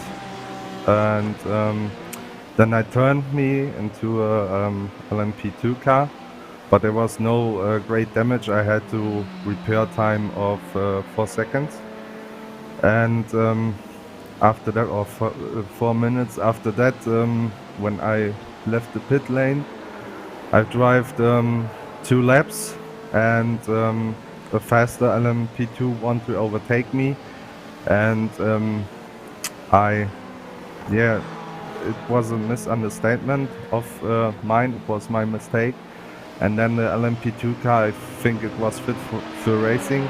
And then I turned me into a LMP2 car. But there was no great damage. I had to repair time of 4 seconds. And after that, or 4 minutes after that, when I left the pit lane, I drove 2 laps, and a faster LMP2 wanted to overtake me. And it was a misunderstanding of mine. It was my mistake. And then the LMP2 car, I think it was fit for racing,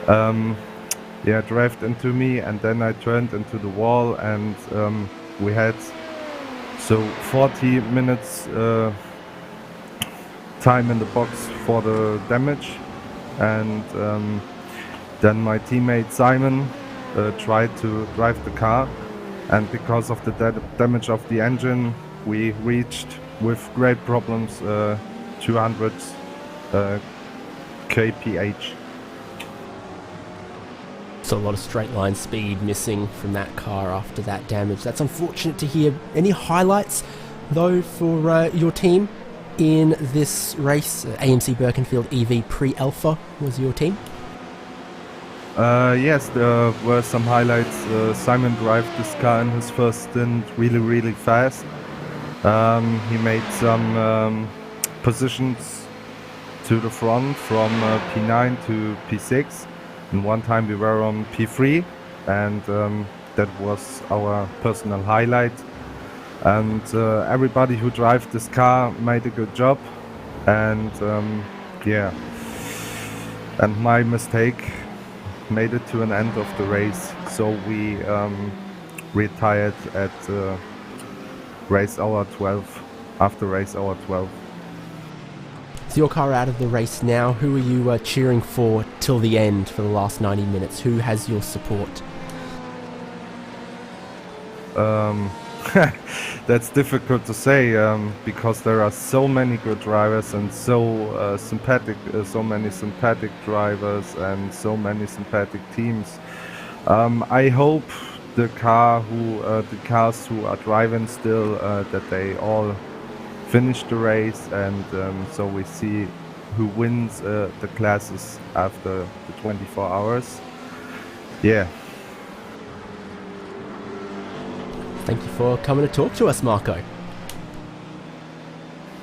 drove into me, and then I turned into the wall, and we had 40 minutes time in the box for the damage, and then my teammate Simon tried to drive the car, and because of the damage of the engine, we reached with great problems 200 kph. So a lot of straight line speed missing from that car after that damage. That's unfortunate to hear. Any highlights though for your team in this race? AMC Birkenfield EV Pre-Alpha was your team? Yes, there were some highlights. Simon drove this car in his first stint really fast. He made some positions to the front from P9 to P6, and one time we were on P3, and that was our personal highlight. And everybody who drove this car made a good job, and and my mistake made it to an end of the race, so we retired at race hour 12, after race hour 12. So your car out of the race now. Who are you cheering for till the end for the last 90 minutes? Who has your support? That's difficult to say because there are so many good drivers and so many sympathetic drivers and so many sympathetic teams. I hope the cars who are driving still that they all finish the race, and so we see who wins the classes after the 24 hours. Yeah. Thank you for coming to talk to us, Marko.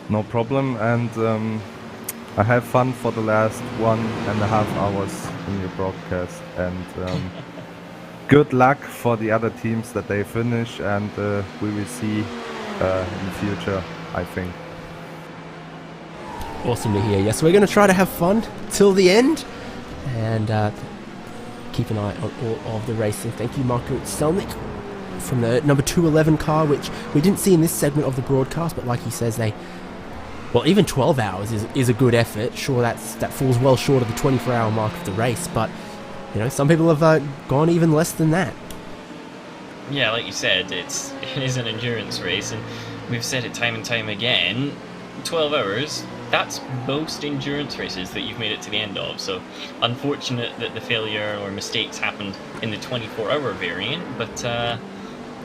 No problem, and I have fun for the last 1.5 hours in your broadcast, and good luck for the other teams that they finish, and we will see in the future, I think. Awesome to hear. Yes, we're going to try to have fun till the end and keep an eye on all of the racing. Thank you, Marco Selnick, from the number 211 car, which we didn't see in this segment of the broadcast, but like he says, well, even 12 hours is a good effort. Sure, that falls well short of the 24-hour mark of the race, but you know, some people have gone even less than that. Yeah, like you said, it is an endurance race, and we've said it time and time again. 12 hours, that's most endurance races that you've made it to the end of, so unfortunate that the failure or mistakes happened in the 24-hour variant, but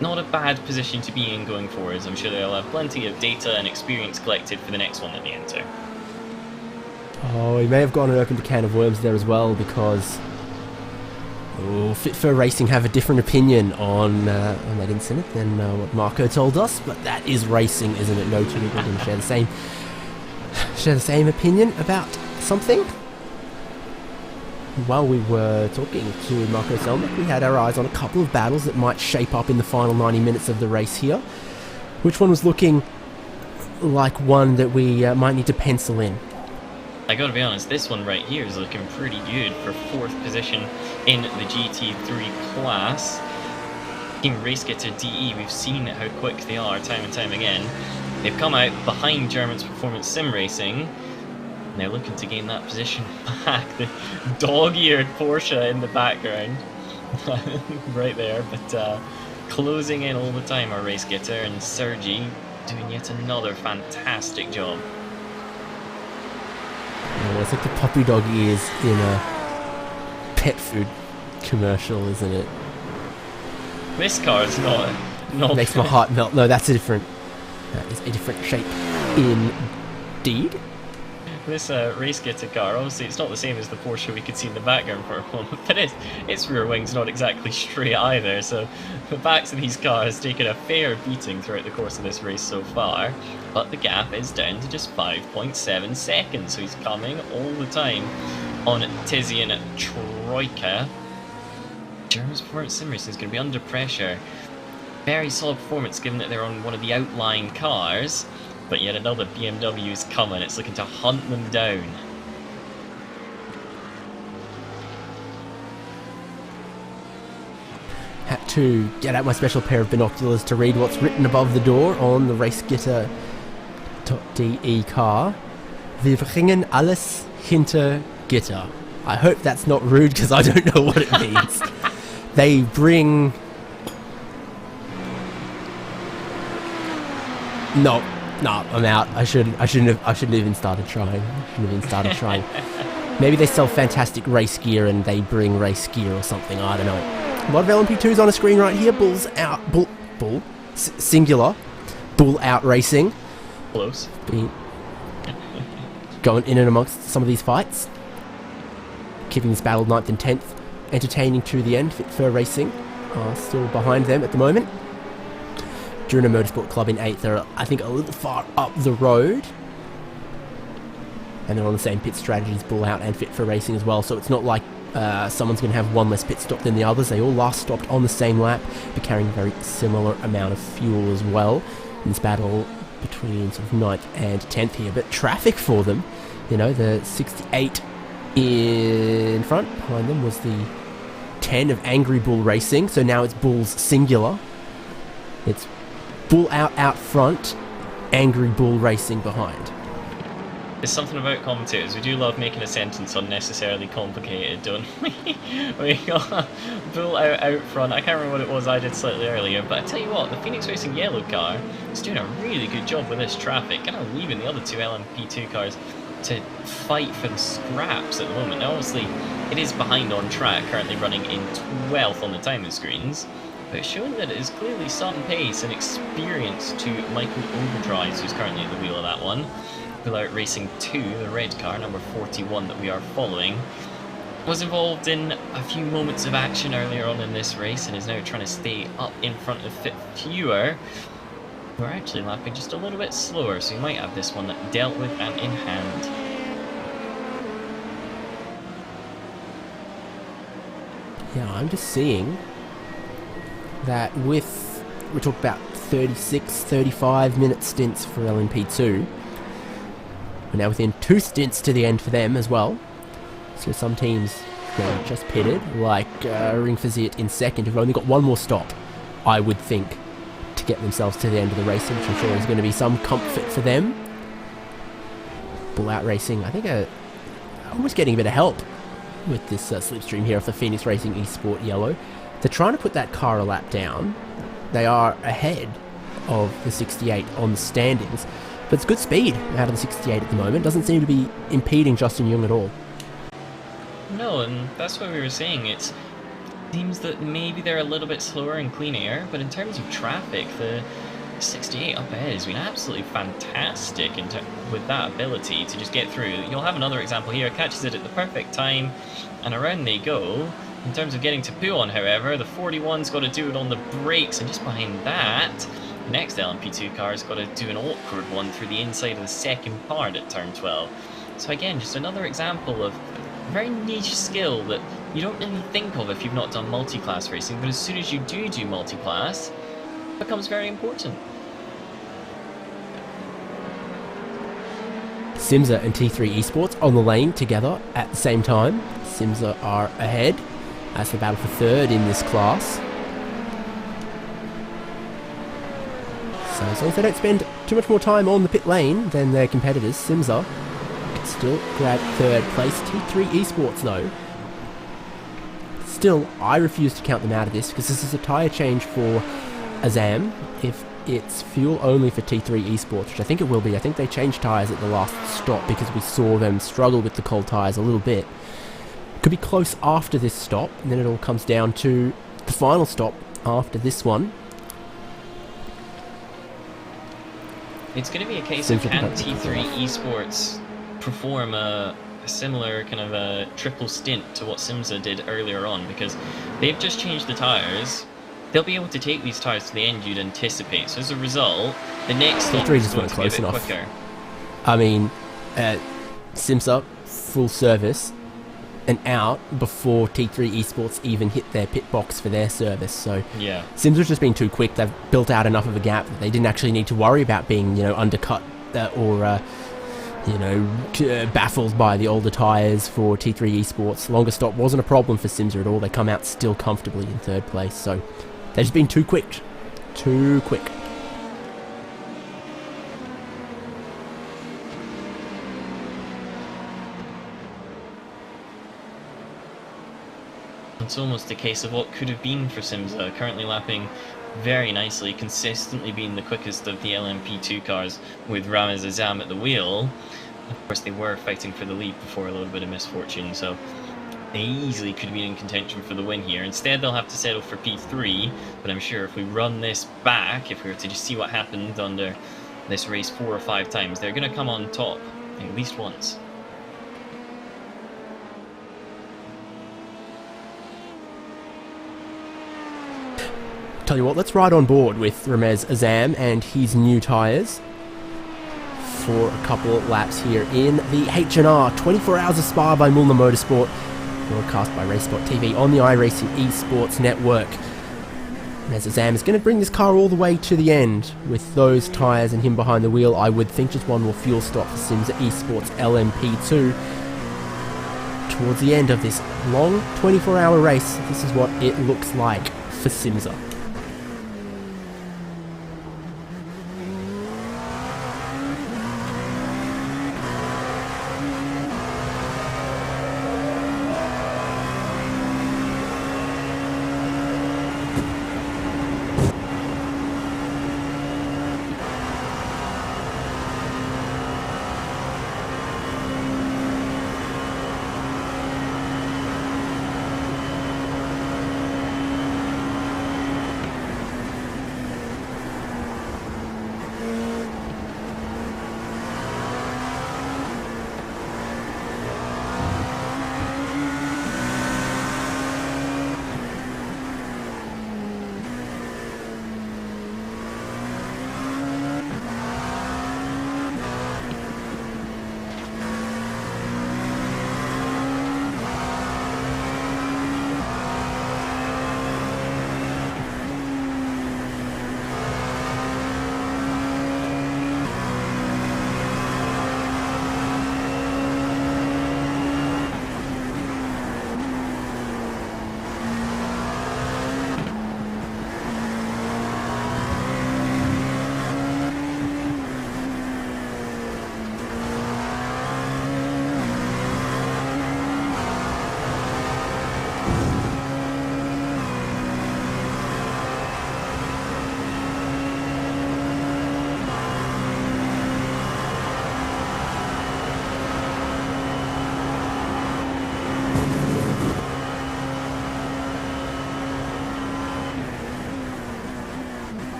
not a bad position to be in going forwards. I'm sure they'll have plenty of data and experience collected for the next one that they enter. Oh, he may have gone and opened a can of worms there as well, because Fit for Racing have a different opinion on that incident than what Marco told us, but that is racing, isn't it? No two people can share the same opinion about something. While we were talking to Marco Selnick, we had our eyes on a couple of battles that might shape up in the final 90 minutes of the race here. Which one was looking like one that we might need to pencil in? I gotta be honest, this one right here is looking pretty good for 4th position in the GT3 class. Team Race Getter DE, we've seen how quick they are time and time again. They've come out behind German's Performance Sim Racing. Now looking to gain that position back. The dog-eared Porsche in the background. Right there, but closing in all the time are Race Getter, and Sergi doing yet another fantastic job. Oh, it's like the puppy dog ears in a pet food commercial, isn't it? This car is not makes my heart melt. No, that is a different shape indeed. This Race Getter car, obviously it's not the same as the Porsche we could see in the background for a moment, but its rear wing's not exactly straight either, so the backs of these cars have taken a fair beating throughout the course of this race so far, but the gap is down to just 5.7 seconds, so he's coming all the time on Tizian Troika. German's Performance Sim Racing is going to be under pressure. Very solid performance given that they're on one of the outlying cars. But yet another BMW is coming, it's looking to hunt them down. Had to get out my special pair of binoculars to read what's written above the door on the RaceGetter.de car. Wir bringen alles hinter Gitter. I hope that's not rude, because I don't know what it means. They bring... No, I'm out. I shouldn't have even started trying. Maybe they sell fantastic race gear and they bring race gear or something. I don't know. A lot of LMP2s on a screen right here. Singular. Bull out racing. Close. Going in and amongst some of these fights. Keeping this battle 9th and 10th entertaining to the end. Fit for Racing are still behind them at the moment. During a Motorsport Club in 8th, they're, I think, a little far up the road. And they're on the same pit strategies, Bull Out and Fit for Racing as well. So it's not like someone's going to have one less pit stop than the others. They all last stopped on the same lap, but carrying a very similar amount of fuel as well in this battle between sort of 9th and 10th here. But traffic for them, you know, the 68 in front. Behind them was the 10 of Angry Bull Racing. So now it's Bull's singular. It's Bull out front, Angry Bull Racing behind. There's something about commentators. We do love making a sentence unnecessarily complicated, don't we? We got Bull out front. I can't remember what it was I did slightly earlier, but I tell you what, the Phoenix Racing yellow car is doing a really good job with this traffic, kind of leaving the other two LMP2 cars to fight for the scraps at the moment. Now, obviously, it is behind on track, currently running in 12th on the timing screens, but showing that it is clearly some pace and experience to Michael Overdrives, who's currently at the wheel of that one. Bull Out Racing 2, the red car, number 41 that we are following, was involved in a few moments of action earlier on in this race and is now trying to stay up in front of Fit Fewer. We're actually lapping just a little bit slower, so we might have this one dealt with and in hand. Yeah, I'm just seeing that we talked about 36, 35 minute stints for LMP2. We're now within 2 stints to the end for them as well. So some teams just pitted, like Ring Fazit in second, who've only got one more stop, I would think, to get themselves to the end of the race, which I'm sure is going to be some comfort for them. Bull Out Racing, I think, almost getting a bit of help with this slipstream here off the Phoenix Racing Esport Yellow. They're trying to put that car a lap down. They are ahead of the 68 on the standings, but it's good speed out of the 68 at the moment. Doesn't seem to be impeding Justin Young at all. No, and that's what we were saying. It seems that maybe they're a little bit slower in clean air, but in terms of traffic, the 68 up ahead has been absolutely fantastic with that ability to just get through. You'll have another example here. Catches it at the perfect time, and around they go. In terms of getting to Puon, however, the 41's got to do it on the brakes, and just behind that, the next LMP2 car's got to do an awkward one through the inside of the second part at turn 12. So again, just another example of a very niche skill that you don't really think of if you've not done multi-class racing, but as soon as you do multi-class, it becomes very important. Simza and T3 Esports on the lane together at the same time. Simza are ahead as the battle for third in this class. So as long as they don't spend too much more time on the pit lane than their competitors, Simza can still grab third place. T3 Esports though, still, I refuse to count them out of this because this is a tyre change for Azam. If it's fuel only for T3 Esports, which I think it will be. I think they changed tyres at the last stop because we saw them struggle with the cold tyres a little bit. Could be close after this stop, and then it all comes down to the final stop after this one. It's going to be a case of can T3 Esports perform a similar kind of a triple stint to what Simza did earlier on, because they've just changed the tyres. They'll be able to take these tyres to the end you'd anticipate. So as a result, the next stint is going to be a bit quicker. I mean, Simza, full service and out before T3 Esports even hit their pit box for their service. So yeah, Simza's just been too quick. They've built out enough of a gap that they didn't actually need to worry about being, undercut or baffled by the older tyres for T3 Esports. Longer stop wasn't a problem for Simza at all. They come out still comfortably in third place. So they've just been too quick. Too quick. it's almost a case of what could have been for Simza, currently lapping very nicely, consistently being the quickest of the LMP2 cars with Ramez Azam at the wheel. Of course, they were fighting for the lead before a little bit of misfortune, so they easily could have been in contention for the win here. Instead, they'll have to settle for P3, but I'm sure if we run this back, if we were to just see what happened under this race 4 or 5 times, they're going to come on top at least once. Tell you what, let's ride on board with Ramez Azam and his new tyres for a couple of laps here in the H&R 24 Hours of Spa by Mühlner Motorsport, broadcast by RaceSpot TV on the iRacing Esports Network. Ramez Azam is going to bring this car all the way to the end with those tyres and him behind the wheel. I would think just one more fuel stop for Simza Esports LMP2. Towards the end of this long 24-hour race, this is what it looks like for Simza.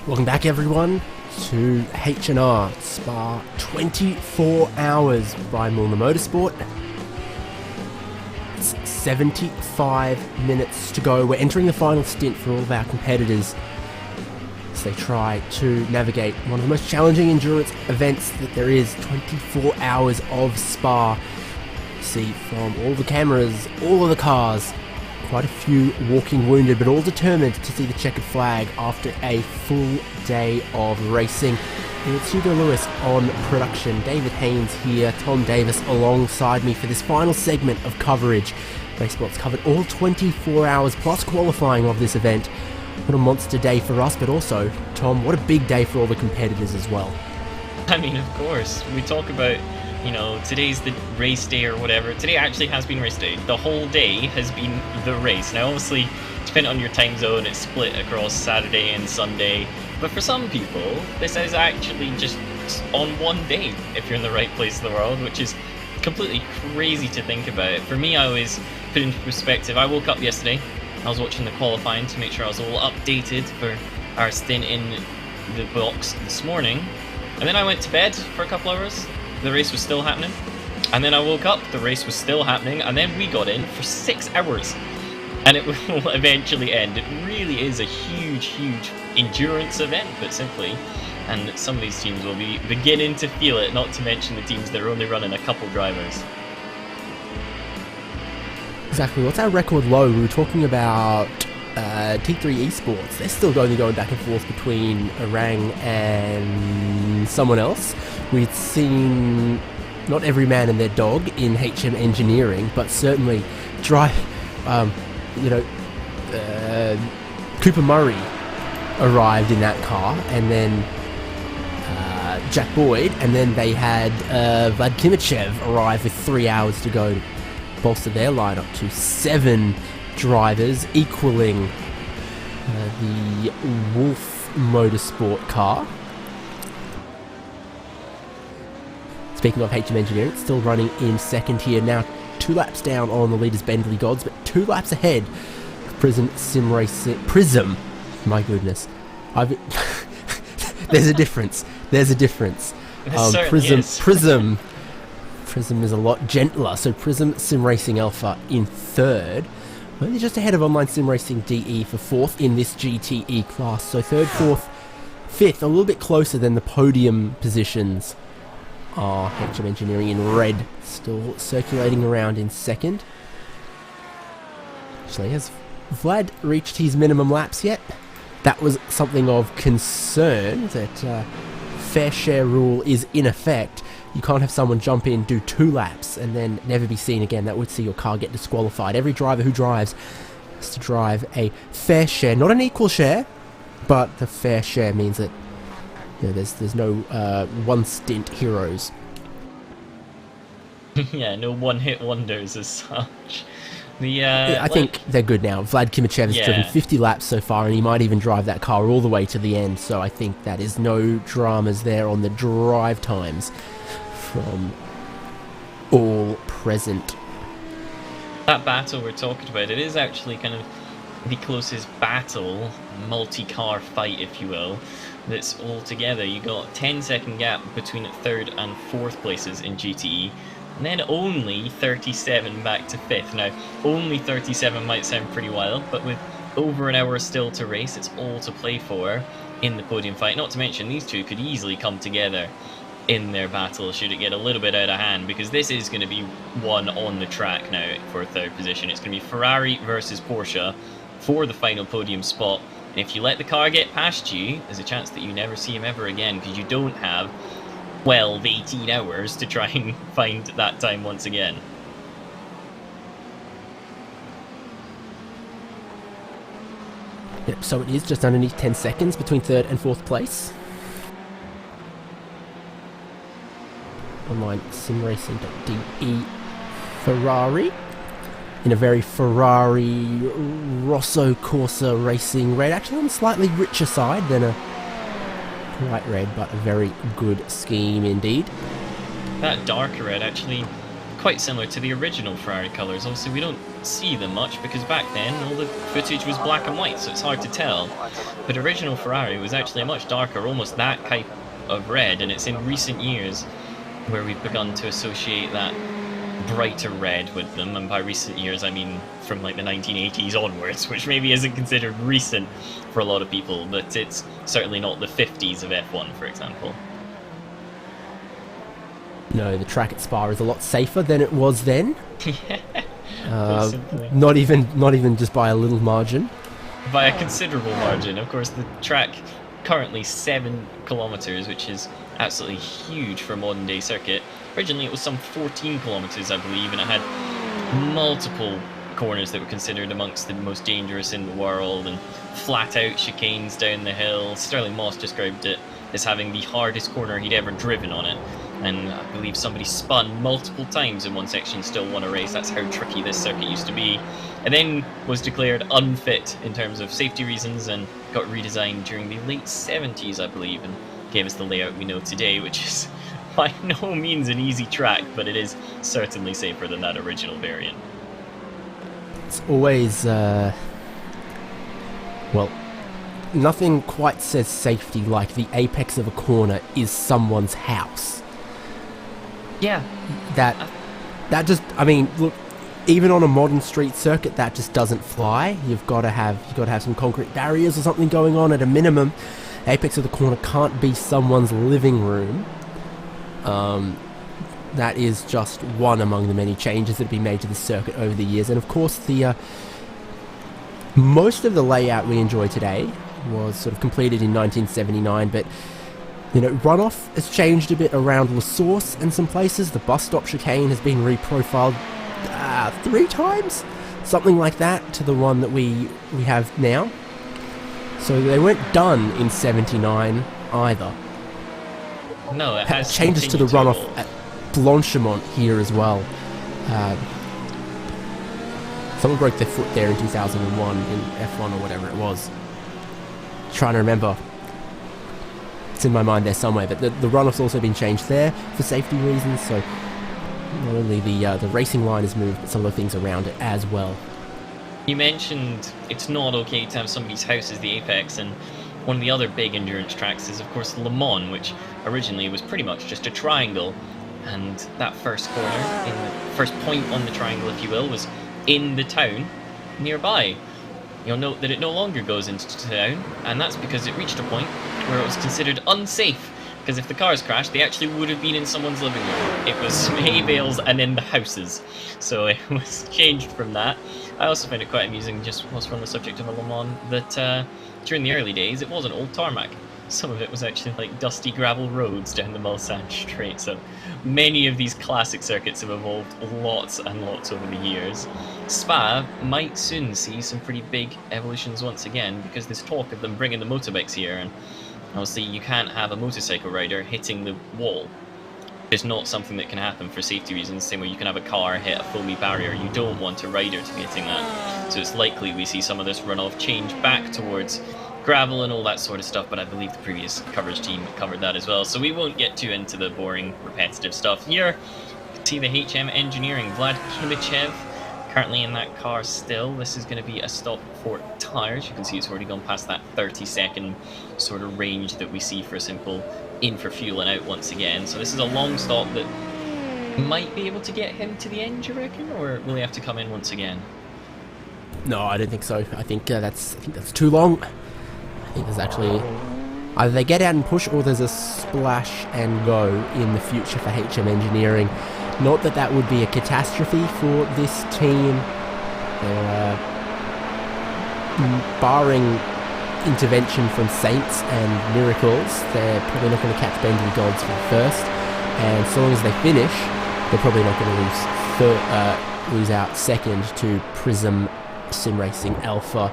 Welcome back, everyone, to H&R Spa 24 hours by Mühlner Motorsport. It's 75 minutes to go. We're entering the final stint for all of our competitors as they try to navigate one of the most challenging endurance events that there is. 24 hours of Spa. You see from all the cameras, all of the cars, quite a few walking wounded, but all determined to see the checkered flag after a full day of racing. And it's Hugo Lewis on production, David Haynes here, Tom Davis alongside me for this final segment of coverage. Racesport's covered all 24 hours plus qualifying of this event. What a monster day for us, but also, Tom, what a big day for all the competitors as well. I mean, of course, we talk about, you know, today's the race day or whatever. Today actually has been race day. The whole day has been the race. Now, obviously, depending on your time zone, it's split across Saturday and Sunday. But for some people, this is actually just on one day, if you're in the right place in the world, which is completely crazy to think about. For me, I always put into perspective, I woke up yesterday, I was watching the qualifying to make sure I was all updated for our stint in the box this morning. And then I went to bed for a couple hours. The race was still happening, and then I woke up, the race was still happening, and then we got in for 6 hours, and it will eventually end. It really is a huge endurance event, put simply, and some of these teams will be beginning to feel it, not to mention the teams that are only running a couple drivers. Exactly, what's our record low? We were talking about T3 Esports. They're still only going back and forth between Orang and someone else. We'd seen not every man and their dog in HM Engineering, but certainly Cooper Murray arrived in that car, and then Jack Boyd, and then they had Vlad Kimichev arrive with 3 hours to go to bolster their lineup to 7 drivers, equaling the Wolf Motorsport car. Speaking of HM Engineering, it's still running in second here now. 2 laps down on the leaders Bentley Gods, but 2 laps ahead. Prism Sim Racing. Prism. My goodness. There's a difference. There's a difference. Prism is a lot gentler. So Prism Sim Racing Alpha in third. Only just ahead of Online Sim Racing DE for fourth in this GTE class. So third, fourth, fifth, a little bit closer than the podium positions. HM Engineering in red, still circulating around in second. Actually, has Vlad reached his minimum laps yet? That was something of concern, that fair share rule is in effect. You can't have someone jump in, do 2 laps, and then never be seen again. That would see your car get disqualified. Every driver who drives has to drive a fair share, not an equal share, but the fair share means that there's no one stint heroes. Yeah, no one-hit wonders as such. I think they're good now. Vlad Kimichev has driven 50 laps so far, and he might even drive that car all the way to the end. So I think that is no dramas there on the drive times from all present. That battle we're talking about, it is actually kind of the closest battle, multi-car fight, if you will, that's all together. You got 10-second gap between 3rd and 4th places in GTE, and then only 37 back to 5th. Now, only 37 might sound pretty wild, but with over an hour still to race, it's all to play for in the podium fight. Not to mention, these two could easily come together in their battle should it get a little bit out of hand, because this is going to be one on the track now for 3rd position. It's going to be Ferrari versus Porsche for the final podium spot, and if you let the car get past you, there's a chance that you never see him ever again, because you don't have 18 hours to try and find that time once again. Yep, so it is just underneath 10 seconds between 3rd and 4th place. Online simracing.de Ferrari in a very Ferrari Rosso Corsa racing red, actually on the slightly richer side than a bright red, but a very good scheme indeed. That darker red actually quite similar to the original Ferrari colours. Obviously we don't see them much because back then all the footage was black and white, so it's hard to tell. But original Ferrari was actually a much darker, almost that type of red, and it's in recent years where we've begun to associate that brighter red with them, and by recent years I mean from like the 1980s onwards, which maybe isn't considered recent for a lot of people, but it's certainly not the 50s of F1, for example. No, the track at Spa is a lot safer than it was then. Simply. Not even just by a little margin. By a considerable margin. Of course, the track currently 7 kilometers, which is absolutely huge for a modern day circuit. Originally it was some 14 kilometers, I believe, and it had multiple corners that were considered amongst the most dangerous in the world, and flat out chicanes down the hill. Sterling Moss described it as having the hardest corner he'd ever driven on it, and I believe somebody spun multiple times in one section, still won a race. That's how tricky this circuit used to be, and then was declared unfit in terms of safety reasons and got redesigned during the late 70s, I believe, and gave us the layout we know today, which is by no means an easy track, but it is certainly safer than that original variant. It's always, well, nothing quite says safety like the apex of a corner is someone's house. Yeah. That just, I mean, look, even on a modern street circuit, that just doesn't fly. You've got to have some concrete barriers or something going on at a minimum. Apex of the corner can't be someone's living room. That is just one among the many changes that have been made to the circuit over the years. And of course, the most of the layout we enjoy today was sort of completed in 1979, but you know, runoff has changed a bit around La Source and some places. The bus stop chicane has been reprofiled 3 times, something like that, to the one that we have now. So they weren't done in 79 either. No, it has changes to the runoff at Blanchimont here as well. Someone broke their foot there in 2001 in F1 or whatever it was. Trying to remember. It's in my mind there somewhere, but the runoff's also been changed there for safety reasons, so not only the racing line has moved, but some of the things around it as well. You mentioned it's not okay to have somebody's house as the apex, and one of the other big endurance tracks is of course Le Mans, which originally was pretty much just a triangle, and that first corner, in the first point on the triangle if you will, was in the town nearby. You'll note that it no longer goes into town, and that's because it reached a point where it was considered unsafe, because if the cars crashed, they actually would have been in someone's living room. It was hay bales and in the houses, so it was changed from that. I also find it quite amusing, just whilst we're on the subject of Le Mans, that during the early days it wasn't old tarmac. Some of it was actually like dusty gravel roads down the Mulsanne Straight, so many of these classic circuits have evolved lots and lots over the years. Spa might soon see some pretty big evolutions once again, because there's talk of them bringing the motorbikes here, and obviously you can't have a motorcycle rider hitting the wall. It's not something that can happen for safety reasons, same way you can have a car hit a foamy barrier. You don't want a rider to be hitting that, so it's likely we see some of this runoff change back towards gravel and all that sort of stuff, but I believe the previous coverage team covered that as well, so we won't get too into the boring, repetitive stuff. Here, you can see the HM Engineering, Vlad Kimichev, currently in that car still. This is going to be a stop for tyres. You can see it's already gone past that 30-second sort of range that we see for a simple in for fuel and out once again, so this is a long stop that might be able to get him to the end, you reckon, or will he have to come in once again? No, I don't think so. I think that's too long. I think there's actually either they get out and push, or there's a splash and go in the future for HM Engineering. Not that that would be a catastrophe for this team. They're barring intervention from Saints and Miracles, they're probably not going to catch Bendy Gods for first, and so long as they finish, they're probably not going to lose out second to Prism Sim Racing Alpha.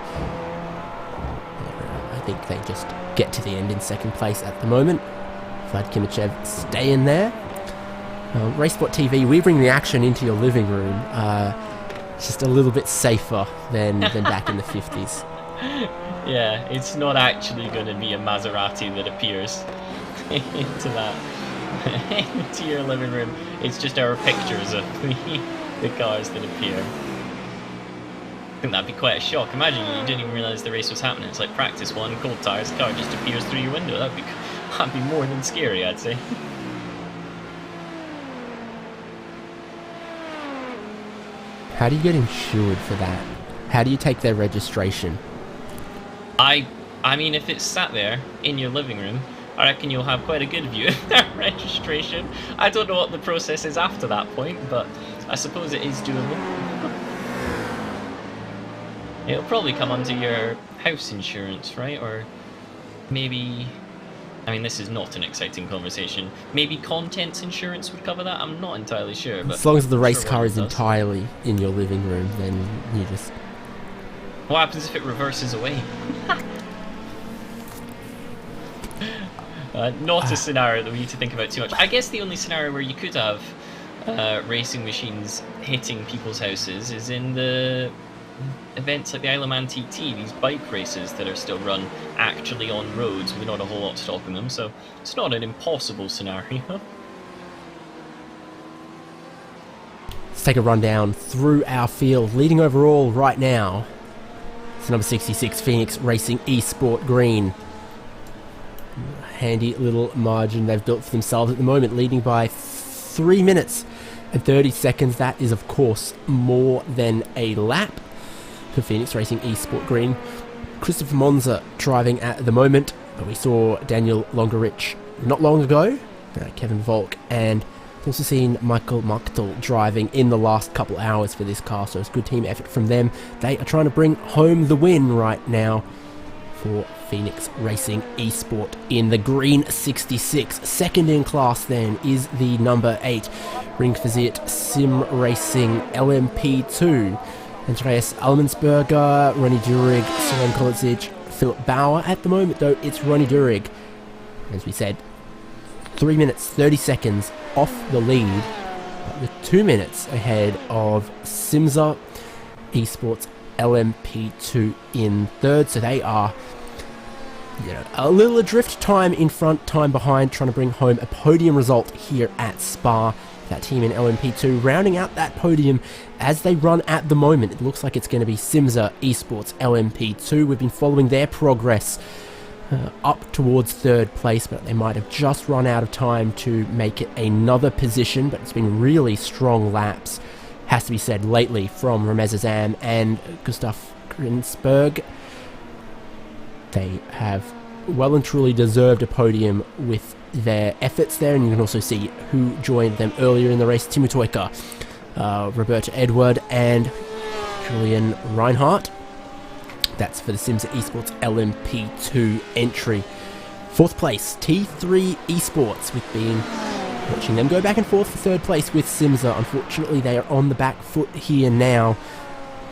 I think they just get to the end in second place at the moment. Vlad Kimichev staying there. Racesport TV, we bring the action into your living room. It's just a little bit safer than back in the 50s. Yeah, it's not actually going to be a Maserati that appears into that. into your living room. It's just our pictures of the cars that appear. I think that'd be quite a shock. Imagine you didn't even realise the race was happening. It's like practice one, cold tyres, car just appears through your window. That'd be more than scary, I'd say. How do you get insured for that? How do you take their registration? I mean, if it's sat there in your living room, I reckon you'll have quite a good view of their registration. I don't know what the process is after that point, but I suppose it is doable. It'll probably come under your house insurance, right? Or maybe... I mean, this is not an exciting conversation. Maybe contents insurance would cover that? I'm not entirely sure, but... As long as the race sure car what is it does. entirely in your living room, then you just... What happens if it reverses away? Not a scenario that we need to think about too much. I guess the only scenario where you could have racing machines hitting people's houses is in the events like the Isle of Man TT, these bike races that are still run actually on roads with not a whole lot stopping them, so it's not an impossible scenario. Let's take a rundown through our field. Leading overall right now, it's number 66, Phoenix Racing Esport Green. Handy little margin they've built for themselves at the moment, leading by 3 minutes and 30 seconds. That is, of course, more than a lap for Phoenix Racing Esport Green. Christopher Monza driving at the moment, but we saw Daniel Longerich not long ago, Kevin Volk, and we've also seen Michael Machtel driving in the last couple hours for this car, so it's good team effort from them. They are trying to bring home the win right now for Phoenix Racing Esport in the green 66. Second in class then is the number 8 Ring Versiert Sim Racing LMP2. Andreas Almensberger, Ronnie Durig, Søren Kolidzic, Philip Bauer. At the moment though, it's Ronnie Durig, as we said, 3 minutes 30 seconds off the lead, but with 2 minutes ahead of Simza Esports LMP2 in third. So they are, a little adrift, time in front, time behind, trying to bring home a podium result here at Spa. That team in LMP2 rounding out that podium as they run at the moment. It looks like it's going to be Simza Esports LMP2. We've been following their progress up towards third place, but they might have just run out of time to make it another position. But it's been really strong laps, has to be said, lately from Ramez Azam and Gustav Grinsberg. They have well and truly deserved a podium with their efforts there, and you can also see who joined them earlier in the race: Timo Toika, Roberta Edward, and Julian Reinhardt. That's for the Simza Esports LMP2 entry. Fourth place, T3 Esports. We've been watching them go back and forth for third place with Simza. Unfortunately, they are on the back foot here now.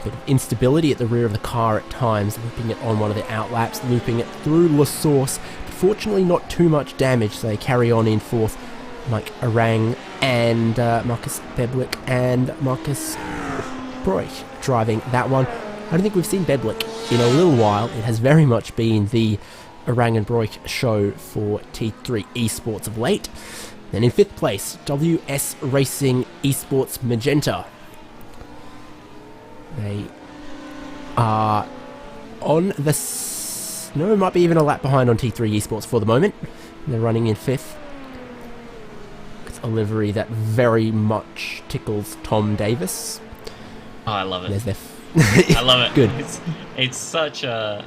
Bit of instability at the rear of the car at times, looping it on one of the outlaps, looping it through La Source. Fortunately, not too much damage, so they carry on in fourth. Mike Arang and Marcus Beblik and Marcus Broich driving that one. I don't think we've seen Beblik in a little while. It has very much been the Arang and Broich show for T3 Esports of late. Then in fifth place, WS Racing Esports Magenta. They are on the... No, might be even a lap behind on T3 Esports for the moment. They're running in fifth. It's a livery that very much tickles Tom Davis. Oh, I love it. There's their I love it. Good. It's such a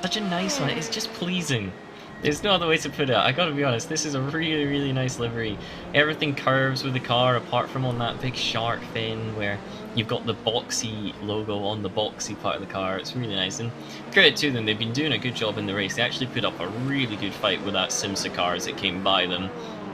nice one. It's just pleasing. There's no other way to put it. I gotta be honest, this is a really, really nice livery. Everything curves with the car, apart from on that big shark fin where you've got the boxy logo on the boxy part of the car. It's really nice, and credit to them, they've been doing a good job in the race. They actually put up a really good fight with that Simsa car as it came by them,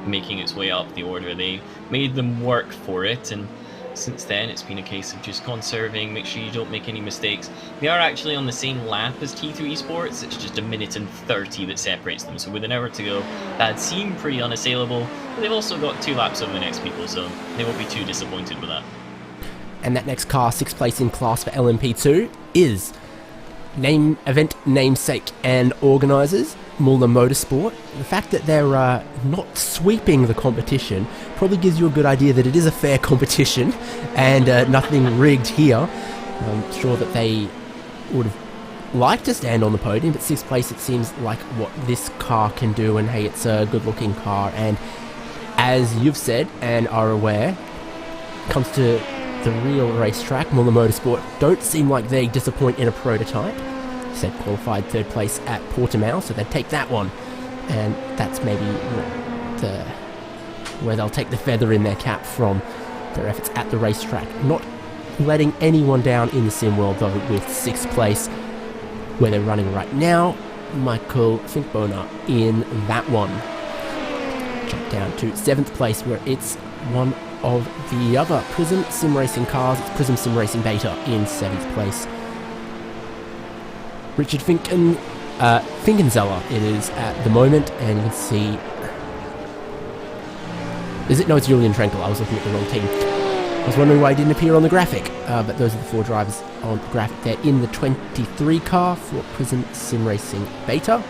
making its way up the order. They made them work for it, and since then it's been a case of just conserving, make sure you don't make any mistakes. They are actually on the same lap as T3 Esports. It's just 1 minute and 30 that separates them, so with an hour to go, that'd seem pretty unassailable, but they've also got 2 laps over the next people, so they won't be too disappointed with that. And that next car, 6th place in class for LMP2, is event namesake and organisers Mühlner Motorsport. The fact that they're not sweeping the competition probably gives you a good idea that it is a fair competition and nothing rigged here. I'm sure that they would have liked to stand on the podium, but 6th place it seems like what this car can do, and hey, it's a good looking car, and as you've said and are aware, comes to the real racetrack, Mühlner Motorsport don't seem like they disappoint in a prototype. Said qualified 3rd place at Portimao, so they'd take that one, and that's maybe where they'll take the feather in their cap from their efforts at the racetrack. Not letting anyone down in the sim world though, with 6th place where they're running right now. Michael Finkboner in that one. Jump down to 7th place where it's one of the other Prism Sim Racing cars. It's Prism Sim Racing Beta in 7th place. Richard Finkenzeller it is at the moment, and you can see... Is it? No, it's Julian Trenkel. I was looking at the wrong team. I was wondering why he didn't appear on the graphic, but those are the 4 drivers on the graphic there in the 23 car for Prism Sim Racing Beta.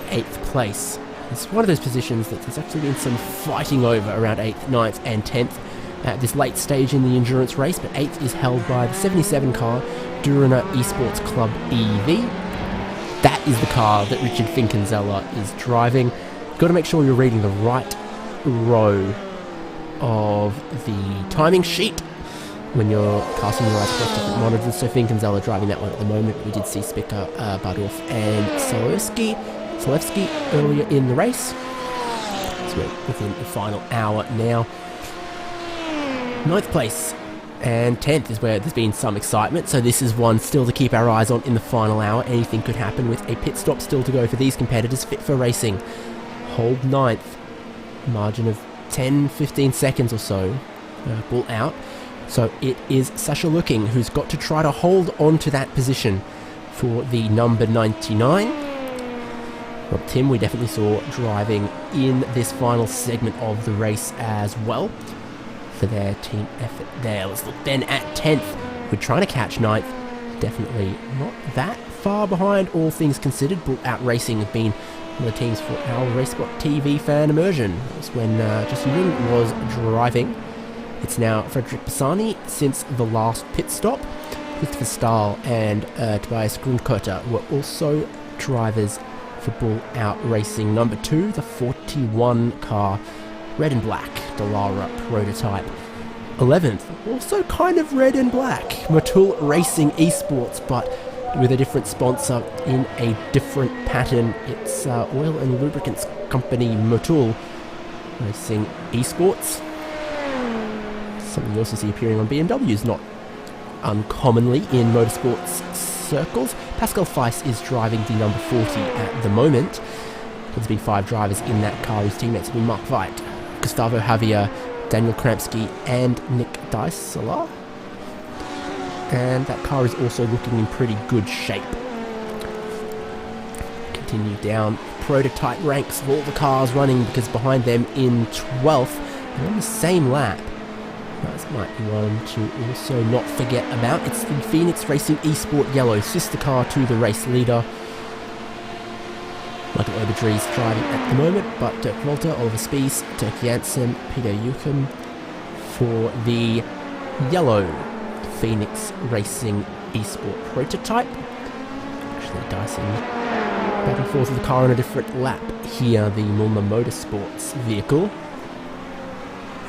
8th place. It's one of those positions that there's actually been some fighting over around 8th, 9th and 10th at this late stage in the endurance race, but 8th is held by the 77 car, Durana Esports Club EV. That is the car that Richard Finkenzeller is driving. You've got to make sure you're reading the right row of the timing sheet when you're casting your eyes across different monitors. So Finkenzeller driving that one at the moment. We did see Spicker, Badorf and Solewski earlier in the race. So we're within the final hour now. 9th place and 10th is where there's been some excitement, so this is one still to keep our eyes on in the final hour. Anything could happen with a pit stop still to go for these competitors fit for racing. Hold 9th, margin of 10-15 seconds or so, bull out. So it is Sasha Looking who's got to try to hold on to that position for the number 99. Rob Tim we definitely saw driving in this final segment of the race as well for their team effort there. Let's look then at 10th. We're trying to catch 9th. Definitely not that far behind, all things considered. Bull Out Racing have been one of the teams for our RaceSpot TV fan immersion. That was when Justin Young was driving. It's now Frederick Pisani since the last pit stop. Christopher Stahl and Tobias Grundkotter were also drivers for Bull Out Racing number 2, the 41 car, red and black, Dallara prototype. 11th, also kind of red and black, Motul Racing Esports, but with a different sponsor in a different pattern. It's oil and lubricants company Motul Racing Esports. Something you also see appearing on BMWs, not uncommonly in motorsports circles. Pascal Feiss is driving the number 40 at the moment. There's been 5 drivers in that car whose teammates have been Mark Veit, Gustavo Javier, Daniel Kramsky and Nick Dysela. And that car is also looking in pretty good shape. Continue down prototype ranks of all the cars running, because behind them in 12th and on the same lap, that might be one to also not forget about. It's the Phoenix Racing Esport Yellow, sister car to the race leader. Michael Oberdree's driving at the moment, but Dirk Walter, Oliver Spies, Dirk Janssen, Peter Yuchem for the yellow Phoenix Racing Esport prototype. Actually dicing back and forth with the car on a different lap here, the Mühlner Motorsports vehicle.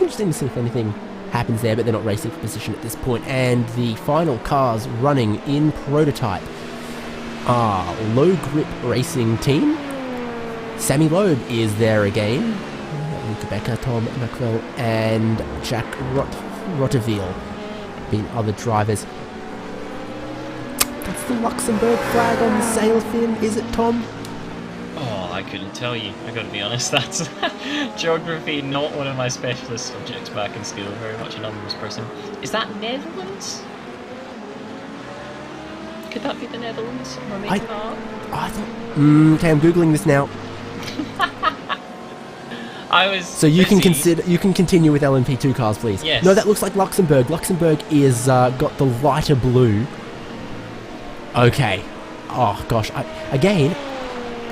Interesting to see if anything happens there, but they're not racing for position at this point. And the final cars running in prototype are Low Grip Racing Team. Sammy Loeb is there again. Luca Becker, Tom McVell, and Jack Rotteville being other drivers. That's the Luxembourg flag on the sail fin, is it, Tom? Oh, I couldn't tell you. I gotta be honest, that's geography, not one of my specialist subjects back in school. Very much a numbers person. Is that Netherlands? Could that be the Netherlands? I thought. Okay, I'm googling this now. I was. So you can consider. You can continue with LMP2 cars, please. Yes. No, that looks like Luxembourg. Luxembourg is got the lighter blue. Okay. Oh gosh. Again,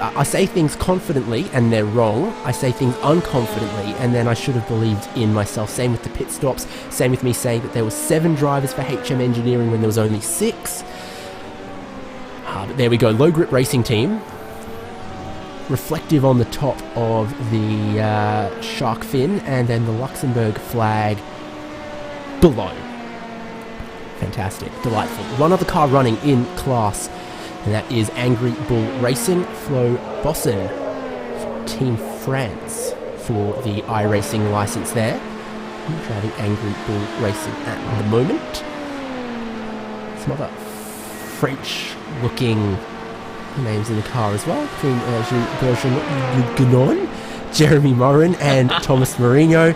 I say things confidently and they're wrong. I say things unconfidently and then I should have believed in myself. Same with the pit stops. Same with me saying that there were 7 drivers for HM Engineering when there was only 6. But there we go. Low grip racing team. Reflective on the top of the shark fin and then the Luxembourg flag below. Fantastic. Delightful. One other car running in class, and that is Angry Bull Racing. Flo Bossen from Team France for the iRacing license there. I'm driving Angry Bull Racing at the moment. Some other French-looking names in the car as well, between Bergeron, Jeremy Morin and Thomas Marino.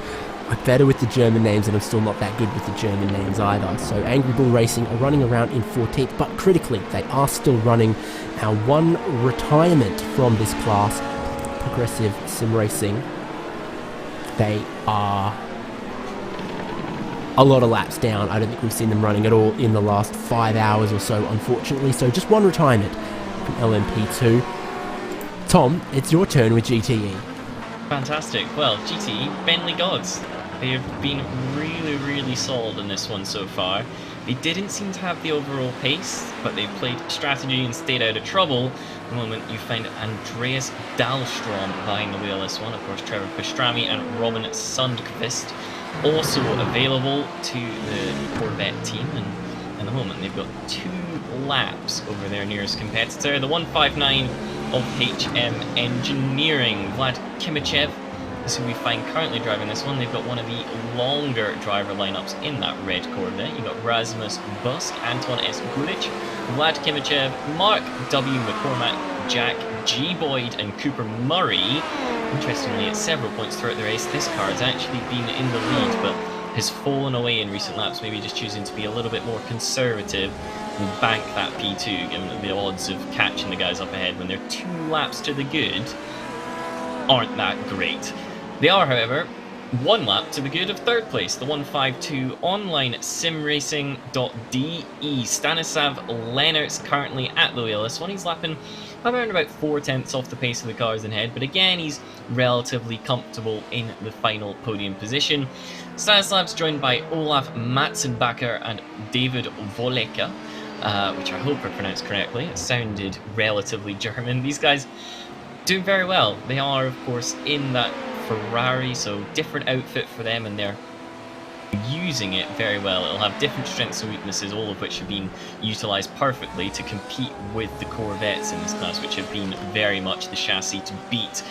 I'm better with the German names and I'm still not that good with the German names either. So Angry Bull Racing are running around in 14th, but critically they are still running our one retirement from this class, Progressive Sim Racing. They are a lot of laps down. I don't think we've seen them running at all in the last 5 hours or so, unfortunately. So just one retirement from LMP2. Tom, it's your turn with GTE. Fantastic. Well, GTE, Bentley Gods. They have been really, really solid in this one so far. They didn't seem to have the overall pace, but they played strategy and stayed out of trouble. The moment you find Andreas Dahlstrom behind the wheel this one, of course Trevor Pastrami and Robin Sundqvist also available to the Corvette team, and at the moment they've got 2 laps over their nearest competitor, the 159 of HM Engineering. Vlad Kimichev is who we find currently driving this one. They've got one of the longer driver lineups in that red Corvette. You've got Rasmus Busk, Anton S. Gulic, Vlad Kimichev, Mark W. McCormack, Jack G. Boyd and Cooper Murray. Interestingly, at several points throughout the race, this car has actually been in the lead, but has fallen away in recent laps, maybe just choosing to be a little bit more conservative and bank that P2, given that the odds of catching the guys up ahead when they're 2 laps to the good aren't that great. They are, however, 1 lap to the good of 3rd place, the 152 online simracing.de. Stanislav Lennart's currently at the wheel. This one he's lapping around about 4/10 off the pace of the cars in head, but again he's relatively comfortable in the final podium position. Stanislav's joined by Olaf Matzenbacher and David Voleka, which I hope I pronounced correctly. It sounded relatively German. These guys doing very well. They are, of course, in that Ferrari, so different outfit for them, and they're using it very well. It'll have different strengths and weaknesses, all of which have been utilised perfectly to compete with the Corvettes in this class, which have been very much the chassis to beat.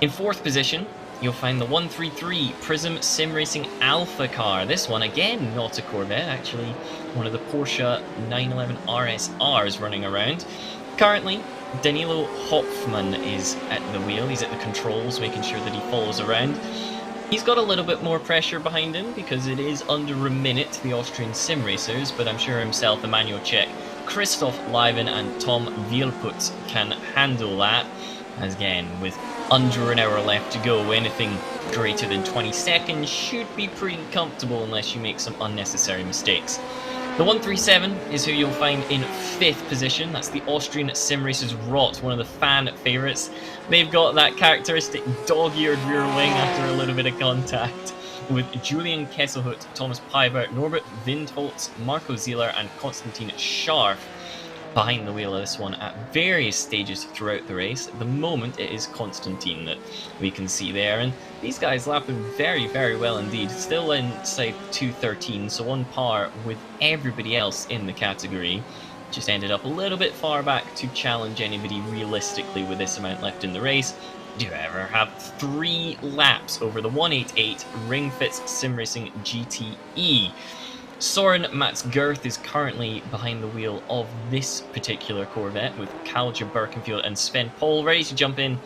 In 4th position, you'll find the 133 Prism Sim Racing Alpha car. This one, again, not a Corvette, actually one of the Porsche 911 RSRs running around. Currently, Danilo Hopfman is at the wheel. He's at the controls, making sure that he follows around. He's got a little bit more pressure behind him because it is under a minute to the Austrian sim racers, but I'm sure himself, Emmanuel Czech, Christoph Leiven and Tom Vielputz can handle that. As again, with under an hour left to go, anything greater than 20 seconds should be pretty comfortable unless you make some unnecessary mistakes. The 137 is who you'll find in 5th position. That's the Austrian sim racers Rot, one of the fan favourites. They've got that characteristic dog-eared rear wing after a little bit of contact, with Julian Kesselhut, Thomas Piber, Norbert Windholz, Marco Zieler and Konstantin Scharf behind the wheel of this one at various stages throughout the race. At the moment it is Konstantin that we can see there, and these guys lapping very, very well indeed. Still inside 2:13, so on par with everybody else in the category. Just ended up a little bit far back to challenge anybody realistically with this amount left in the race. Do ever have 3 laps over the 188 Ringfits Sim Racing GTE. Soren Matsgerth is currently behind the wheel of this particular Corvette with Kalja Birkenfield and Sven Paul ready to jump in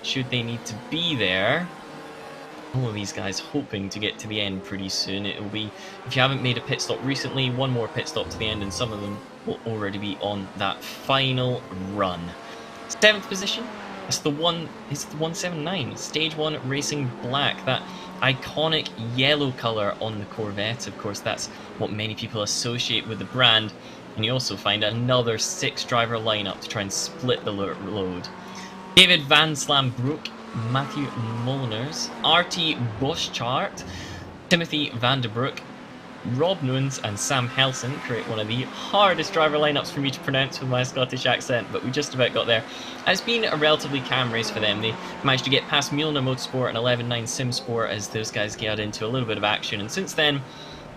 should they need to be there. All of these guys hoping to get to the end pretty soon. It will be, if you haven't made a pit stop recently, 1 more pit stop to the end, and some of them will already be on that final run. 7th position, it's the 179, Stage 1 Racing Black, that iconic yellow colour on the Corvette. Of course, that's what many people associate with the brand, and you also find another 6 driver lineup to try and split the load. David Van Slambroek, Matthew Moliners, RT Boschart, Timothy Van der Broek, Rob Nunes and Sam Helson create one of the hardest driver lineups for me to pronounce with my Scottish accent, but we just about got there. And it's been a relatively calm race for them. They managed to get past Mühlner Motorsport and 11.9 SimSport as those guys got into a little bit of action, and since then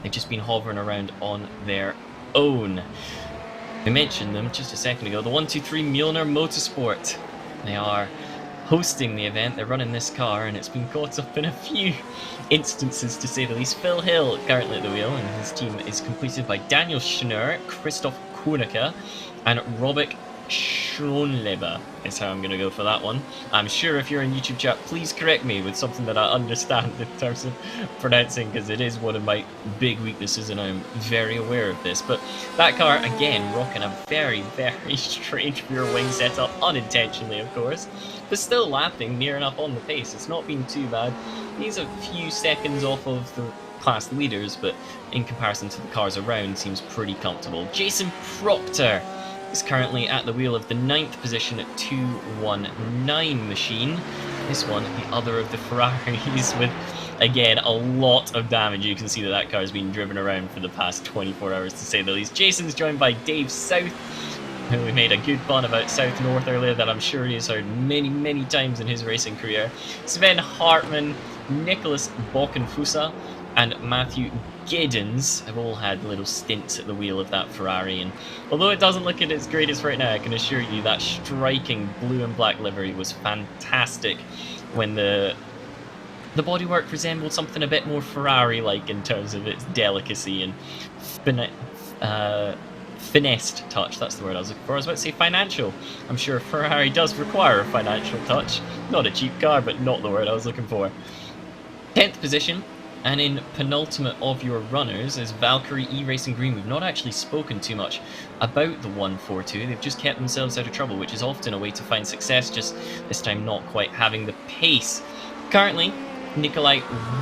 they've just been hovering around on their own. We mentioned them just a second ago, the 123 Mühlner Motorsport. They are hosting the event, they're running this car, and it's been caught up in a few instances to say the least. Phil Hill currently at the wheel, and his team is completed by Daniel Schnur, Christoph Kuhneke, and Robert Schronleber is how I'm going to go for that one. I'm sure if you're in YouTube chat, please correct me with something that I understand in terms of pronouncing, because it is one of my big weaknesses and I'm very aware of this. But that car, again, rocking a very, very strange rear wing setup, unintentionally of course, but still lapping near enough on the pace. It's not been too bad. He's a few seconds off of the class leaders, but in comparison to the cars around, seems pretty comfortable. Jason Proctor is currently at the wheel of the 9th position at 219 machine. This one, the other of the Ferraris, with, again, a lot of damage. You can see that that car has been driven around for the past 24 hours, to say the least. Jason's joined by Dave South, who we made a good pun about South North earlier that I'm sure he has heard many, many times in his racing career. Sven Hartmann, Nicholas Bockenfusa, and Matthew Giddens have all had little stints at the wheel of that Ferrari, and although it doesn't look at its greatest right now, I can assure you that striking blue and black livery was fantastic when the bodywork resembled something a bit more Ferrari-like in terms of its delicacy and finessed touch. That's the word I was looking for. I was about to say financial. I'm sure Ferrari does require a financial touch. Not a cheap car, but not the word I was looking for. 10th position. And in penultimate of your runners is Valkyrie iRacing Green. We've not actually spoken too much about the 142. They've just kept themselves out of trouble, which is often a way to find success, just this time not quite having the pace. Currently, Nikolai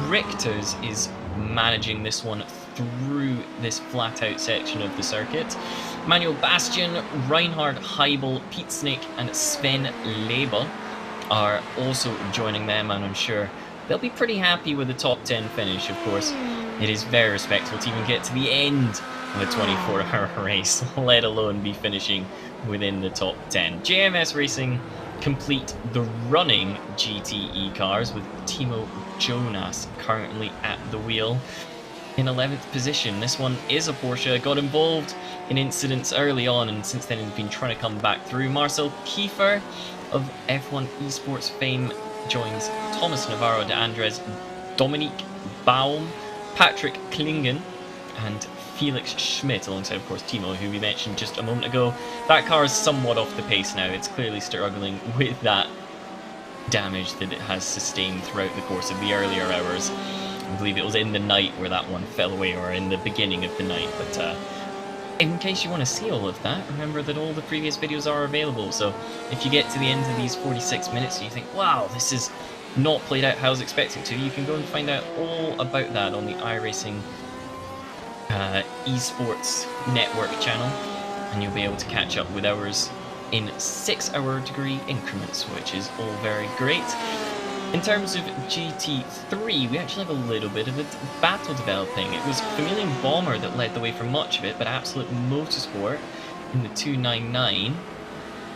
Richters is managing this one through this flat-out section of the circuit. Manuel Bastian, Reinhard Heibel, Pete Snake and Sven Leber are also joining them, and I'm sure they'll be pretty happy with the top 10 finish. Of course, it is very respectable to even get to the end of a 24-hour race, let alone be finishing within the top 10. JMS Racing complete the running GTE cars with Timo Jonas currently at the wheel. In 11th position, this one is a Porsche, got involved in incidents early on and since then has been trying to come back through. Marcel Kiefer of F1 Esports fame joins Thomas Navarro de Andres, Dominique Baum, Patrick Klingen, and Felix Schmidt, alongside, of course, Timo, who we mentioned just a moment ago. That car is somewhat off the pace now. It's clearly struggling with that damage that it has sustained throughout the course of the earlier hours. I believe it was in the night where that one fell away, or in the beginning of the night, but in case you want to see all of that, remember that all the previous videos are available, so if you get to the end of these 46 minutes and you think, wow, this is not played out how I was expecting to, you can go and find out all about that on the iRacing esports network channel, and you'll be able to catch up with ours in 6-hour degree increments, which is all very great. In terms of GT3, we actually have a little bit of a battle developing. It was Chameleon Bomber that led the way for much of it, but Absolute Motorsport in the 299,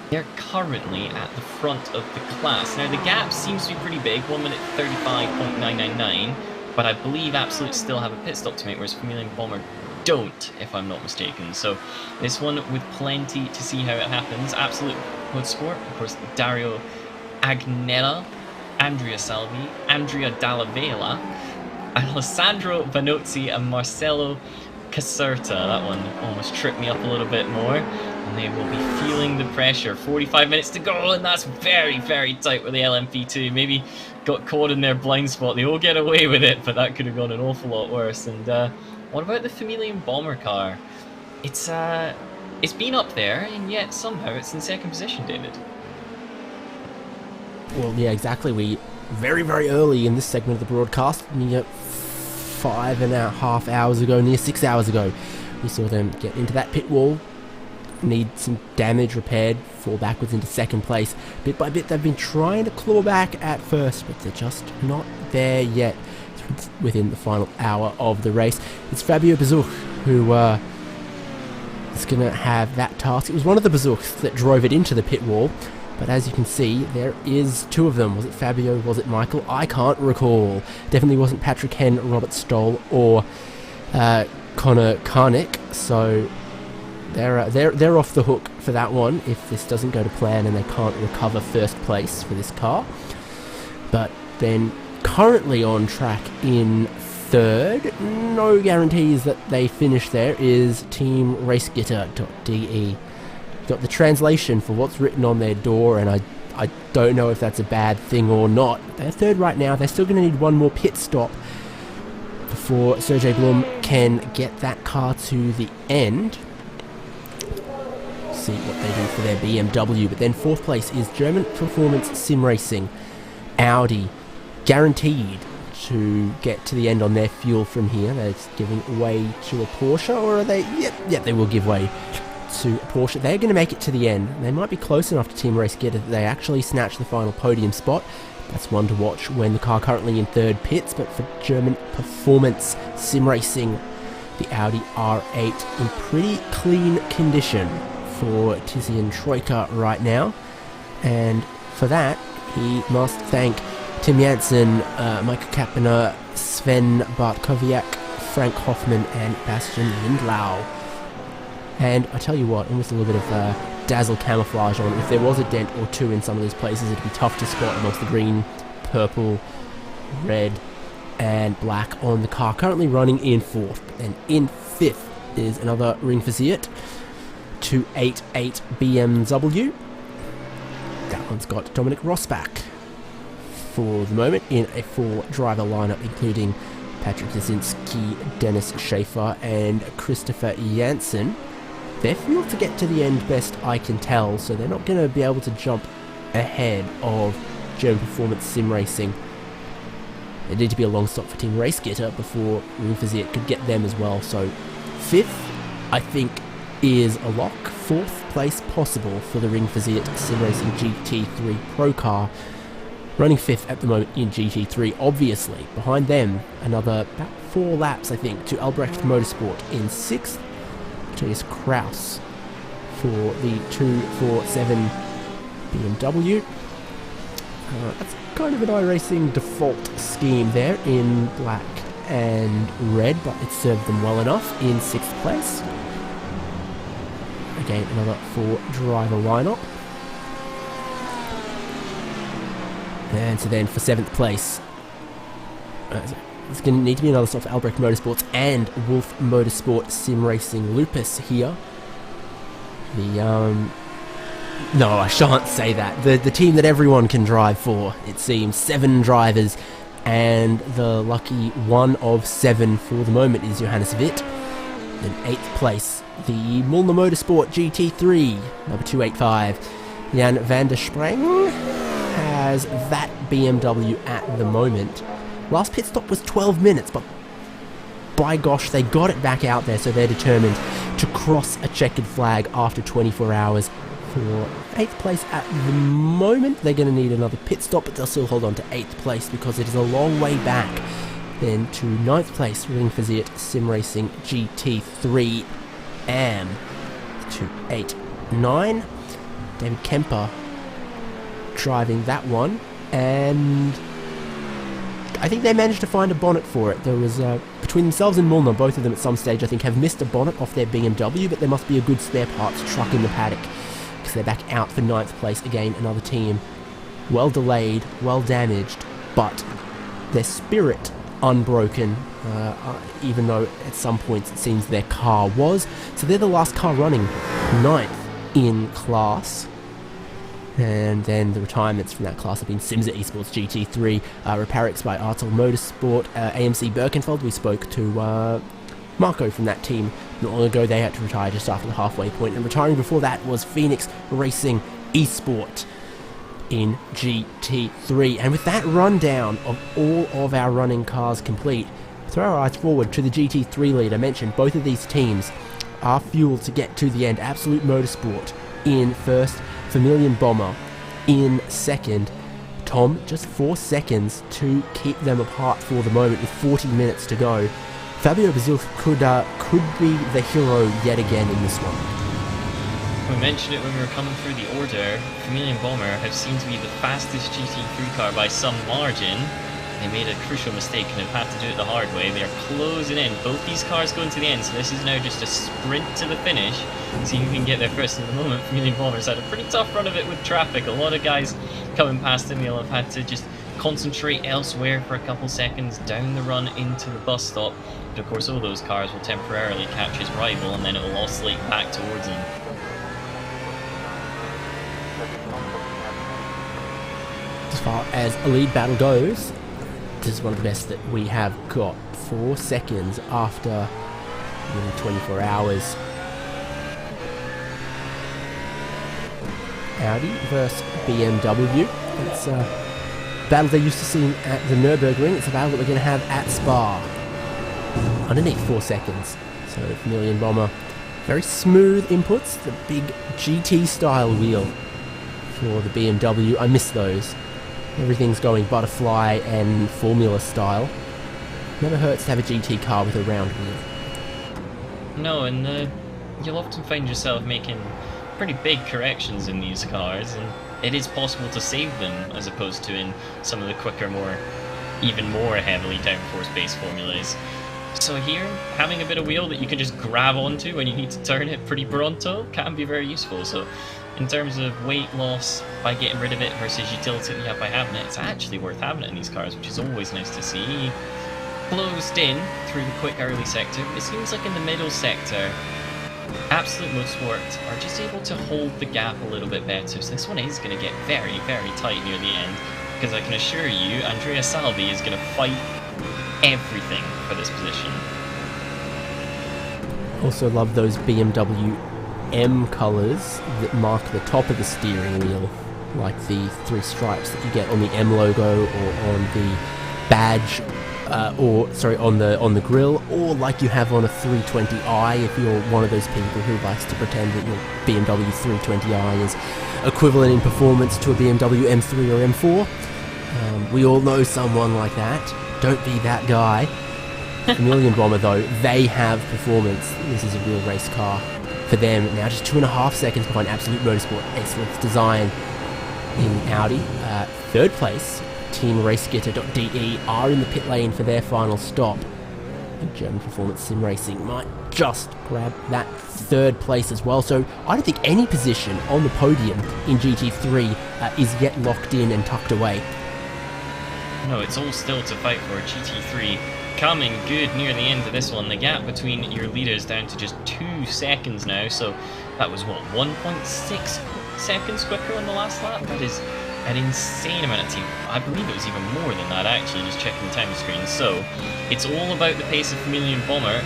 they're currently at the front of the class. Now the gap seems to be pretty big, 1 minute 35.999, but I believe Absolute still have a pit stop to make, whereas Chameleon Bomber don't, if I'm not mistaken. So this one with plenty to see how it happens. Absolute Motorsport, of course, Dario Agnella, Andrea Salvi, Andrea Dalla Vela, Alessandro Vanozzi and Marcelo Caserta. That one almost tripped me up a little bit more, and they will be feeling the pressure. 45 minutes to go, and that's very, very tight with the LMP2. Maybe got caught in their blind spot. They all get away with it, but that could have gone an awful lot worse. And what about the Chameleon Bomber car? It's been up there, and yet somehow it's in second position, David. Well, yeah, exactly. We very, very early in this segment of the broadcast, near 5.5 hours ago, near 6 hours ago, we saw them get into that pit wall need some damage repaired, fall backwards into second place. Bit by bit, they've been trying to claw back at first, but they're just not there yet. It's within the final hour of the race. It's Fabio Bezuch who is going to have that task. It was one of the Bezuchs that drove it into the pit wall, but as you can see, there is two of them. Was it Fabio? Was it Michael? I can't recall. Definitely wasn't Patrick Henn, Robert Stoll, or Connor Karnick. So they're off the hook for that one if this doesn't go to plan and they can't recover first place for this car. But then currently on track in third, no guarantees that they finish there, is Team RaceGitter.de. Got the translation for what's written on their door, and I don't know if that's a bad thing or not. They're third right now. They're still going to need one more pit stop before Sergey Blum can get that car to the end. See what they do for their BMW. But then fourth place is German Performance Sim Racing. Audi, guaranteed to get to the end on their fuel from here. They're giving way to a Porsche, or are they? Yep, they will give way to a Porsche. They're going to make it to the end. They might be close enough to Team RaceGitter that they actually snatch the final podium spot. That's one to watch when the car currently in third pits. But for German Performance Sim Racing, the Audi R8 in pretty clean condition for Tizian Troika right now. And for that, he must thank Tim Janssen, Micah Kappener, Sven Bartkowiak, Frank Hoffman, and Bastian Lindlau. And I tell you what, almost a little bit of dazzle camouflage on. If there was a dent or two in some of these places, it'd be tough to spot amongst the green, purple, red, and black on the car. Currently running in fourth, and in fifth is another Ringversiert 288 BMW. That one's got Dominic Rosbach for the moment in a four-driver lineup, including Patrick Jasinski, Dennis Schaefer, and Christopher Janssen. They're fueled to get to the end, best I can tell, so they're not going to be able to jump ahead of German Performance Sim Racing. There need to be a long stop for Team RaceGitter before Ringversiert could get them as well. So fifth, I think, is a lock. Fourth place possible for the Ringversiert Sim Racing GT3 Pro car. Running fifth at the moment in GT3, obviously. Behind them, another about 4 laps, I think, to Albrecht Motorsport in sixth. Matthias Kraus for the 247 BMW. That's kind of an iRacing default scheme there in black and red, but it served them well enough in sixth place. Again, another 4-driver lineup. And so then for 7th place, it's going to need to be another stop for Albrecht Motorsports and Wolf Motorsport Sim Racing Lupus here. No, I shan't say that. The team that everyone can drive for, it seems. 7 drivers, and the lucky one of 7 for the moment is Johannes Witt. In 8th place, the Mühlner Motorsport GT3, number 285. Jan van der Spreng has that BMW at the moment. Last pit stop was 12 minutes, but by gosh, they got it back out there, so they're determined to cross a checkered flag after 24 hours. For 8th place at the moment, they're going to need another pit stop, but they'll still hold on to 8th place because it is a long way back. Then to 9th place, Ringversiert Sim Racing GT3 AM 289. David Kemper driving that one, and I think they managed to find a bonnet for it. There was, between themselves and Mühlner, both of them at some stage I think have missed a bonnet off their BMW, but there must be a good spare parts truck in the paddock, because they're back out for 9th place. Again, another team well delayed, well damaged, but their spirit unbroken, even though at some points it seems their car was. So they're the last car running, 9th in class. And then the retirements from that class have been Simsa Esports GT3, Reparix by Artel Motorsport, AMC Birkenfeld. We spoke to Marco from that team not long ago. They had to retire just after the halfway point, and retiring before that was Phoenix Racing Esport in GT3. And with that rundown of all of our running cars complete, throw our eyes forward to the GT3 lead. I mentioned both of these teams our fuel to get to the end. Absolute Motorsport in first, Vermilion Bomber in second. Tom, just 4 seconds to keep them apart for the moment with 40 minutes to go. Fabio Bazil could be the hero yet again in this one. We mentioned it when we were coming through the order. Vermilion Bomber have seemed to be the fastest GT3 car by some margin. They made a crucial mistake and have had to do it the hard way. They are closing in. Both these cars going to the end, so this is now just a sprint to the finish. See who can get there first. In the moment, Vermilion Bomber's had a pretty tough run of it with traffic. A lot of guys coming past him, he'll have had to just concentrate elsewhere for a couple seconds down the run into the bus stop. But of course, all those cars will temporarily catch his rival and then it will oscillate back towards him. As far as a lead battle goes, this is one of the best that we have got. 4 seconds after nearly 24 hours. Audi versus BMW. It's a battle they're used to seeing at the Nürburgring. It's a battle that we're going to have at Spa. Underneath 4 seconds. So Vermilion Bomber, very smooth inputs. The big GT style wheel for the BMW. I miss those. Everything's going butterfly and formula style. Never hurts to have a GT car with a round wheel. No, and you'll often find yourself making pretty big corrections in these cars, and it is possible to save them as opposed to in some of the quicker, even more heavily downforce-based formulas. So here, having a bit of wheel that you can just grab onto when you need to turn it pretty pronto can be very useful. So in terms of weight loss by getting rid of it versus utility that you have by having it, it's actually worth having it in these cars, which is always nice to see. Closed in through the quick early sector, but it seems like in the middle sector, Absolute Motorsport are just able to hold the gap a little bit better. So this one is going to get very, very tight near the end, because I can assure you, Andrea Salvi is going to fight everything for this position. Also love those BMW M colours that mark the top of the steering wheel, like the 3 stripes that you get on the M logo or on the badge, on the grille, or like you have on a 320i if you're one of those people who likes to pretend that your BMW 320i is equivalent in performance to a BMW M3 or M4. We all know someone like that. Don't be that guy. Vermilion Bomber though, they have performance. This is a real race car for them. Now just 2.5 seconds behind Absolute Motorsport. Excellent design in Audi. Third place, Team RaceGetter.de are in the pit lane for their final stop. And German Performance Sim Racing might just grab that third place as well. So I don't think any position on the podium in GT3 is yet locked in and tucked away. No, it's all still to fight for. GT3 coming good near the end of this one. The gap between your leaders down to just 2 seconds now. So that was, what, 1.6 seconds quicker on the last lap? That is an insane amount of time. I believe it was even more than that, actually, just checking the time screen. So it's all about the pace of Vermilion Bomber.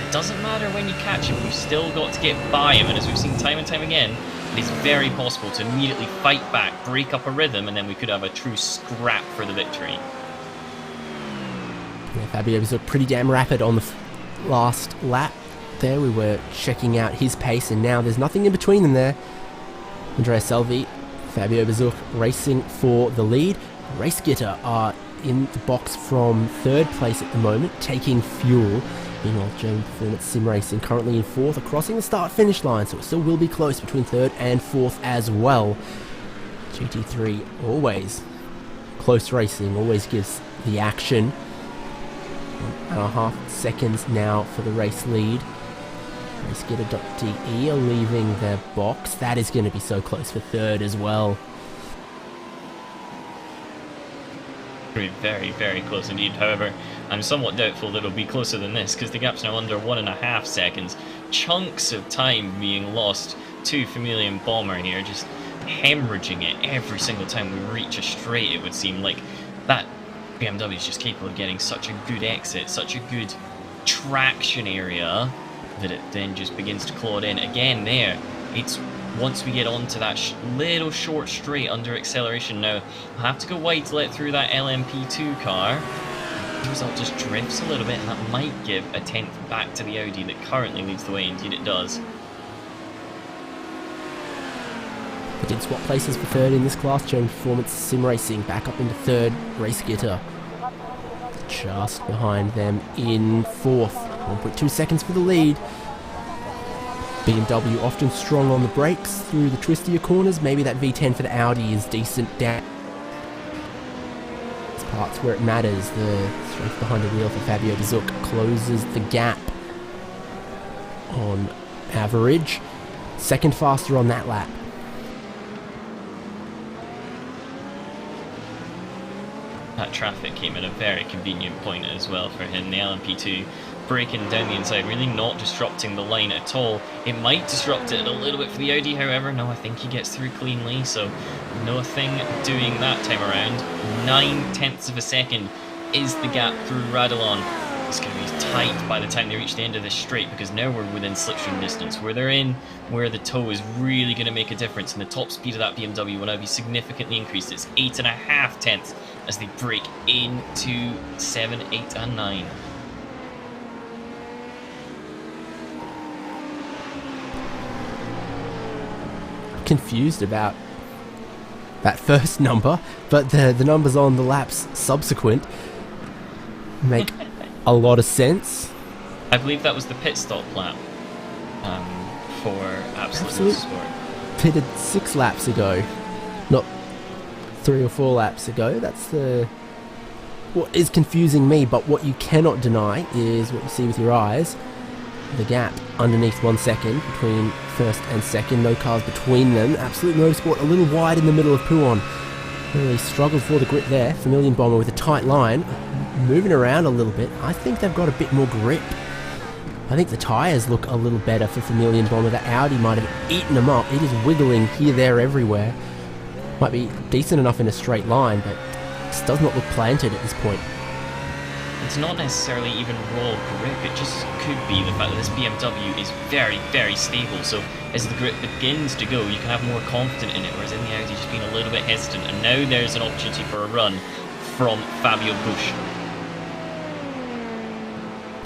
It doesn't matter when you catch him, we've still got to get by him. And as we've seen time and time again, it is very possible to immediately fight back, break up a rhythm, and then we could have a true scrap for the victory. Yeah, Fabio was pretty damn rapid on the last lap there. We were checking out his pace, and now there's nothing in between them there. Andrea Salvi, Fabio Bazuch racing for the lead. RaceGetter are in the box from third place at the moment, taking fuel. Meanwhile, German Performance Sim Racing currently in fourth, crossing the start-finish line, so it still will be close between third and fourth as well. GT3 always close racing, always gives the action. 1.5 seconds now for the race lead. RaceGetter.de are leaving their box. That is going to be so close for third as well. Very, very close indeed. However, I'm somewhat doubtful that it'll be closer than this, because the gap's now under 1.5 seconds. Chunks of time being lost to Vermilion Bomber here, just hemorrhaging it every single time we reach a straight. It would seem like that BMW is just capable of getting such a good exit, such a good traction area, that it then just begins to claw it in. Again there, it's once we get onto that little short straight under acceleration now, I'll have to go wide to let through that LMP2 car. the result just drifts a little bit, and that might give a 10th back to the Audi that currently leads the way. Indeed it does. They did swap places for third in this class. German Performance Sim Racing back up into third. Race Gitter just behind them in fourth. 1.2 seconds for the lead. BMW often strong on the brakes through the twistier corners. Maybe that V10 for the Audi is decent down. It's parts where it matters. The strength behind the wheel for Fabio Bezook closes the gap on average. Second faster on that lap. That traffic came at a very convenient point as well for him. The LMP2 braking down the inside, really not disrupting the line at all. It might disrupt it a little bit for the Audi, however. No, I think he gets through cleanly, so nothing doing that time around. 9/10 of a second is the gap through Radulon. It's going to be tight by the time they reach the end of this straight, because now we're within slipstream distance. Where they're in, where the toe is really going to make a difference, and the top speed of that BMW will now be significantly increased. It's 8.5 as they break into 7, 8 and 9. Confused about that first number, but the numbers on the laps subsequent make a lot of sense. I believe that was the pit stop lap for Absolute Motorsport. Pitted 6 laps ago, not 3 or 4 laps ago. That's what is confusing me, but what you cannot deny is what you see with your eyes. The gap underneath 1 second between first and second, no cars between them. Absolute Motorsport a little wide in the middle of Pouon. Really struggled for the grip there. Vermilion Bomber with a tight line, moving around a little bit. I think they've got a bit more grip. I think the tyres look a little better for Vermilion Bomber. The Audi might have eaten them up. It is wiggling here, there, everywhere. Might be decent enough in a straight line, but this does not look planted at this point. It's not necessarily even raw grip, it just could be the fact that this BMW is very, very stable, so as the grip begins to go, you can have more confidence in it, whereas in the Audi just being a little bit hesitant, and now there's an opportunity for a run from Fabio Busch.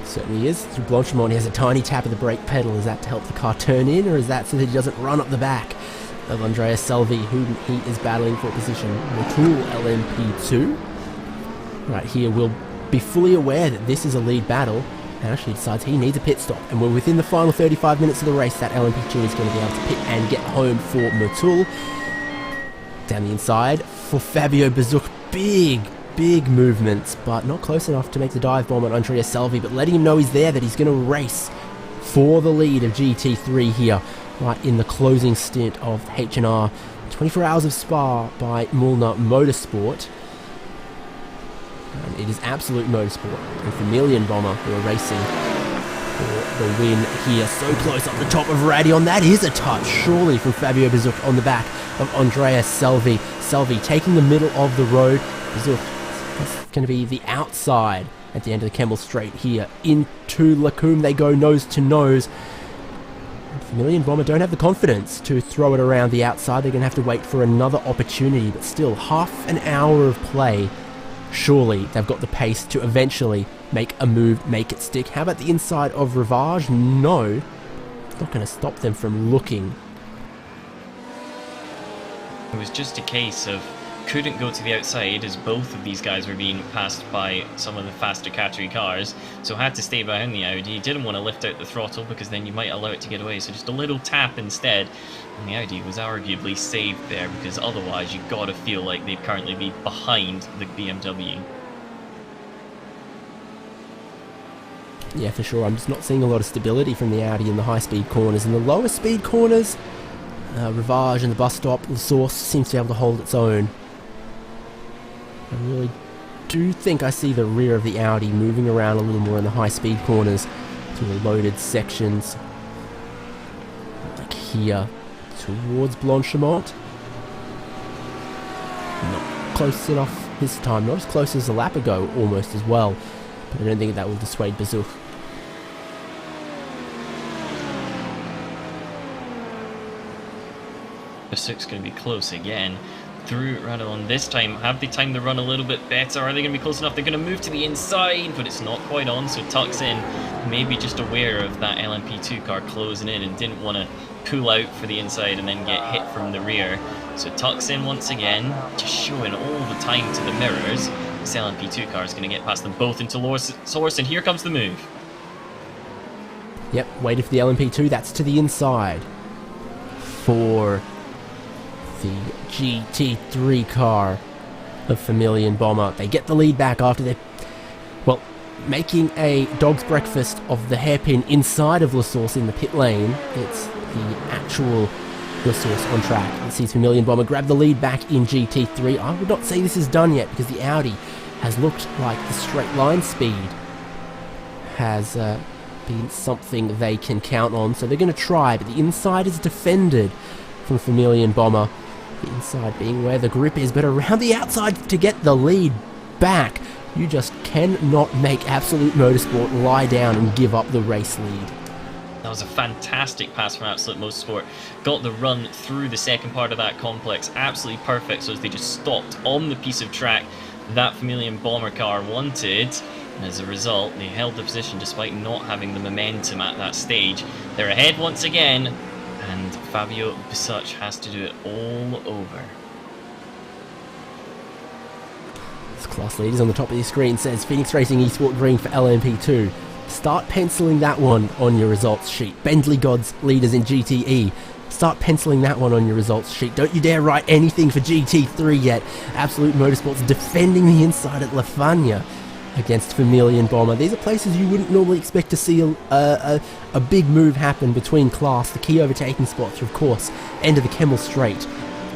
Certainly is. Through Blanchimont, he has a tiny tap of the brake pedal. Is that to help the car turn in, or is that so that he doesn't run up the back of Andrea Salvi, who he is battling for position? Motul LMP2. Right here, we'll be fully aware that this is a lead battle, and actually decides he needs a pit stop. And we're within the final 35 minutes of the race. That LMP2 is going to be able to pit and get home for Motul. Down the inside for Fabio Bezook. Big movements, but not close enough to make the dive bomb on Andrea Salvi, but letting him know he's there, that he's going to race for the lead of GT3 here, right in the closing stint of H&R. 24 Hours of Spa by Mühlner Motorsport. And it is Absolute Motorsport and Vermilion Bomber who are racing for the win here. So close up the top of Radion. That is a touch, surely, from Fabio Bezook on the back of Andrea Salvi. Salvi taking the middle of the road. Bezook is going to be the outside at the end of the Kemmel Straight here. Into Lacombe they go, nose to nose. Vermilion Bomber don't have the confidence to throw it around the outside. They're going to have to wait for another opportunity, but still half an hour of play. Surely they've got the pace to eventually make a move, make it stick. How about the inside of Rivage? No, it's not going to stop them from looking. It was just a case of couldn't go to the outside as both of these guys were being passed by some of the faster category cars, so had to stay behind the Audi. Didn't want to lift out the throttle because then you might allow it to get away, so just a little tap instead, and the Audi was arguably saved there, because otherwise you've got to feel like they'd currently be behind the BMW. Yeah, for sure. I'm just not seeing a lot of stability from the Audi in the high-speed corners. In the lower speed corners, Rivage and the bus stop, the Source seems to be able to hold its own. I really do think I see the rear of the Audi moving around a little more in the high-speed corners to the loaded sections. Like here, towards Blanchimont. Not close enough this time, not as close as a lap ago, almost as well. But I don't think that will dissuade Bezook. Bezook's going to be close again. through Radon this time. Have they timed the run a little bit better? Are they going to be close enough? They're going to move to the inside, but it's not quite on, so tucks in. Maybe just aware of that LMP2 car closing in and didn't want to pull out for the inside and then get hit from the rear. So tucks in once again, just showing all the time to the mirrors. This LMP2 car is going to get past them both into lower source, and here comes the move. Yep, waited for the LMP2. That's to the inside for the GT3 car of Vermilion Bomber. They get the lead back after they're, well, making a dog's breakfast of the hairpin inside of La Source in the pit lane. It's the actual La Source on track. It sees Vermilion Bomber grab the lead back in GT3. I would not say this is done yet because the Audi has looked like the straight line speed has been something they can count on. So they're going to try, but the inside is defended from Vermilion Bomber. The inside being where the grip is, but around the outside to get the lead back. You just cannot make Absolute Motorsport lie down and give up the race lead. That was a fantastic pass from Absolute Motorsport. Got the run through the second part of that complex. Absolutely perfect, so as they just stopped on the piece of track that Vermilion Bomber car wanted. And as a result, they held the position despite not having the momentum at that stage. They're ahead once again, and Fabio Bisuch has to do it all over. This class leaders on the top of your screen says Phoenix Racing Esport Green for LMP2. Start penciling that one on your results sheet. Bentley Gods leaders in GTE. Start penciling that one on your results sheet. Don't you dare write anything for GT3 yet. Absolute Motorsport's defending the inside at La Fagna against Vermilion Bomber. These are places you wouldn't normally expect to see a big move happen between class. The key overtaking spots are, of course, end of the Kemmel Straight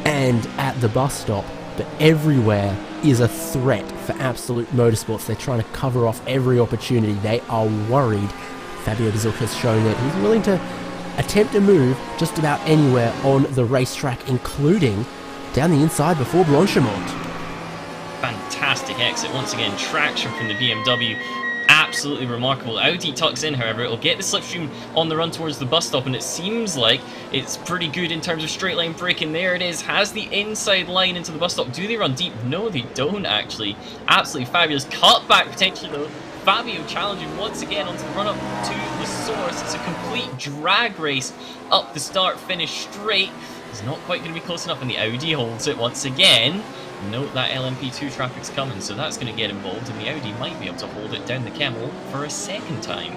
and at the bus stop. But everywhere is a threat for Absolute Motorsports. They're trying to cover off every opportunity. They are worried. Fabio Bisuch has shown that he's willing to attempt a move just about anywhere on the racetrack, including down the inside before Blanchimont. Fantastic exit once again. Traction from the BMW. Absolutely remarkable. Audi tucks in, however. It'll get the slipstream on the run towards the bus stop, and it seems like it's pretty good in terms of straight line braking. There it is. Has the inside line into the bus stop. Do they run deep? No, they don't, actually. Absolutely fabulous. Cut back potentially, though. Fabio challenging once again onto the run-up to the source. It's a complete drag race up the start-finish straight. It's not quite going to be close enough, and the Audi holds it once again. Note that LMP2 traffic's coming, so that's going to get involved, and the Audi might be able to hold it down the Kemmel for a second time.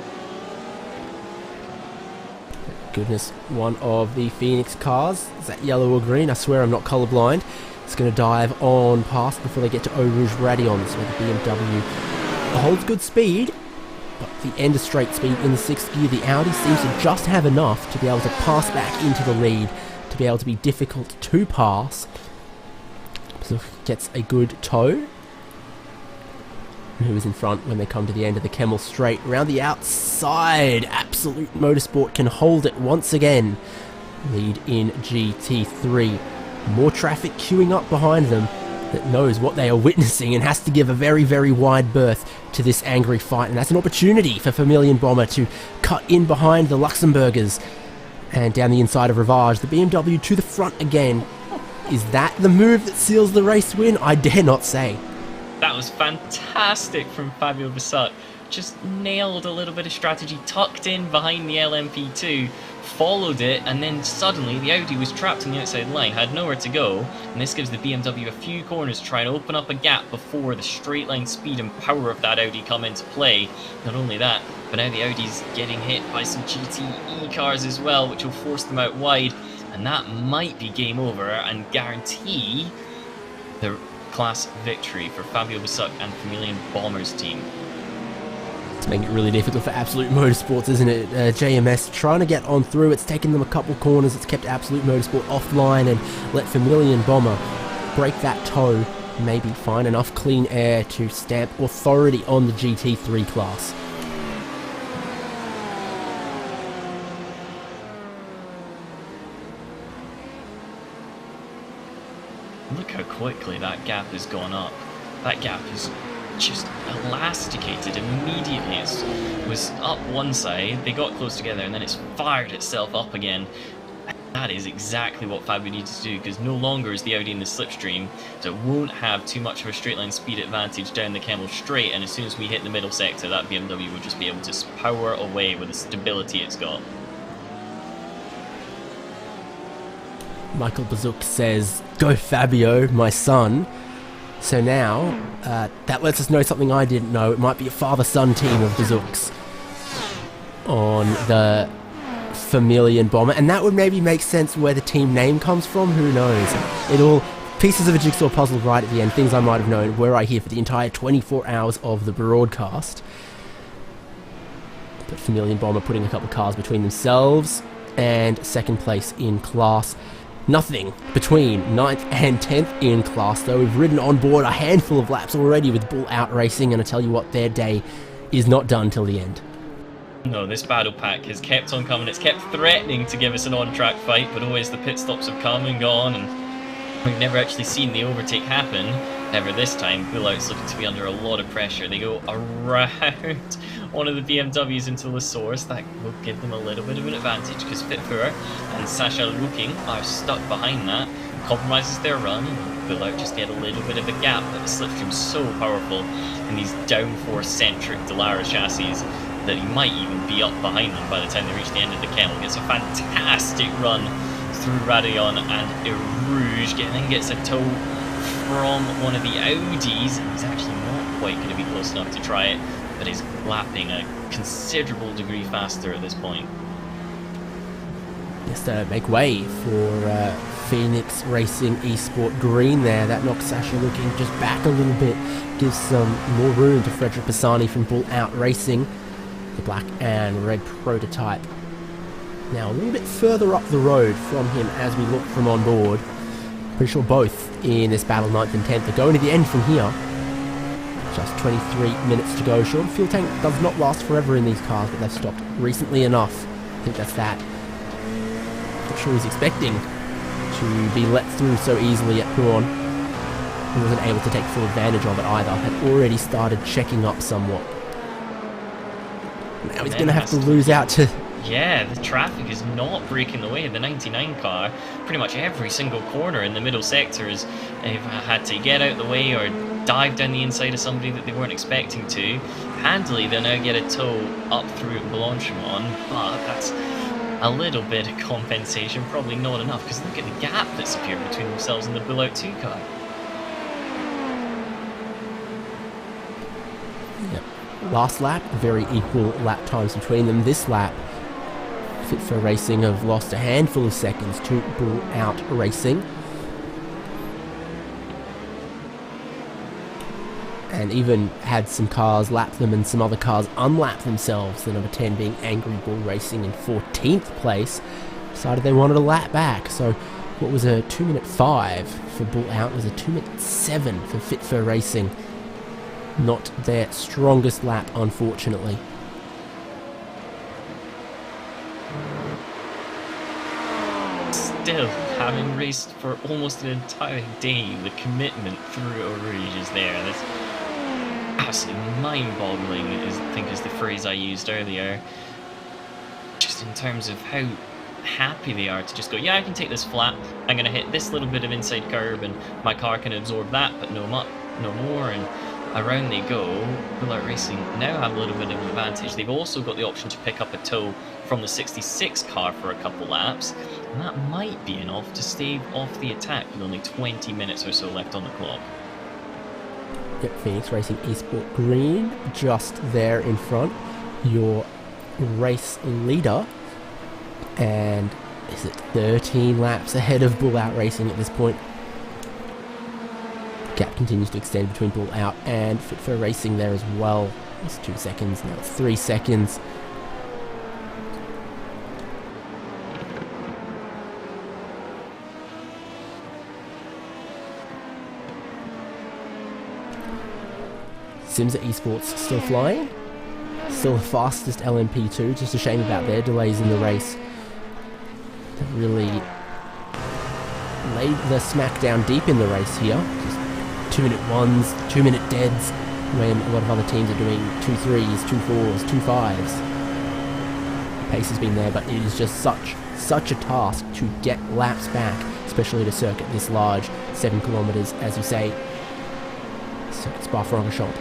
Goodness, one of the Phoenix cars, is that yellow or green? I swear I'm not colourblind. It's going to dive on past before they get to Eau Rouge Radions, where the BMW holds good speed, but the end of straight speed in the sixth gear. The Audi seems to just have enough to be able to pass back into the lead, to be able to be difficult to pass. So gets a good tow. Who is in front when they come to the end of the Kemmel Straight? Around the outside, Absolute Motorsport can hold it once again. Lead in GT3. More traffic queuing up behind them that knows what they are witnessing and has to give a very, very wide berth to this angry fight. And that's an opportunity for Vermilion Bomber to cut in behind the Luxembourgers. And down the inside of Rivage, the BMW to the front again. Is that the move that seals the race win? I dare not say. That was fantastic from Fabio Bisuch. Just nailed a little bit of strategy, tucked in behind the LMP2, followed it, and then suddenly the Audi was trapped on the outside line, had nowhere to go, and this gives the BMW a few corners to try and open up a gap before the straight line speed and power of that Audi come into play. Not only that, but now the Audi's getting hit by some GTE cars as well, which will force them out wide, and that might be game over and guarantee the class victory for Fabio Bisuch and Vermilion Bomber's team. It's making it really difficult for Absolute Motorsports, isn't it? JMS trying to get on through. It's taken them a couple corners. It's kept Absolute Motorsport offline and let Vermilion Bomber break that toe. Maybe find enough clean air to stamp authority on the GT3 class. Look how quickly that gap has gone up. That gap is just elasticated immediately. It was up one side, they got close together, and then it's fired itself up again. That is exactly what Fabio needs to do, because no longer is the Audi in the slipstream, so it won't have too much of a straight line speed advantage down the Kemmel straight, and as soon as we hit the middle sector, that BMW will just be able to power away with the stability it's got. Michael Bazuk says, "Go Fabio, my son." So now, that lets us know something I didn't know. It might be a father-son team of Bazuks on the Vermilion Bomber, and that would maybe make sense where the team name comes from. Who knows? It all pieces of a jigsaw puzzle right at the end. Things I might have known were I here for the entire 24 hours of the broadcast. But Vermilion Bomber putting a couple of cars between themselves, and second place in class. Nothing between 9th and 10th in class, though. We've ridden on board a handful of laps already with Bull Out Racing, and I tell you what, their day is not done till the end. No, this battle pack has kept on coming. It's kept threatening to give us an on-track fight, but always the pit stops have come and gone, and we've never actually seen the overtake happen. However, this time, Bull Out's looking to be under a lot of pressure. They go around one of the BMWs into the source. That will give them a little bit of an advantage, because Pitfur and Sasha Looking are stuck behind that. Compromises their run, and Bull Out just get a little bit of a gap, but the slipstream's so powerful in these downforce-centric Dallara chassis that he might even be up behind them by the time they reach the end of the Kemmel. Gets a fantastic run through Radeon and Erouge, then gets a tow from one of the Audis, and he's actually not quite going to be close enough to try it, but he's lapping a considerable degree faster at this point. Just to make way for Phoenix Racing Esport Green there. That knocks Sasha Looking just back a little bit, gives some more room to Frederick Pisani from Bull Out Racing, the black and red prototype. Now a little bit further up the road from him as we look from on board. Pretty sure both in this battle, 9th and 10th, are going to the end from here. Just 23 minutes to go. Sure, the fuel tank does not last forever in these cars, but they've stopped recently enough. I think that's that. Not sure he's expecting to be let through so easily at Huon. He wasn't able to take full advantage of it either. Had already started checking up somewhat. Now he's going to have to lose out to... Yeah, the traffic is not breaking the way. The 99 car, pretty much every single corner in the middle sector is they've had to get out the way or dive down the inside of somebody that they weren't expecting to. Handily, they'll now get a tow up through Blanchimont, but that's a little bit of compensation, probably not enough, because look at the gap that's appeared between themselves and the Bull Out 2 car. Yep. Last lap, very equal lap times between them. This lap, Fit for Racing have lost a handful of seconds to Bull Out Racing. And even had some cars lap them and some other cars unlap themselves. The number 10 being Angry Bull Racing in 14th place. Decided they wanted a lap back. So what was a 2:05 for Bull Out was a 2:07 for Fit for Racing. Not their strongest lap, unfortunately. Still, having raced for almost an entire day, the commitment through Eau Rouge is there. That's absolutely mind-boggling, I think is the phrase I used earlier. Just in terms of how happy they are to just go, yeah, I can take this flat, I'm going to hit this little bit of inside curb and my car can absorb that, but no more, and around they go. Bull Out Racing now have a little bit of an advantage. They've also got the option to pick up a tow from the 66 car for a couple laps, and that might be enough to stave off the attack with only 20 minutes or so left on the clock. Yep, Phoenix Racing Esport Green just there in front. Your race leader, and is it 13 laps ahead of Bull Out Racing at this point? The gap continues to extend between Bull Out and Fit for Racing there as well. It's 2 seconds, now it's 3 seconds. Simsa Esports still flying, still the fastest LMP2, just a shame about their delays in the race. They really laid the smack down deep in the race here, just 2-minute ones, 2-minute deads, when a lot of other teams are doing 2 3s, 2 4s, 2 5s. Pace has been there, but it is just such such a task to get laps back, especially at a circuit this large, 7 kilometers, as you say. So it's Spa-Francorchamps.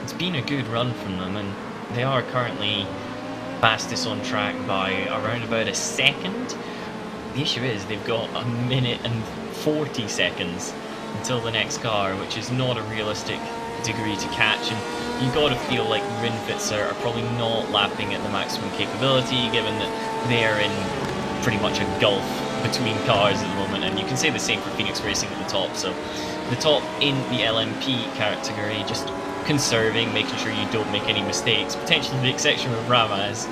It's been a good run from them, and they are currently fastest on track by around about a second. The issue is they've got 1 minute and 40 seconds until the next car, which is not a realistic degree to catch, and you've got to feel like Rinfitzer are probably not lapping at the maximum capability, given that they're in pretty much a gulf between cars at the moment, and you can say the same for Phoenix Racing at the top. So the top in the LMP category, just conserving, making sure you don't make any mistakes, potentially the exception of Ramaz,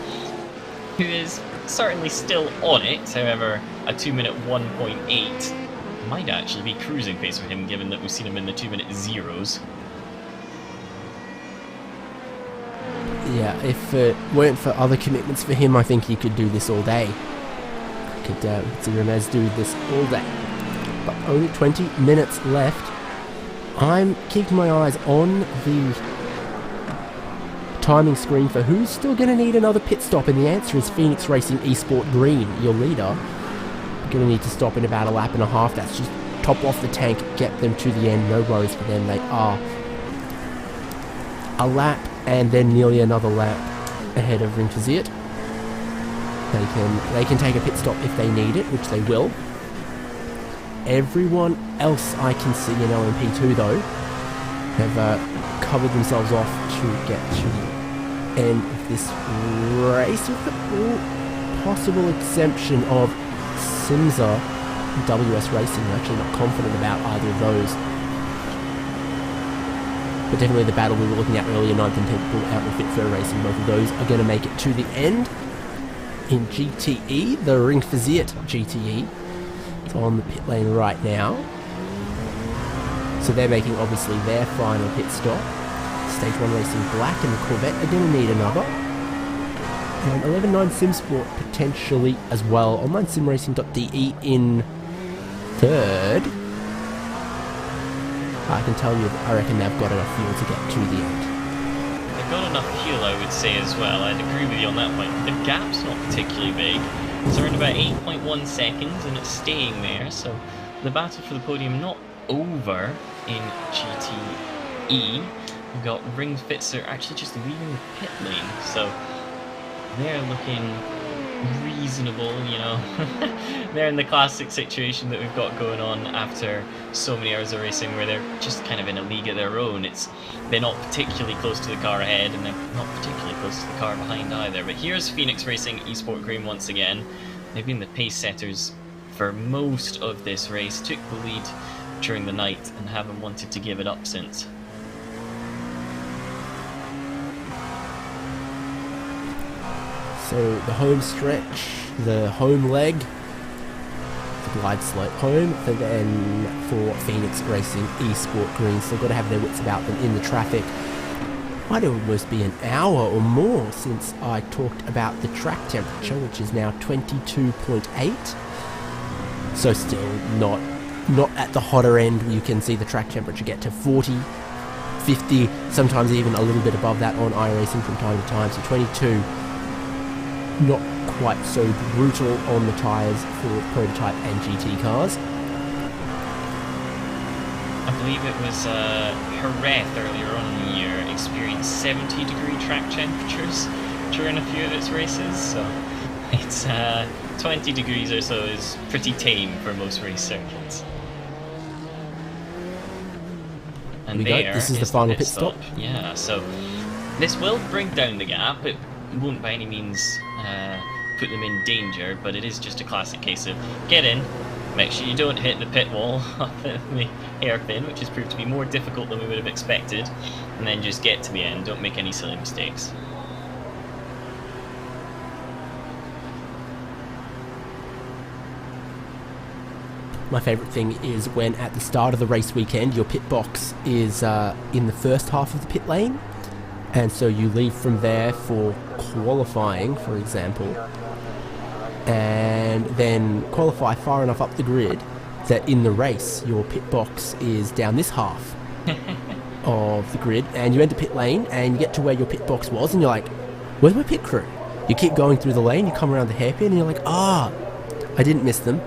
who is certainly still on it. However, a 2-minute 1.8 might actually be cruising pace for him, given that we've seen him in the 2-minute zeros. Yeah, if it weren't for other commitments for him, I think he could do this all day. Could see Ramez do this all day. But only 20 minutes left. I'm keeping my eyes on the timing screen for who's still going to need another pit stop, and the answer is Phoenix Racing Esport Green, your leader. Going to need to stop in about a lap and a half. That's just top off the tank, get them to the end. No worries for them. They are a lap and then nearly another lap ahead of Rinfitzer. They can take a pit stop if they need it, which they will. Everyone else I can see in LMP2 though have covered themselves off to get to the end of this race, with the possible exemption of Simza and WS Racing. I'm actually not confident about either of those. But definitely the battle we were looking at earlier, 9th and 10th, Bull out with Fitfur Racing. Both of those are going to make it to the end. In GTE, the Rinfitzer GTE, it's on the pit lane right now. So they're making obviously their final pit stop. Stage 1 Racing Black and the Corvette are going to need another. And 11.9 SimSport potentially as well. Online simracing.de in third. I can tell you, I reckon they've got enough fuel to get to the end. They've got enough fuel, I would say, as well. I'd agree with you on that point. The gap's not particularly big. It's around about 8.1 seconds, and it's staying there. So the battle for the podium not over in GTE. We've got Rinfitzer actually just leaving the pit lane. So they're looking reasonable, you know. They're in the classic situation that we've got going on after so many hours of racing, where they're just kind of in a league of their own. They're not particularly close to the car ahead, and they're not particularly close to the car behind either. But here's Phoenix Racing Esport Green once again. They've been the pace setters for most of this race, took the lead during the night and haven't wanted to give it up since. So the home stretch, the home leg, the glide slope home, and then for Phoenix Racing Esport Green, still got to have their wits about them in the traffic. Might almost be an hour or more since I talked about the track temperature, which is now 22.8. So still not at the hotter end. You can see the track temperature get to 40, 50, sometimes even a little bit above that on iRacing from time to time. So 22. Not quite so brutal on the tyres for prototype and GT cars. I believe it was Jerez earlier on in the year experienced 70-degree track temperatures during a few of its races, so it's 20 degrees or so is pretty tame for most race circuits. And this is the final pit stop. Yeah, so this will bring down the gap. It won't by any means put them in danger, but it is just a classic case of get in, make sure you don't hit the pit wall up at the hairpin, which has proved to be more difficult than we would have expected, and then just get to the end, don't make any silly mistakes. My favourite thing is when at the start of the race weekend your pit box is in the first half of the pit lane, and so you leave from there for qualifying, for example, and then qualify far enough up the grid that in the race your pit box is down this half. of the grid, and you enter pit lane, and you get to where your pit box was, and you're like, where's my pit crew? You keep going through the lane, you come around the hairpin, and you're like, I didn't miss them.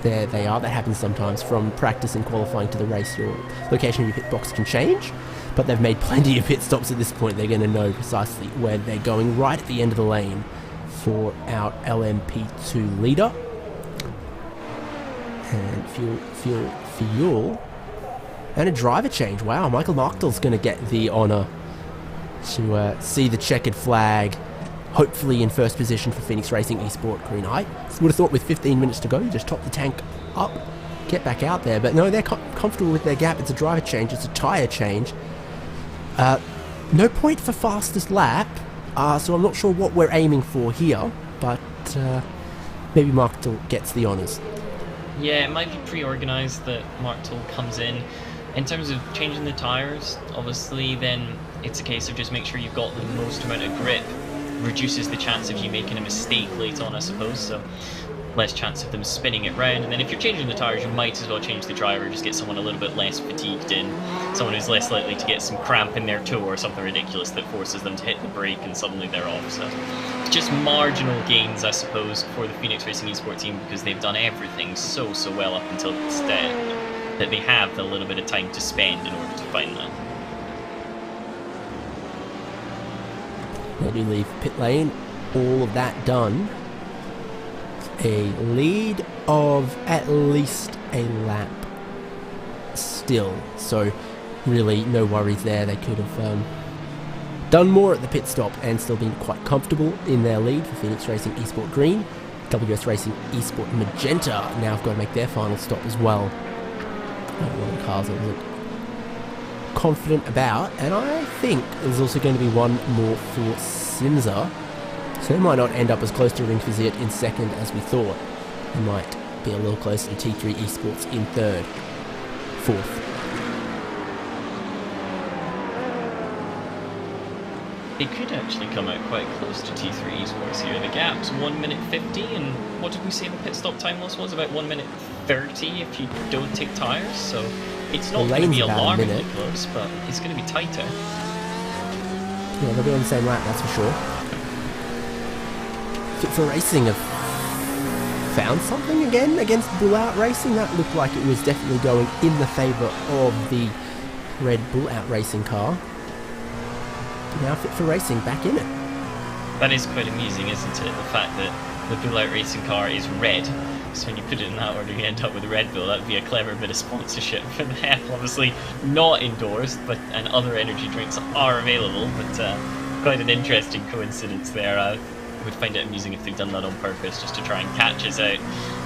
There they are. That happens sometimes. From practice and qualifying to the race, your location of your pit box can change, but they've made plenty of pit stops at this point. They're going to know precisely where they're going, right at the end of the lane for our LMP2 leader. And fuel, and a driver change. Wow, Michael Markdal's going to get the honour to see the checkered flag, hopefully in first position for Phoenix Racing Esport Green. I would have thought with 15 minutes to go, you just top the tank up, get back out there. But no, they're comfortable with their gap. It's a driver change, it's a tyre change. No point for fastest lap, so I'm not sure what we're aiming for here, but maybe Markdal gets the honours. Yeah, it might be pre-organised that Markdal comes in. In terms of changing the tyres, obviously then it's a case of just make sure you've got the most amount of grip. Reduces the chance of you making a mistake late on, I suppose, so less chance of them spinning it round. And then if you're changing the tyres, you might as well change the driver, just get someone a little bit less fatigued in, someone who's less likely to get some cramp in their toe or something ridiculous that forces them to hit the brake and suddenly they're off. So it's just marginal gains, I suppose, for the Phoenix Racing Esport team, because they've done everything so well up until this day that they have a little bit of time to spend in order to find that. They do leave pit lane, all of that done. A lead of at least a lap still, so really no worries there. They could have done more at the pit stop and still been quite comfortable in their lead for Phoenix Racing Esport Green. WS Racing Esport Magenta now have got to make their final stop as well. One of the cars I wasn't confident about, and I think there's also going to be one more for Simza, so they might not end up as close to Ring Vizier in second as we thought. They might be a little closer to T3 Esports in third, fourth. They could actually come out quite close to T3 Esports here. The gap's 1 minute 50, and what did we say the pit stop time loss was? About 1 minute 30 if you don't take tyres, so it's not going to be alarmingly close, but it's going to be tighter. Yeah, they'll be on the same lap, that's for sure. Fit for Racing have found something again against Bull Out Racing. That looked like it was definitely going in the favour of the red Bull Out Racing car. Now Fit for Racing back in it. That is quite amusing, isn't it? The fact that the Bull Out Racing car is red. So when you put it in that order, you end up with Red Bull. That would be a clever bit of sponsorship for them. Obviously not endorsed, and other energy drinks are available. But quite an interesting coincidence there. I would find it amusing if they've done that on purpose, just to try and catch us out.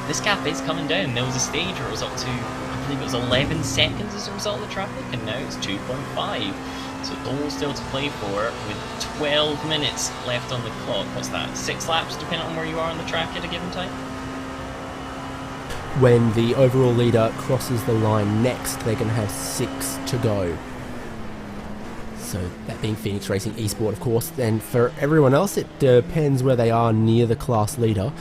This gap is coming down. There was a stage where it was up to, I believe it was 11 seconds as a result of the traffic, and now it's 2.5. So it's all still to play for, with 12 minutes left on the clock. What's that? 6 laps, depending on where you are on the track at a given time? When the overall leader crosses the line next, they're going to have 6 to go. So that being Phoenix Racing Esport, of course. Then for everyone else, it depends where they are near the class leader.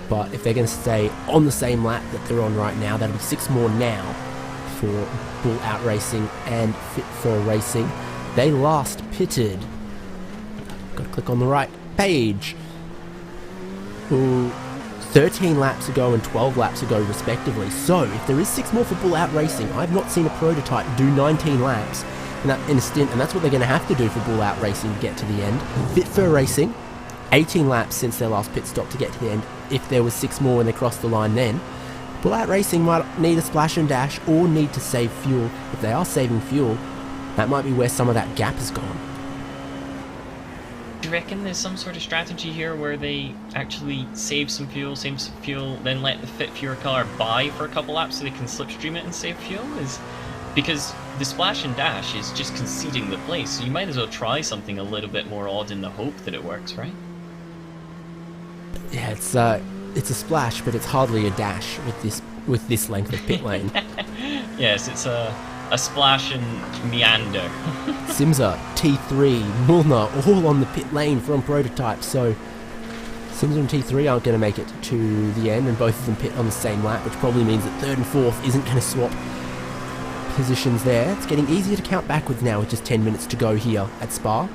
But if they're going to stay on the same lap that they're on right now, that'll be 6 more now for Bull Out Racing and Fit for Racing. They last pitted. Got to click on the right page. 13 laps ago and 12 laps ago respectively. So if there is 6 more for Bull Out Racing, I've not seen a prototype do 19 laps in a stint, and that's what they're going to have to do for Bull Out Racing to get to the end. Fit for Racing, 18 laps since their last pit stop to get to the end. If there was 6 more when they crossed the line then, Bull Out Racing might need a splash and dash or need to save fuel. If they are saving fuel, that might be where some of that gap has gone. Do you reckon there's some sort of strategy here where they actually save some fuel, then let the Fit for Your car buy for a couple laps so they can slipstream it and save fuel? Because the splash and dash is just conceding the place, so you might as well try something a little bit more odd in the hope that it works, right? Yeah, it's a splash, but it's hardly a dash with this length of pit lane. Yes, it's a splash and meander. Simza, T3, Mühlner, all on the pit lane from prototype, so Simza and T3 aren't going to make it to the end, and both of them pit on the same lap, which probably means that third and fourth isn't going to swap positions there. It's getting easier to count backwards now with just 10 minutes to go here at Spa.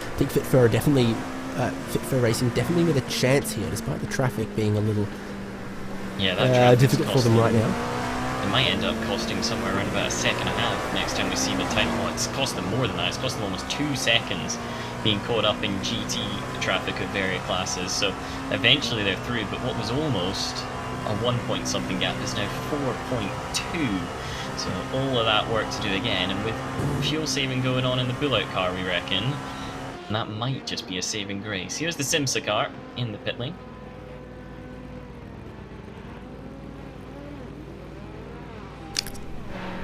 I think Fit4 definitely, Fit4 Racing definitely with a chance here, despite the traffic being a little difficult for them right now. It might end up costing somewhere around about a second and a half next time we see the time. Well, it's cost them more than that. It's cost them almost 2 seconds being caught up in GT traffic of various classes. So eventually they're through, but what was almost a 1 point something gap is now 4.2. So all of that work to do again, and with fuel saving going on in the Bullout car, we reckon, that might just be a saving grace. Here's the Simsa car in the pit lane.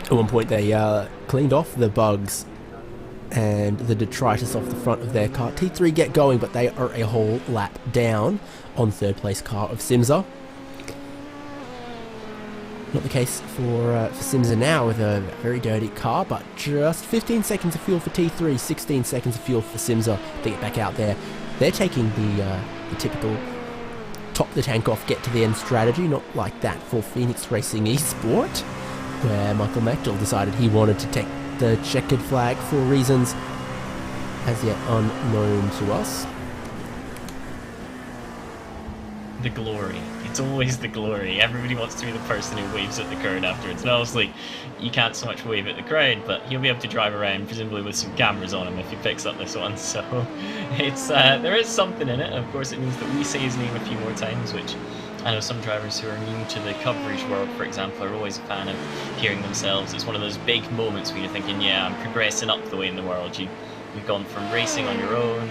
At one point they cleaned off the bugs and the detritus off the front of their car. T3 get going, but they are a whole lap down on third place car of Simsa. Not the case for Simsa now with a very dirty car, but just 15 seconds of fuel for T3, 16 seconds of fuel for Simsa to get back out there. They're taking the typical top the tank off, get to the end strategy, not like that for Phoenix Racing Esport, where Michael Mechtel decided he wanted to take the checkered flag for reasons as yet unknown to us. The glory. It's always the glory. Everybody wants to be the person who waves at the crowd afterwards. And obviously, you can't so much wave at the crowd, but he'll be able to drive around, presumably with some cameras on him if he picks up this one. So it's there is something in it. Of course, it means that we say his name a few more times, which I know some drivers who are new to the coverage world, for example, are always a fan of hearing themselves. It's one of those big moments where you're thinking, yeah, I'm progressing up the way in the world. You've gone from racing on your own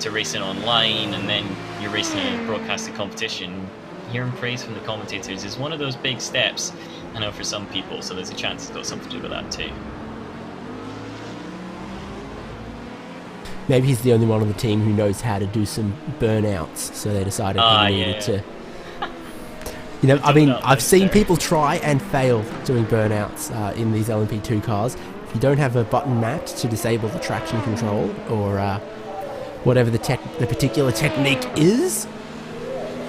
to racing online, and then you're racing in a broadcasted competition. Hearing praise from the commentators is one of those big steps, I know, for some people, so there's a chance it's got something to do with that too. Maybe he's the only one on the team who knows how to do some burnouts, so they decided he needed to. You know, I mean, I've seen people try and fail doing burnouts in these LMP2 cars. If you don't have a button mat to disable the traction control, or whatever the particular technique is,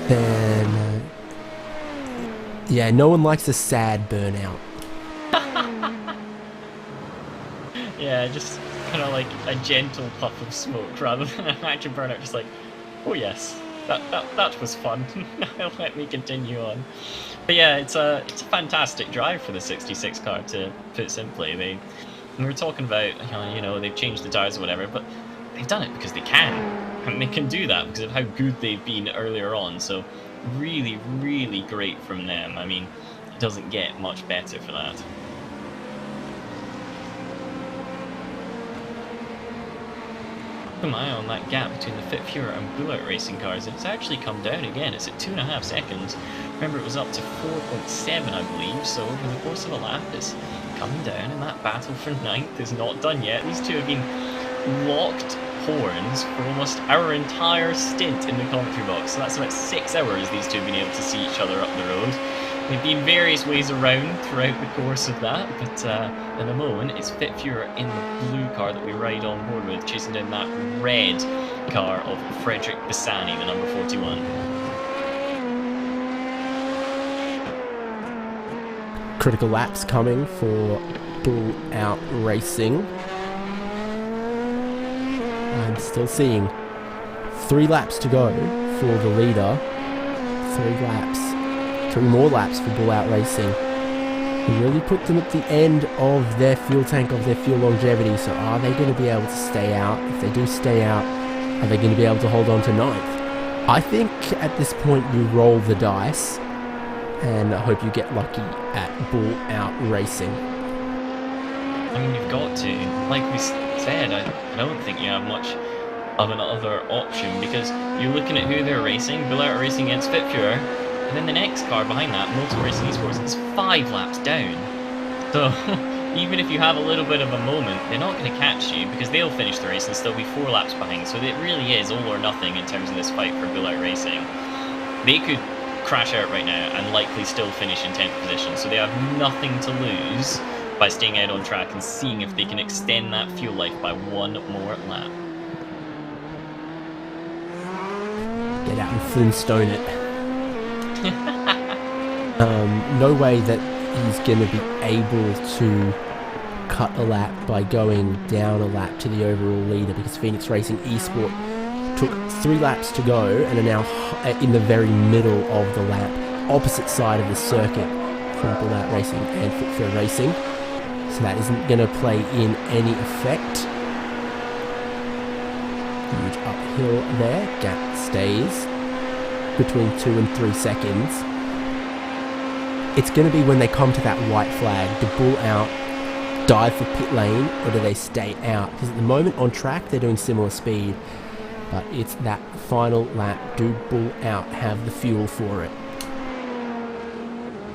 then yeah, no one likes a sad burnout. Yeah, just kind of like a gentle puff of smoke rather than an actual burnout. Just like, oh yes, that was fun. Let me continue on. But yeah, it's a fantastic drive for the 66 car, to put it simply. We were talking about, you know, they've changed the tires or whatever, but they've done it because they can. And they can do that because of how good they've been earlier on. So really, really great from them. I mean, it doesn't get much better for that. Keep an eye on that gap between the Fit4 and Bullout Racing cars. It's actually come down again. It's at 2.5 seconds. Remember, it was up to 4.7, I believe. So over the course of a lap, it's coming down, and that battle for 9th is not done yet. These two have been locked horns for almost our entire stint in the commentary box. So that's about 6 hours these two have been able to see each other up the road. They've been various ways around throughout the course of that, but at the moment it's Fit4 in the blue car that we ride on board with, chasing down that red car of Frederick Bassani, the number 41. Critical laps coming for Bullout Racing. I'm still seeing 3 laps to go for the leader. 3 more laps for Bullout Racing. We really put them at the end of their fuel tank, of their fuel longevity, so are they going to be able to stay out? If they do stay out, are they going to be able to hold on to 9th? I think at this point you roll the dice, and I hope you get lucky at Bullout Racing. I mean, you've got to. Like we said, I don't think you have much of another option, because you're looking at who they're racing. Bullout Racing against Fit4, and then the next car behind that, Motorsport Racing Esports, is 5 laps down. So even if you have a little bit of a moment, they're not going to catch you, because they'll finish the race and still be 4 laps behind. So it really is all or nothing in terms of this fight for Bullout Racing. They could crash out right now and likely still finish in 10th position, so they have nothing to lose by staying out on track and seeing if they can extend that fuel life by 1 more lap. Get out and Flintstone it. No way that he's going to be able to cut a lap by going down a lap to the overall leader, because Phoenix Racing Esport took 3 laps to go and are now in the very middle of the lap, opposite side of the circuit from Bull Out Racing and Fit Fair Racing. So that isn't going to play in any effect. Huge uphill there. Gap stays between 2 and 3 seconds. It's going to be when they come to that white flag. Do Bull Out dive for pit lane, or do they stay out? Because at the moment on track they're doing similar speed, but it's that final lap. Do Bull Out have the fuel for it?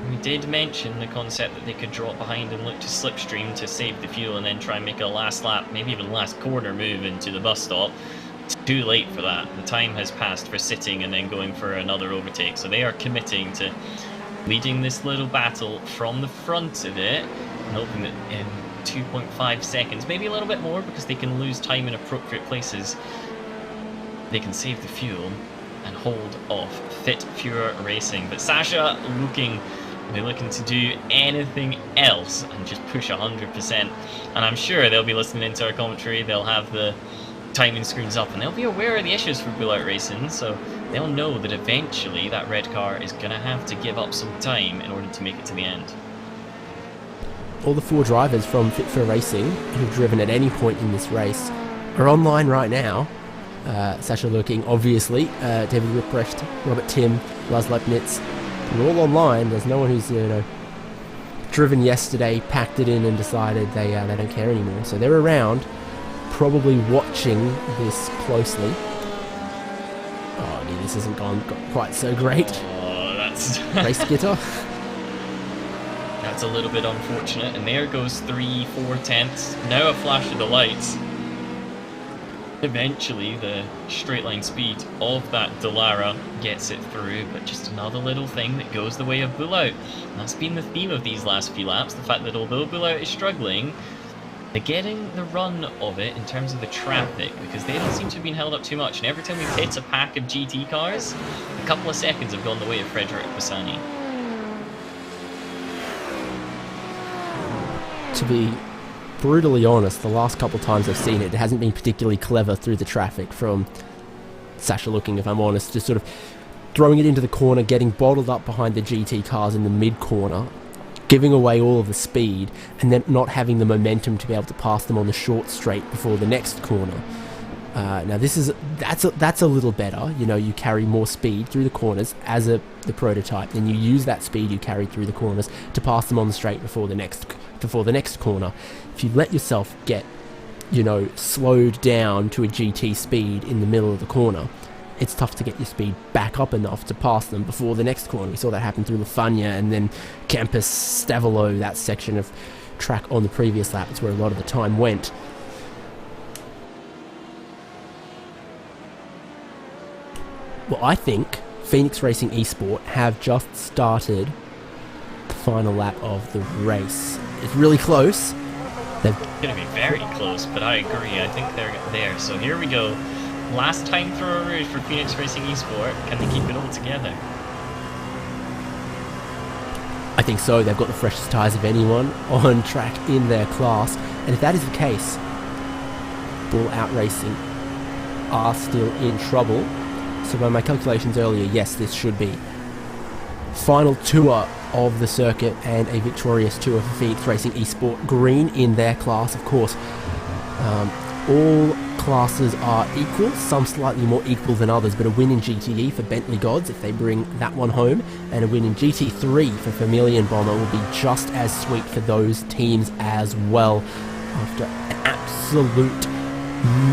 We did mention the concept that they could drop behind and look to slipstream to save the fuel and then try and make a last lap, maybe even last corner move into the bus stop. It's too late for that. The time has passed for sitting and then going for another overtake. So they are committing to leading this little battle from the front of it, and hoping that in 2.5 seconds, maybe a little bit more because they can lose time in appropriate places, they can save the fuel and hold off Fit Fury Racing. But Sasha looking to do anything else and just push 100%. And I'm sure they'll be listening into our commentary. They'll have the timing screens up and they'll be aware of the issues for Bull Out Racing, so they'll know that eventually that red car is going to have to give up some time in order to make it to the end. All the 4 drivers from Fit for Racing who've driven at any point in this race are online right now. Sasha Looking, obviously, David Ripprecht, Robert Tim, Lars Leibniz, they're all online. There's no one who's driven yesterday, packed it in and decided they don't care anymore. So they're around, probably watching this closely. Oh, dear, this hasn't gone quite so great. Oh, that's Race skitter. That's a little bit unfortunate. And there goes 3/4 tenths. Now a flash of the lights. Eventually, the straight line speed of that Dallara gets it through, but just another little thing that goes the way of Bull Out. And that's been the theme of these last few laps, the fact that although Bull Out is struggling, they're getting the run of it in terms of the traffic, because they don't seem to have been held up too much. And every time we've hit a pack of GT cars, a couple of seconds have gone the way of Frederick Bassani. To be brutally honest, the last couple of times I've seen it, it hasn't been particularly clever through the traffic from Sasha Looking, if I'm honest. Just sort of throwing it into the corner, getting bottled up behind the GT cars in the mid-corner, giving away all of the speed, and then not having the momentum to be able to pass them on the short straight before the next corner. Now that's a little better. You know, you carry more speed through the corners as the prototype, then you use that speed you carry through the corners to pass them on the straight before the next corner. If you let yourself get, slowed down to a GT speed in the middle of the corner, it's tough to get your speed back up enough to pass them before the next corner. We saw that happen through Lafagna and then Campus Stavolo, that section of track on the previous lap. It's where a lot of the time went. Well, I think Phoenix Racing Esport have just started the final lap of the race. It's really close. It's going to be very close, but I agree. I think they're there. So here we go. Last time through a rouge for Phoenix Racing Esport. Can they keep it all together? I think so. They've got the freshest tyres of anyone on track in their class. And if that is the case, Bull Out Racing are still in trouble. So by my calculations earlier, yes, this should be final tour of the circuit and a victorious tour for Phoenix Racing Esport. Green in their class, of course. All classes are equal, some slightly more equal than others, but a win in GTE for Bentley Gods if they bring that one home, and a win in GT3 for Vermilion Bomber will be just as sweet for those teams as well. After an absolute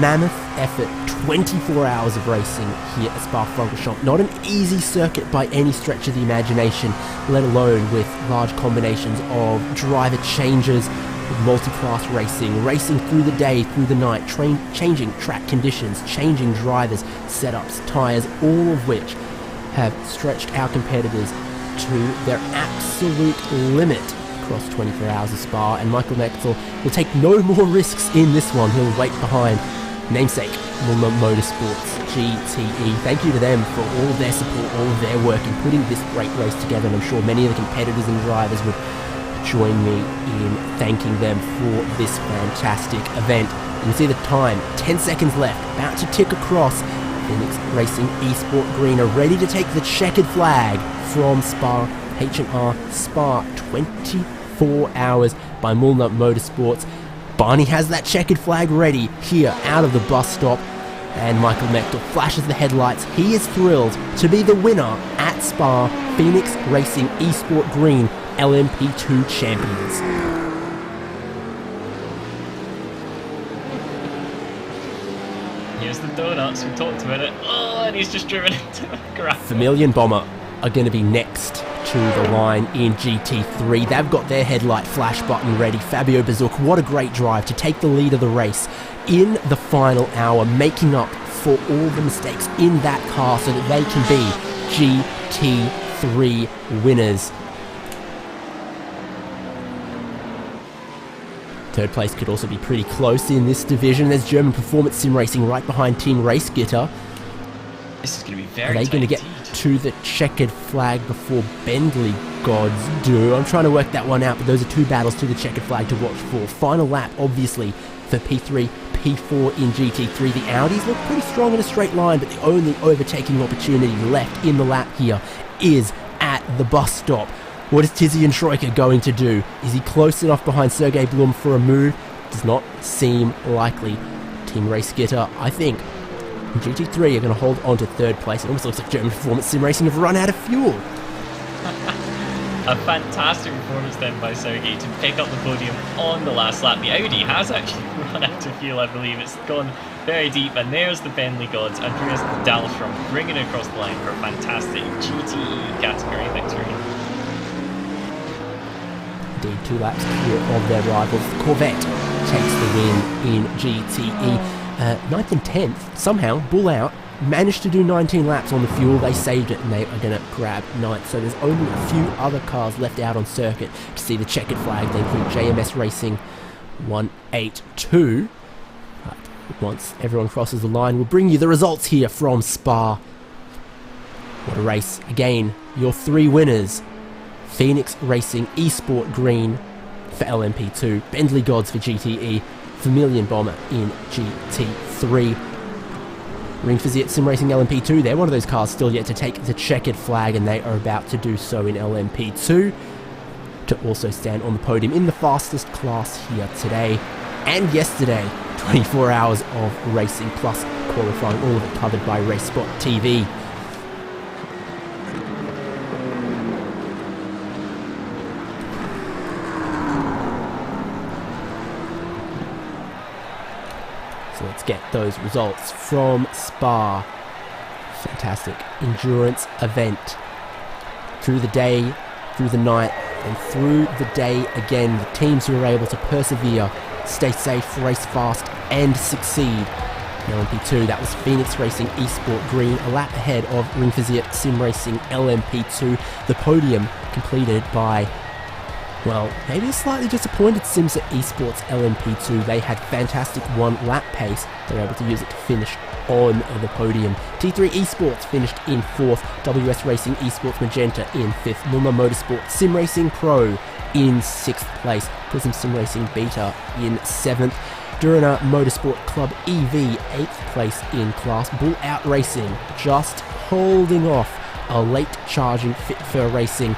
mammoth effort, 24 hours of racing here at Spa-Francorchamps. Not an easy circuit by any stretch of the imagination, let alone with large combinations of driver changes, multi-class racing through the day, through the night, changing track conditions, changing drivers, setups, tyres, all of which have stretched our competitors to their absolute limit across 24 hours of Spa. And Michael Meckel will take no more risks in this one. He'll wait behind namesake Mühlner Motorsport's GTE. Thank you to them for all of their support, all of their work in putting this great race together, and I'm sure many of the competitors and drivers would join me in thanking them for this fantastic event. You can see the time, 10 seconds left, about to tick across. Phoenix Racing Esport Green are ready to take the checkered flag from Spa, H&R Spa, 24 hours by Mühlner Motorsports. Barney has that checkered flag ready here out of the bus stop, and Michael Mechtel flashes the headlights. He is thrilled to be the winner at Spa, Phoenix Racing Esport Green LMP2 champions. Here's the donuts, we talked about it. Oh, and he's just driven into the gravel. Vermilion Bomber are going to be next to the line in GT3. They've got their headlight flash button ready. Fabio Bazook, what a great drive to take the lead of the race in the final hour, making up for all the mistakes in that car so that they can be GT3 winners. Third place could also be pretty close in this division. There's German Performance Sim Racing right behind Team Race Gitter. This is going to be very Are they going to get to the checkered flag before Bentley Gods do? I'm trying to work that one out, but those are two battles to the checkered flag to watch for. Final lap, obviously, for P3, P4 in GT3. The Audis look pretty strong in a straight line, but the only overtaking opportunity left in the lap here is at the bus stop. What is Tizian Troika going to do? Is he close enough behind Sergey Blum for a move? Does not seem likely. Team Race Gitter, I think, in GT3 are going to hold on to third place. It almost looks like German Performance Sim Racing have run out of fuel. A fantastic performance then by Sergey to pick up the podium on the last lap. The Audi has actually run out of fuel, I believe. It's gone very deep, and there's the Bentley Gods. Andreas Dahlstrom bringing it across the line for a fantastic GTE category victory. Indeed, 2 laps clear of their rivals. The Corvette takes the win in GTE. 9th and 10th, somehow, bull out, managed to do 19 laps on the fuel. They saved it, and they are going to grab 9th. So there's only a few other cars left out on circuit to see the checkered flag. They include JMS Racing 182. But once everyone crosses the line, we'll bring you the results here from Spa. What a race. Again, your 3 winners. Phoenix Racing Esport Green for LMP2, Bentley Gods for GTE, Vermilion Bomber in GT3. Ring Fiat Sim Racing LMP2, they're one of those cars still yet to take the checkered flag, and they are about to do so in LMP2 to also stand on the podium in the fastest class here today and yesterday. 24 hours of racing plus qualifying, all of it covered by Race Spot TV. So let's get those results from Spa. Fantastic endurance event. Through the day, through the night, and through the day again. The teams who are able to persevere, stay safe, race fast, and succeed. In LMP2, that was Phoenix Racing Esport Green, a lap ahead of Ring Fiat Sim Racing LMP2. The podium completed by, well, maybe a slightly disappointed Simsa Esports LMP2. They had fantastic 1-lap pace. They were able to use it to finish on the podium. T3 Esports finished in 4th. WS Racing Esports Magenta in 5th. Mühlner Motorsport Sim Racing Pro in 6th place. Prism Sim Racing Beta in 7th. Durana Motorsport Club EV 8th place in class. Bull Out Racing just holding off a late charging Fit for Racing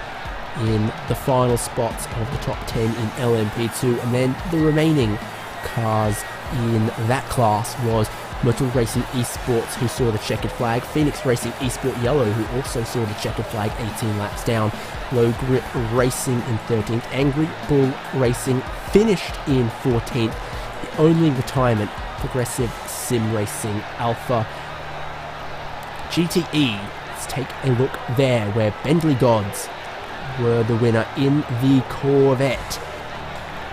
in the final spots of the top 10 in LMP2, and then the remaining cars in that class was Motor Racing Esports, who saw the checkered flag, Phoenix Racing Esport Yellow, who also saw the checkered flag 18 laps down, Low Grip Racing in 13th, Angry Bull Racing finished in 14th, the only retirement, Progressive Sim Racing Alpha. GTE, let's take a look there, where Bentley Gods were the winner in the Corvette.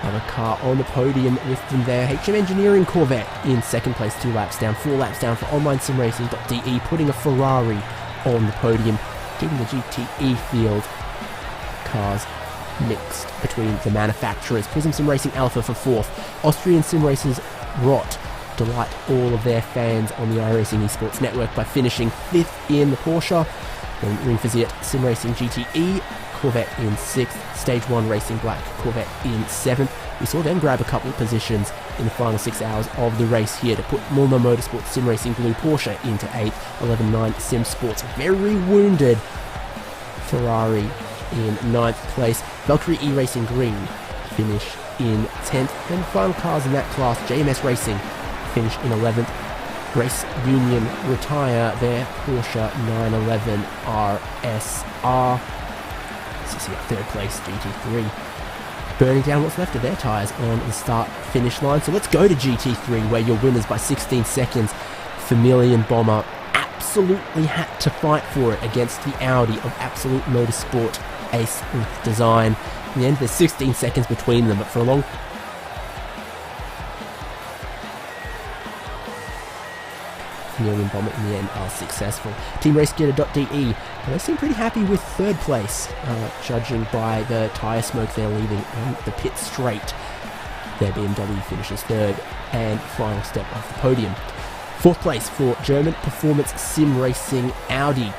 Another car on the podium with them there. HM Engineering Corvette in 2nd place, 2 laps down, 4 laps down for OnlineSimRacing.de, putting a Ferrari on the podium, keeping the GTE field. Cars mixed between the manufacturers. Prism Sim Racing Alpha for 4th. Austrian Sim Racers Rot delight all of their fans on the iRacing Esports Network by finishing 5th in the Porsche. Then Ring Fiziet Sim Racing GTE Corvette in 6th, Stage 1 Racing Black Corvette in 7th. We saw them grab a couple of positions in the final 6 hours of the race here to put Mühlner Motorsport Sim Racing Blue Porsche into 8th, 11.9 Sim Sports Very Wounded Ferrari in 9th place, Valkyrie E-Racing Green finish in 10th, and final cars in that class, JMS Racing finish in 11th, Race Union retire their Porsche 911 RSR. So see, 3rd place GT3 burning down what's left of their tyres on the start-finish line. So let's go to GT3, where your winners by 16 seconds, Vermilion Bomber, absolutely had to fight for it against the Audi of Absolute Motorsport Ace with Design. In the end, there's 16 seconds between them, but for a long Vermilion Bomber in the end are successful. Team RaceGetter.de, they seem pretty happy with 3rd place, judging by the tyre smoke they're leaving on the pit straight. Their BMW finishes 3rd and final step off the podium. 4th place for German Performance Sim Racing Audi.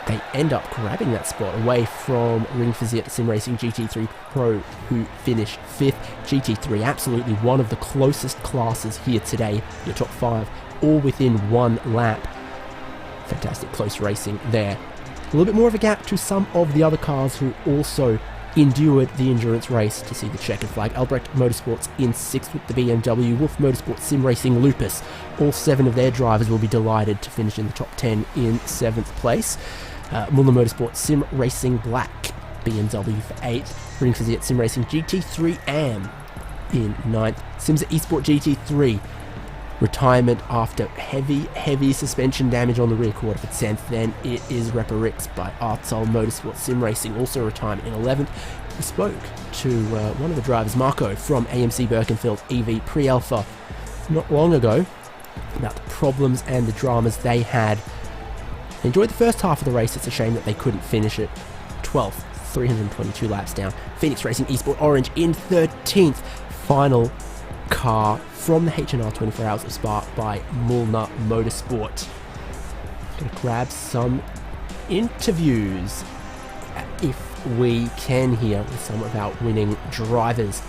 They end up grabbing that spot away from Ring Fiziet Sim Racing GT3 Pro, who finish 5th. GT3, absolutely one of the closest classes here today. Your top 5, all within 1 lap. Fantastic close racing there. A little bit more of a gap to some of the other cars who also endured the endurance race to see the checkered flag. Albrecht Motorsports in 6th with the BMW, Wolf Motorsport Sim Racing Lupus. All 7 of their drivers will be delighted to finish in the top 10 in 7th place. Mühlner Motorsport Sim Racing Black, BMW for 8th. Ring Fiziet Sim Racing GT3 AM in 9th. Simsa Esport GT3, retirement after heavy suspension damage on the rear quarter for 10th. Then it is Reparix by Artol Motorsport Sim Racing, also retirement in 11th. We spoke to one of the drivers, Marco, from AMC Birkenfeld EV Pre-Alpha not long ago, about the problems and the dramas they had. They enjoyed the first half of the race. It's a shame that they couldn't finish it. 12th, 322 laps down. Phoenix Racing Esport Orange in 13th. Final car from the H&R 24 Hours of Spa by Mühlner Motorsport. Gonna grab some interviews, if we can, here with some of our winning drivers.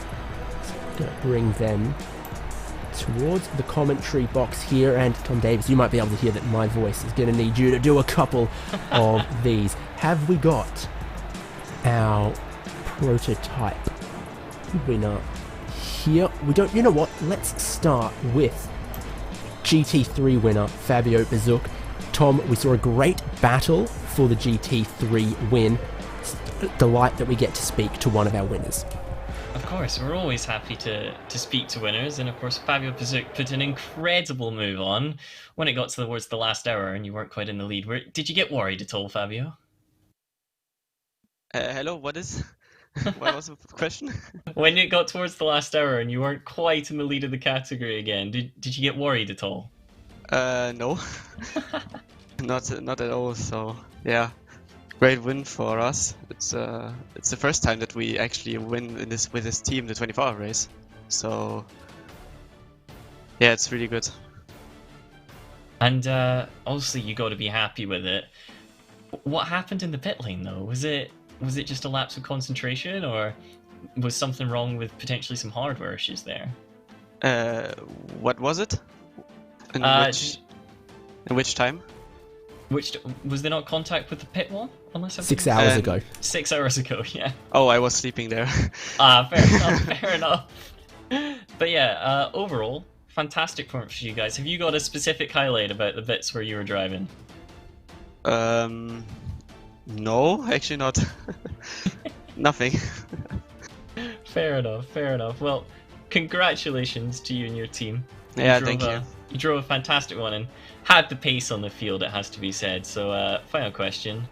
So I'm gonna bring them towards the commentary box here, and Tom Davis, you might be able to hear that my voice is going to need you to do a couple of these. Have we got our prototype winner here? We don't. You know what? Let's start with GT3 winner Fabio Bazook. Tom, we saw a great battle for the GT3 win. It's a delight that we get to speak to one of our winners. Of course, we're always happy to speak to winners, and of course Fabio Pazuc put an incredible move on when it got towards the last hour and you weren't quite in the lead. Did you get worried at all, Fabio? Hello, what was the question? When it got towards the last hour and you weren't quite in the lead of the category again, did you get worried at all? No, not at all. So yeah, great win for us. It's the first time that we actually win with this team the 24-hour race. So yeah, it's really good. And obviously you got to be happy with it. What happened in the pit lane though? Was it just a lapse of concentration, or was something wrong with potentially some hardware issues there? What was it? In which time? Which was there not contact with the pit wall? Unless 6 hours ago. 6 hours ago, yeah. Oh, I was sleeping there. Fair enough, fair enough. But yeah, overall, fantastic performance for you guys. Have you got a specific highlight about the bits where you were driving? No, actually not. Nothing. Fair enough, fair enough. Well, congratulations to you and your team. Yeah, thank you. You drove a fantastic one and had the pace on the field, it has to be said. So, final question.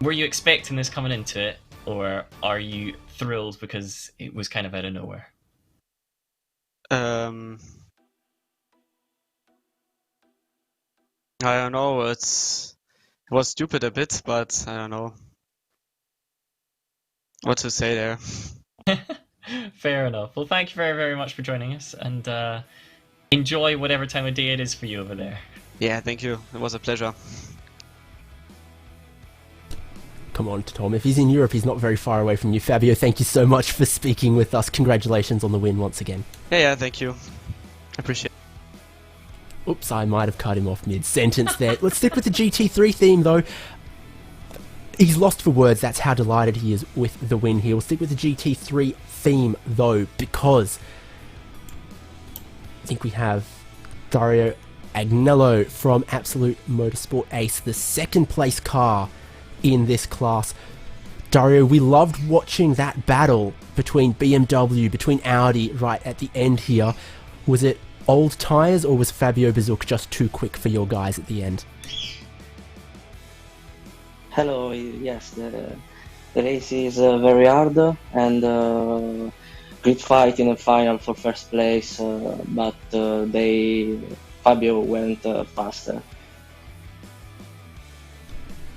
Were you expecting this coming into it, or are you thrilled because it was kind of out of nowhere? I don't know, it was stupid a bit, but I don't know what to say there. Fair enough. Well, thank you very, very much for joining us, and Enjoy whatever time of day it is for you over there. Yeah, thank you. It was a pleasure. Come on, Tom. If he's in Europe, he's not very far away from you. Fabio, thank you so much for speaking with us. Congratulations on the win once again. Yeah, thank you. Appreciate it. Oops, I might have cut him off mid-sentence there. Let's stick with the GT3 theme, though. He's lost for words. That's how delighted he is with the win here. We'll stick with the GT3 theme, though, because I think we have Dario Agnello from Absolute Motorsport Ace, the second place car in this class. Dario, we loved watching that battle between BMW, between Audi right at the end here. Was it old tyres, or was Fabio Bazook just too quick for your guys at the end? Hello, yes, the race is very hard and great fight in the final for first place, but Fabio went faster.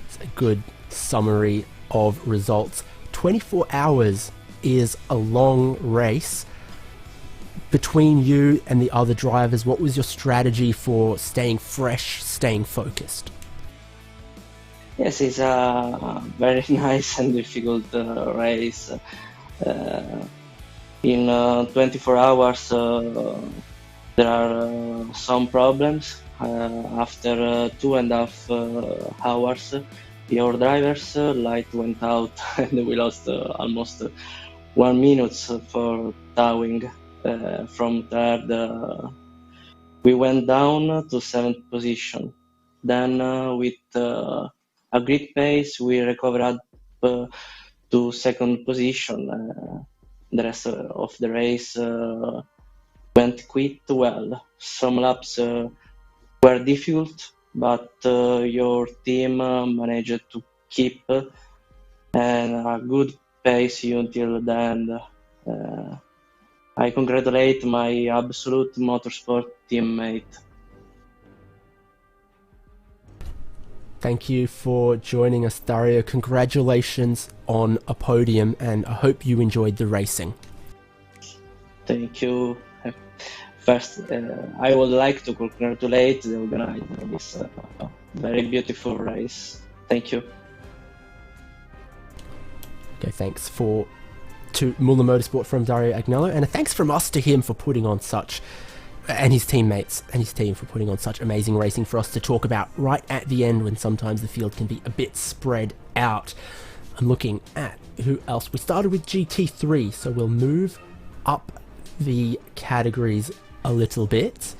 It's a good summary of results. 24 hours is a long race. Between you and the other drivers, what was your strategy for staying fresh, staying focused? Yes, it's a very nice and difficult race. In 24 hours, there are some problems. After 2.5 hours, your driver's light went out and we lost almost 1 minute for towing. From third, we went down to 7th position. Then, with a great pace, we recovered up to 2nd position. The rest of the race went quite well. Some laps were difficult, but your team managed to keep a good pace until the end. I congratulate my Absolute Motorsport teammate. Thank you for joining us, Dario. Congratulations on a podium, and I hope you enjoyed the racing. Thank you. First, I would like to congratulate the organizer of this very beautiful race. Thank you. Okay, thanks to Mühlner Motorsport from Dario Agnello, and a thanks from us to him for putting on such, and his teammates and his team for putting on such amazing racing for us to talk about right at the end, when sometimes the field can be a bit spread out. I'm looking at who else. We started with GT3, so we'll move up the categories a little bit.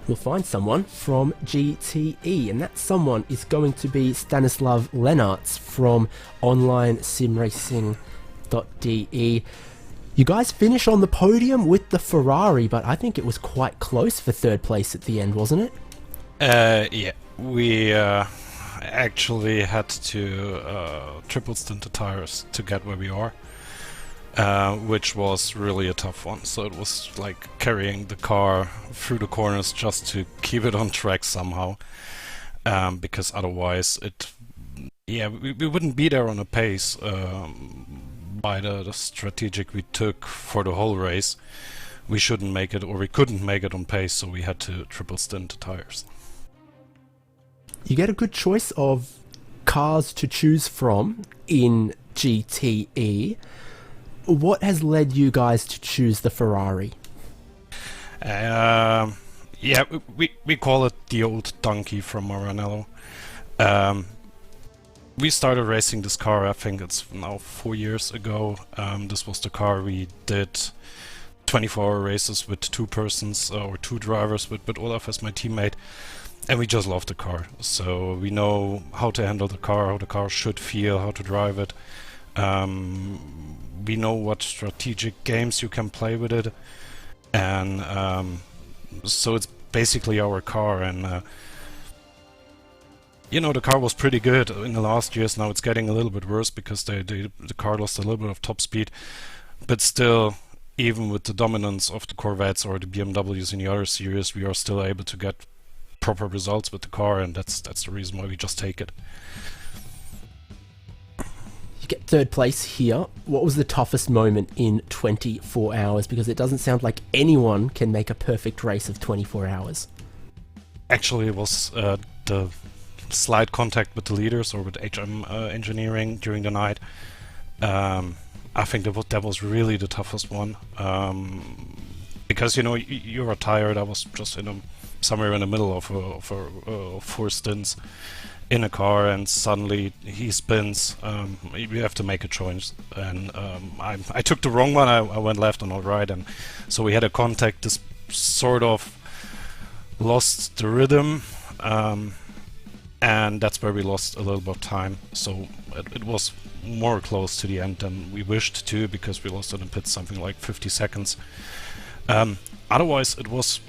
We'll find someone from GTE, and that someone is going to be Stanislav Lenarts from OnlineSimRacing.de. You guys finish on the podium with the Ferrari, but I think it was quite close for third place at the end, wasn't it? Yeah, we actually had to triple stint the tires to get where we are, which was really a tough one. So it was like carrying the car through the corners just to keep it on track somehow, because otherwise we wouldn't be there on a pace. By the strategic we took for the whole race, we shouldn't make it, or we couldn't make it on pace, so we had to triple stint the tires. You get a good choice of cars to choose from in GTE. What has led you guys to choose the Ferrari? Yeah, we call it the old donkey from Maranello. We started racing this car, I think it's now 4 years ago. This was the car we did 24-hour races with 2 persons, or 2 drivers, with Olaf as my teammate, and we just love the car. So we know how to handle the car, how the car should feel, how to drive it. We know what strategic games you can play with it, and so it's basically our car. And you know, the car was pretty good in the last years. Now it's getting a little bit worse because the car lost a little bit of top speed. But still, even with the dominance of the Corvettes or the BMWs in the other series, we are still able to get proper results with the car, and that's the reason why we just take it. You get third place here. What was the toughest moment in 24 hours? Because it doesn't sound like anyone can make a perfect race of 24 hours. Actually, it was the slight contact with the leaders or with HM engineering during the night. I think that was really the toughest one. Because, you know, you were tired. I was just somewhere in the middle of 4 stints in a car, and suddenly he spins. You have to make a choice, and I took the wrong one. I went left and not right, and so we had a contact. This sort of lost the rhythm, and that's where we lost a little bit of time. So it was more close to the end than we wished to, because we lost in the pits something like 50 seconds. Otherwise, it was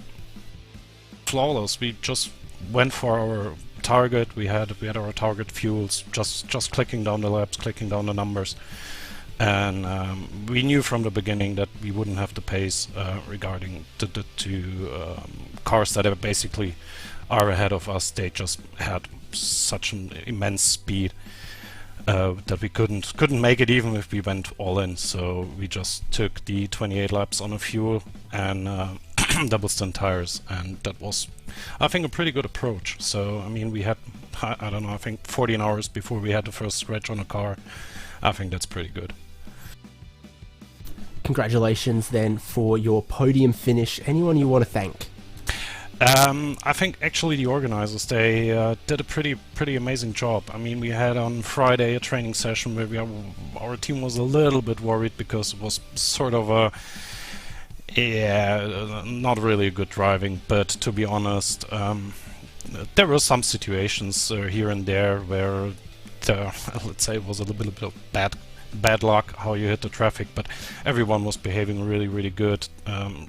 flawless. We just went for our target. We had our target fuels, just clicking down the laps, clicking down the numbers, and we knew from the beginning that we wouldn't have the pace regarding the two cars that are basically ahead of us. They just had such an immense speed that we couldn't make it even if we went all in. So we just took the 28 laps on a fuel and double stint tires, and that was, I think, a pretty good approach. So I mean, we had, I don't know, I think 14 hours before we had the first scratch on a car. I think that's pretty good. Congratulations then for your podium finish. Anyone you want to thank? I think actually the organizers, they did a pretty amazing job. I mean, we had on Friday a training session where our team was a little bit worried because it was sort of a, not really good driving, but to be honest, there were some situations here and there where let's say it was a little bit of bad luck how you hit the traffic, but everyone was behaving really good,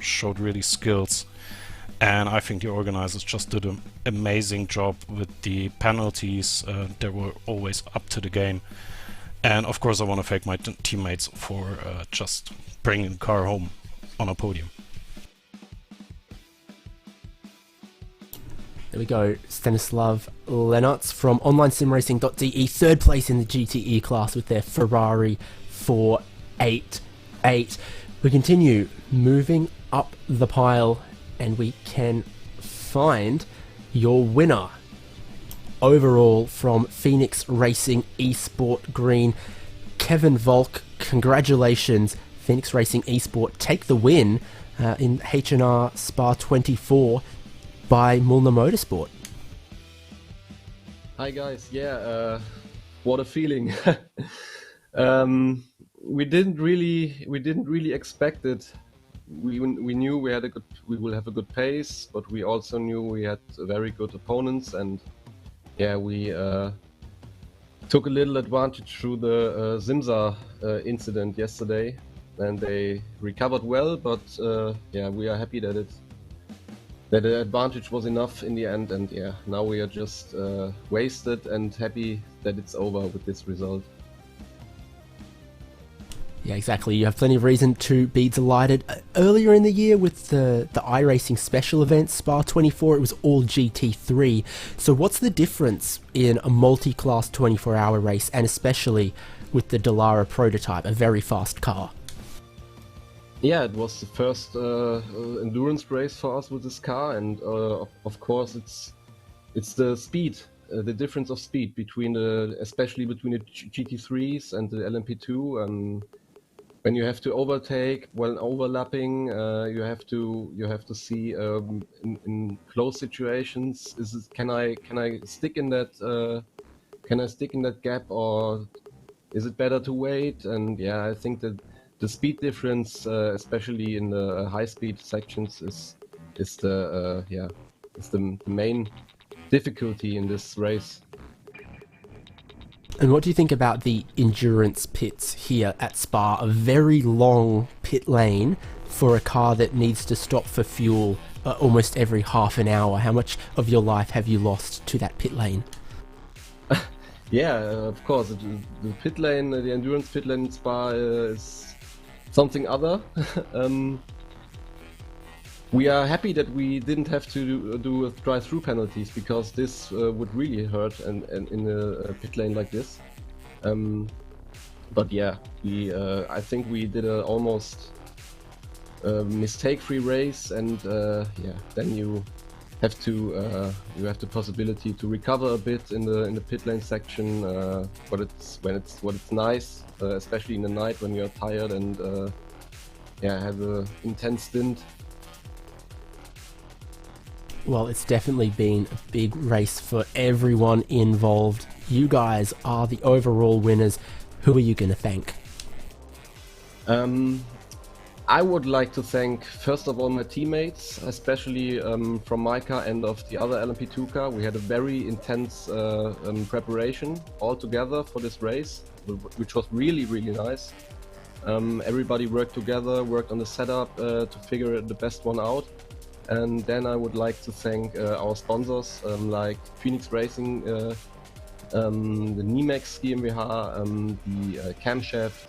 showed really skills. And I think the organizers just did an amazing job with the penalties. They were always up to the game. And of course I want to thank my teammates for just bringing the car home on a podium. There we go, Stanislav Lenartz from OnlineSimRacing.de, third place in the GTE class with their Ferrari 488. We continue moving up the pile, and we can find your winner overall from Phoenix Racing Esport Green, Kevin Volk. Congratulations, Phoenix Racing Esport take the win in H&R Spa 24 by Mühlner Motorsport. Hi guys, yeah, what a feeling. We didn't really expect it. We knew we will have a good pace, but we also knew we had very good opponents, and yeah, we took a little advantage through the Simsa incident yesterday, and they recovered well. But yeah, we are happy that the advantage was enough in the end, and yeah, now we are just wasted and happy that it's over with this result. Yeah, exactly. You have plenty of reason to be delighted. Earlier in the year with the iRacing special event, Spa 24, it was all GT3. So what's the difference in a multi-class 24-hour race, and especially with the Dallara prototype, a very fast car? Yeah, it was the first endurance race for us with this car, and of course it's the speed, the difference of speed between especially between the GT3s and the LMP2. When you have to overtake while overlapping, you have to see in close situations. Can I stick in that? Can I stick in that gap, or is it better to wait? And yeah, I think that the speed difference, especially in the high speed sections, is the main difficulty in this race. And what do you think about the endurance pits here at Spa? A very long pit lane for a car that needs to stop for fuel almost every half an hour. How much of your life have you lost to that pit lane? Yeah, of course. The pit lane, the endurance pit lane in Spa is something other. We are happy that we didn't have to do drive-through penalties, because this would really hurt and in a pit lane like this. but yeah, we I think we did a almost mistake-free race, and yeah, then you have the possibility to recover a bit in the pit lane section. But it's nice, especially in the night when you're tired and yeah, have a intense stint. Well, it's definitely been a big race for everyone involved. You guys are the overall winners. Who are you going to thank? I would like to thank, first of all, my teammates, especially from my car and of the other LMP2 car. We had a very intense preparation all together for this race, which was really, really nice. Everybody worked together, worked on the setup to figure the best one out. And then I would like to thank our sponsors like Phoenix Racing, the Nimex GmbH, the Camshaft,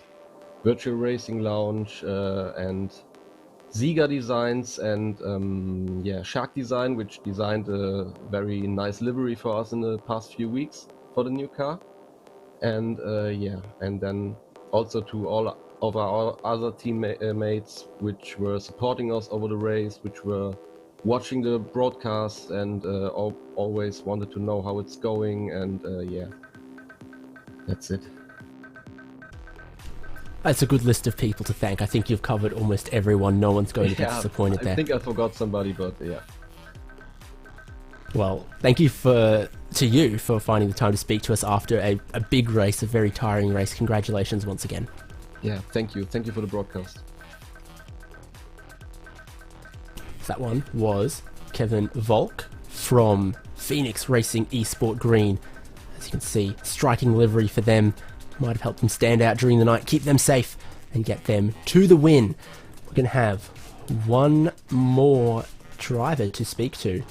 Virtual Racing Lounge, and Sieger Designs, and yeah, Shark Design, which designed a very nice livery for us in the past few weeks for the new car. And yeah, and then also to all of our other teammates which were supporting us over the race, which were watching the broadcast and always wanted to know how it's going, and yeah, that's it. That's a good list of people to thank. I think you've covered almost everyone. No one's going to get disappointed there. I think I forgot somebody, but yeah. Well, thank you to you for finding the time to speak to us after a big race, a very tiring race. Congratulations once again. Yeah, thank you. Thank you for the broadcast. That one was Kevin Volk from Phoenix Racing Esport Green. As you can see, striking livery for them. Might have helped them stand out during the night, keep them safe, and get them to the win. We're going to have one more driver to speak to.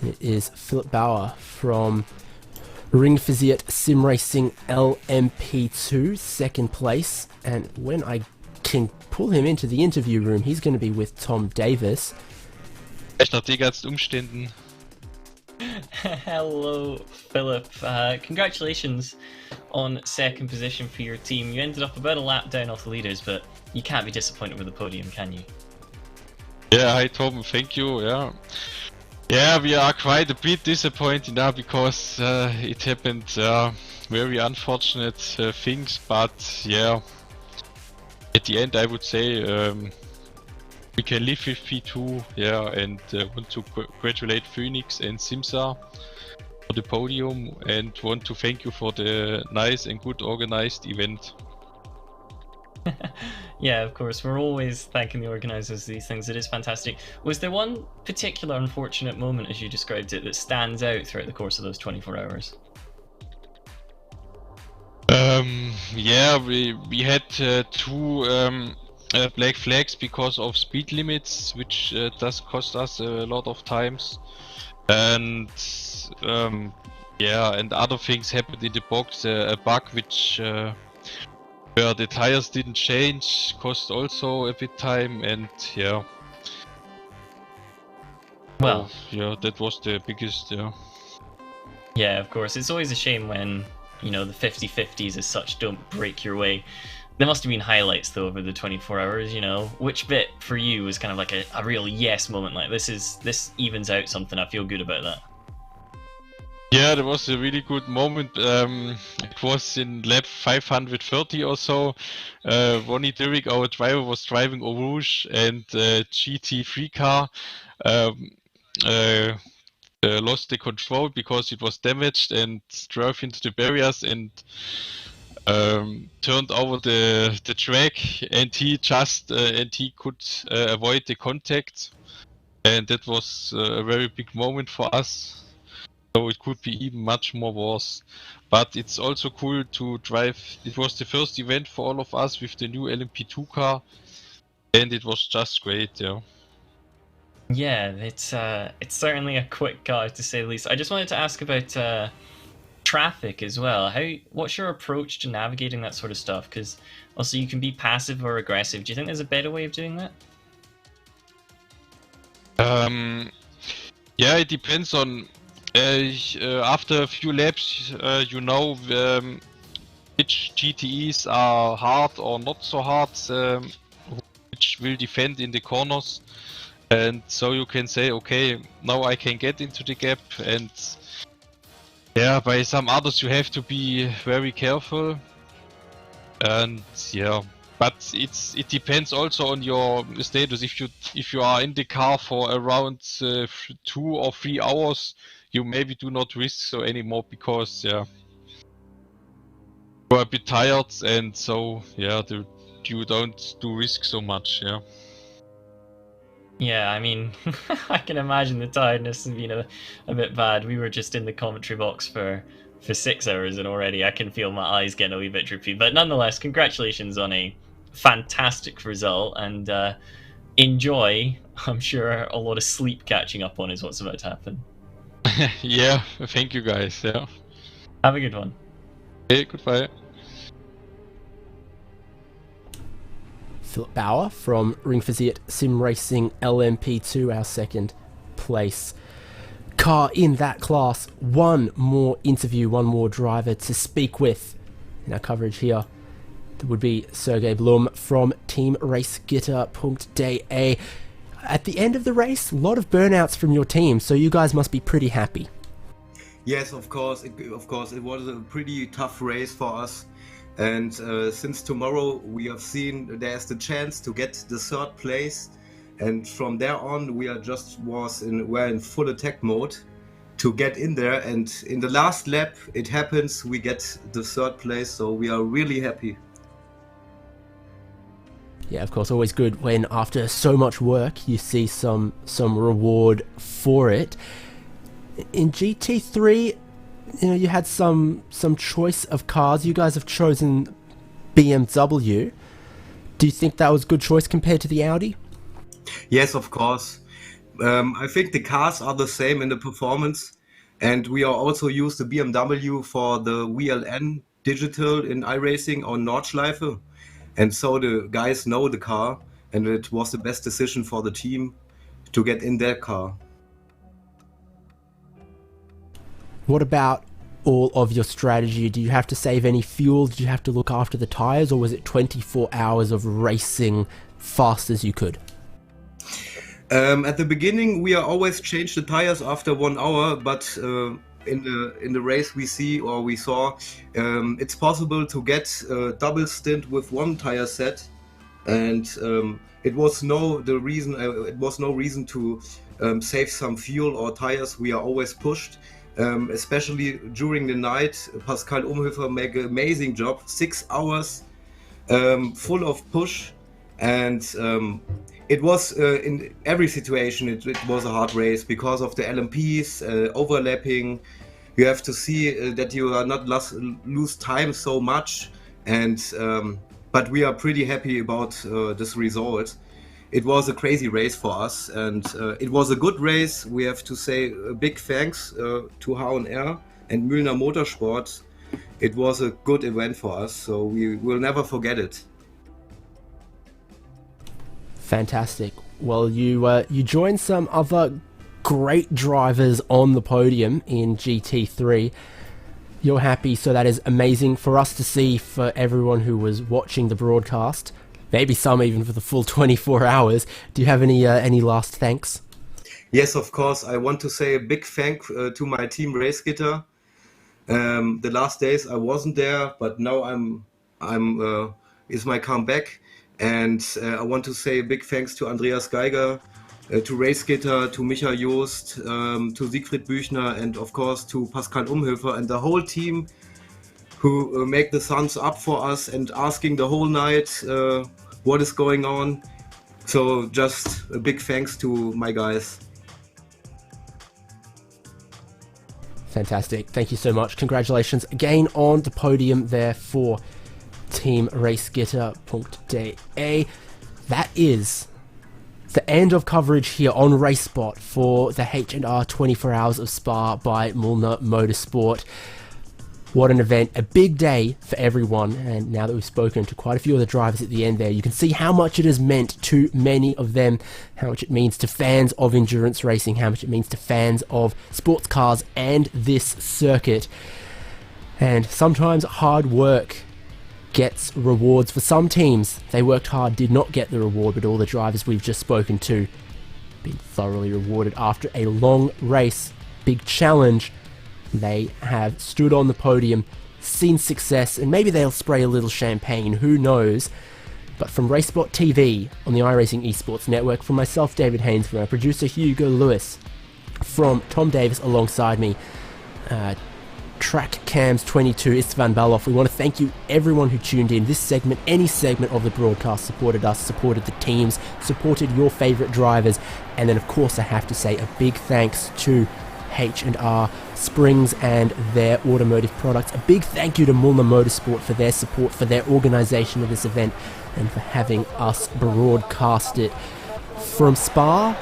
It is Philip Bauer from Ring Physiat Sim Racing LMP2, second place. And when I can pull him into the interview room, he's going to be with Tom Davis. Umständen. Hello, Philip. Congratulations on second position for your team. You ended up about a lap down off the leaders, but you can't be disappointed with the podium, can you? Yeah, hi Tom, thank you. Yeah, we are quite a bit disappointed now because it happened very unfortunate things, but yeah, at the end I would say we can live with P2, yeah, and want to congratulate Phoenix and Simsa for the podium, and want to thank you for the nice and good organized event. Yeah, of course. We're always thanking the organisers of these things. It is fantastic. Was there one particular unfortunate moment, as you described it, that stands out throughout the course of those 24 hours? Yeah, we had two black flags because of speed limits, which does cost us a lot of times, and yeah, and other things happened in the box. A bug which where the tires didn't change cost also a bit time, and yeah. Well, yeah, that was the biggest. Yeah, of course. It's always a shame when, you know, the 50-50s as such don't break your way. There must have been highlights though over the 24 hours, you know. Which bit for you was kind of like a real yes moment, like this evens out something, I feel good about that? Yeah, that was a really good moment. It was in lap 530 or so. Ronnie Dirick, our driver, was driving a Rouge, and GT3 car lost the control because it was damaged and drove into the barriers and turned over the track, and he could avoid the contact, and that was a very big moment for us. So it could be even much more worse, but it's also cool to drive. It was the first event for all of us with the new LMP2 car, and it was just great. Yeah, it's certainly a quick car to say the least. I just wanted to ask about traffic as well. What's your approach to navigating that sort of stuff? Because also you can be passive or aggressive. Do you think there's a better way of doing that? Yeah, it depends on. After a few laps, you know, which GTEs are hard or not so hard, which will defend in the corners. And so you can say, okay, now I can get into the gap, and yeah, by some others you have to be very careful. And yeah, but it depends also on your status. If you are in the car for around 2 or 3 hours, you maybe do not risk so anymore, because yeah, you are a bit tired, and so yeah, you don't do risk so much. Yeah. Yeah, I mean, I can imagine the tiredness has been a bit bad. We were just in the commentary box for 6 hours, and already I can feel my eyes getting a wee bit droopy. But nonetheless, congratulations on a fantastic result, and enjoy. I'm sure a lot of sleep catching up on is what's about to happen. Yeah, thank you guys. Yeah. Have a good one. Okay, goodbye. Philip Bauer from Ring Fiat Sim Racing LMP2, our second place car in that class. One more interview, one more driver to speak with in our coverage here. That would be Sergey Blum from Team RaceGitter.de. At the end of the race, a lot of burnouts from your team, so you guys must be pretty happy. Yes, of course. It was a pretty tough race for us. And since tomorrow we have seen there's the chance to get the 3rd place, and from there on we're in full attack mode to get in there, and in the last lap it happens, we get the 3rd place, so we are really happy. Yeah, of course, always good when after so much work you see some reward for it. In GT3, you know, you had some choice of cars. You guys have chosen BMW. Do you think that was a good choice compared to the Audi? Yes, of course. I think the cars are the same in the performance, and we are also use the BMW for the VLN digital in iRacing on Nordschleife, and so the guys know the car, and it was the best decision for the team to get in their car. What about all of your strategy? Do you have to save any fuel? Did you have to look after the tires, or was it 24 hours of racing fast as you could? At the beginning, we always change the tires after 1 hour, but in the race we saw it's possible to get a double stint with 1 tire set, and it was no reason to save some fuel or tires. We are always pushed. Especially during the night, Pascal Umhöfer made an amazing job. 6 hours full of push, and it was in every situation it was a hard race because of the LMPs overlapping. You have to see that you are not lose time so much, and but we are pretty happy about this result. It was a crazy race for us, and it was a good race. We have to say a big thanks to H&R and Mühlner Motorsport. It was a good event for us, so we will never forget it. Fantastic. Well, you joined some other great drivers on the podium in GT3. You're happy, so that is amazing for us to see, for everyone who was watching the broadcast. Maybe some even for the full 24 hours. Do you have any last thanks? Yes, of course. I want to say a big thank to my team RaceGitter. The last days I wasn't there, but now is my comeback, and I want to say a big thanks to Andreas Geiger, to RaceGitter, to Michael Joost, to Siegfried Büchner, and of course to Pascal Umhöfer and the whole team who make the thumbs up for us and asking the whole night what is going on. So just a big thanks to my guys. Fantastic. Thank you so much. Congratulations again on the podium there for Team RaceGitter.de. That is the end of coverage here on RaceSpot for the H&R 24 Hours of Spa by Mühlner Motorsport. What an event, a big day for everyone, and now that we've spoken to quite a few of the drivers at the end there, you can see how much it has meant to many of them, how much it means to fans of endurance racing, how much it means to fans of sports cars and this circuit. And sometimes hard work gets rewards. For some teams, they worked hard, did not get the reward, but all the drivers we've just spoken to been thoroughly rewarded after a long race, big challenge. They have stood on the podium, seen success, and maybe they'll spray a little champagne, who knows. But from Racebot TV on the iRacing Esports Network, from myself, David Haynes, from our producer Hugo Lewis, from Tom Davis alongside me, Track Cams 22, Istvan Baloff, we want to thank you everyone who tuned in. This segment, any segment of the broadcast, supported us, supported the teams, supported your favourite drivers, and then of course I have to say a big thanks to H&R Springs and their automotive products. A big thank you to Mühlner Motorsport for their support, for their organisation of this event, and for having us broadcast it from Spa.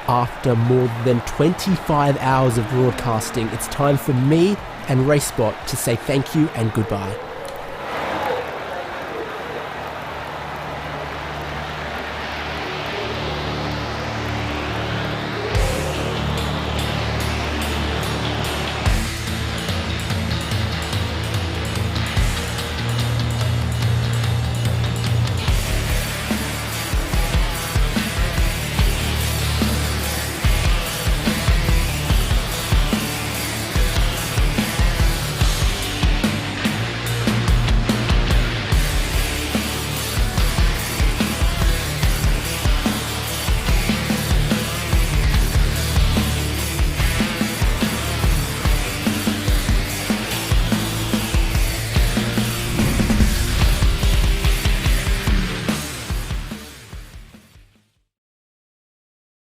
After more than 25 hours of broadcasting, it's time for me and Racebot to say thank you and goodbye.